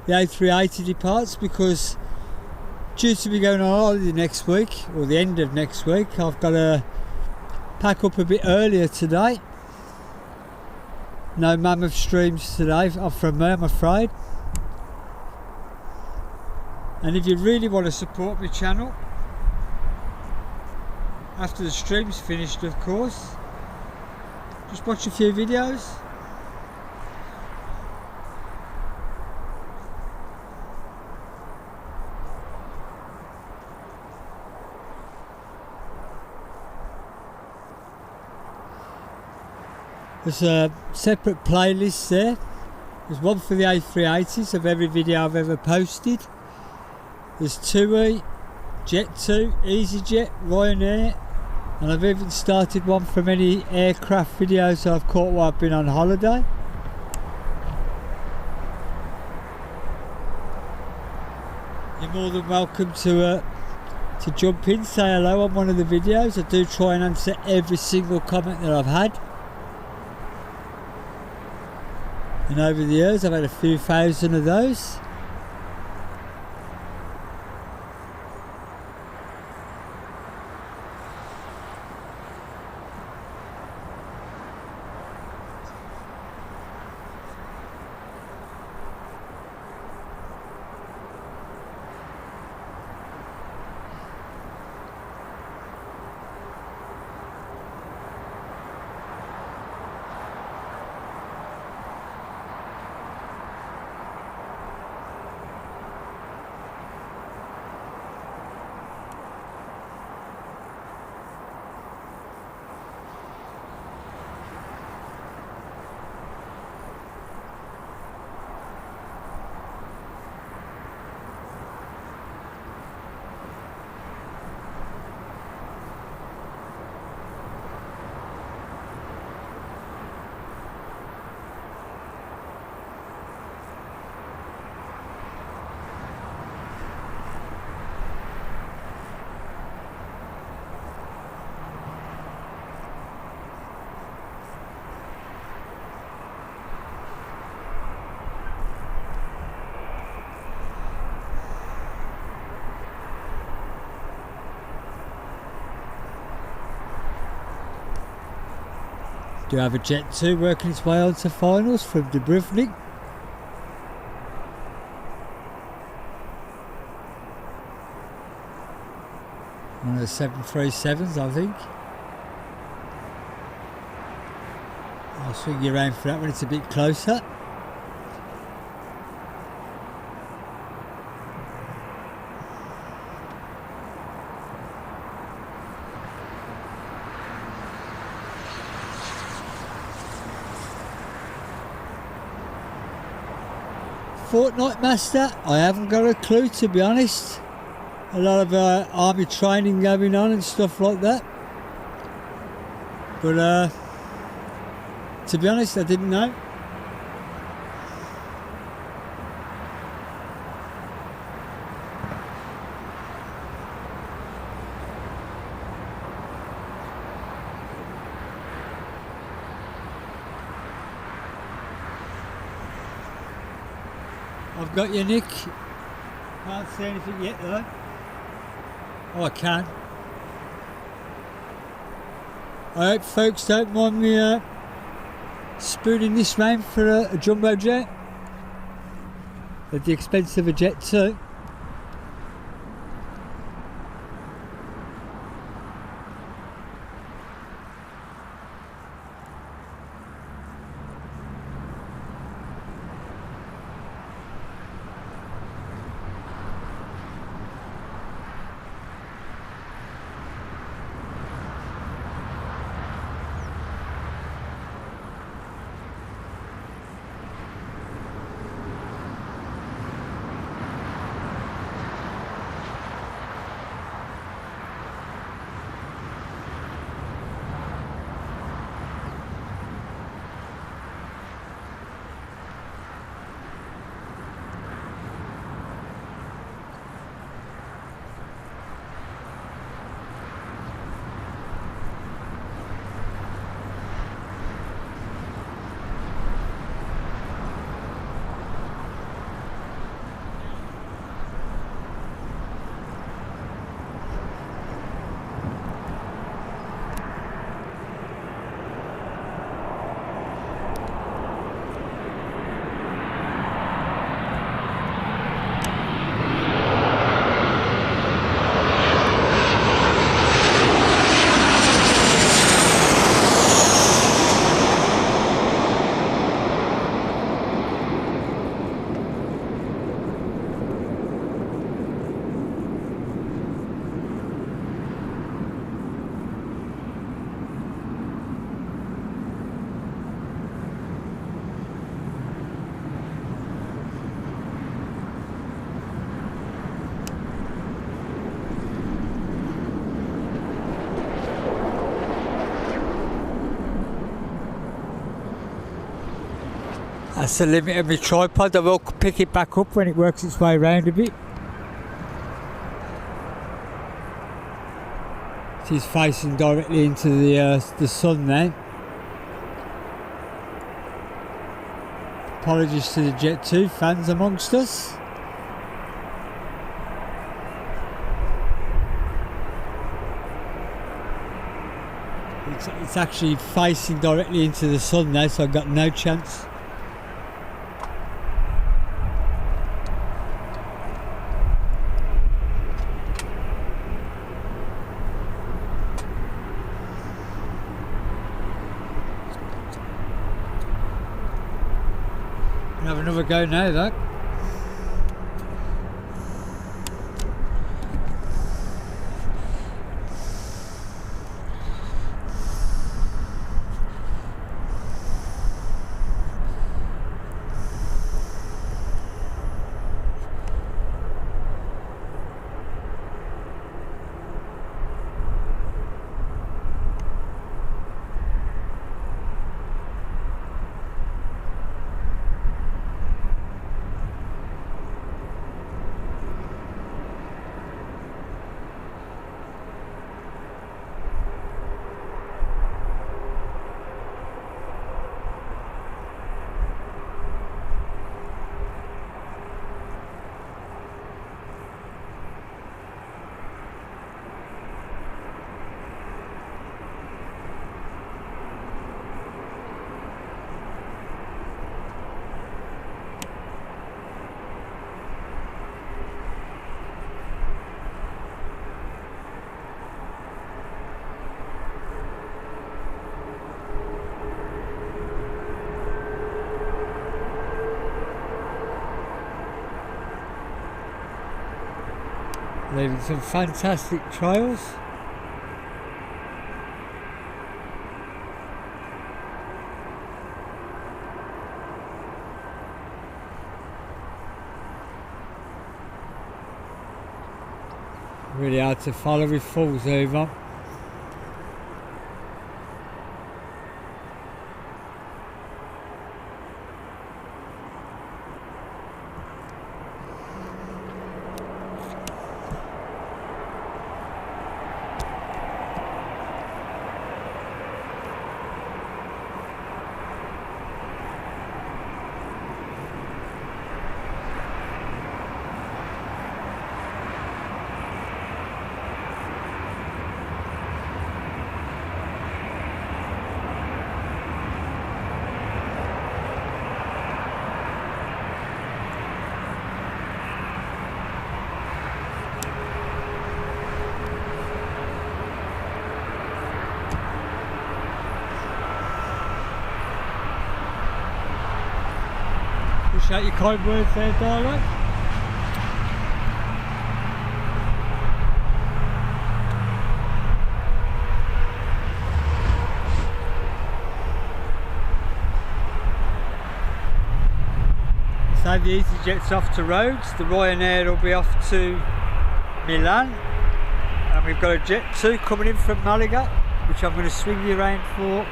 the A380 departs, because due to be going on holiday next week, or the end of next week, I've got to pack up a bit earlier today. No mammoth streams today from me, I'm afraid. And if you really want to support my channel, after the stream's finished of course, just watch a few videos. There's a separate playlist there. There's one for the A380s of every video I've ever posted. There's TUI, Jet2, EasyJet, Ryanair, and I've even started one from any aircraft videos I've caught while I've been on holiday. You're more than welcome to jump in, say hello on one of the videos. I do try and answer every single comment that I've had. And over the years I've had a few thousand of those. Do have a Jet2 working its way on to finals from Birmingham. One of the 737s, I think. I'll swing you around for that when it's a bit closer. Fortnite Master, I haven't got a clue, to be honest. A lot of army training going on and stuff like that. But to be honest, I didn't know. I've got you, Nick. Can't see anything yet though. Oh, I can. I hope folks don't mind me spooning this round for a jumbo jet at the expense of a jet too. That's the limit of my tripod. I will pick it back up when it works its way around a bit. It is facing directly into the sun now. Apologies to the Jet 2 fans amongst us. It's actually facing directly into the sun now, so I've got no chance. Have another go now, though. Leaving some fantastic trails. Really hard to follow with full zoom on. Appreciate your kind words there, Darling. So the EasyJet's off to Rhodes, the Ryanair will be off to Milan, and we've got a Jet 2 coming in from Malaga, which I'm going to swing you around for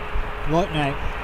right now.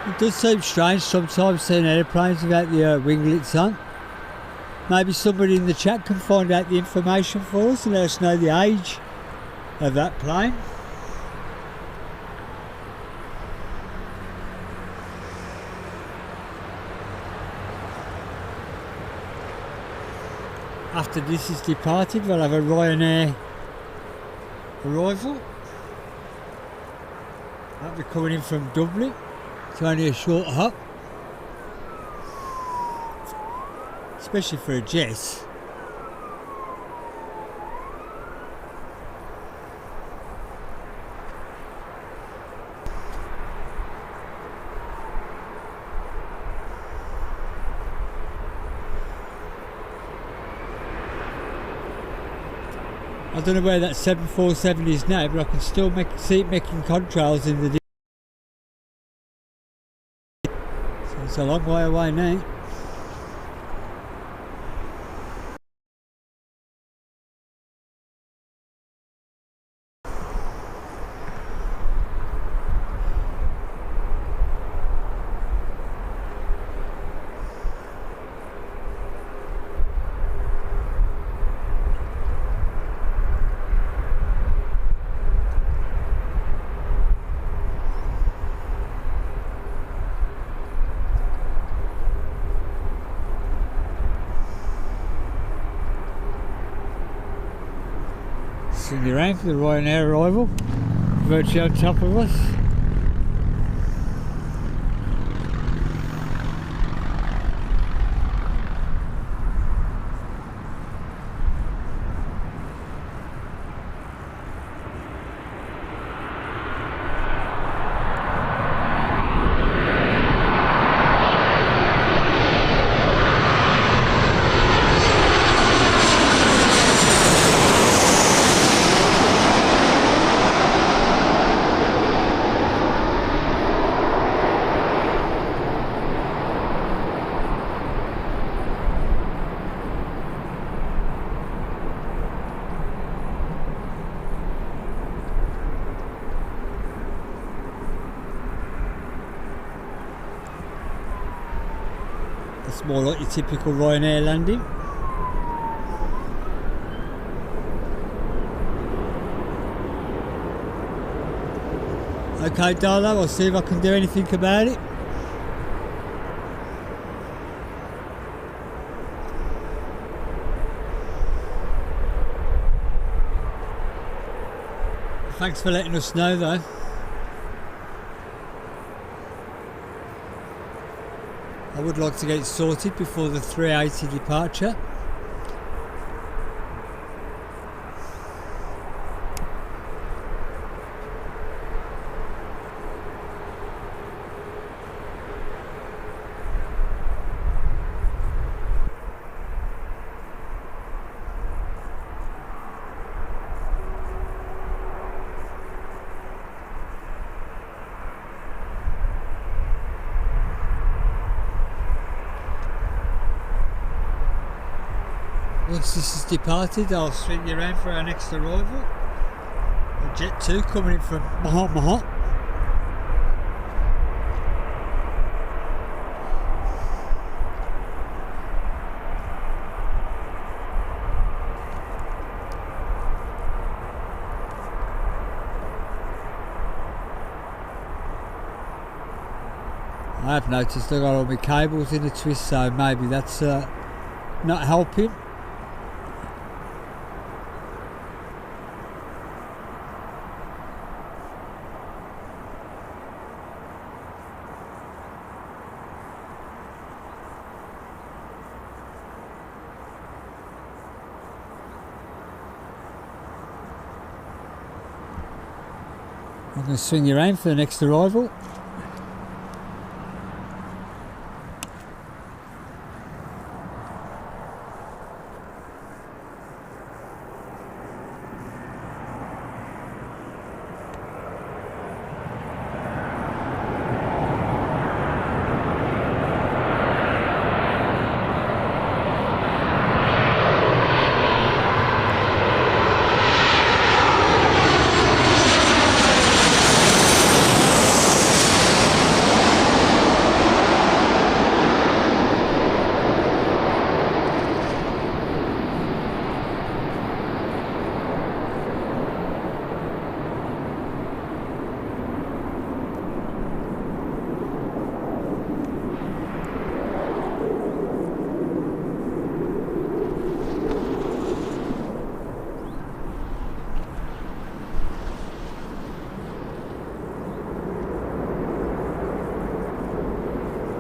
It does seem strange sometimes seeing airplanes without the winglets on. Maybe somebody in the chat can find out the information for us and let us know the age of that plane. After this is departed, we'll have a Ryanair arrival. That'll be coming in from Dublin. It's only a short hop, especially for a jet. I don't know where that 747 is now, but I can still see it making contrails in the distance. So it's a long way away now. Swing around for the Ryanair arrival, virtually on top of us. It's more like your typical Ryanair landing. Okay, Darlo, I'll see if I can do anything about it. Thanks for letting us know though. I would like to get it sorted before the 380 departure. Once this is departed, I'll swing you around for our next arrival. A Jet 2 coming in from Mahat. I have noticed I got all my cables in a twist, so maybe that's not helping. I'm going to swing you around for the next arrival.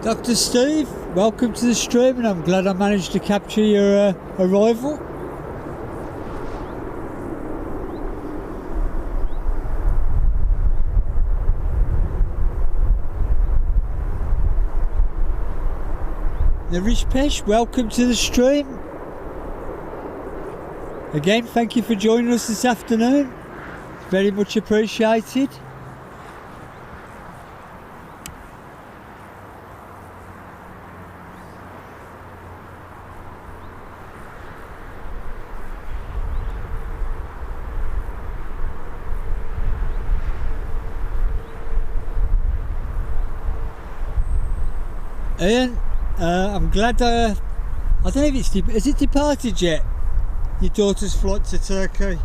Dr. Steve, welcome to the stream, and I'm glad I managed to capture your arrival. Narish Pesh, welcome to the stream. Again, thank you for joining us this afternoon. Very much appreciated. Ian, I'm glad I don't know if has it departed yet? Your daughter's flight to Turkey.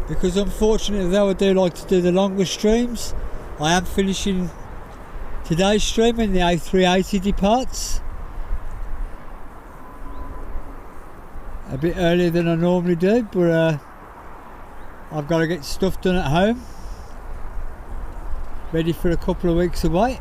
Because unfortunately, though I do like to do the longer streams, I am finishing today's stream when the A380 departs. A bit earlier than I normally do, but I've got to get stuff done at home. Ready for a couple of weeks away.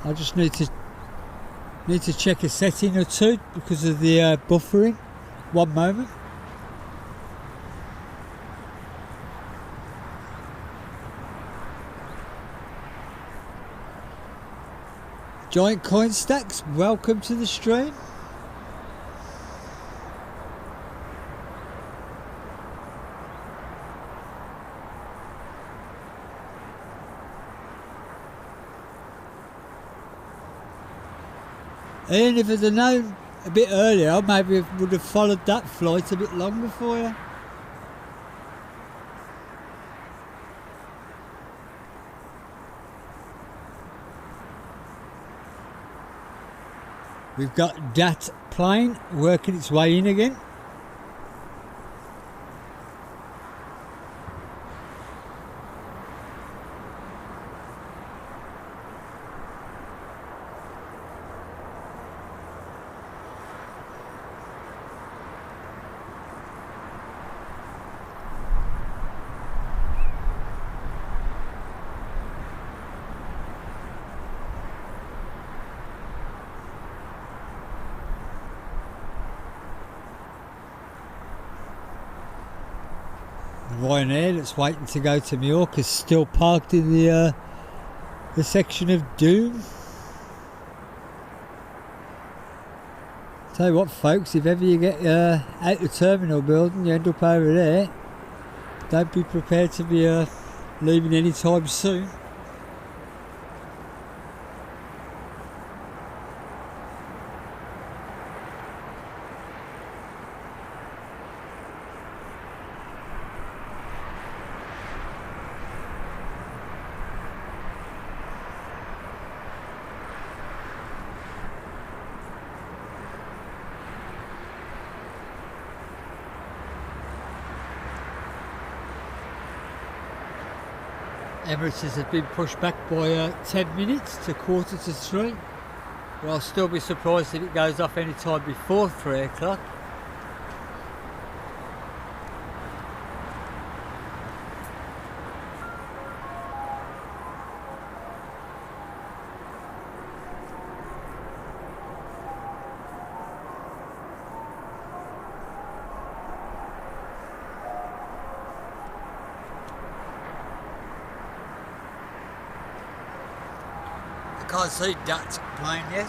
I just need to check a setting or two because of the buffering. One moment. Giant Coin Stacks, welcome to the stream. Ian, if I'd have known a bit earlier, maybe I would have followed that flight a bit longer for you. We've got that plane working its way in again. Ryanair that's waiting to go to Mallorca is still parked in the section of Doom. Tell you what, folks, if ever you get out the terminal building, you end up over there, don't be prepared to be leaving anytime soon. Emirates has been pushed back by 10 minutes to 2:45, but I'll still be surprised if it goes off any time before 3 o'clock. I can't see that plane yet.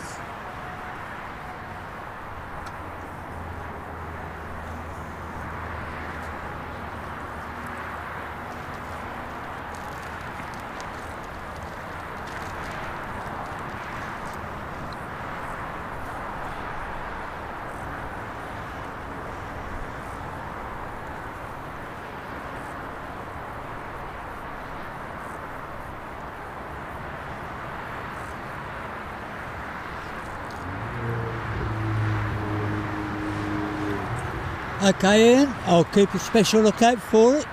Okay, Ian, I'll keep a special lookout for it.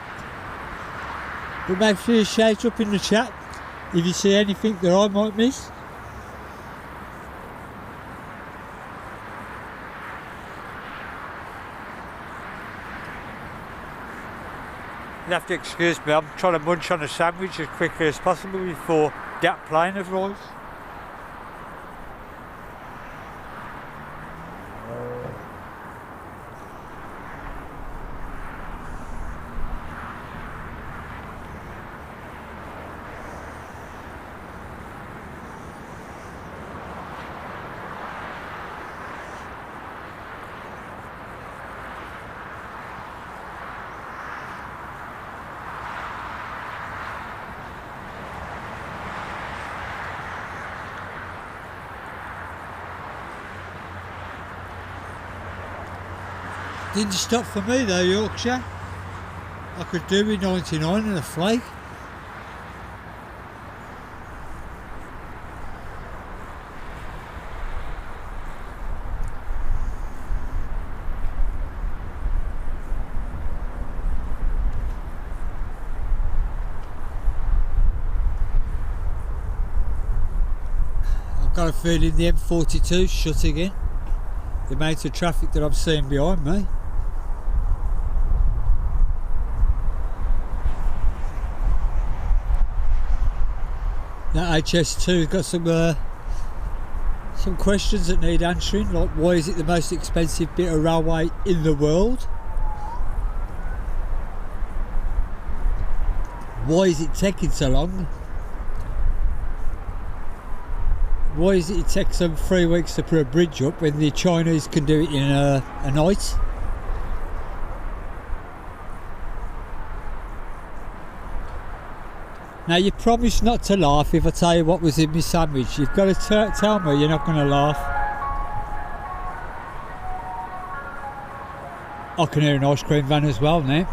But make sure you shout up in the chat if you see anything that I might miss. You have to excuse me, I'm trying to munch on a sandwich as quickly as possible before that plane arrives. Didn't stop for me though, Yorkshire. I could do with 99 and a flake. I've got a feeling the M42's shut again. The amount of traffic that I'm seeing behind me. That HS2's got some questions that need answering, like why is it the most expensive bit of railway in the world? Why is it taking so long? Why is it takes them 3 weeks to put a bridge up when the Chinese can do it in a night? Now you promised not to laugh if I tell you what was in my sandwich. You've got to tell me you're not going to laugh. I can hear an ice cream van as well now.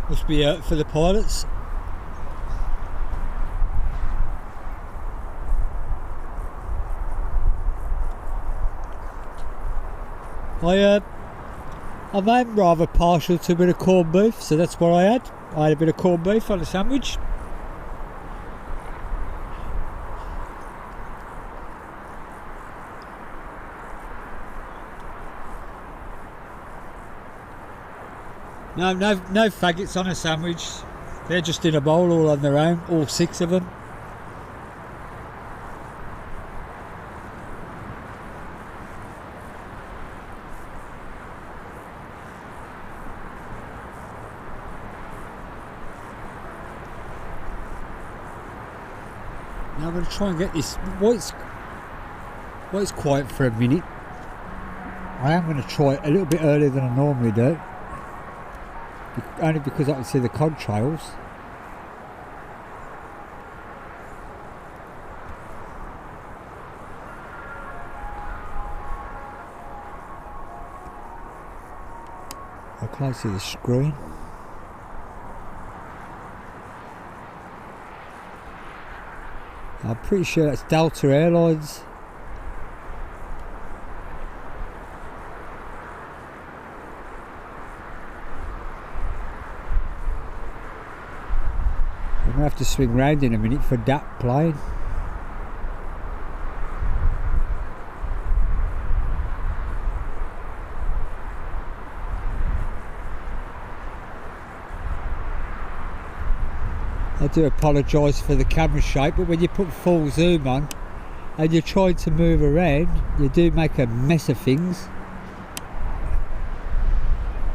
Must be out for the pilots. I'm rather partial to a bit of corned beef, so that's what I had. I had a bit of corned beef on a sandwich. No faggots on a sandwich. They're just in a bowl all on their own, all 6 of them. Now I'm going to try and get this. While it's quiet for a minute, I am going to try it a little bit earlier than I normally do. Only because I can see the contrails. I can't see the screen. I'm pretty sure that's Delta Airlines. I'm going to have to swing round in a minute for that plane. I do apologise for the camera shape, but when you put full zoom on and you're trying to move around, you do make a mess of things.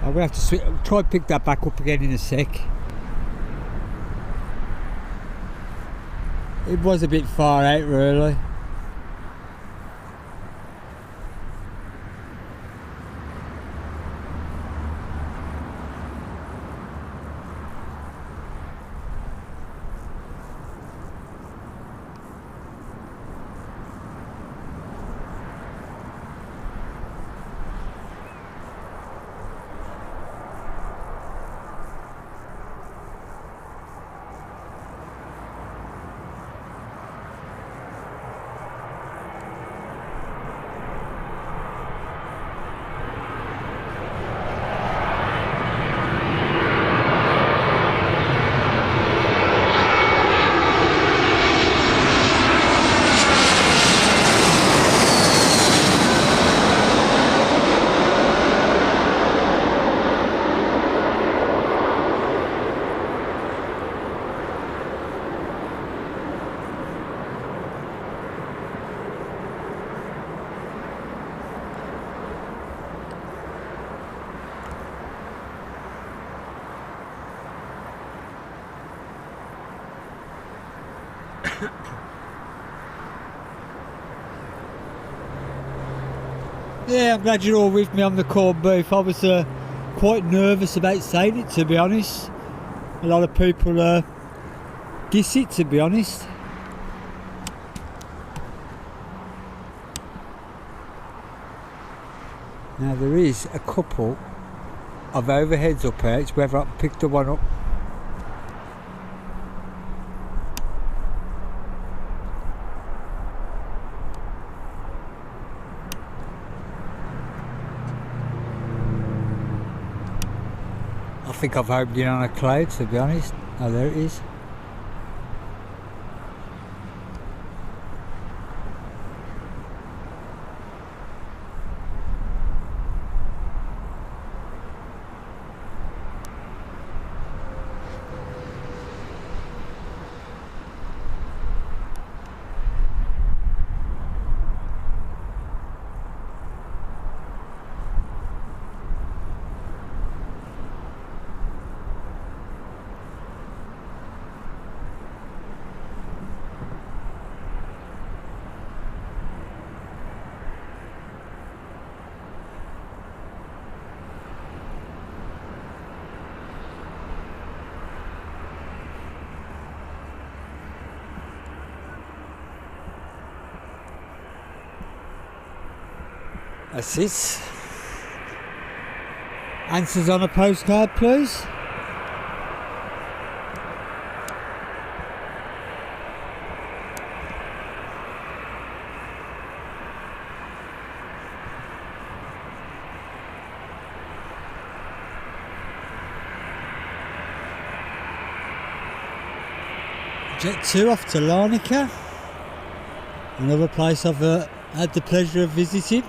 I'm going to have to try and pick that back up again in a sec. It was a bit far out really. Yeah, I'm glad you're all with me on the corned beef. I was quite nervous about saying it, to be honest. A lot of people diss it, to be honest. Now there is a couple of overheads up here. It's whether I can pick the one up. I think I've homed in on a cloud, to be honest. Oh, there it is. That's it. Answers on a postcard, please. Jet 2 off to Larnaca, another place I've had the pleasure of visiting.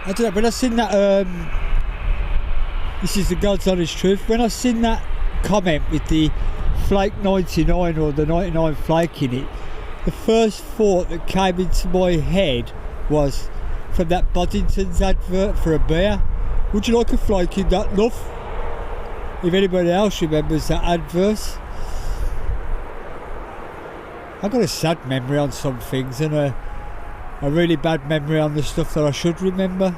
I don't know, when I seen that, this is the God's honest truth, when I seen that comment with the flake 99 or the 99 flake in it, the first thought that came into my head was from that Boddington's advert for a beer. Would you like a flake in that, love? If anybody else remembers that advert. I've got a sad memory on some things and a really bad memory on the stuff that I should remember.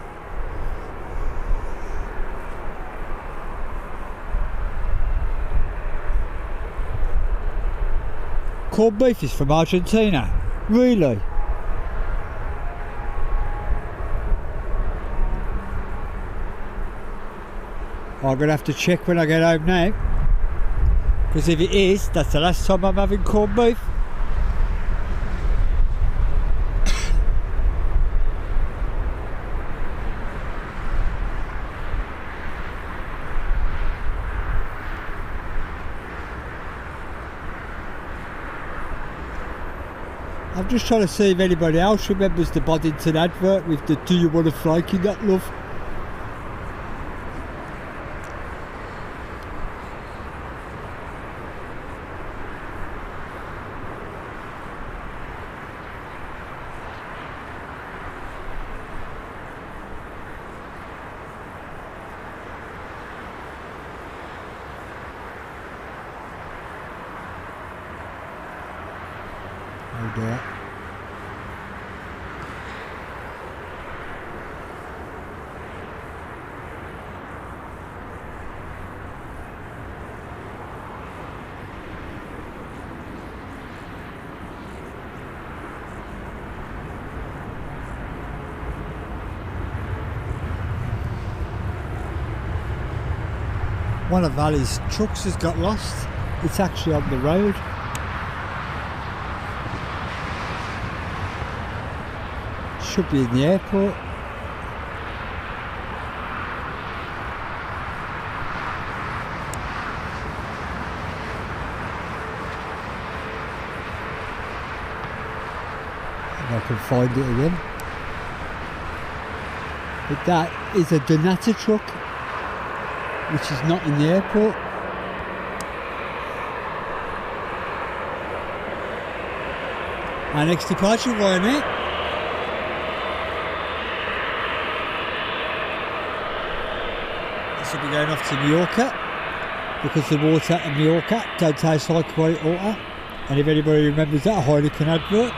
Corned beef is from Argentina. Really? I'm going to have to check when I get home now. Because if it is, that's the last time I'm having corned beef. I'm just trying to see if anybody else remembers the Boddington advert with the "Do you want a flake in that, love?" Oh dear. One of Valley's trucks has got lost. It's actually on the road. Should be in the airport. I can find it again. But that is a Donata truck, which is not in the airport. Our next departure, Ryanair. This will be going off to Mallorca, because the water in Mallorca don't taste like white water. And if anybody remembers that Heineken advert,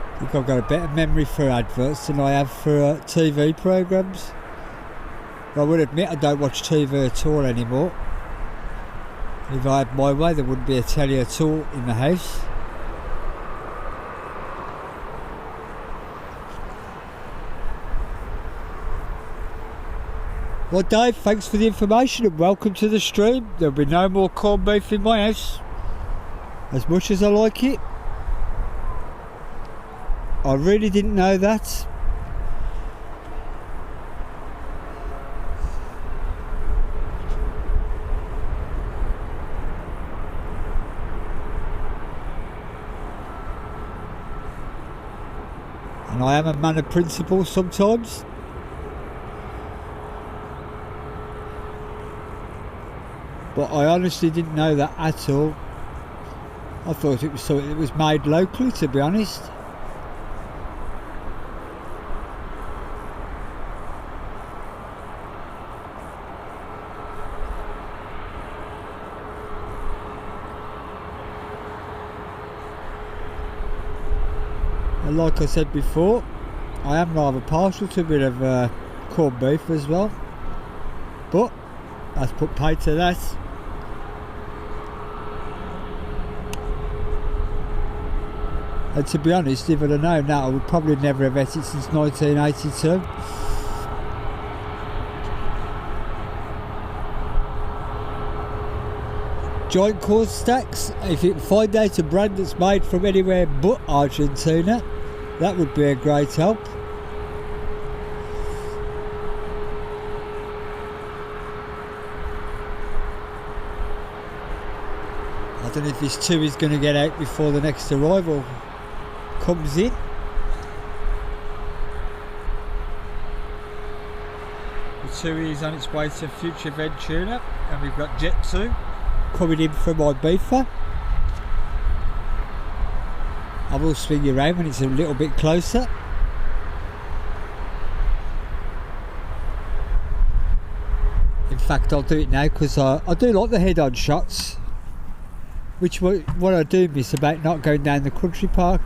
I think I've got a better memory for adverts than I have for TV programmes. I would admit I don't watch TV at all anymore. If I had my way, there wouldn't be a telly at all in the house. Well, Dave, thanks for the information and welcome to the stream. There'll be no more corned beef in my house. As much as I like it. I really didn't know that. And I am a man of principle sometimes. But I honestly didn't know that at all. I thought it was something that was made locally, to be honest. And like I said before, I am rather partial to a bit of corned beef as well. But let's put pay to that. And to be honest, if I'd have known that, I would probably never have ate it since 1982. Joint cause stacks, if you can find out a brand that's made from anywhere but Argentina, that would be a great help. I don't know if this 2 is going to get out before the next arrival comes in. The 2 is on its way to Future Ventura, and we've got Jet 2 coming in from Ibiza. I will swing you around when it's a little bit closer. In fact, I'll do it now because I do like the head-on shots, which what I do miss about not going down the country park.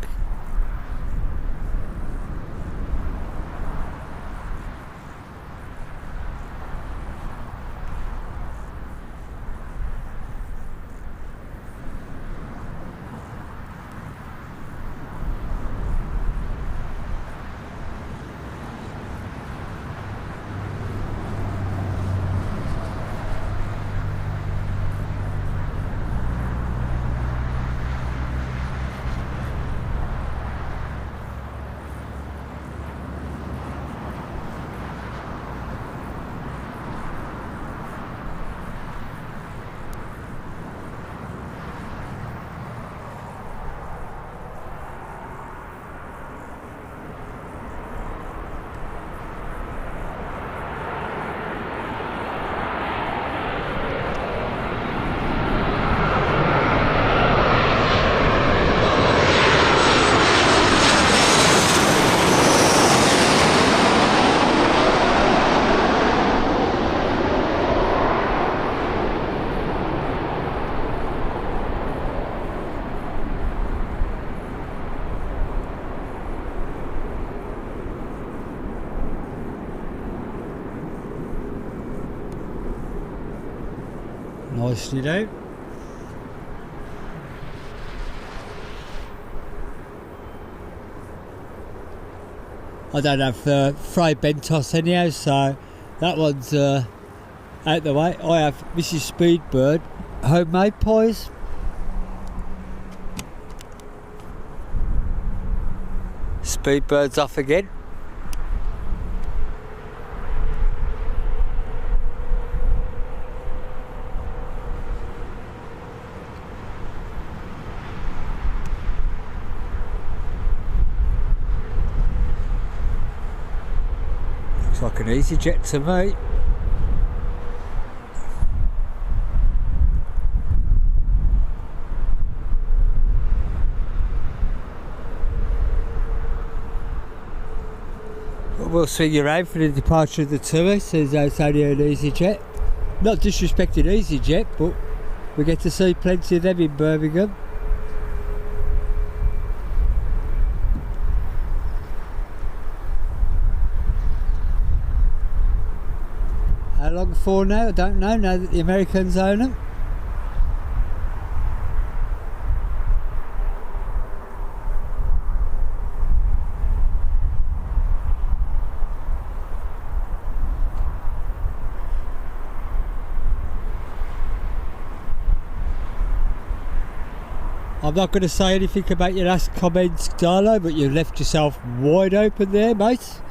Nicely done. I don't have fried bentos anyhow, so that one's out the way. I have Mrs. Speedbird homemade pies. speed birds off again. Looks like an EasyJet to me. We'll swing you around for the departure of the tourists, as it's only an EasyJet. Not disrespecting EasyJet, but we get to see plenty of them in Birmingham. How long for now? I don't know, now that the Americans own them. I'm not going to say anything about your last comments, Darlo, but you've left yourself wide open there, mate.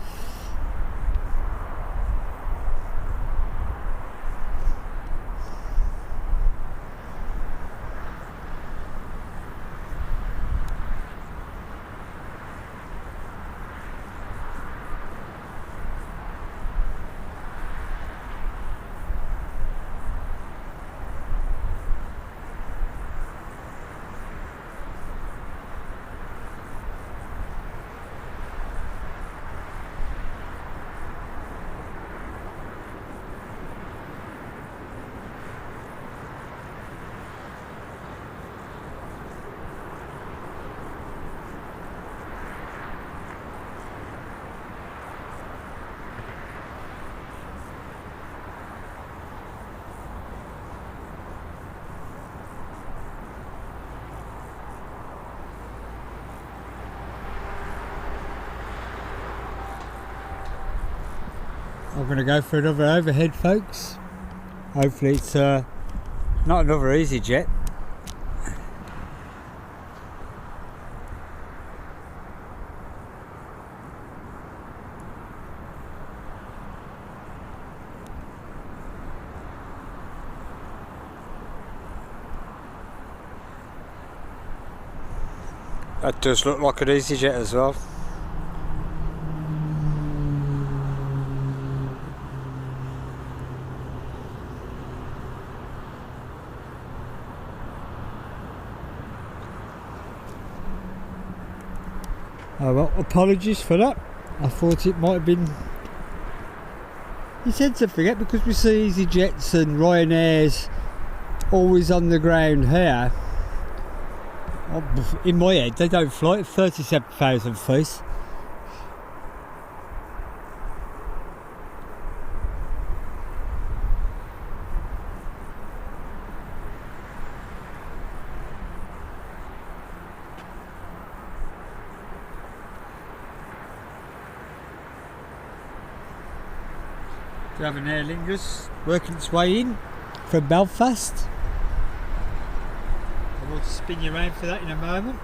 I'm going to go for another overhead, folks. Hopefully it's not another EasyJet. That does look like an EasyJet as well. Oh well, apologies for that. I thought it might have been... You tend to forget, because we see EasyJets and Ryanair's always on the ground here. In my head, they don't fly at 37,000 feet. We have an Aer Lingus working its way in from Belfast. I will spin you around for that in a moment.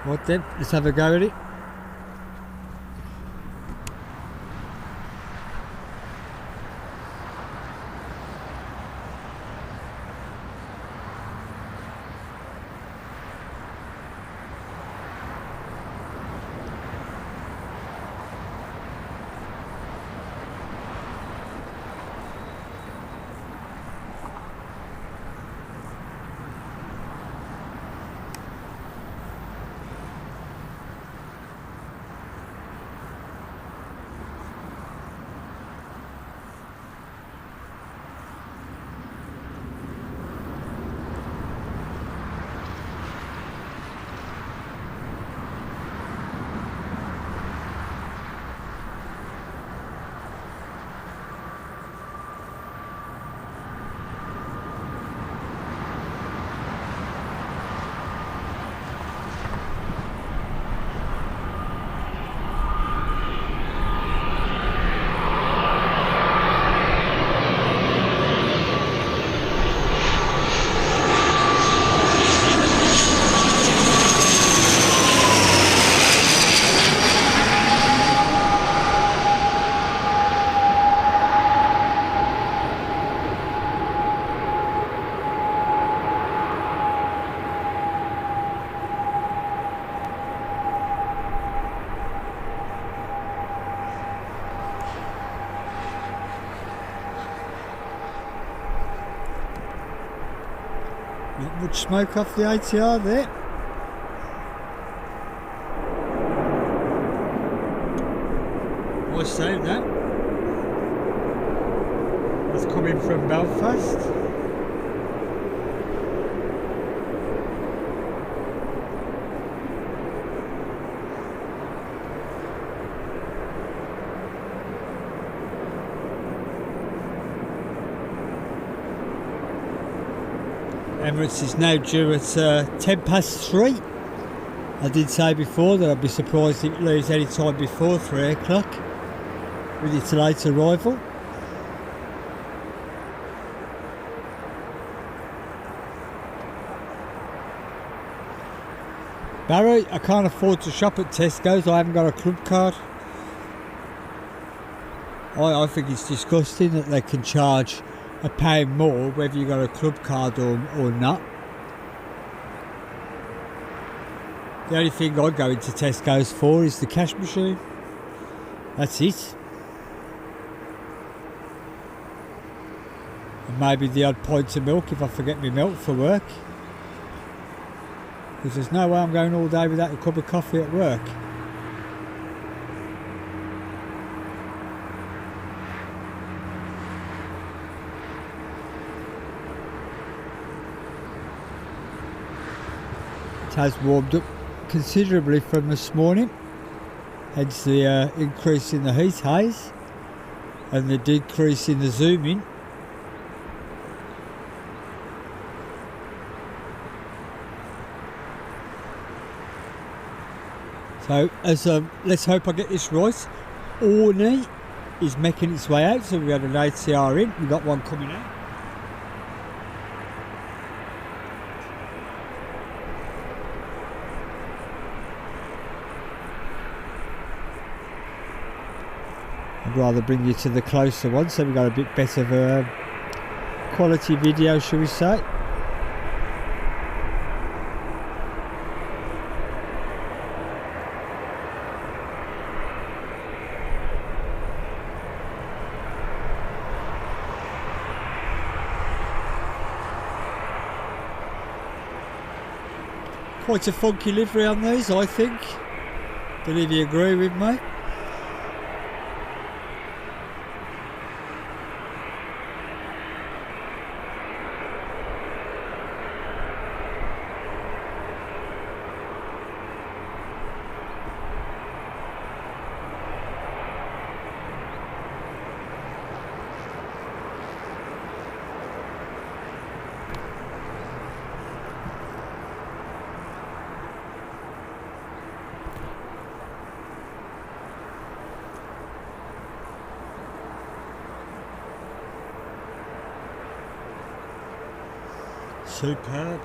Right then, let's have a go at it. Not much smoke off the ATR there. Nice sound that. That's coming from Belfast. Emirates is now due at 3:10. I did say before that I'd be surprised if it leaves any time before 3 o'clock with its late arrival. Barry, I can't afford to shop at Tesco's, I haven't got a club card. I think it's disgusting that they can charge £1 more whether you got a club card or not. The only thing I go into Tesco's for is the cash machine. That's it. And maybe the odd pint of milk if I forget my milk for work. Because there's no way I'm going all day without a cup of coffee at work. It has warmed up considerably from this morning, hence the increase in the heat haze and the decrease in the zoom in. So let's hope I get this right. Orney is making its way out, so we had an ATR in, we've got one coming out. I'd rather bring you to the closer one so we've got a bit better of a quality video, shall we say. Quite a funky livery on these, I think. Don't know if you agree with me. Superb.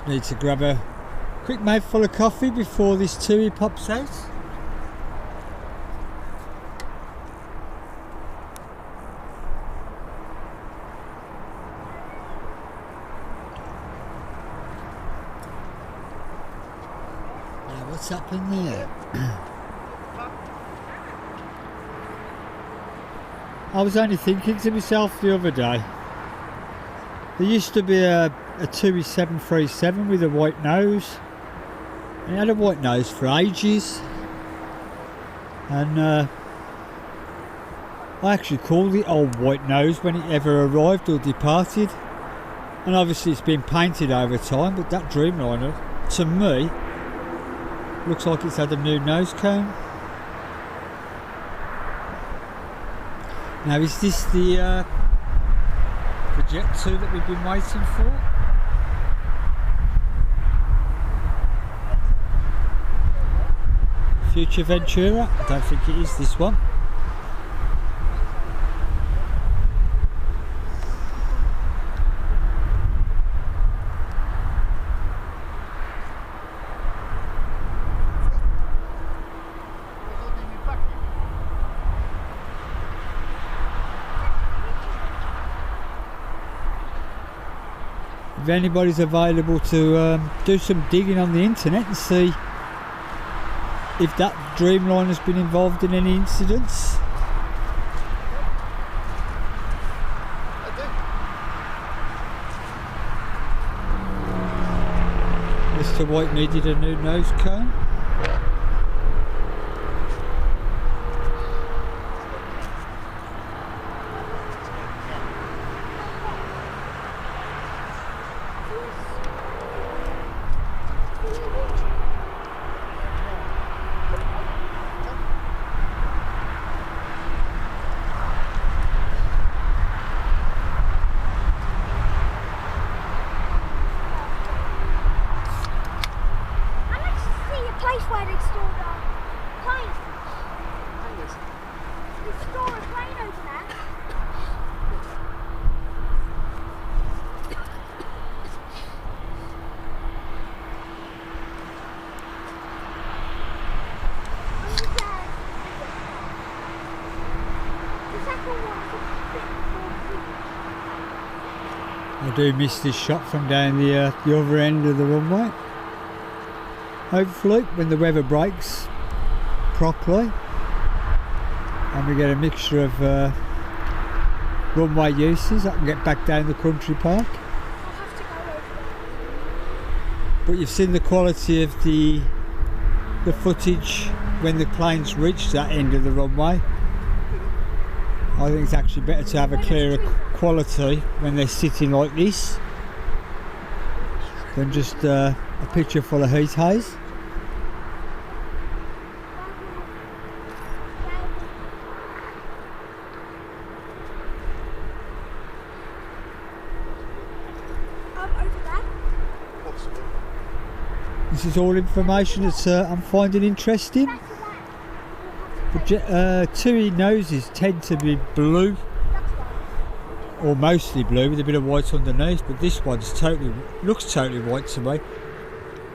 Need to grab a quick mouthful of coffee before this tui pops out. Now what's happened there? I was only thinking to myself the other day, there used to be a TUI 737 with a white nose. It had a white nose for ages, and I actually called it Old White Nose when it ever arrived or departed. And obviously it's been painted over time, but that Dreamliner, to me, looks like it's had a new nose cone. Now is this the Jet 2 that we've been waiting for? Future Ventura? I don't think it is this one. If anybody's available to do some digging on the internet and see if that Dreamliner's been involved in any incidents. Mr. White needed a new nose cone. Where they stored planes. They store a plane over there. I do miss this shot from down the other end of the runway. Hopefully when the weather breaks properly and we get a mixture of runway uses, I can get back down the country park. But you've seen the quality of the footage when the planes reach that end of the runway. I think it's actually better to have a clearer quality when they're sitting like this than just a picture full of heat haze. This is all information that I'm finding interesting. But TUI noses tend to be blue, or mostly blue with a bit of white underneath, but this one's looks totally white to me.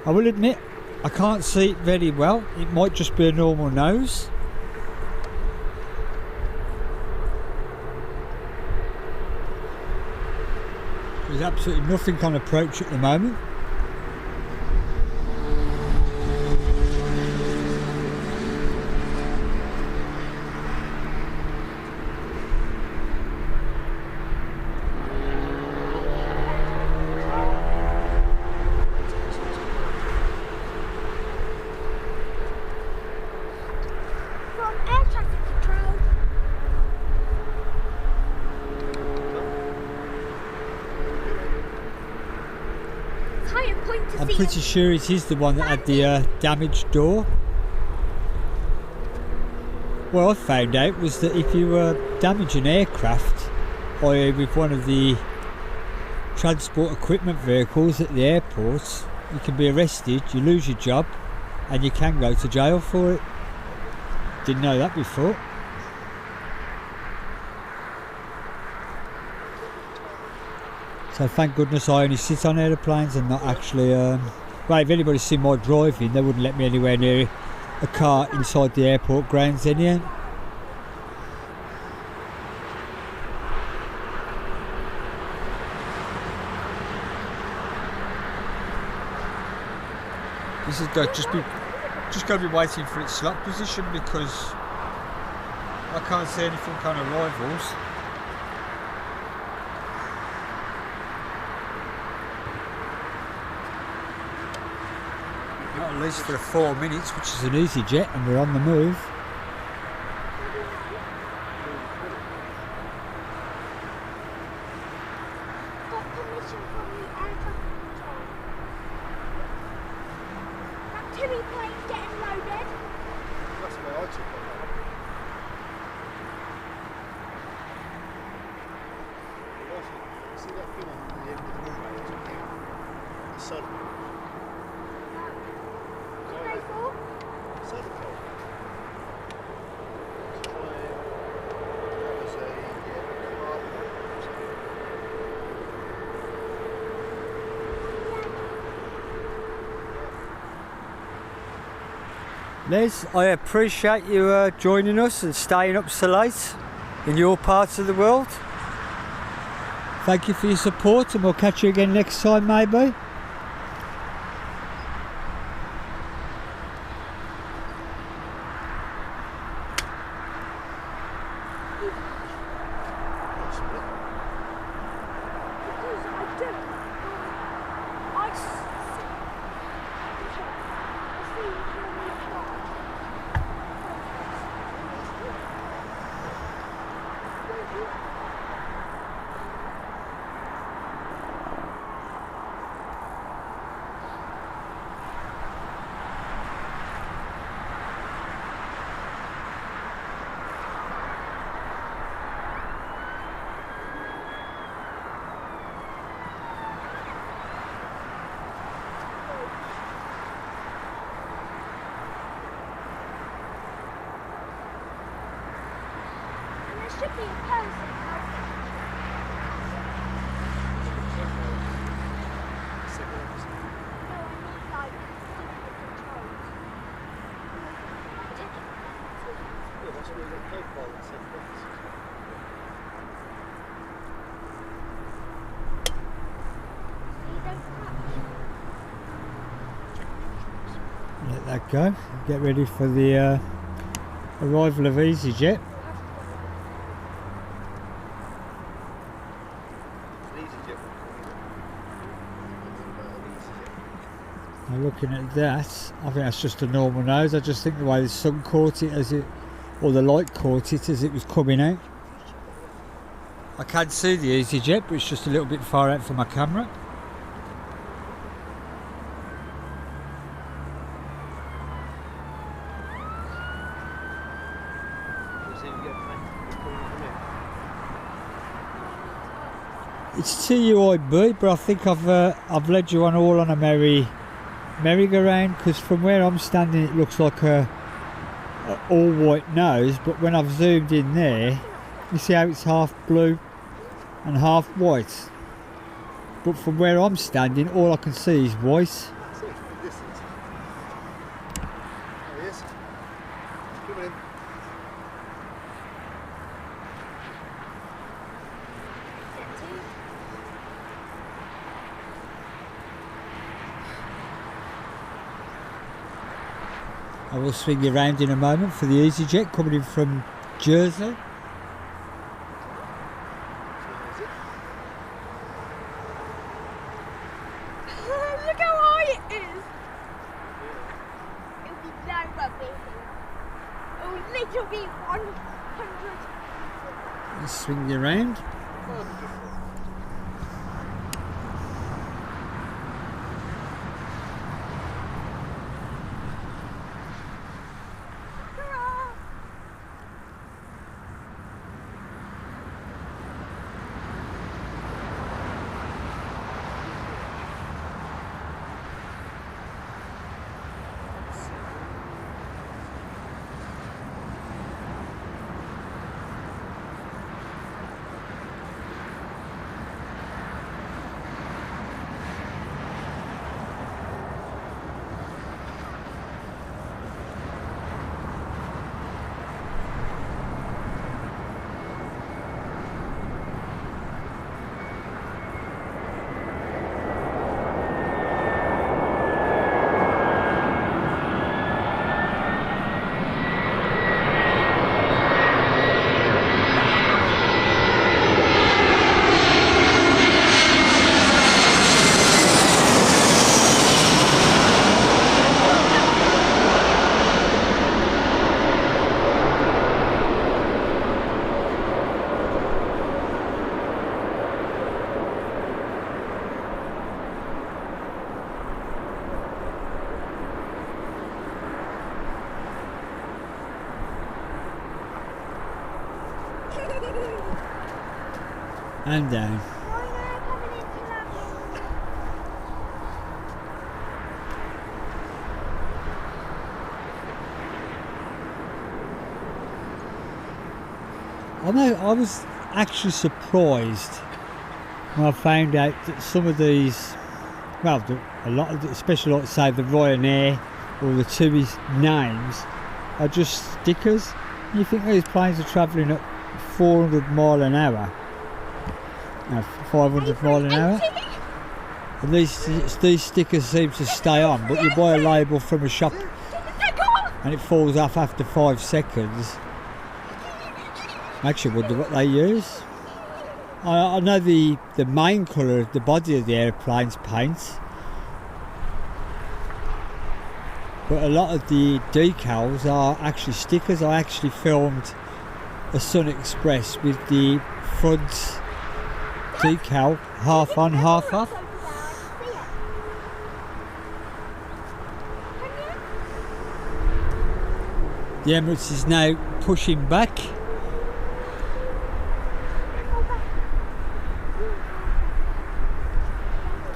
I will admit I can't see it very well. It might just be a normal nose. There's absolutely nothing on approach at the moment. I'm pretty sure it is the one that had the damaged door. What I found out was that if you damage an aircraft, i.e. with one of the transport equipment vehicles at the airport, you can be arrested, you lose your job, and you can go to jail for it. Didn't know that before. So thank goodness I only sit on aeroplanes and not actually, well, if anybody's seen my driving, they wouldn't let me anywhere near a car inside the airport grounds anyhow. This is just going to be waiting for its slot position because I can't see anything on arrivals. Not at least for 4 minutes, which is an easy jet, and we're on the move. information from the air traffic control. That Timmy plane's getting loaded. That's where I took it. See that thing on the end of the runway? The sun. What are they for? Sun clock. That was a Les, I appreciate you joining us and staying up so late in your parts of the world. Thank you for your support, and we'll catch you again next time, maybe. Because I do. I see when we fly. And there should be a person out there. No, I mean like in the controls. Yeah, that's where you got profile and set boxes. You don't touch. Let that go. Get ready for the arrival of EasyJet. Now looking at that, I think that's just a normal nose. I just think the way the sun caught it as it, or the light caught it as it was coming out. I can see the EasyJet, but it's just a little bit far out for my camera. It's TUIB, but I think I've led you on all on a merry-go-round, because from where I'm standing it looks like a all white nose, but when I've zoomed in there, you see how it's half blue and half white. But from where I'm standing, all I can see is white. That's it from a distance. There he is. Coming in. I will swing you around in a moment for the EasyJet coming in from Jersey. Look how high it is. It'll be down rugby. It'll literally be 100. Let's swing you around. And down. Rhino coming into landing. I was actually surprised when I found out that some of these, well, a lot of, especially like say the Ryanair or the TUI names, are just stickers. You think these planes are travelling at 400 mile an hour, 500 mile an hour, and these stickers seem to stay on. But you buy a label from a shop and it falls off after 5 seconds. Makes you wonder what they use. I know the main colour of the body of the airplane's paint, but a lot of the decals are actually stickers. I actually filmed a Sun Express with the front decal half on, half off. The Emirates is now pushing back.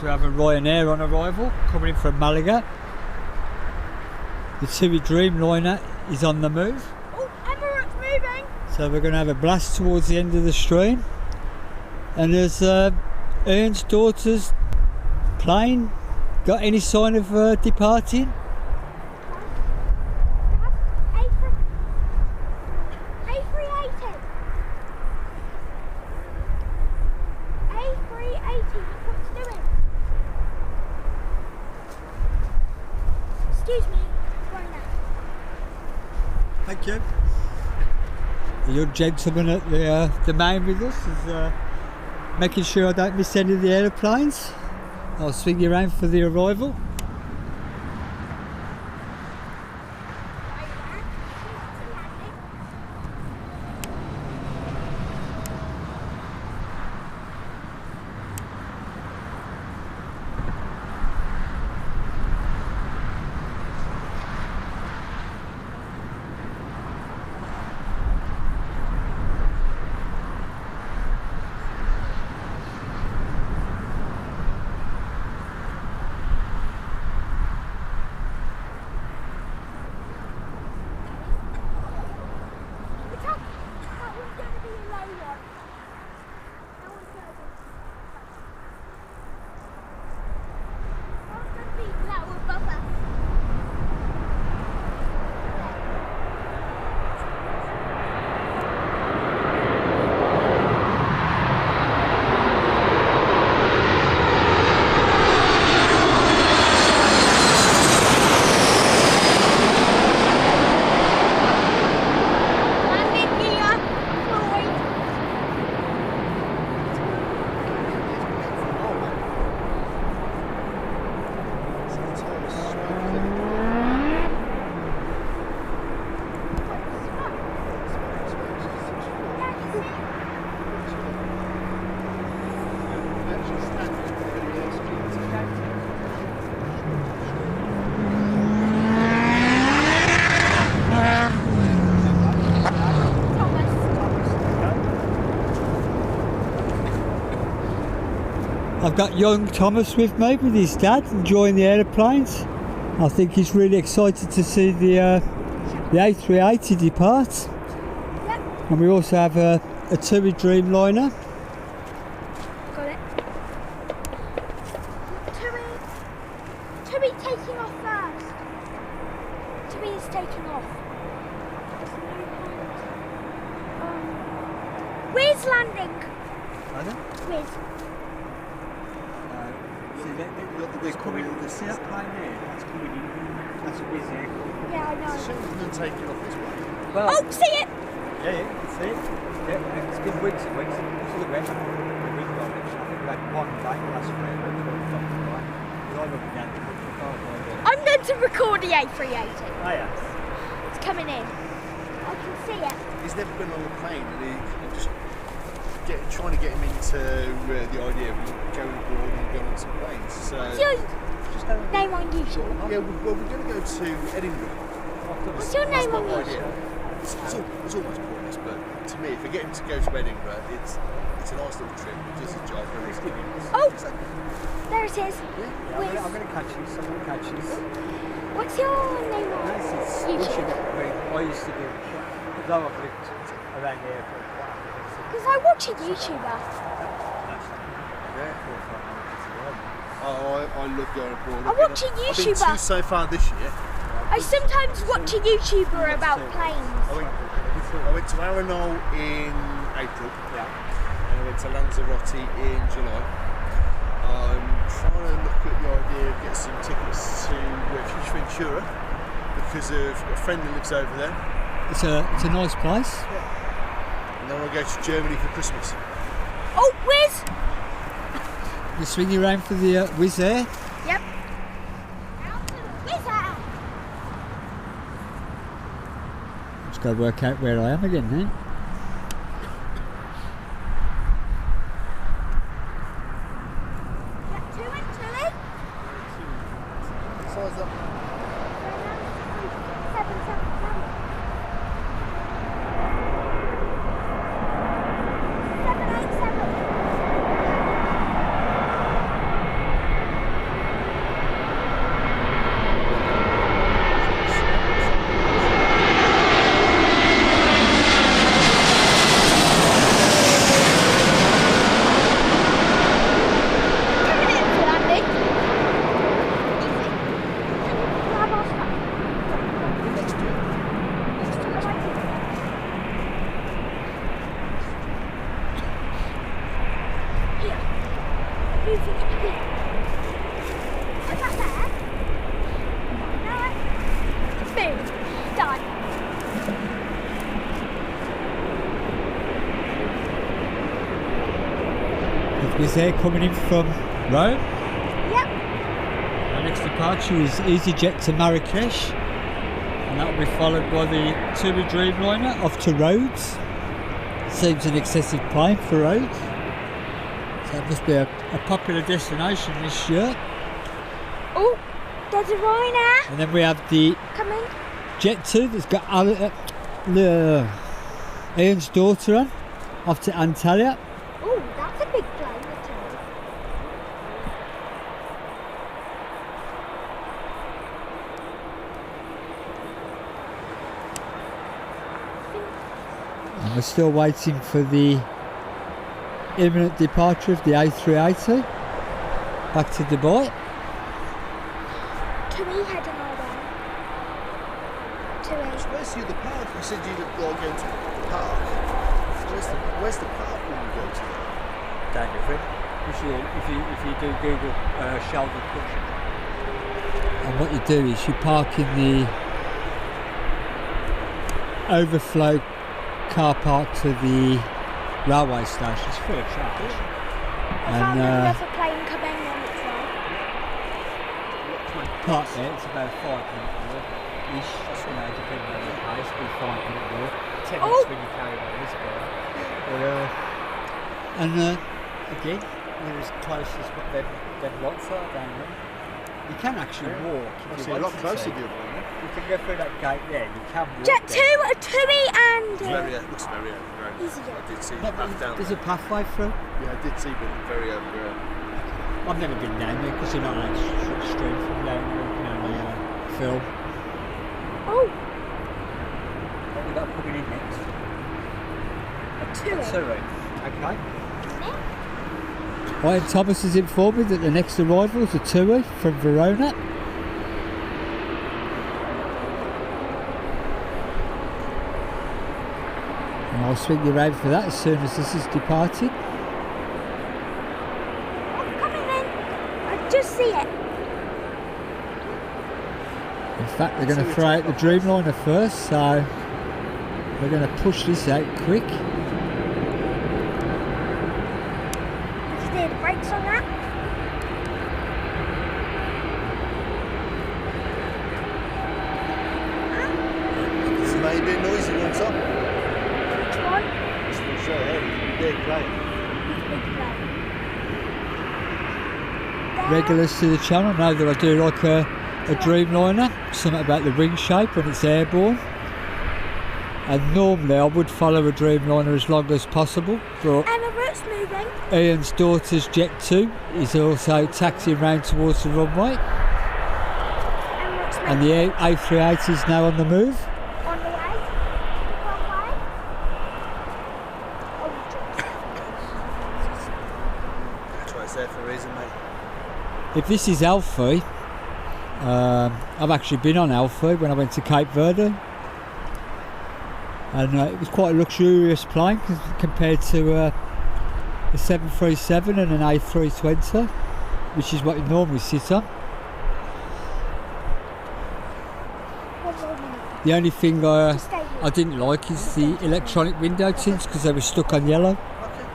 To have a Ryanair on arrival coming in from Malaga. The TUI Dreamliner is on the move. Oh, Emirates moving! So we're going to have a blast towards the end of the stream. And there's Ern's daughter's plane. Got any sign of departing? Excuse me, right now. Thank you. The young gentleman at the main with us is making sure I don't miss any of the aeroplanes. I'll swing you around for the arrival. I've got young Thomas with me with his dad enjoying the aeroplanes. I think he's really excited to see the A380 depart. Yep. And we also have a TUI Dreamliner. Got it. TUI taking off first. TUI is taking off. Where's landing? Pardon? Where's? They're coming, see that plane there? That's coming in. That's a Wizz Air. Yeah, I know. Shouldn't have taken off this way. Well, Oh, see it! yeah, you can see it. Yeah, it's been weeks and weeks. It's all the weather. The wind on it. I think we had one day last week. I looked down to the car. I'm going to record the A380. Oh, yeah. It's coming in. I can see it. He's never been on a plane, and I'm just trying to get him into the idea of going abroad and going on some planes. So, What's your name on YouTube? yeah, well, we're going to go to Edinburgh. What's your name on That's my YouTube? idea. It's almost pointless, but to me, if I get him to go to Edinburgh, it's a nice little trip. It does his job. Oh, there it is. Yeah, Whiz. I'm going to catch this. I'm going to catch this. What's your name on YouTube? I used to do though I've lived around here for quite a bit. Because I watch a YouTuber. Oh, I love going abroad. I watch a I've been YouTuber. two so far this year. I sometimes watch a YouTuber about planes. I went to Arenal in April. Yeah. And I went to Lanzarote in July. I'm trying to look at the idea of getting some tickets to Fuerteventura because of a friend that lives over there. It's a nice place. Yeah. And then I'll go to Germany for Christmas. Oh, Whiz! You swing you around for the Wizz Air. Yep. Whiz Air! Just got to work out where I am again now. Yeah, 2 and 2 in. Size up. 7, 7, 7. 7, 8, 7. Coming in for landing. Easy. Grab our stuff. Next year. Here. Moving it here. Is that there? No. Boom. Done. Is Wizz Air coming in from Rome? Yep. Our next departure is EasyJet to Marrakesh, and that will be followed by the TUI Dreamliner off to Rhodes. Seems an excessive plane for Rhodes, so it must be a popular destination this year. Oh, there's a Ryanair. And then we have the Coming. Jet 2 that's got Ian's daughter on, off to Antalya. Oh, that's a big plane. It is. And we're still waiting for the imminent departure of the A380 back to Dubai. TUI heading our way. TUI. Where's the other park? You said you'd like going to the park. Where's the park when you go to that? Down different. If you do Google shoulder cushion. And what you do is you park in the overflow car park to the railway station. It's free of charge. I found another plane coming on its way. Park there, it's about a 5-minute walk. Ish, depending on the place, it'll be 5-minute walk. 10 minutes when you carry on this way. And again, we're as close as them lots are down there. You can actually walk. If you A want lot to closer to. the other one. You can go through that gate there. You can walk. Jet 2, there. a TUI and... Looks very overgrown. EasyJet. I did see No, the but path down there's there. a pathway through. Yeah, I did see, but very overgrown. I've never been down there because you're not like straight from down there. You can only film. Oh, What we got coming in next? a TUI. Sorry. Okay. Ryan Thomas has informed me that the next arrival is a TUI from Verona. And I'll swing you round for that as soon as this is departed. Oh, coming in. I just see it. In fact, they're going to throw out the Dreamliner first, so we're going to push this out quick. Did the brakes on that? It's maybe a noisy one, top. Which one? This one's so heavy. Big plane. Big plane. Regulars to the channel know that I do like a Dreamliner, something about the wing shape when it's airborne. And normally I would follow a Dreamliner as long as possible, but Emirates moving. Ian's daughter's Jet 2 is also taxiing round towards the runway, Emirates and moving. the A380 is now on the move. On the way. Runway. Oh, That's why it's there for a reason, mate. If this is Alfie, I've actually been on Alfie when I went to Cape Verde, and it was quite a luxurious plane compared to a 737 and an A320, which is what you normally sit on. one more minute. The only thing I Just stay here. didn't like is the electronic window tints because they were stuck on yellow. Okay.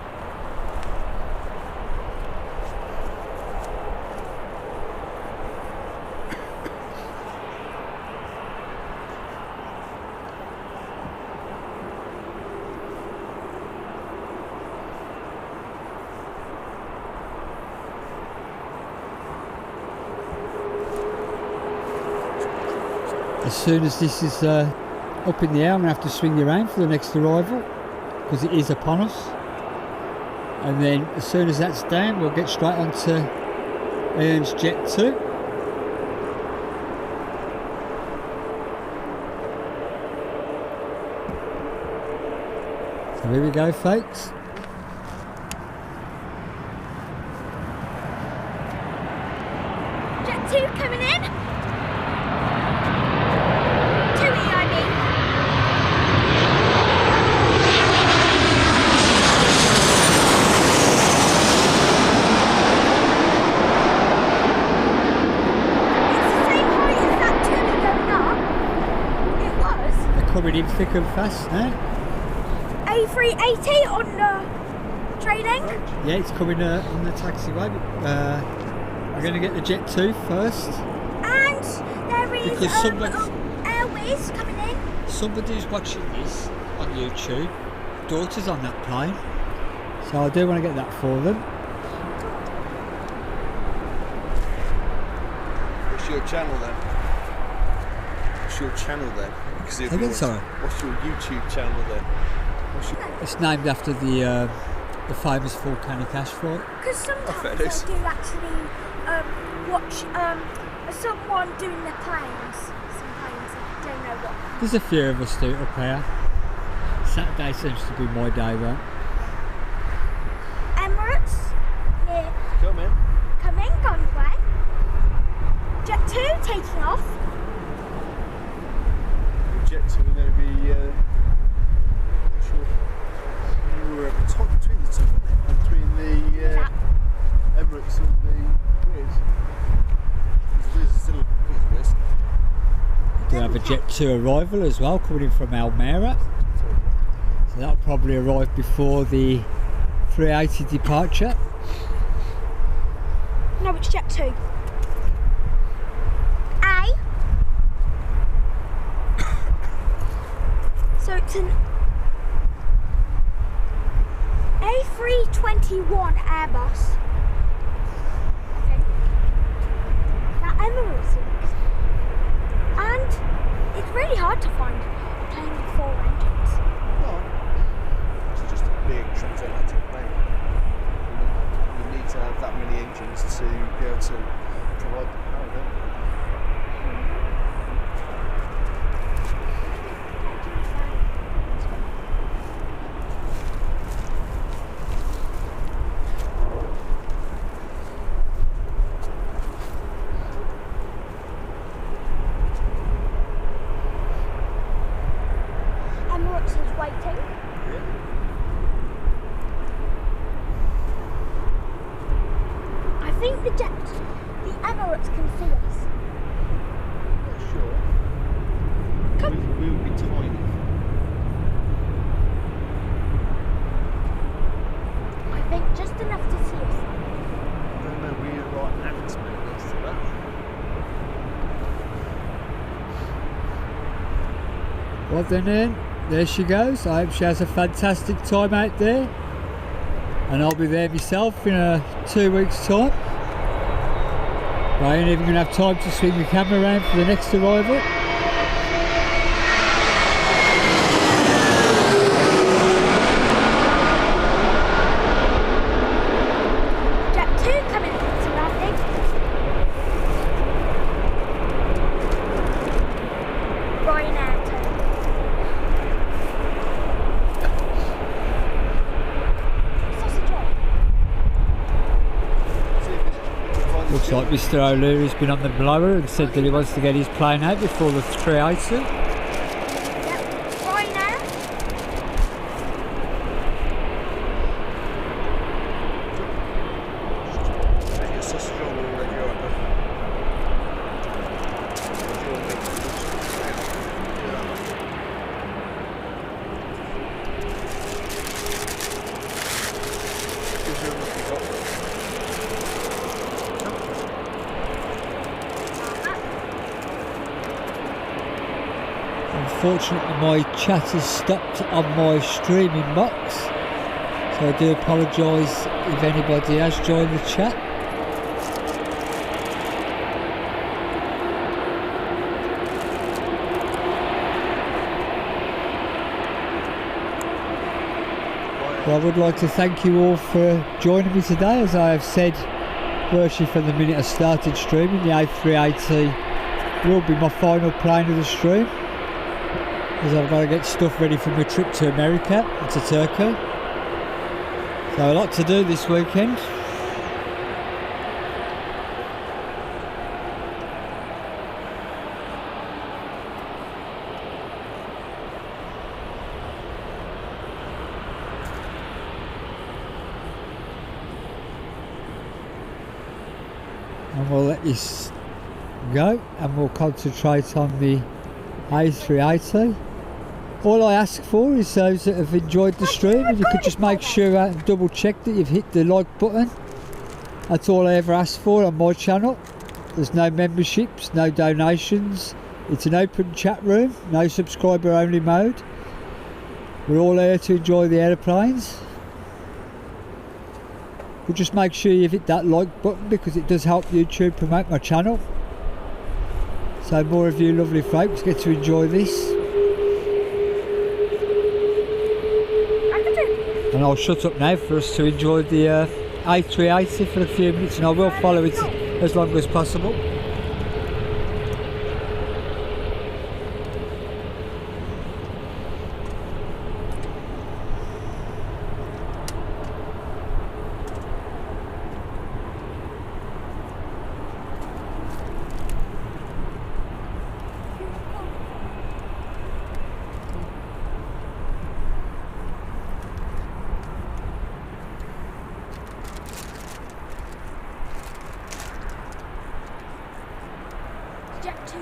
As soon as this is up in the air, I'm going to have to swing you around for the next arrival because it is upon us. And then as soon as that's down, we'll get straight onto Ian's Jet 2. So here we go, folks. Jet 2 coming in. 2 EIB. It's the same height as that 2 going up. It was. They're coming in thick and fast now. A380 on the trading. Yeah, it's coming on the taxiway. We're going to get the Jet 2 first. And there is Because somebody- Airways coming in. Somebody's watching this on YouTube. Daughter's on that plane, so I do want to get that for them. What's your channel then? What's your channel then? Because if Again, sorry. What's your YouTube channel then? What's your... It's named after the famous volcanic ash flight. Because sometimes fair I dues. do actually watch someone doing their planes. Some planes, I don't know what. There's a few of us do it up here. Saturday seems to be my day, though. Emirates, yeah, Come in. coming, gone away. Jet 2 taking off. Jet 2 and there'll be we're at the top between the two, between the Emirates and the Wizz. Wizz is still a Wizz. We have a Jet 2 arrival as well, coming in from Almere. So that'll probably arrive before the 380 departure. No, it's Jet 2. A. So it's an A321 Airbus. Okay. Now Emirates is. And it's really hard to find a plane with 4 engines. No, it's just a big transatlantic plane. You need to have that many engines to be able to provide the power, don't you? Emirates is waiting. Yeah. I think the Emirates can see us. Not sure. Come. We will be tiny. I think just enough to see us. No, we're right aft maybe next to that. Well then, Ian, there she goes. I hope she has a fantastic time out there. And I'll be there myself in 2 weeks' time. I ain't even going to have time to swing the camera around for the next arrival. Looks like Mr. O'Leary's been on the blower and said that he wants to get his plane out before the 380. Yep. Right now. Get your sausage on already, aren't you? Unfortunately, my chat has stopped on my streaming box, so I do apologise if anybody has joined the chat. Well, I would like to thank you all for joining me today. As I have said virtually from the minute I started streaming, the A380 will be my final plane of the stream, as I've got to get stuff ready for my trip to America and to Turkey. So a lot to do this weekend. And we'll let this go and we'll concentrate on the A380. All I ask for is those that have enjoyed the stream, if you could just make sure and double check that you've hit the like button. That's all I ever ask for on my channel. There's no memberships, no donations. It's an open chat room, no subscriber only mode. We're all here to enjoy the aeroplanes. But just make sure you've hit that like button, because it does help YouTube promote my channel. So more of you lovely folks get to enjoy this. And I'll shut up now for us to enjoy the A380 for a few minutes, and I will follow it as long as possible. Jet 2.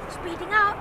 Speeding up.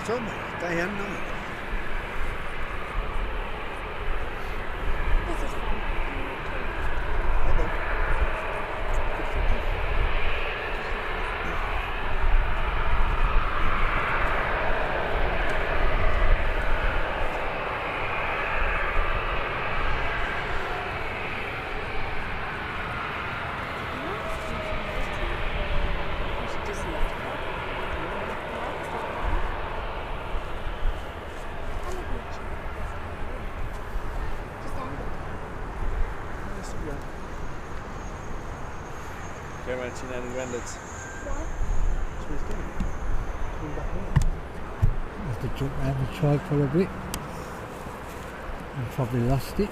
time, mate. Day and night. This is fun. I know. Good thinking. We should just lift it up. I love watching this. Just end it. Nice to be on. Go around to Nan and Grandad's. Why? That's what he's doing. Coming back home. I have to jump around the tripod a bit. And probably lost it.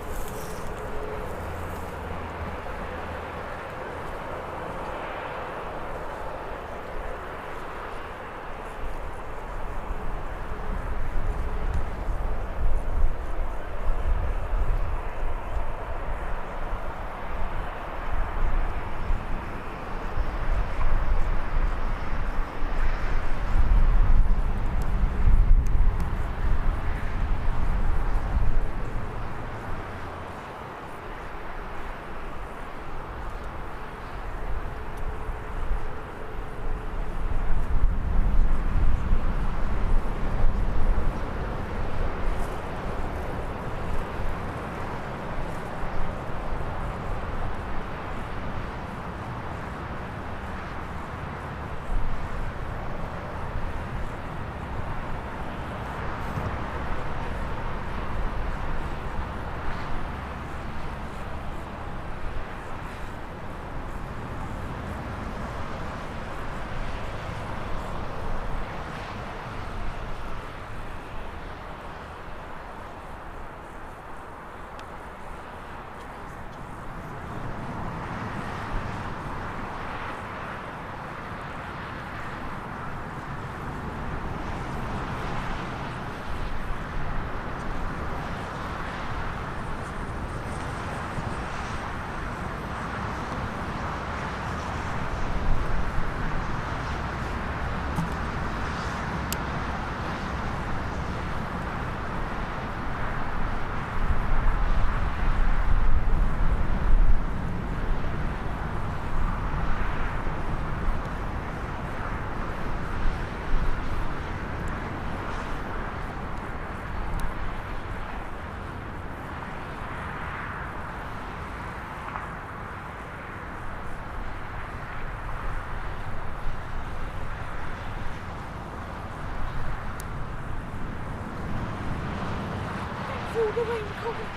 Feel the rain coming.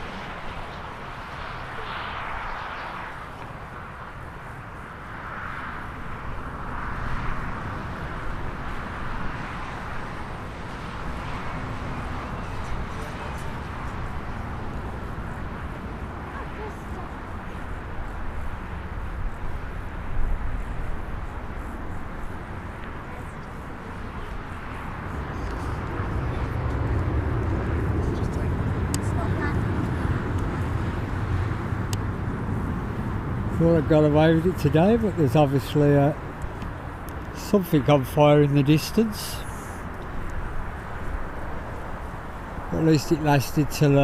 Thought I got away with it today, but there's obviously something on fire in the distance. At least it lasted till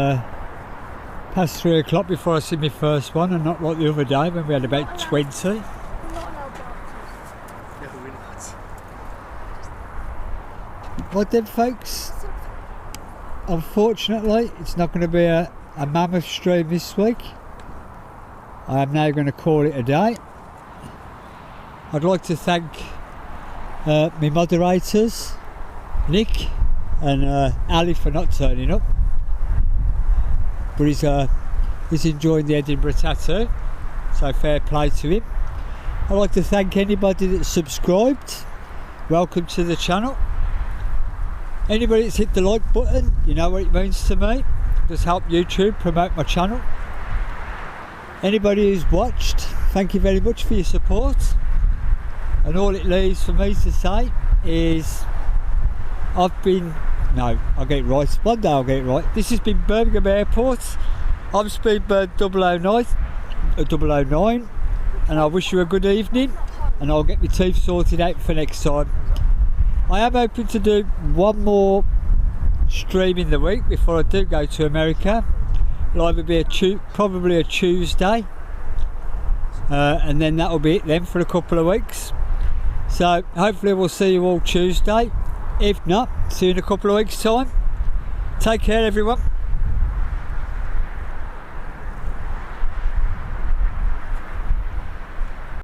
past 3 o'clock before I see my first one, and not like the other day when we had about 20. We're not allowed doctors. No, we're not. But then folks, unfortunately it's not going to be a mammoth stream this week. I am now going to call it a day. I'd like to thank my moderators, Nick and Ali, for not turning up. But he's enjoying the Edinburgh tattoo, so fair play to him. I'd like to thank anybody that's subscribed. Welcome to the channel. Anybody that's hit the like button, you know what it means to me. Just help YouTube promote my channel. Anybody who's watched, thank you very much for your support. And all it leaves for me to say is I'll get it right. One day I'll get it right. This has been Birmingham Airport. I'm Speedbird 009, and I wish you a good evening, and I'll get my teeth sorted out for next time. I am hoping to do one more stream in the week before I do go to America. It'll either be probably a Tuesday, and then that'll be it then for a couple of weeks. So hopefully we'll see you all Tuesday. If not, see you in a couple of weeks' time. Take care, everyone.